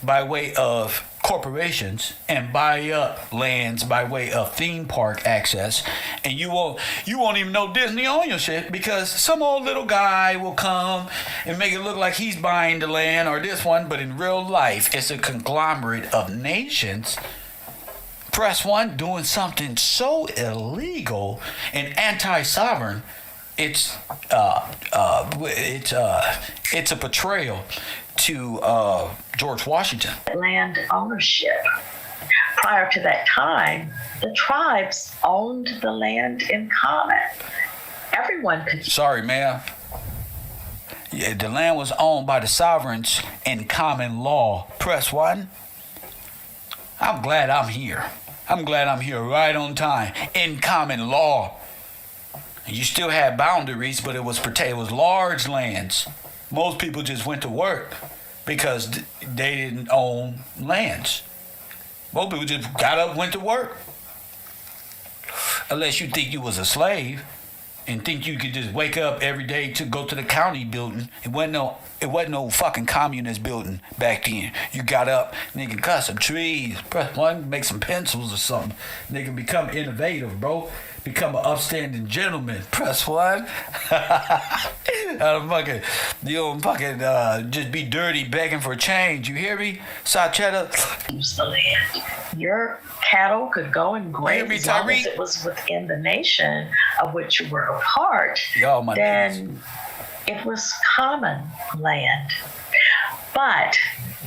Speaker 1: by way of corporations and buy up lands by way of theme park access, and you won't even know Disney on your shit because some old little guy will come and make it look like he's buying the land or this one, but in real life it's a conglomerate of nations. Press one doing something so illegal and anti-sovereign. It's a betrayal to George Washington.
Speaker 16: Land ownership. Prior to that time, the tribes owned the land in common. Everyone could.
Speaker 1: Sorry, ma'am. Yeah, the land was owned by the sovereigns in common law. Press one. I'm glad I'm here. I'm glad I'm here right on time. In common law. You still had boundaries, but it was large lands. Most people just went to work because they didn't own lands. Most people just got up, went to work. Unless you think you was a slave and think you could just wake up every day to go to the county building. It wasn't no fucking communist building back then. You got up, nigga, cut some trees, press one, make some pencils or something. Nigga, become innovative, bro. Become an upstanding gentleman. Press one. You don't fucking just be dirty begging for change. You hear me? Sachetta.
Speaker 16: Use the land. Your cattle could go and graze as long as it was within the nation of which you were a part. Then it was common land. But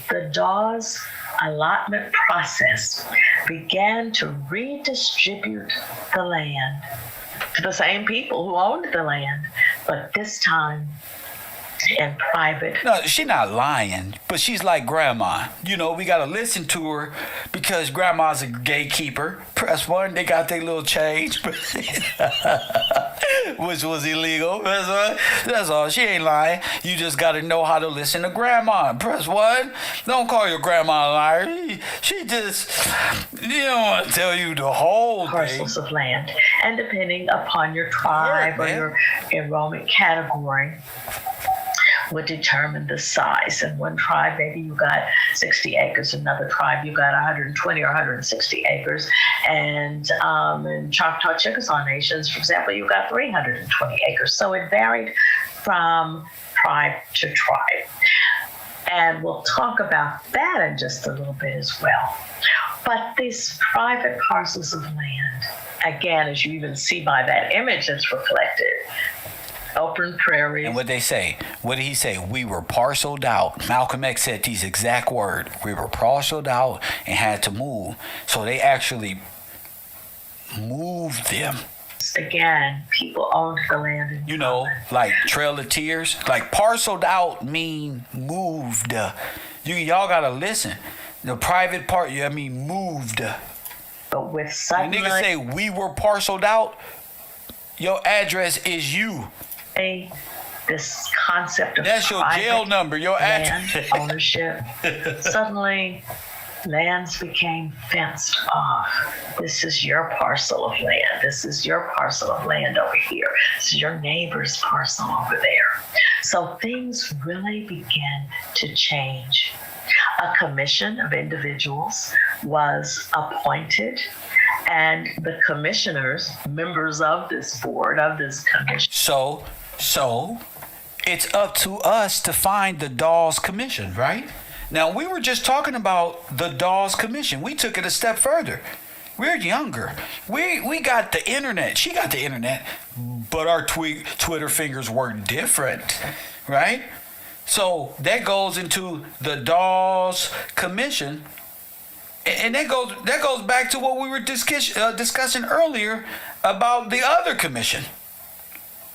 Speaker 16: the Dawes allotment process began to redistribute the land to the same people who owned the land, but this time in private.
Speaker 1: No, she's not lying, but she's like grandma. You know, we got to listen to her because grandma's a gatekeeper. Press one, they got their little change, which was illegal. That's all. She ain't lying. You just got to know how to listen to grandma. Press one. Don't call your grandma a liar. She just, don't want to tell you the whole
Speaker 16: parcels of land. And depending upon your tribe or your enrollment category, would determine the size. In one tribe, maybe you got 60 acres. Another tribe, you got 120 or 160 acres. And in Choctaw Chickasaw nations, for example, you got 320 acres. So it varied from tribe to tribe. And we'll talk about that in just a little bit as well. But these private parcels of land, again, as you even see by that image that's reflected, open prairies.
Speaker 1: And what they say, what did he say? We were parceled out. Malcolm X said these exact words. We were parceled out and had to move. So they actually moved them.
Speaker 16: Again, people owned the land.
Speaker 1: Like Trail of Tears. Like parceled out mean moved. Y'all gotta listen. The private part, moved.
Speaker 16: But with something
Speaker 1: the nigga say we were parceled out, your address is you.
Speaker 16: This concept of
Speaker 1: that's your jail number, your
Speaker 16: land ownership. Suddenly, lands became fenced off. This is your parcel of land. This is your parcel of land over here. This is your neighbor's parcel over there. So things really began to change. A commission of individuals was appointed, And the commissioners, members of this board, of this commission.
Speaker 1: So it's up to us to find the Dawes Commission, right? Now, we were just talking about the Dawes Commission. We took it a step further. We're younger. We got the internet. She got the internet, but our Twitter fingers work different, right? So that goes into the Dawes Commission, and that goes back to what we were discussing earlier about the other commission,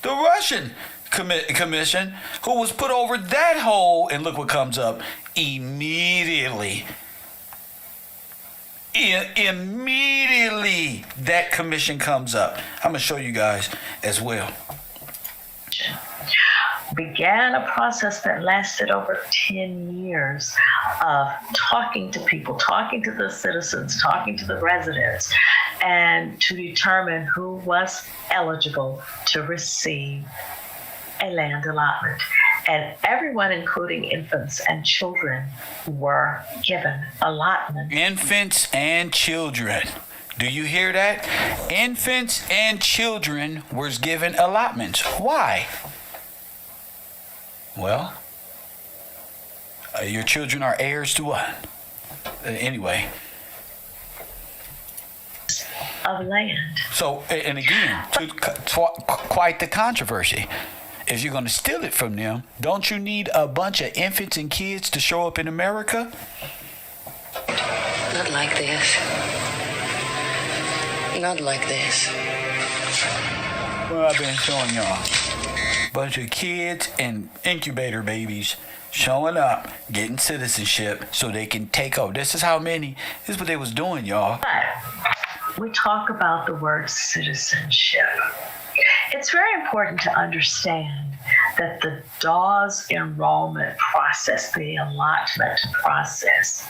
Speaker 1: the Russian commission, who was put over that hole, and look what comes up immediately. Immediately that commission comes up. I'm gonna show you guys as well.
Speaker 16: Began a process that lasted over 10 years of talking to people, talking to the citizens, talking to the residents, and to determine who was eligible to receive a land allotment. And everyone, including infants and children, were given allotments.
Speaker 1: Infants and children. Do you hear that? Infants and children were given allotments. Why? Well, your children are heirs to what? Anyway.
Speaker 16: Of land.
Speaker 1: So, and again, quite the controversy. If you're going to steal it from them, don't you need a bunch of infants and kids to show up in America?
Speaker 8: Not like this. Not like this.
Speaker 1: Well, I've been showing y'all. Bunch of kids and incubator babies showing up, getting citizenship so they can take over. This is how many. This is what they was doing, y'all.
Speaker 16: But we talk about the word citizenship. It's very important to understand that the Dawes enrollment process, the allotment process,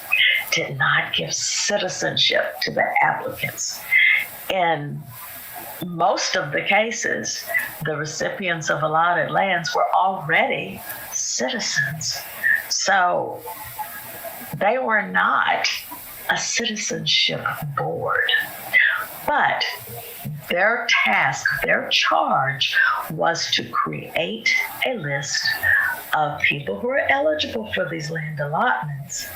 Speaker 16: did not give citizenship to the applicants. In most of the cases, the recipients of allotted lands were already citizens. So they were not a citizenship board. But their task, their charge was to create a list of people who are eligible for these land allotments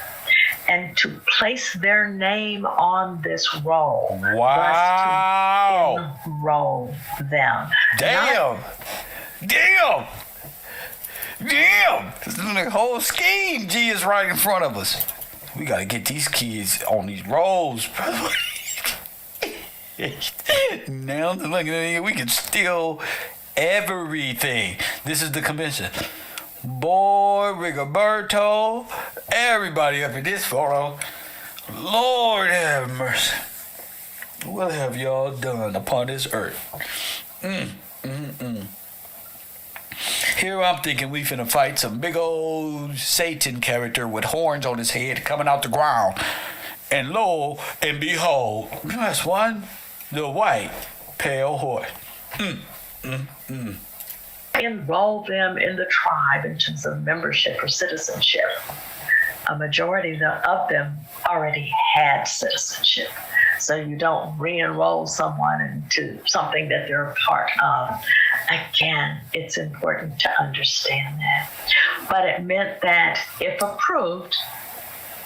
Speaker 16: and to place their name on this roll.
Speaker 1: Wow.
Speaker 16: Thus to enroll them.
Speaker 1: Damn. This is the whole scheme. G is right in front of us. We got to get these kids on these rolls, brother. Now look at it, we can steal everything. This is the convention. Boy, Rigoberto, everybody up in this photo. Lord have mercy. What have y'all done upon this earth? Here I'm thinking we finna fight some big old Satan character with horns on his head coming out the ground. And lo and behold, that's one. The white pale horse.
Speaker 16: Enroll them in the tribe in terms of membership or citizenship. A majority of them already had citizenship. So you don't re-enroll someone into something that they're a part of. Again, it's important to understand that. But it meant that if approved,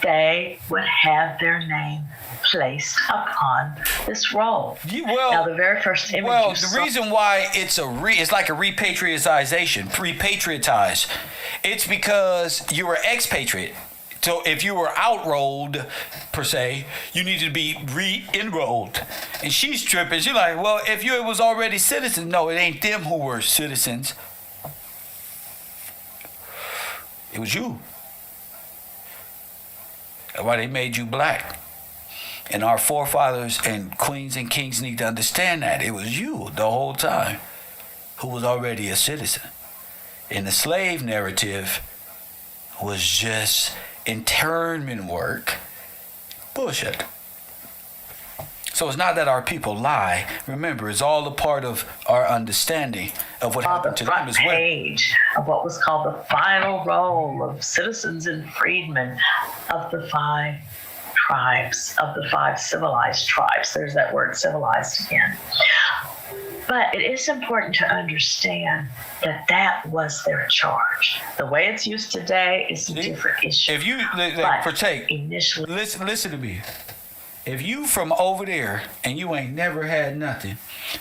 Speaker 16: they would have their name placed upon this roll. Now, the very first image.
Speaker 1: Well, the reason why it's like a repatriatized. It's because you were expatriate. So if you were outrolled, per se, you needed to be re-enrolled. And she's tripping. She's like, well, if you was already citizens, no, it ain't them who were citizens. It was you. That's why they made you black. And our forefathers and queens and kings need to understand that. It was you the whole time who was already a citizen. And the slave narrative was just internment work. Bullshit. So it's not that our people lie. Remember, it's all a part of our understanding of what happened to them as well.
Speaker 16: Page of what was called the final roll of citizens and freedmen of the 5 tribes of the 5 civilized tribes. There's that word civilized again. But it is important to understand that that was their charge. The way it's used today is a different issue.
Speaker 1: If you
Speaker 16: initially,
Speaker 1: listen to me. If you from over there and you ain't never had nothing,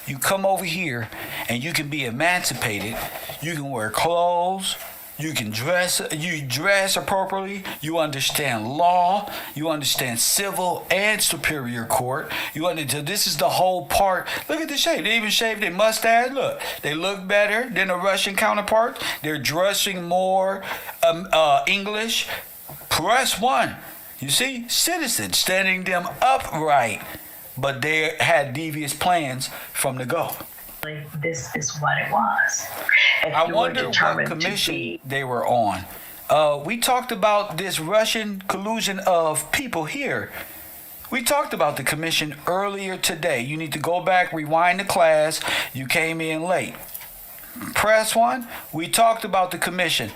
Speaker 1: you come over here and you can be emancipated. You can wear clothes. You can dress appropriately. You understand law. You understand civil and superior court. You understand this is the whole part. Look at the shape. They even shaved their mustache. Look, they look better than a Russian counterpart. They're dressing more English. Press 1. You see, citizens standing them upright, but they had devious plans from the go.
Speaker 16: This is what it was.
Speaker 1: I wonder what commission they were on. We talked about this Russian collusion of people here. We talked about the commission earlier today. You need to go back, rewind the class. You came in late. Press 1, we talked about the commission.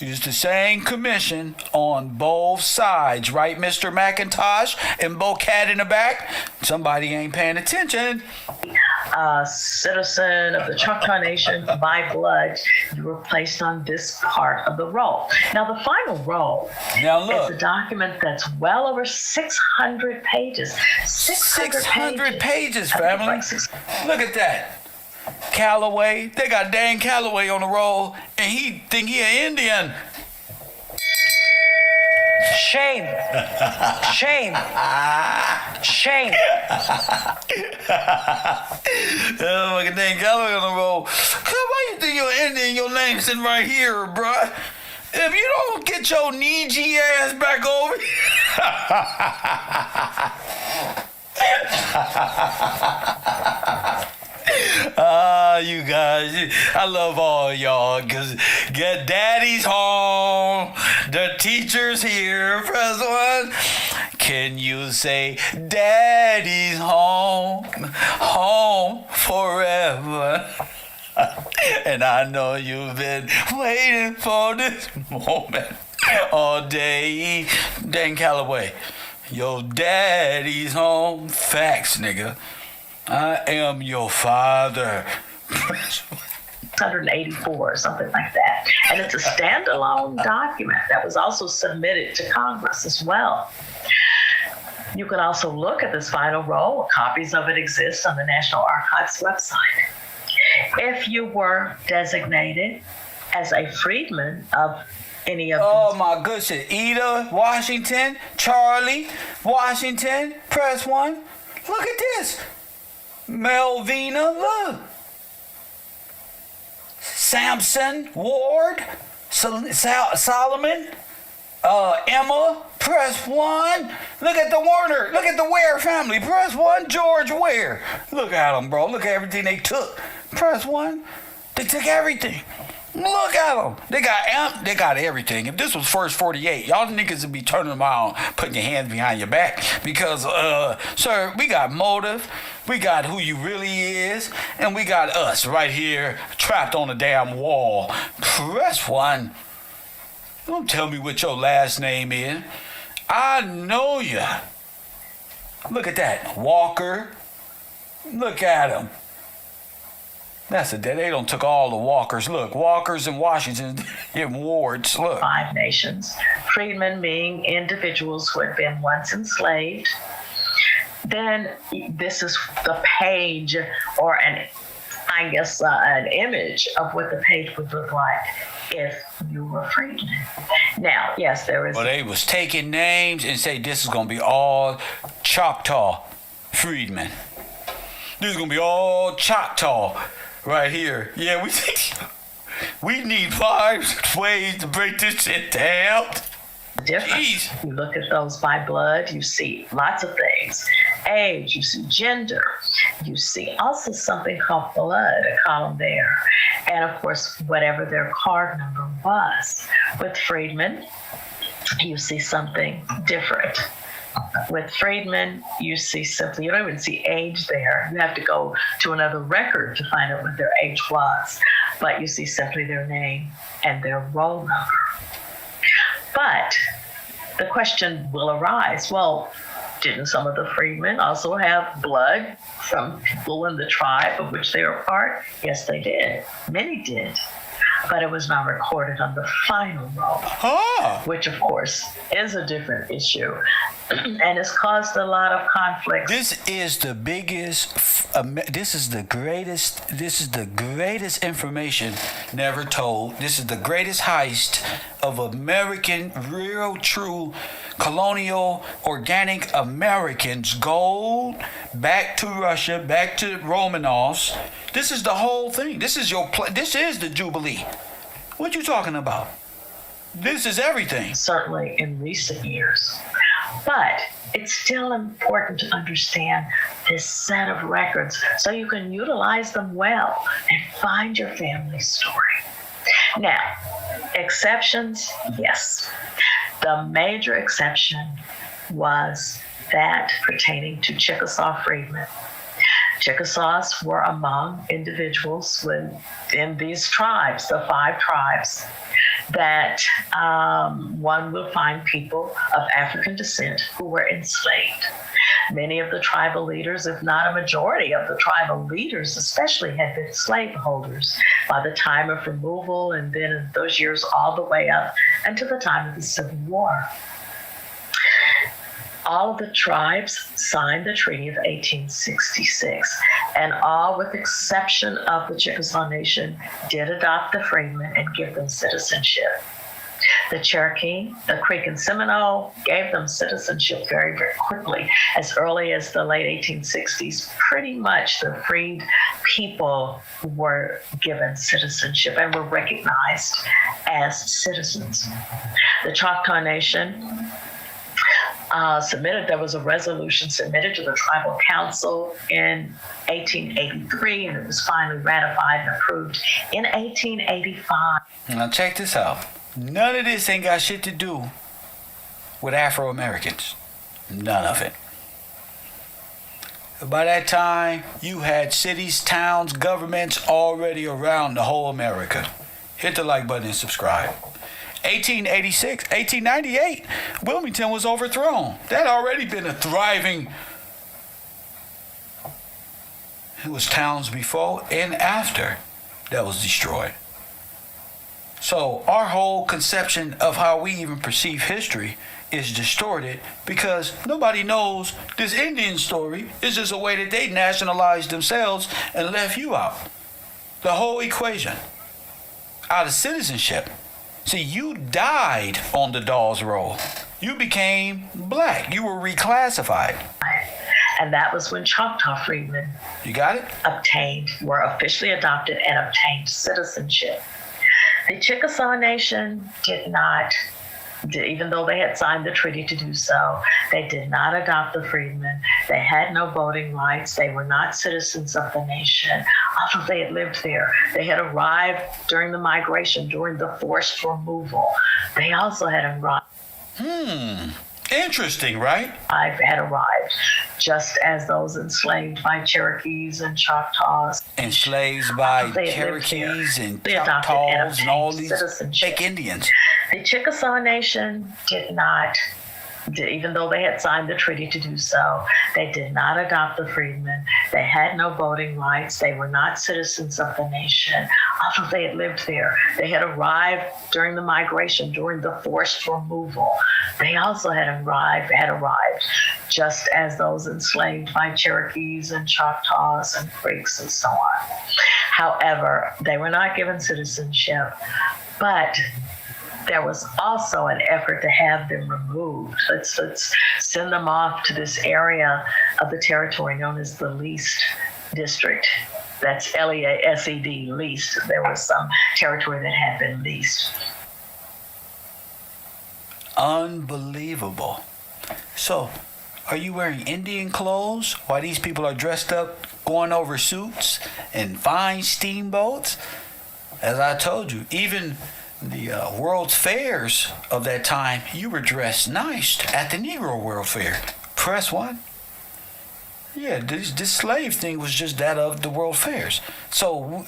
Speaker 1: It's the same commission on both sides, right, Mr. McIntosh and Bo Cat in the back? Somebody ain't paying attention.
Speaker 16: Citizen of the Choctaw Nation by blood, you were placed on this part of the roll. Now, the final roll is a document that's well over 600 pages.
Speaker 1: 600 pages, family. Look at that. Callaway, they got Dan Callaway on the roll, and he think he an Indian.
Speaker 2: Shame. Shame. Shame.
Speaker 1: Oh, look at Dan Callaway on the roll. Why you think you're an Indian? Your name's sitting right here, bruh. If you don't get your Niji ass back over you guys, I love all y'all, because get daddy's home, the teacher's here. Press 1. Can you say daddy's home, home forever? And I know you've been waiting for this moment all day. Dan Callaway, your daddy's home. Facts, nigga. I am your father.
Speaker 16: 184 or something like that. And it's a standalone document that was also submitted to Congress as well. You can also look at this final roll. Copies of it exist on the National Archives website. If you were designated as a freedman of any of
Speaker 1: these. My good shit. Ida, Washington, Charlie, Washington, press 1. Look at this. Melvina, look. Samson, Ward, Solomon, Emma, press 1. Look at the Warner, look at the Ware family, press 1. George Ware. Look at them, bro. Look at everything they took. Press 1. They took everything. Look at them. They got everything. If this was first 48, y'all niggas would be turning them on, putting your hands behind your back. Because, sir, we got motive. We got who you really is. And we got us right here trapped on the damn wall. Press 1. Don't tell me what your last name is. I know ya. Look at that. Walker. Look at him. That's it. They don't took all the Walkers. Look, Walkers in Washington, in wards. Look.
Speaker 16: 5 nations. Freedmen being individuals who had been once enslaved. Then this is the page, or an image of what the page would look like if you were freedmen. Now, yes, there is.
Speaker 1: Well, they was taking names and say this is gonna be all Choctaw freedmen. This is gonna be all Choctaw. Right here. Yeah, we need 5 ways to break this shit down.
Speaker 16: Jeez. You look at those by blood, you see lots of things. Age, you see gender. You see also something called blood, a column there. And of course, whatever their card number was. With freedmen, you see something different. With freedmen, you see simply, you don't even see age there. You have to go to another record to find out what their age was. But you see simply their name and their roll number. But the question will arise, well, didn't some of the freedmen also have blood from people in the tribe of which they were part? Yes, they did. Many did. But it was not recorded on the final roll, which, of course, is a different issue and has caused a lot of conflict.
Speaker 1: This is the biggest, this is the greatest information never told. This is the greatest heist of American, real, true, colonial, organic Americans. Gold, back to Russia, back to Romanovs. This is the whole thing. This is this is the Jubilee. What you talking about? This is everything.
Speaker 16: Certainly in recent years. But it's still important to understand this set of records so you can utilize them well and find your family story. Now, exceptions, yes. The major exception was that pertaining to Chickasaw freedmen. Chickasaws were among individuals in these tribes, the 5 tribes, that one will find people of African descent who were enslaved. Many of the tribal leaders, if not a majority of the tribal leaders especially, had been slaveholders by the time of removal, and then in those years all the way up until the time of the Civil War. All of the tribes signed the Treaty of 1866, and all, with exception of the Chickasaw Nation, did adopt the freedmen and give them citizenship. The Cherokee, the Creek and Seminole gave them citizenship very, very quickly. As early as the late 1860s, pretty much the freed people were given citizenship and were recognized as citizens. The Choctaw Nation there was a resolution submitted to the Tribal Council in 1883, and it was finally ratified and approved in 1885.
Speaker 1: Now check this out. None of this ain't got shit to do with Afro-Americans. None of it. By that time, you had cities, towns, governments already around the whole America. Hit the like button and subscribe. 1886, 1898, Wilmington was overthrown. That had already been a thriving. It was towns before and after that was destroyed. So our whole conception of how we even perceive history is distorted because nobody knows this Indian story is just a way that they nationalized themselves and left you out. The whole equation. Out of citizenship. See, you died on the Dawes roll. You became black. You were reclassified.
Speaker 16: And that was when Choctaw freedmen were officially adopted and obtained citizenship. The Chickasaw Nation did not, even though they had signed the treaty to do so, they did not adopt the freedmen. They had no voting rights. They were not citizens of the nation, although they had lived there. They had arrived during the migration, during the forced removal. They also had arrived.
Speaker 1: Interesting, right?
Speaker 16: Had arrived, just as those enslaved by Cherokees and Choctaws.
Speaker 1: Enslaved by Cherokees and Choctaws and all these fake Indians.
Speaker 16: The Chickasaw Nation did not, even though they had signed the treaty to do so, they did not adopt the freedmen. They had no voting rights. They were not citizens of the nation, although they had lived there. They had arrived during the migration, during the forced removal. They also had arrived, just as those enslaved by Cherokees and Choctaws and Creeks and so on. However, they were not given citizenship, but there was also an effort to have them removed. Let's send them off to this area of the territory known as the Leased District. That's L-E-A-S-E-D, leased. There was some territory that had been leased.
Speaker 1: Unbelievable. So, are you wearing Indian clothes while these people are dressed up, going over suits and fine steamboats? As I told you, even the World's Fairs of that time, you were dressed nice at the Negro World Fair. Press 1. Yeah, this slave thing was just that of the World Fairs. So,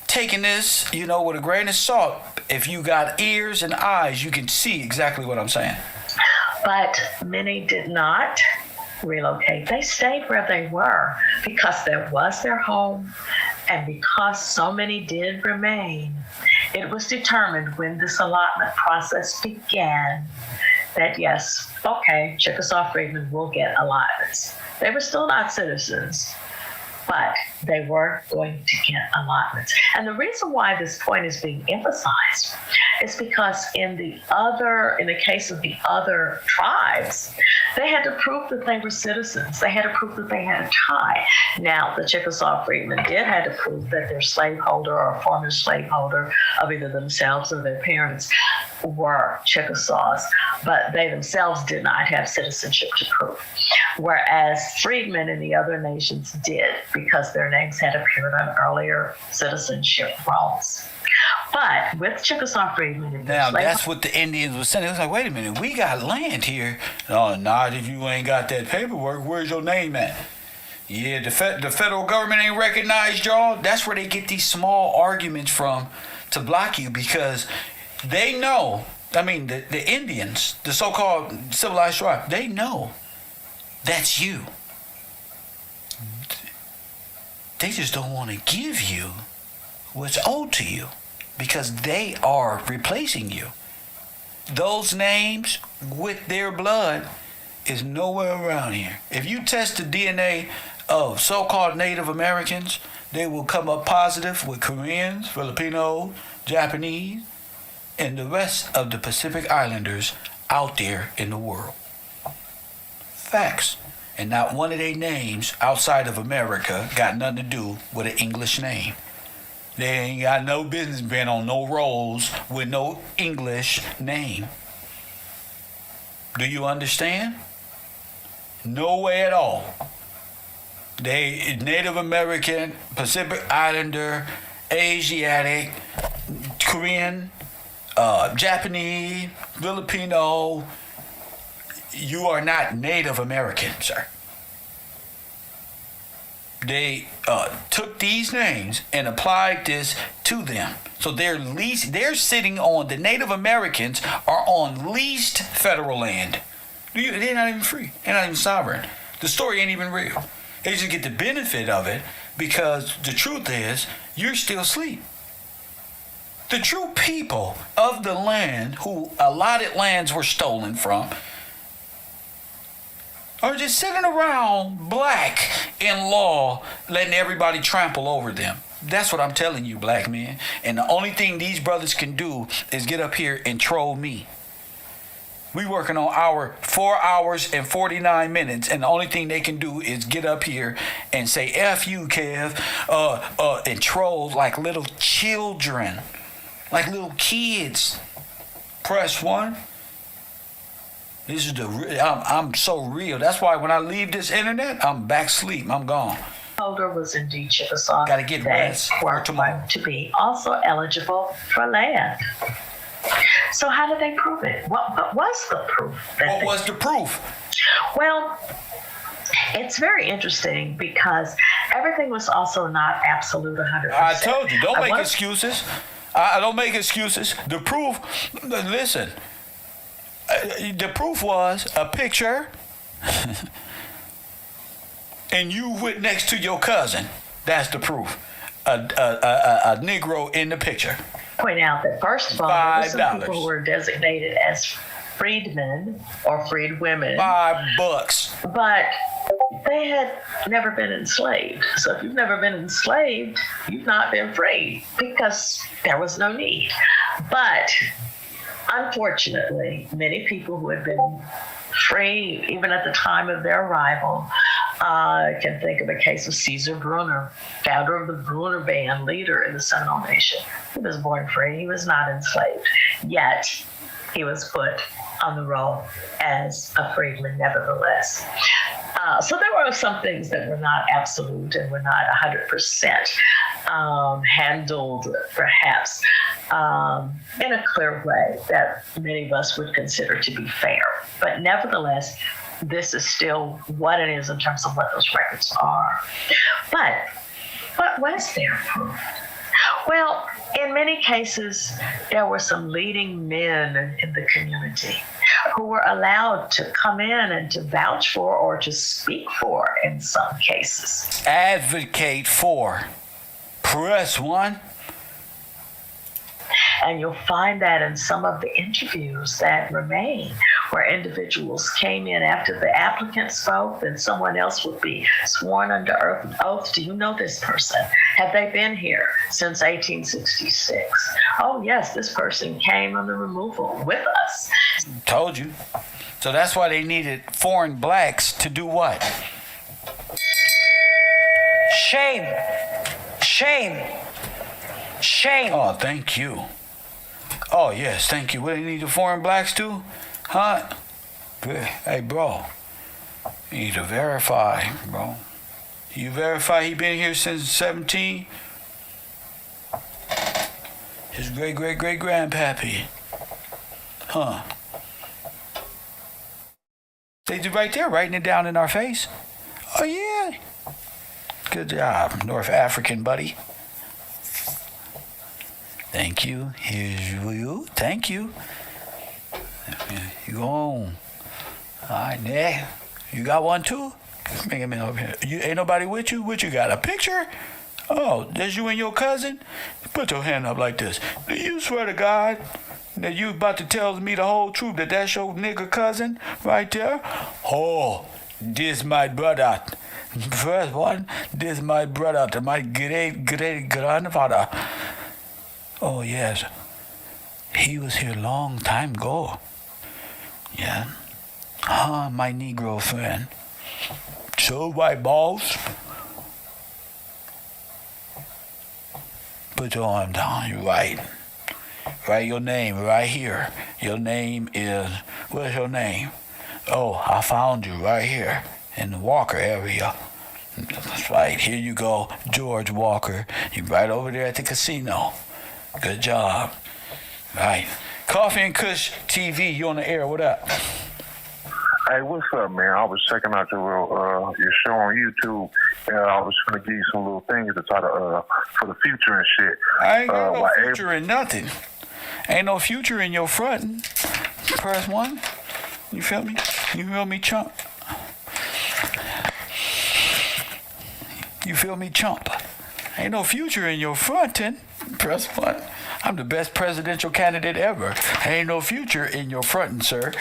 Speaker 1: taking this, with a grain of salt, if you got ears and eyes, you can see exactly what I'm saying.
Speaker 16: But many did not relocate. They stayed where they were because that was their home, and because so many did remain, it was determined when this allotment process began that yes, okay, Chickasaw freedmen will get allotments. They were still not citizens, but they were going to get allotments. And the reason why this point is being emphasized is because in the case of the other tribes, they had to prove that they were citizens. They had to prove that they had a tie. Now, the Chickasaw freedmen did have to prove that their slaveholder or former slaveholder of either themselves or their parents were Chickasaws, but they themselves did not have citizenship to prove. Whereas freedmen in the other nations did, because their names had appeared on earlier citizenship rolls. But with Chickasaw freedmen,
Speaker 1: now that's what the Indians were saying. It was like, wait a minute, we got land here. Oh, not if you ain't got that paperwork. Where's your name at? Yeah, the federal government ain't recognized y'all. That's where they get these small arguments from to block you, because they know. I mean, the Indians, the so-called civilized tribe, they know that's you. They just don't want to give you what's owed to you, because they are replacing you. Those names with their blood is nowhere around here. If you test the DNA of so-called Native Americans, they will come up positive with Koreans, Filipinos, Japanese, and the rest of the Pacific Islanders out there in the world. Facts. And not one of their names outside of America got nothing to do with an English name. They ain't got no business being on no rolls with no English name. Do you understand? No way at all. They Native American, Pacific Islander, Asiatic, Korean, Japanese, Filipino. You are not Native American, sir. They took these names and applied this to them. So they're sitting on, the Native Americans are on leased federal land. They're not even free. They're not even sovereign. The story ain't even real. They just get the benefit of it because the truth is, you're still asleep. The true people of the land who allotted lands were stolen from are just sitting around black in law, letting everybody trample over them. That's what I'm telling you, black men. And the only thing these brothers can do is get up here and troll me. We working on our 4 hours and 49 minutes, and the only thing they can do is get up here and say, F you, Kev, and troll like little children, like little kids. Press 1. This is I'm so real. That's why when I leave this internet, I'm back asleep. I'm gone.
Speaker 16: Holder was indeed Chickasaw.
Speaker 1: Got to get rest
Speaker 16: for tomorrow to be also eligible for land. So how did they prove it? What was the proof?
Speaker 1: What was the proof?
Speaker 16: Well, it's very interesting because everything was also not absolute 100%.
Speaker 1: I told you, don't make excuses. I don't make excuses. The proof, listen. The proof was a picture and you went next to your cousin. That's the proof. A Negro in the picture.
Speaker 16: Point out that first of all, there were some people who were designated as freedmen or freedwomen.
Speaker 1: $5.
Speaker 16: But they had never been enslaved. So if you've never been enslaved, you've not been free because there was no need. But unfortunately, many people who had been free, even at the time of their arrival, I can think of a case of Caesar Brunner, founder of the Brunner Band, leader in the Seminole Nation. He was born free. He was not enslaved. Yet, he was put on the roll as a freedman nevertheless. So there were some things that were not absolute and were not 100% handled, perhaps, in a clear way that many of us would consider to be fair. But nevertheless, this is still what it is in terms of what those records are. But what was their proof? Well, in many cases, there were some leading men in the community who were allowed to come in and to vouch for or to speak for in some cases.
Speaker 1: Advocate for. Press 1.
Speaker 16: And you'll find that in some of the interviews that remain, where individuals came in after the applicant spoke, then someone else would be sworn under oath. Do you know this person? Have they been here since 1866? Oh, yes, this person came on the removal with us.
Speaker 1: Told you. So that's why they needed foreign blacks to do what?
Speaker 2: Shame. Shame. Shame.
Speaker 1: Oh, thank you. Oh, yes, thank you. What do they need the foreign blacks to? Huh? Hey, bro. You need to verify, bro. You verify he been here since 17? His great-great-great-grandpappy. Huh. They just right there, writing it down in our face. Oh, yeah. Good job, North African buddy. Thank you. Here's you. Thank you. You go home. All right, yeah. You got one too? Bring him in over here. You ain't nobody with you? What you got? A picture? Oh, that's you and your cousin? Put your hand up like this. Do you swear to God that you about to tell me the whole truth that that's your nigga cousin right there? Oh, this my brother. First one, this my brother, my great-great-grandfather. Oh, yes. He was here a long time ago. Yeah. My Negro friend. So, white balls. Put your arm down. You right. Write your name right here. Your name is... What's your name? Oh, I found you right here in the Walker area. That's right. Here you go. George Walker. You're right over there at the casino. Good job. Right. Coffee and Kush TV, you on the air. What up?
Speaker 13: Hey, what's up, man? I was checking out your show on YouTube, and I was trying to give you some little things to try to for the future and shit.
Speaker 1: I ain't got no future in nothing. Ain't no future in your front. Press 1. You feel me? You feel me, chump? You feel me, chump? Ain't no future in your frontin'. Press 1. I'm the best presidential candidate ever. Ain't no future in your frontin', sir.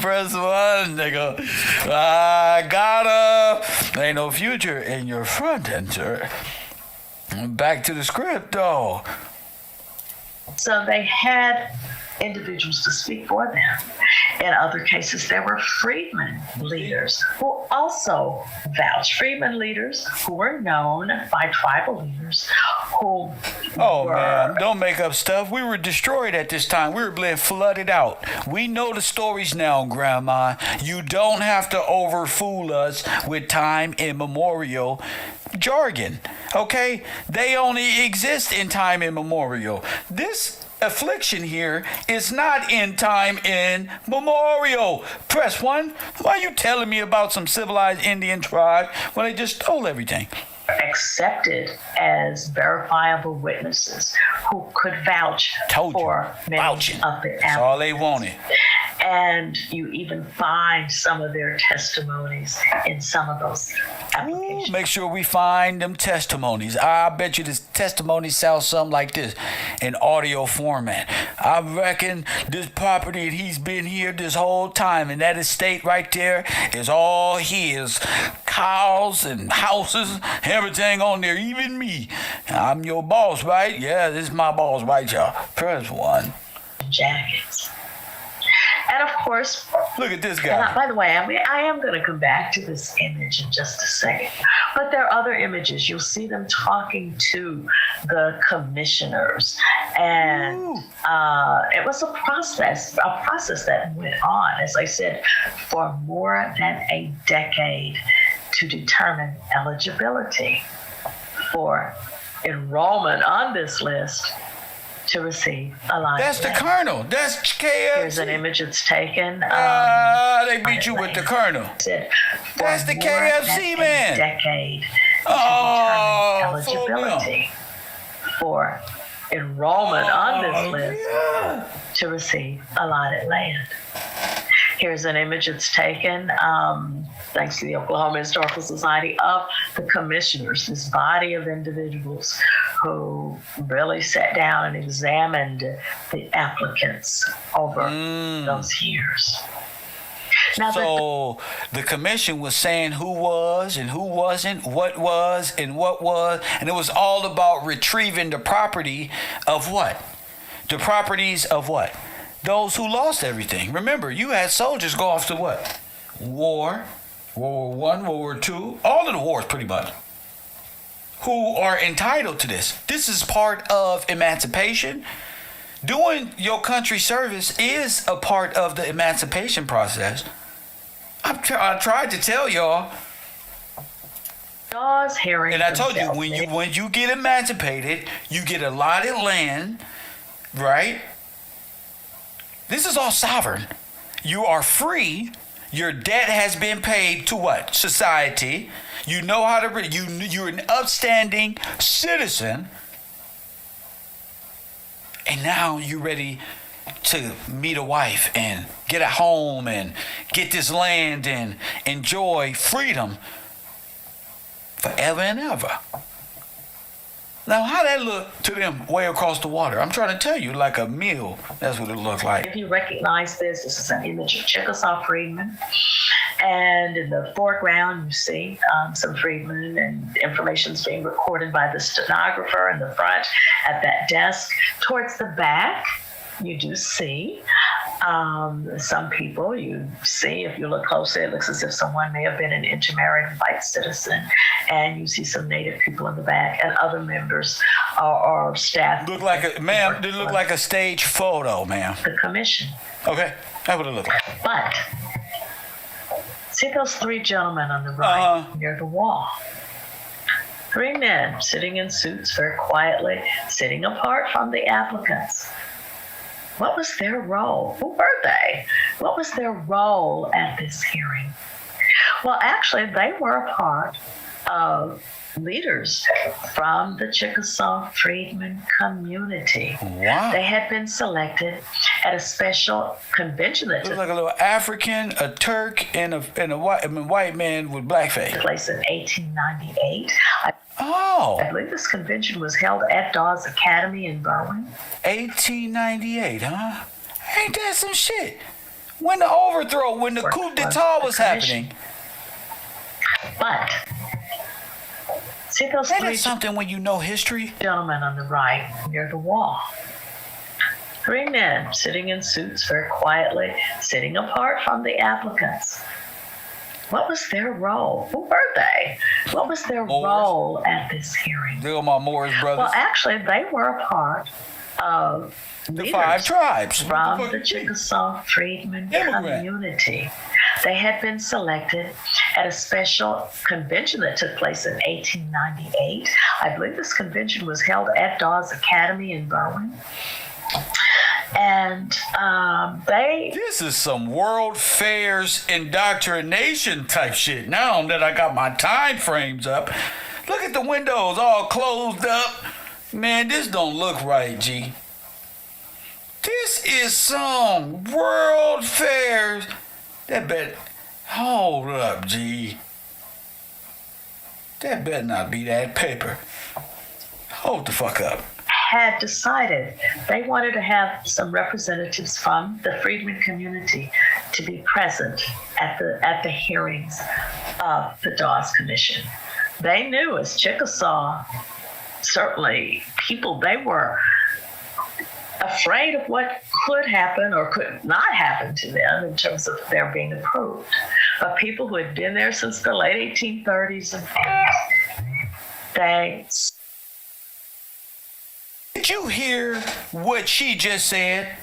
Speaker 1: Press 1, nigga. I got ain't no future in your frontin', sir. Back to the script, though.
Speaker 16: So they had individuals to speak for them. In other cases, there were freedmen leaders who also vouched. Freedmen leaders who were known by tribal leaders who
Speaker 1: man, don't make up stuff. We were destroyed at this time. We were being flooded out. We know the stories now, Grandma. You don't have to overfool us with time immemorial jargon, okay? They only exist in time immemorial. This affliction here is not in time immemorial. Press 1. Why are you telling me about some civilized Indian tribe when they just stole everything?
Speaker 16: Accepted as verifiable witnesses who could vouch for many of the applicants.
Speaker 1: That's all they wanted.
Speaker 16: And you even find some of their testimonies in some of those applications.
Speaker 1: Make sure we find them testimonies. I bet you this testimony sounds something like this in audio format. I reckon this property, he's been here this whole time, and that estate right there is all his. Cows and houses, everything on there, even me. I'm your boss, right? Yeah, this is my boss, right, y'all? Press 1.
Speaker 16: Jackets. And of course,
Speaker 1: look at this guy.
Speaker 16: By the way, I am going to come back to this image in just a second. But there are other images. You'll see them talking to the commissioners. And it was a process that went on, as I said, for more than a decade to determine eligibility for enrollment on this list to receive a line.
Speaker 1: That's the colonel. That's KFC.
Speaker 16: Here's an image that's taken.
Speaker 1: They beat you with the colonel. That's the KFC man.
Speaker 16: Decade to determine eligibility for enrollment on this list to receive allotted land. Here's an image that's taken, thanks to the Oklahoma Historical Society, of the commissioners, this body of individuals who really sat down and examined the applicants over those years. Now,
Speaker 1: so the commission was saying who was and who wasn't, what was and what was, and it was all about retrieving the property of what? The properties of what? Those who lost everything. Remember, you had soldiers go off to what? War, World War I, World War II, all of the wars pretty much, who are entitled to this. This is part of emancipation. Doing your country service is a part of the emancipation process. I tried to tell y'all.
Speaker 16: Dawes hearing.
Speaker 1: And I told you, when you get emancipated, you get allotted land, right? This is all sovereign. You are free. Your debt has been paid to what? Society. You know how to. You're an upstanding citizen. And now you're ready to meet a wife and get a home and get this land and enjoy freedom forever and ever. Now, how that look to them way across the water? I'm trying to tell you, like a meal. That's what it looked like.
Speaker 16: If you recognize this is an image of Chickasaw freedmen. And in the foreground, you see some freedmen, and information's being recorded by the stenographer in the front at that desk. Towards the back, you do see some people. You see, if you look closely, it looks as if someone may have been an intermarried white citizen. And you see some Native people in the back and other members or staff.
Speaker 1: Look like a, ma'am, it looked like a stage photo, ma'am.
Speaker 16: The commission.
Speaker 1: Okay, that would have looked like.
Speaker 16: But see those three gentlemen on the right near the wall? Three men sitting in suits very quietly, sitting apart from the applicants. What was their role? Who were they? What was their role at this hearing? Well, actually, they were a part of leaders from the Chickasaw freedmen community.
Speaker 1: Wow.
Speaker 16: They had been selected at a special convention that
Speaker 1: took like a little African, a Turk, and a white man with blackface.
Speaker 16: Took place in 1898. I believe this convention was held at Dawes Academy in Bowen.
Speaker 1: 1898, huh? Ain't that some shit? When the overthrow, when the coup d'etat was happening.
Speaker 16: But see those
Speaker 1: three something when you know history?
Speaker 16: Gentlemen on the right near the wall. Three men sitting in suits very quietly, sitting apart from the applicants. What was their role? Who were they? What was their role at this hearing?
Speaker 1: They were my Moors brothers.
Speaker 16: Well, actually, they were a part of
Speaker 1: the 5 tribes
Speaker 16: from the Chickasaw freedmen community. They had been selected at a special convention that took place in 1898. I believe this convention was held at Dawes Academy in Bowen. And
Speaker 1: This is some World Fairs indoctrination type shit. Now that I got my time frames up, look at the windows all closed up. Man, this don't look right, G. This is some World Fairs. That bet. Hold up, G. That better not be that paper. Hold the fuck up.
Speaker 16: Had decided they wanted to have some representatives from the freedmen community to be present at the hearings of the Dawes Commission. They knew as Chickasaw, certainly people, they were afraid of what could happen or could not happen to them in terms of their being approved. But people who had been there since the late 1830s and 40s, they...
Speaker 1: Did you hear what she just said?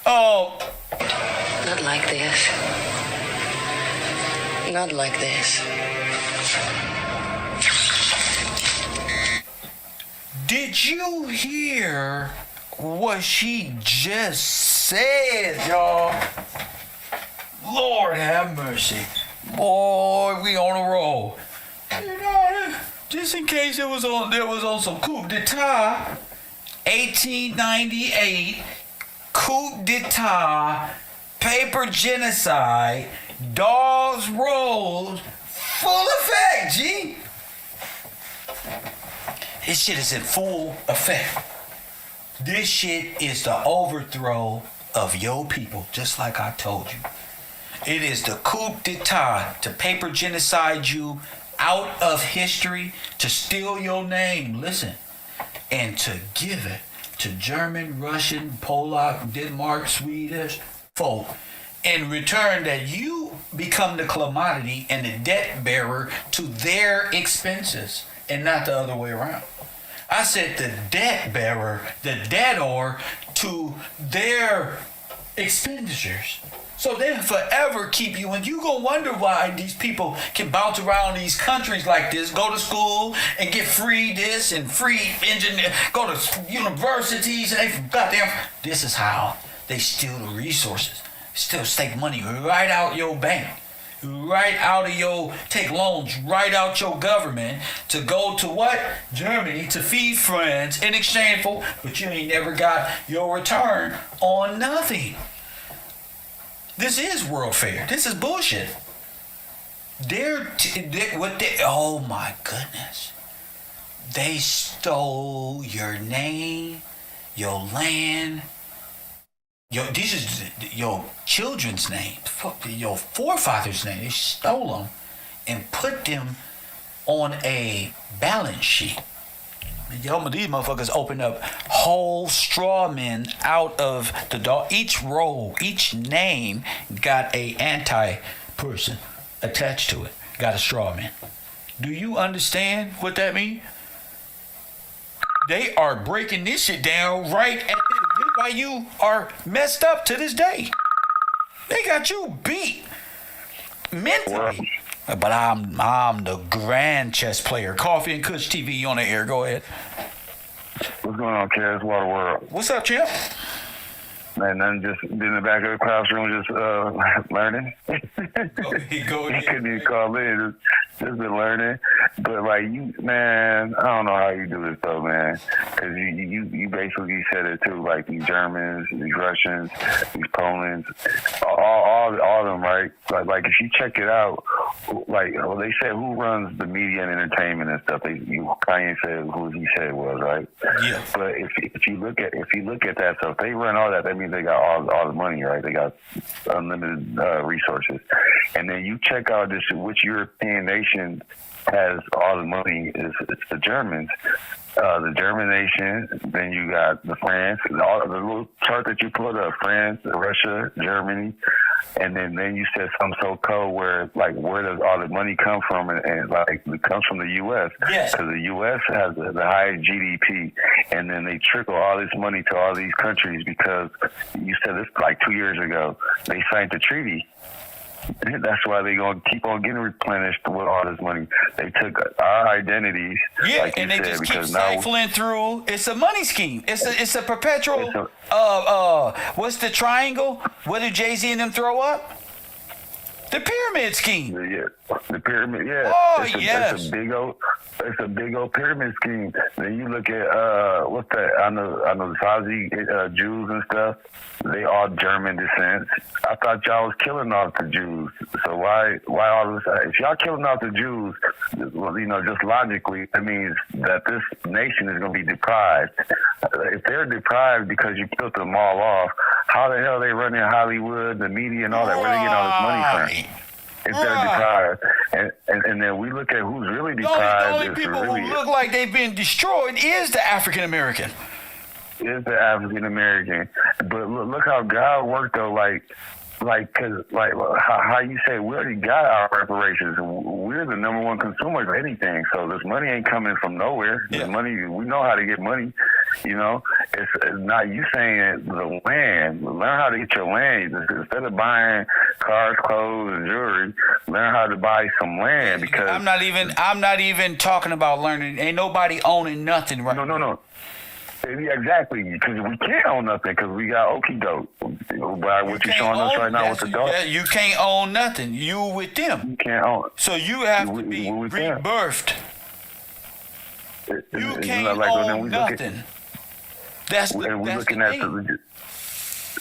Speaker 1: Oh.
Speaker 8: Not like this. Not like this.
Speaker 1: Did you hear what she just said, y'all? Lord have mercy. Boy, we on a roll. You know, just in case there was on some coup d'etat, 1898, coup d'etat, paper genocide, Dawes rolls, full effect, G. This shit is in full effect. This shit is the overthrow of your people, just like I told you. It is the coup d'etat to paper genocide you out of history, to steal your name, listen, and to give it to German, Russian, Polak, Denmark, Swedish folk in return that you become the commodity and the debt bearer to their expenses and not the other way around. I said the debt bearer, the debtor to their expenditures. So they forever keep you, and you gonna wonder why these people can bounce around these countries like this, go to school and get free this and free engineer, go to universities, and they goddamn. This is how they steal the resources, still take money right out your bank, right out of your, take loans right out your government to go to what? Germany to feed friends in exchange for, but you ain't never got your return on nothing. This is World Fair. This is bullshit. Oh my goodness. They stole your name, your land, this is your children's name, your forefathers' name. They stole them and put them on a balance sheet. These motherfuckers opened up whole straw men out of the dog. Each roll, each name got a anti-person attached to it. Got a straw man. Do you understand what that means? They are breaking this shit down right at this. Why you are messed up to this day. They got you beat mentally. But I'm the grand chess player. Coffee and Kush TV on the air. Go ahead.
Speaker 13: What's going on, Kev? Water World.
Speaker 1: What's up, champ?
Speaker 13: Man, nothing, just been in the back of the classroom, just learning.
Speaker 1: Go
Speaker 13: ahead. Couldn't even call in, just been learning. But like you, man, I don't know how you do this though, man. Because you basically said it too, like these Germans, these Russians, these Polands, all of them, right? Like if you check it out, like they said, who runs the media and entertainment and stuff? Kanye said who he said it was, right?
Speaker 1: Yeah.
Speaker 13: But if you look at that stuff, they run all that means they got all the money, right? They got unlimited resources. And then you check out which European nation has all the money. It's the Germans. The German nation, then you got the France, all the little chart that you put up, France, Russia, Germany, and then you said something so cold where does all the money come from? And like it comes from the U.S.
Speaker 1: Yes.
Speaker 13: Because the U.S. has the highest GDP, and then they trickle all this money to all these countries because you said this like 2 years ago they signed the treaty. That's why they gonna keep on getting replenished with all this money. They took our identities, like
Speaker 1: and
Speaker 13: you
Speaker 1: they
Speaker 13: said,
Speaker 1: just keep
Speaker 13: because now
Speaker 1: siphoning through. It's a money scheme. It's a perpetual. What's the triangle? What did Jay-Z and them throw up? The pyramid scheme.
Speaker 13: Yeah, the pyramid. Yeah.
Speaker 1: Oh,
Speaker 13: yes. It's a big old pyramid scheme. Then you look at what's that? I know the Saudi Jews and stuff. They all German descent. I thought y'all was killing off the Jews. So why all this? If y'all killing off the Jews, well, just logically, that means that this nation is going to be deprived. If they're deprived because you killed them all off, how the hell are they running Hollywood, the media, and all that? Where they getting all this money from? If they're deprived, and then we look at who's really deprived.
Speaker 1: The only people who look like they've been destroyed is the African American.
Speaker 13: Is the African American, but look how God worked though. How you say we already got our reparations. We're the number one consumers of anything. So this money ain't coming from nowhere. Yeah. The money, we know how to get money. It's not you saying the land. Learn how to get your land. Instead of buying cars, clothes, and jewelry, learn how to buy some land. Because
Speaker 1: I'm not even talking about learning. Ain't nobody owning nothing right now.
Speaker 13: No. Yeah, exactly, because we can't own nothing because we got okie doke. By what you're showing us right now with the dog.
Speaker 1: You can't own nothing. You with them.
Speaker 13: You can't own.
Speaker 1: So you have to be rebirthed. You can't own nothing.
Speaker 13: And we're looking at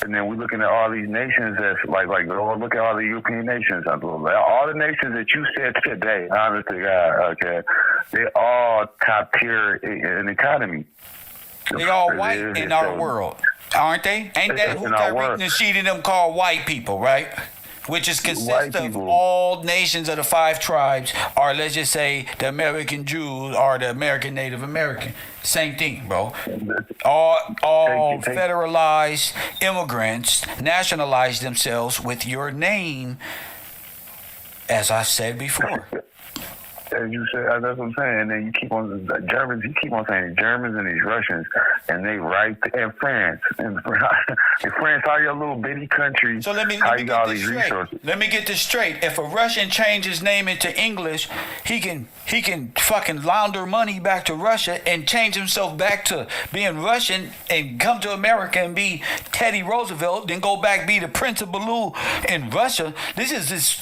Speaker 13: and then we're looking at all these nations that's like look at all the European nations. All the nations that you said today, honest to God, okay, they all top tier in economy.
Speaker 1: They all white in our world, aren't they? Ain't that who Tariq Nasheed and them call white people, right? Which is consist of all nations of the 5 tribes, or let's just say the American Jews or the American Native American. Same thing, bro. All federalized immigrants nationalize themselves with your name, as I said before.
Speaker 13: As you said, that's what I'm saying. And then you keep on Germans. You keep on saying Germans and these Russians, and they right and France and France, all your little bitty countries.
Speaker 1: So let me
Speaker 13: got all these
Speaker 1: straight.
Speaker 13: resources.
Speaker 1: Let me get this straight. If a Russian changes his name into English, he can fucking launder money back to Russia and change himself back to being Russian and come to America and be Teddy Roosevelt, then go back be the Prince of Baloo in Russia. This is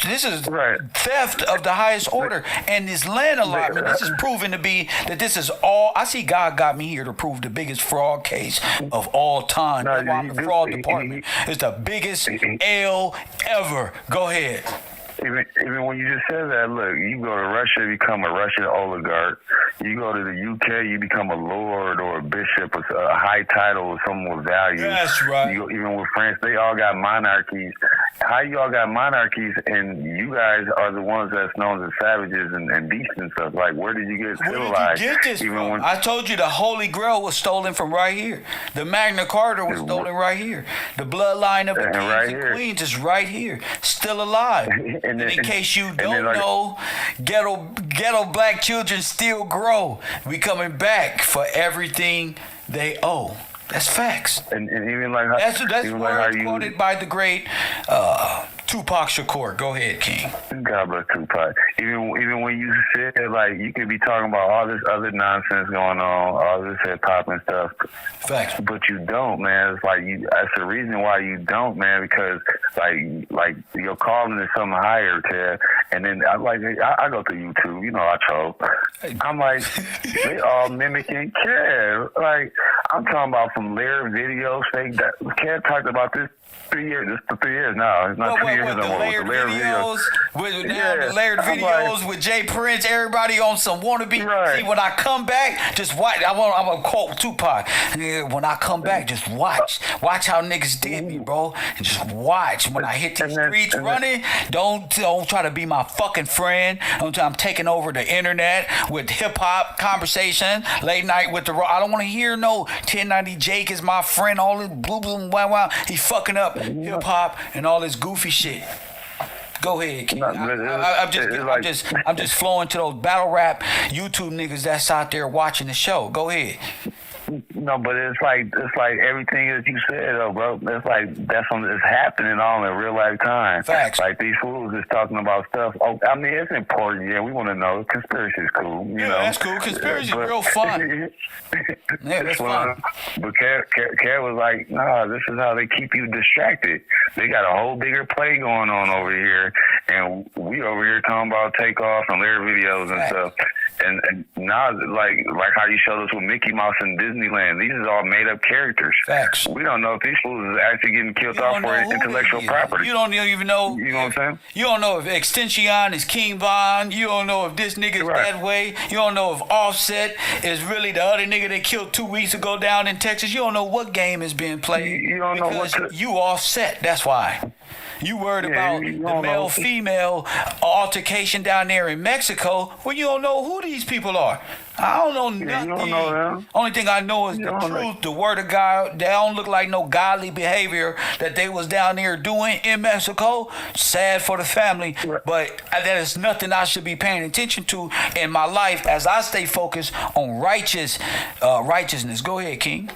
Speaker 1: theft of the highest order. And this land allotment, this is proven to be that this is all. I see God got me here to prove the biggest fraud case of all time. The fraud department is the biggest L ever. Go ahead.
Speaker 13: Even when you just said that, look, you go to Russia, become a Russian oligarch. You go to the UK, you become a lord or a bishop, a high title or someone with value.
Speaker 1: That's right.
Speaker 13: Even with France, they all got monarchies. How you all got monarchies and you guys are the ones that's known as savages and beasts and stuff? Like, where did you get civilized?
Speaker 1: Where did you get this from? I told you the Holy Grail was stolen from right here. The Magna Carta was stolen right here. The bloodline of the kings and queens is right here, still alive. And in case you don't know, ghetto black children still grow. We coming back for everything they owe. That's facts.
Speaker 13: And even like how,
Speaker 1: that's words quoted by the great Tupac Shakur. Go ahead, King.
Speaker 13: God bless Tupac. Even when you said like you could be talking about all this other nonsense going on, all this hip hop and stuff.
Speaker 1: Facts.
Speaker 13: But you don't, man. It's like that's the reason why you don't, man. Because like your calling is something higher, Ted. And then I go to YouTube. You know, I troll. I'm like, they all mimicking Kev. Like I'm talking about from Laird videos. Kev talked about this 3 years. This is 3 years now. It's not 2 years anymore.
Speaker 1: Laird videos. The Laird videos with Jay Prince. Everybody on some wannabe. Right. See, when I come back, just watch. I'm gonna quote Tupac. When I come back, just watch. Watch how niggas did me, bro. And just watch. When I hit these streets running, don't try to be my fucking friend. I'm taking over the internet with hip hop conversation, late night with the raw. I don't want to hear no 1090 Jake is my friend. All this blue wow. He fucking up hip hop and all this goofy shit. Go ahead, King. I'm just flowing to those battle rap YouTube niggas that's out there watching the show. Go ahead.
Speaker 13: No, but it's like everything that you said, though, bro. It's like that's something that's happening all in real life time.
Speaker 1: Facts.
Speaker 13: Like these fools is talking about stuff. Oh, I mean, it's important. Yeah, we want to know. Conspiracy is cool. You know,
Speaker 1: that's cool. Conspiracy is real fun. Yeah, that's fun.
Speaker 13: But Kev was like, nah, this is how they keep you distracted. They got a whole bigger play going on over here, and we over here talking about takeoff and their videos and stuff. And now, like how you showed us with Mickey Mouse and Disneyland, these are all made up characters.
Speaker 1: Facts.
Speaker 13: We don't know if these fools is actually getting killed off for intellectual property.
Speaker 1: You don't even know.
Speaker 13: You know what I'm saying?
Speaker 1: You don't know if Extension is King Von. You don't know if this nigga's that way. You don't know if Offset is really the other nigga they killed 2 weeks ago down in Texas. You don't know what game is being played.
Speaker 13: You don't know what
Speaker 1: you Offset. That's why. You worried about the male-female altercation down there in Mexico when you don't know who these people are. I don't know nothing.
Speaker 13: You don't know them.
Speaker 1: Only thing I know is the truth, the word of God. They don't look like no godly behavior that they was down there doing in Mexico. Sad for the family, but that is nothing I should be paying attention to in my life as I stay focused on righteousness. Go ahead, King.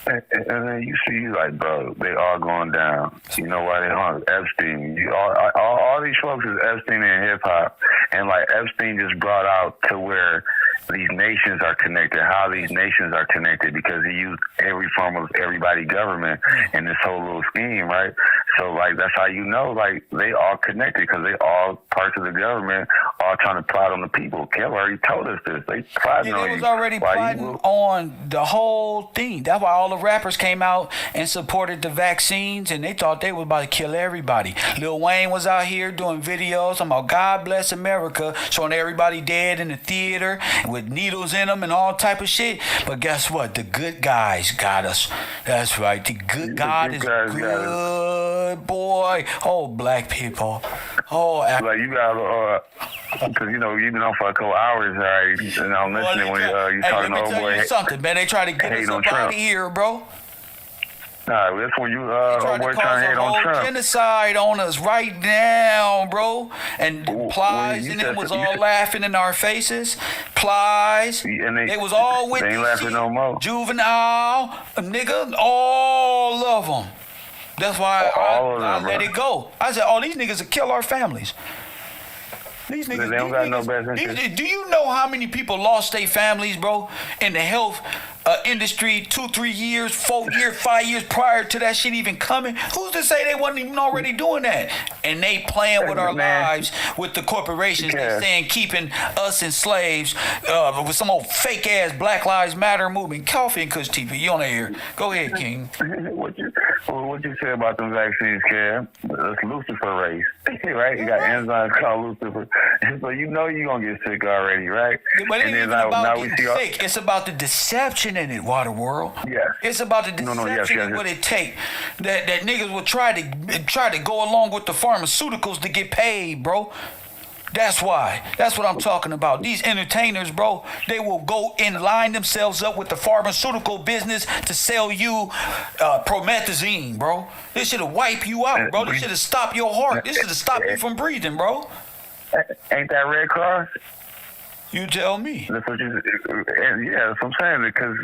Speaker 13: And then you see, like, bro, they all going down. You know why they hung Epstein? All these folks is Epstein in hip hop, and like Epstein just brought out to where these nations are connected, how these nations are connected, because he used every form of everybody government in this whole little scheme, right? So, like, that's how you know, like, they all connected, because they all parts of the government, all trying to plot on the people. Kev already told us this. They plotting on you.
Speaker 1: They was already plotting on the whole thing. That's why all the rappers came out and supported the vaccines, and they thought they was about to kill everybody. Lil Wayne was out here doing videos talking about God bless America, showing everybody dead in the theater with needles in them and all type of shit. But guess what? The good guys got us. That's right. The good God is good, boy. Oh, black people. Oh,
Speaker 13: like you got because you know you've been on for a couple hours, right? And I'm listening when you talking to old boy.
Speaker 1: You something, man. They try to get us up out of here, bro.
Speaker 13: Nah, that's when you old boy trying to hate on Trump.
Speaker 1: Genocide on us right now, bro. And Plies and them was all laughing in our faces. Plies, they was all with
Speaker 13: they ain't laughing no more.
Speaker 1: Juvenile, nigga, all of them. That's why I let it go. I said, these niggas will kill our families. These niggas,
Speaker 13: they don't got no best interest.
Speaker 1: Do you know how many people lost their families, bro, in the health industry 2, 3 years, 4 years, 5 years prior to that shit even coming? Who's to say they wasn't even already doing that? And they playing with our lives with the corporations. They saying keeping us in slaves with some old fake ass Black Lives Matter movement. Coffee and Kush TV, you on here? Go ahead, King.
Speaker 13: What you say about them vaccines, Kev? That's Lucifer race, right? You got enzymes called Lucifer, so you know you gonna get sick already, right?
Speaker 1: But it ain't even about getting sick. It's about the deception in it, Water World.
Speaker 13: Yeah.
Speaker 1: It's about the deception and what it take. That niggas will try to go along with the pharmaceuticals to get paid, bro. That's why. That's what I'm talking about. These entertainers, bro, they will go and line themselves up with the pharmaceutical business to sell you promethazine, bro. This should have wiped you out, bro. This should have stopped your heart. This should have stopped you from breathing, bro.
Speaker 13: Ain't that Red Cross?
Speaker 1: You tell me.
Speaker 13: That's what you. Yeah, that's what I'm saying. Because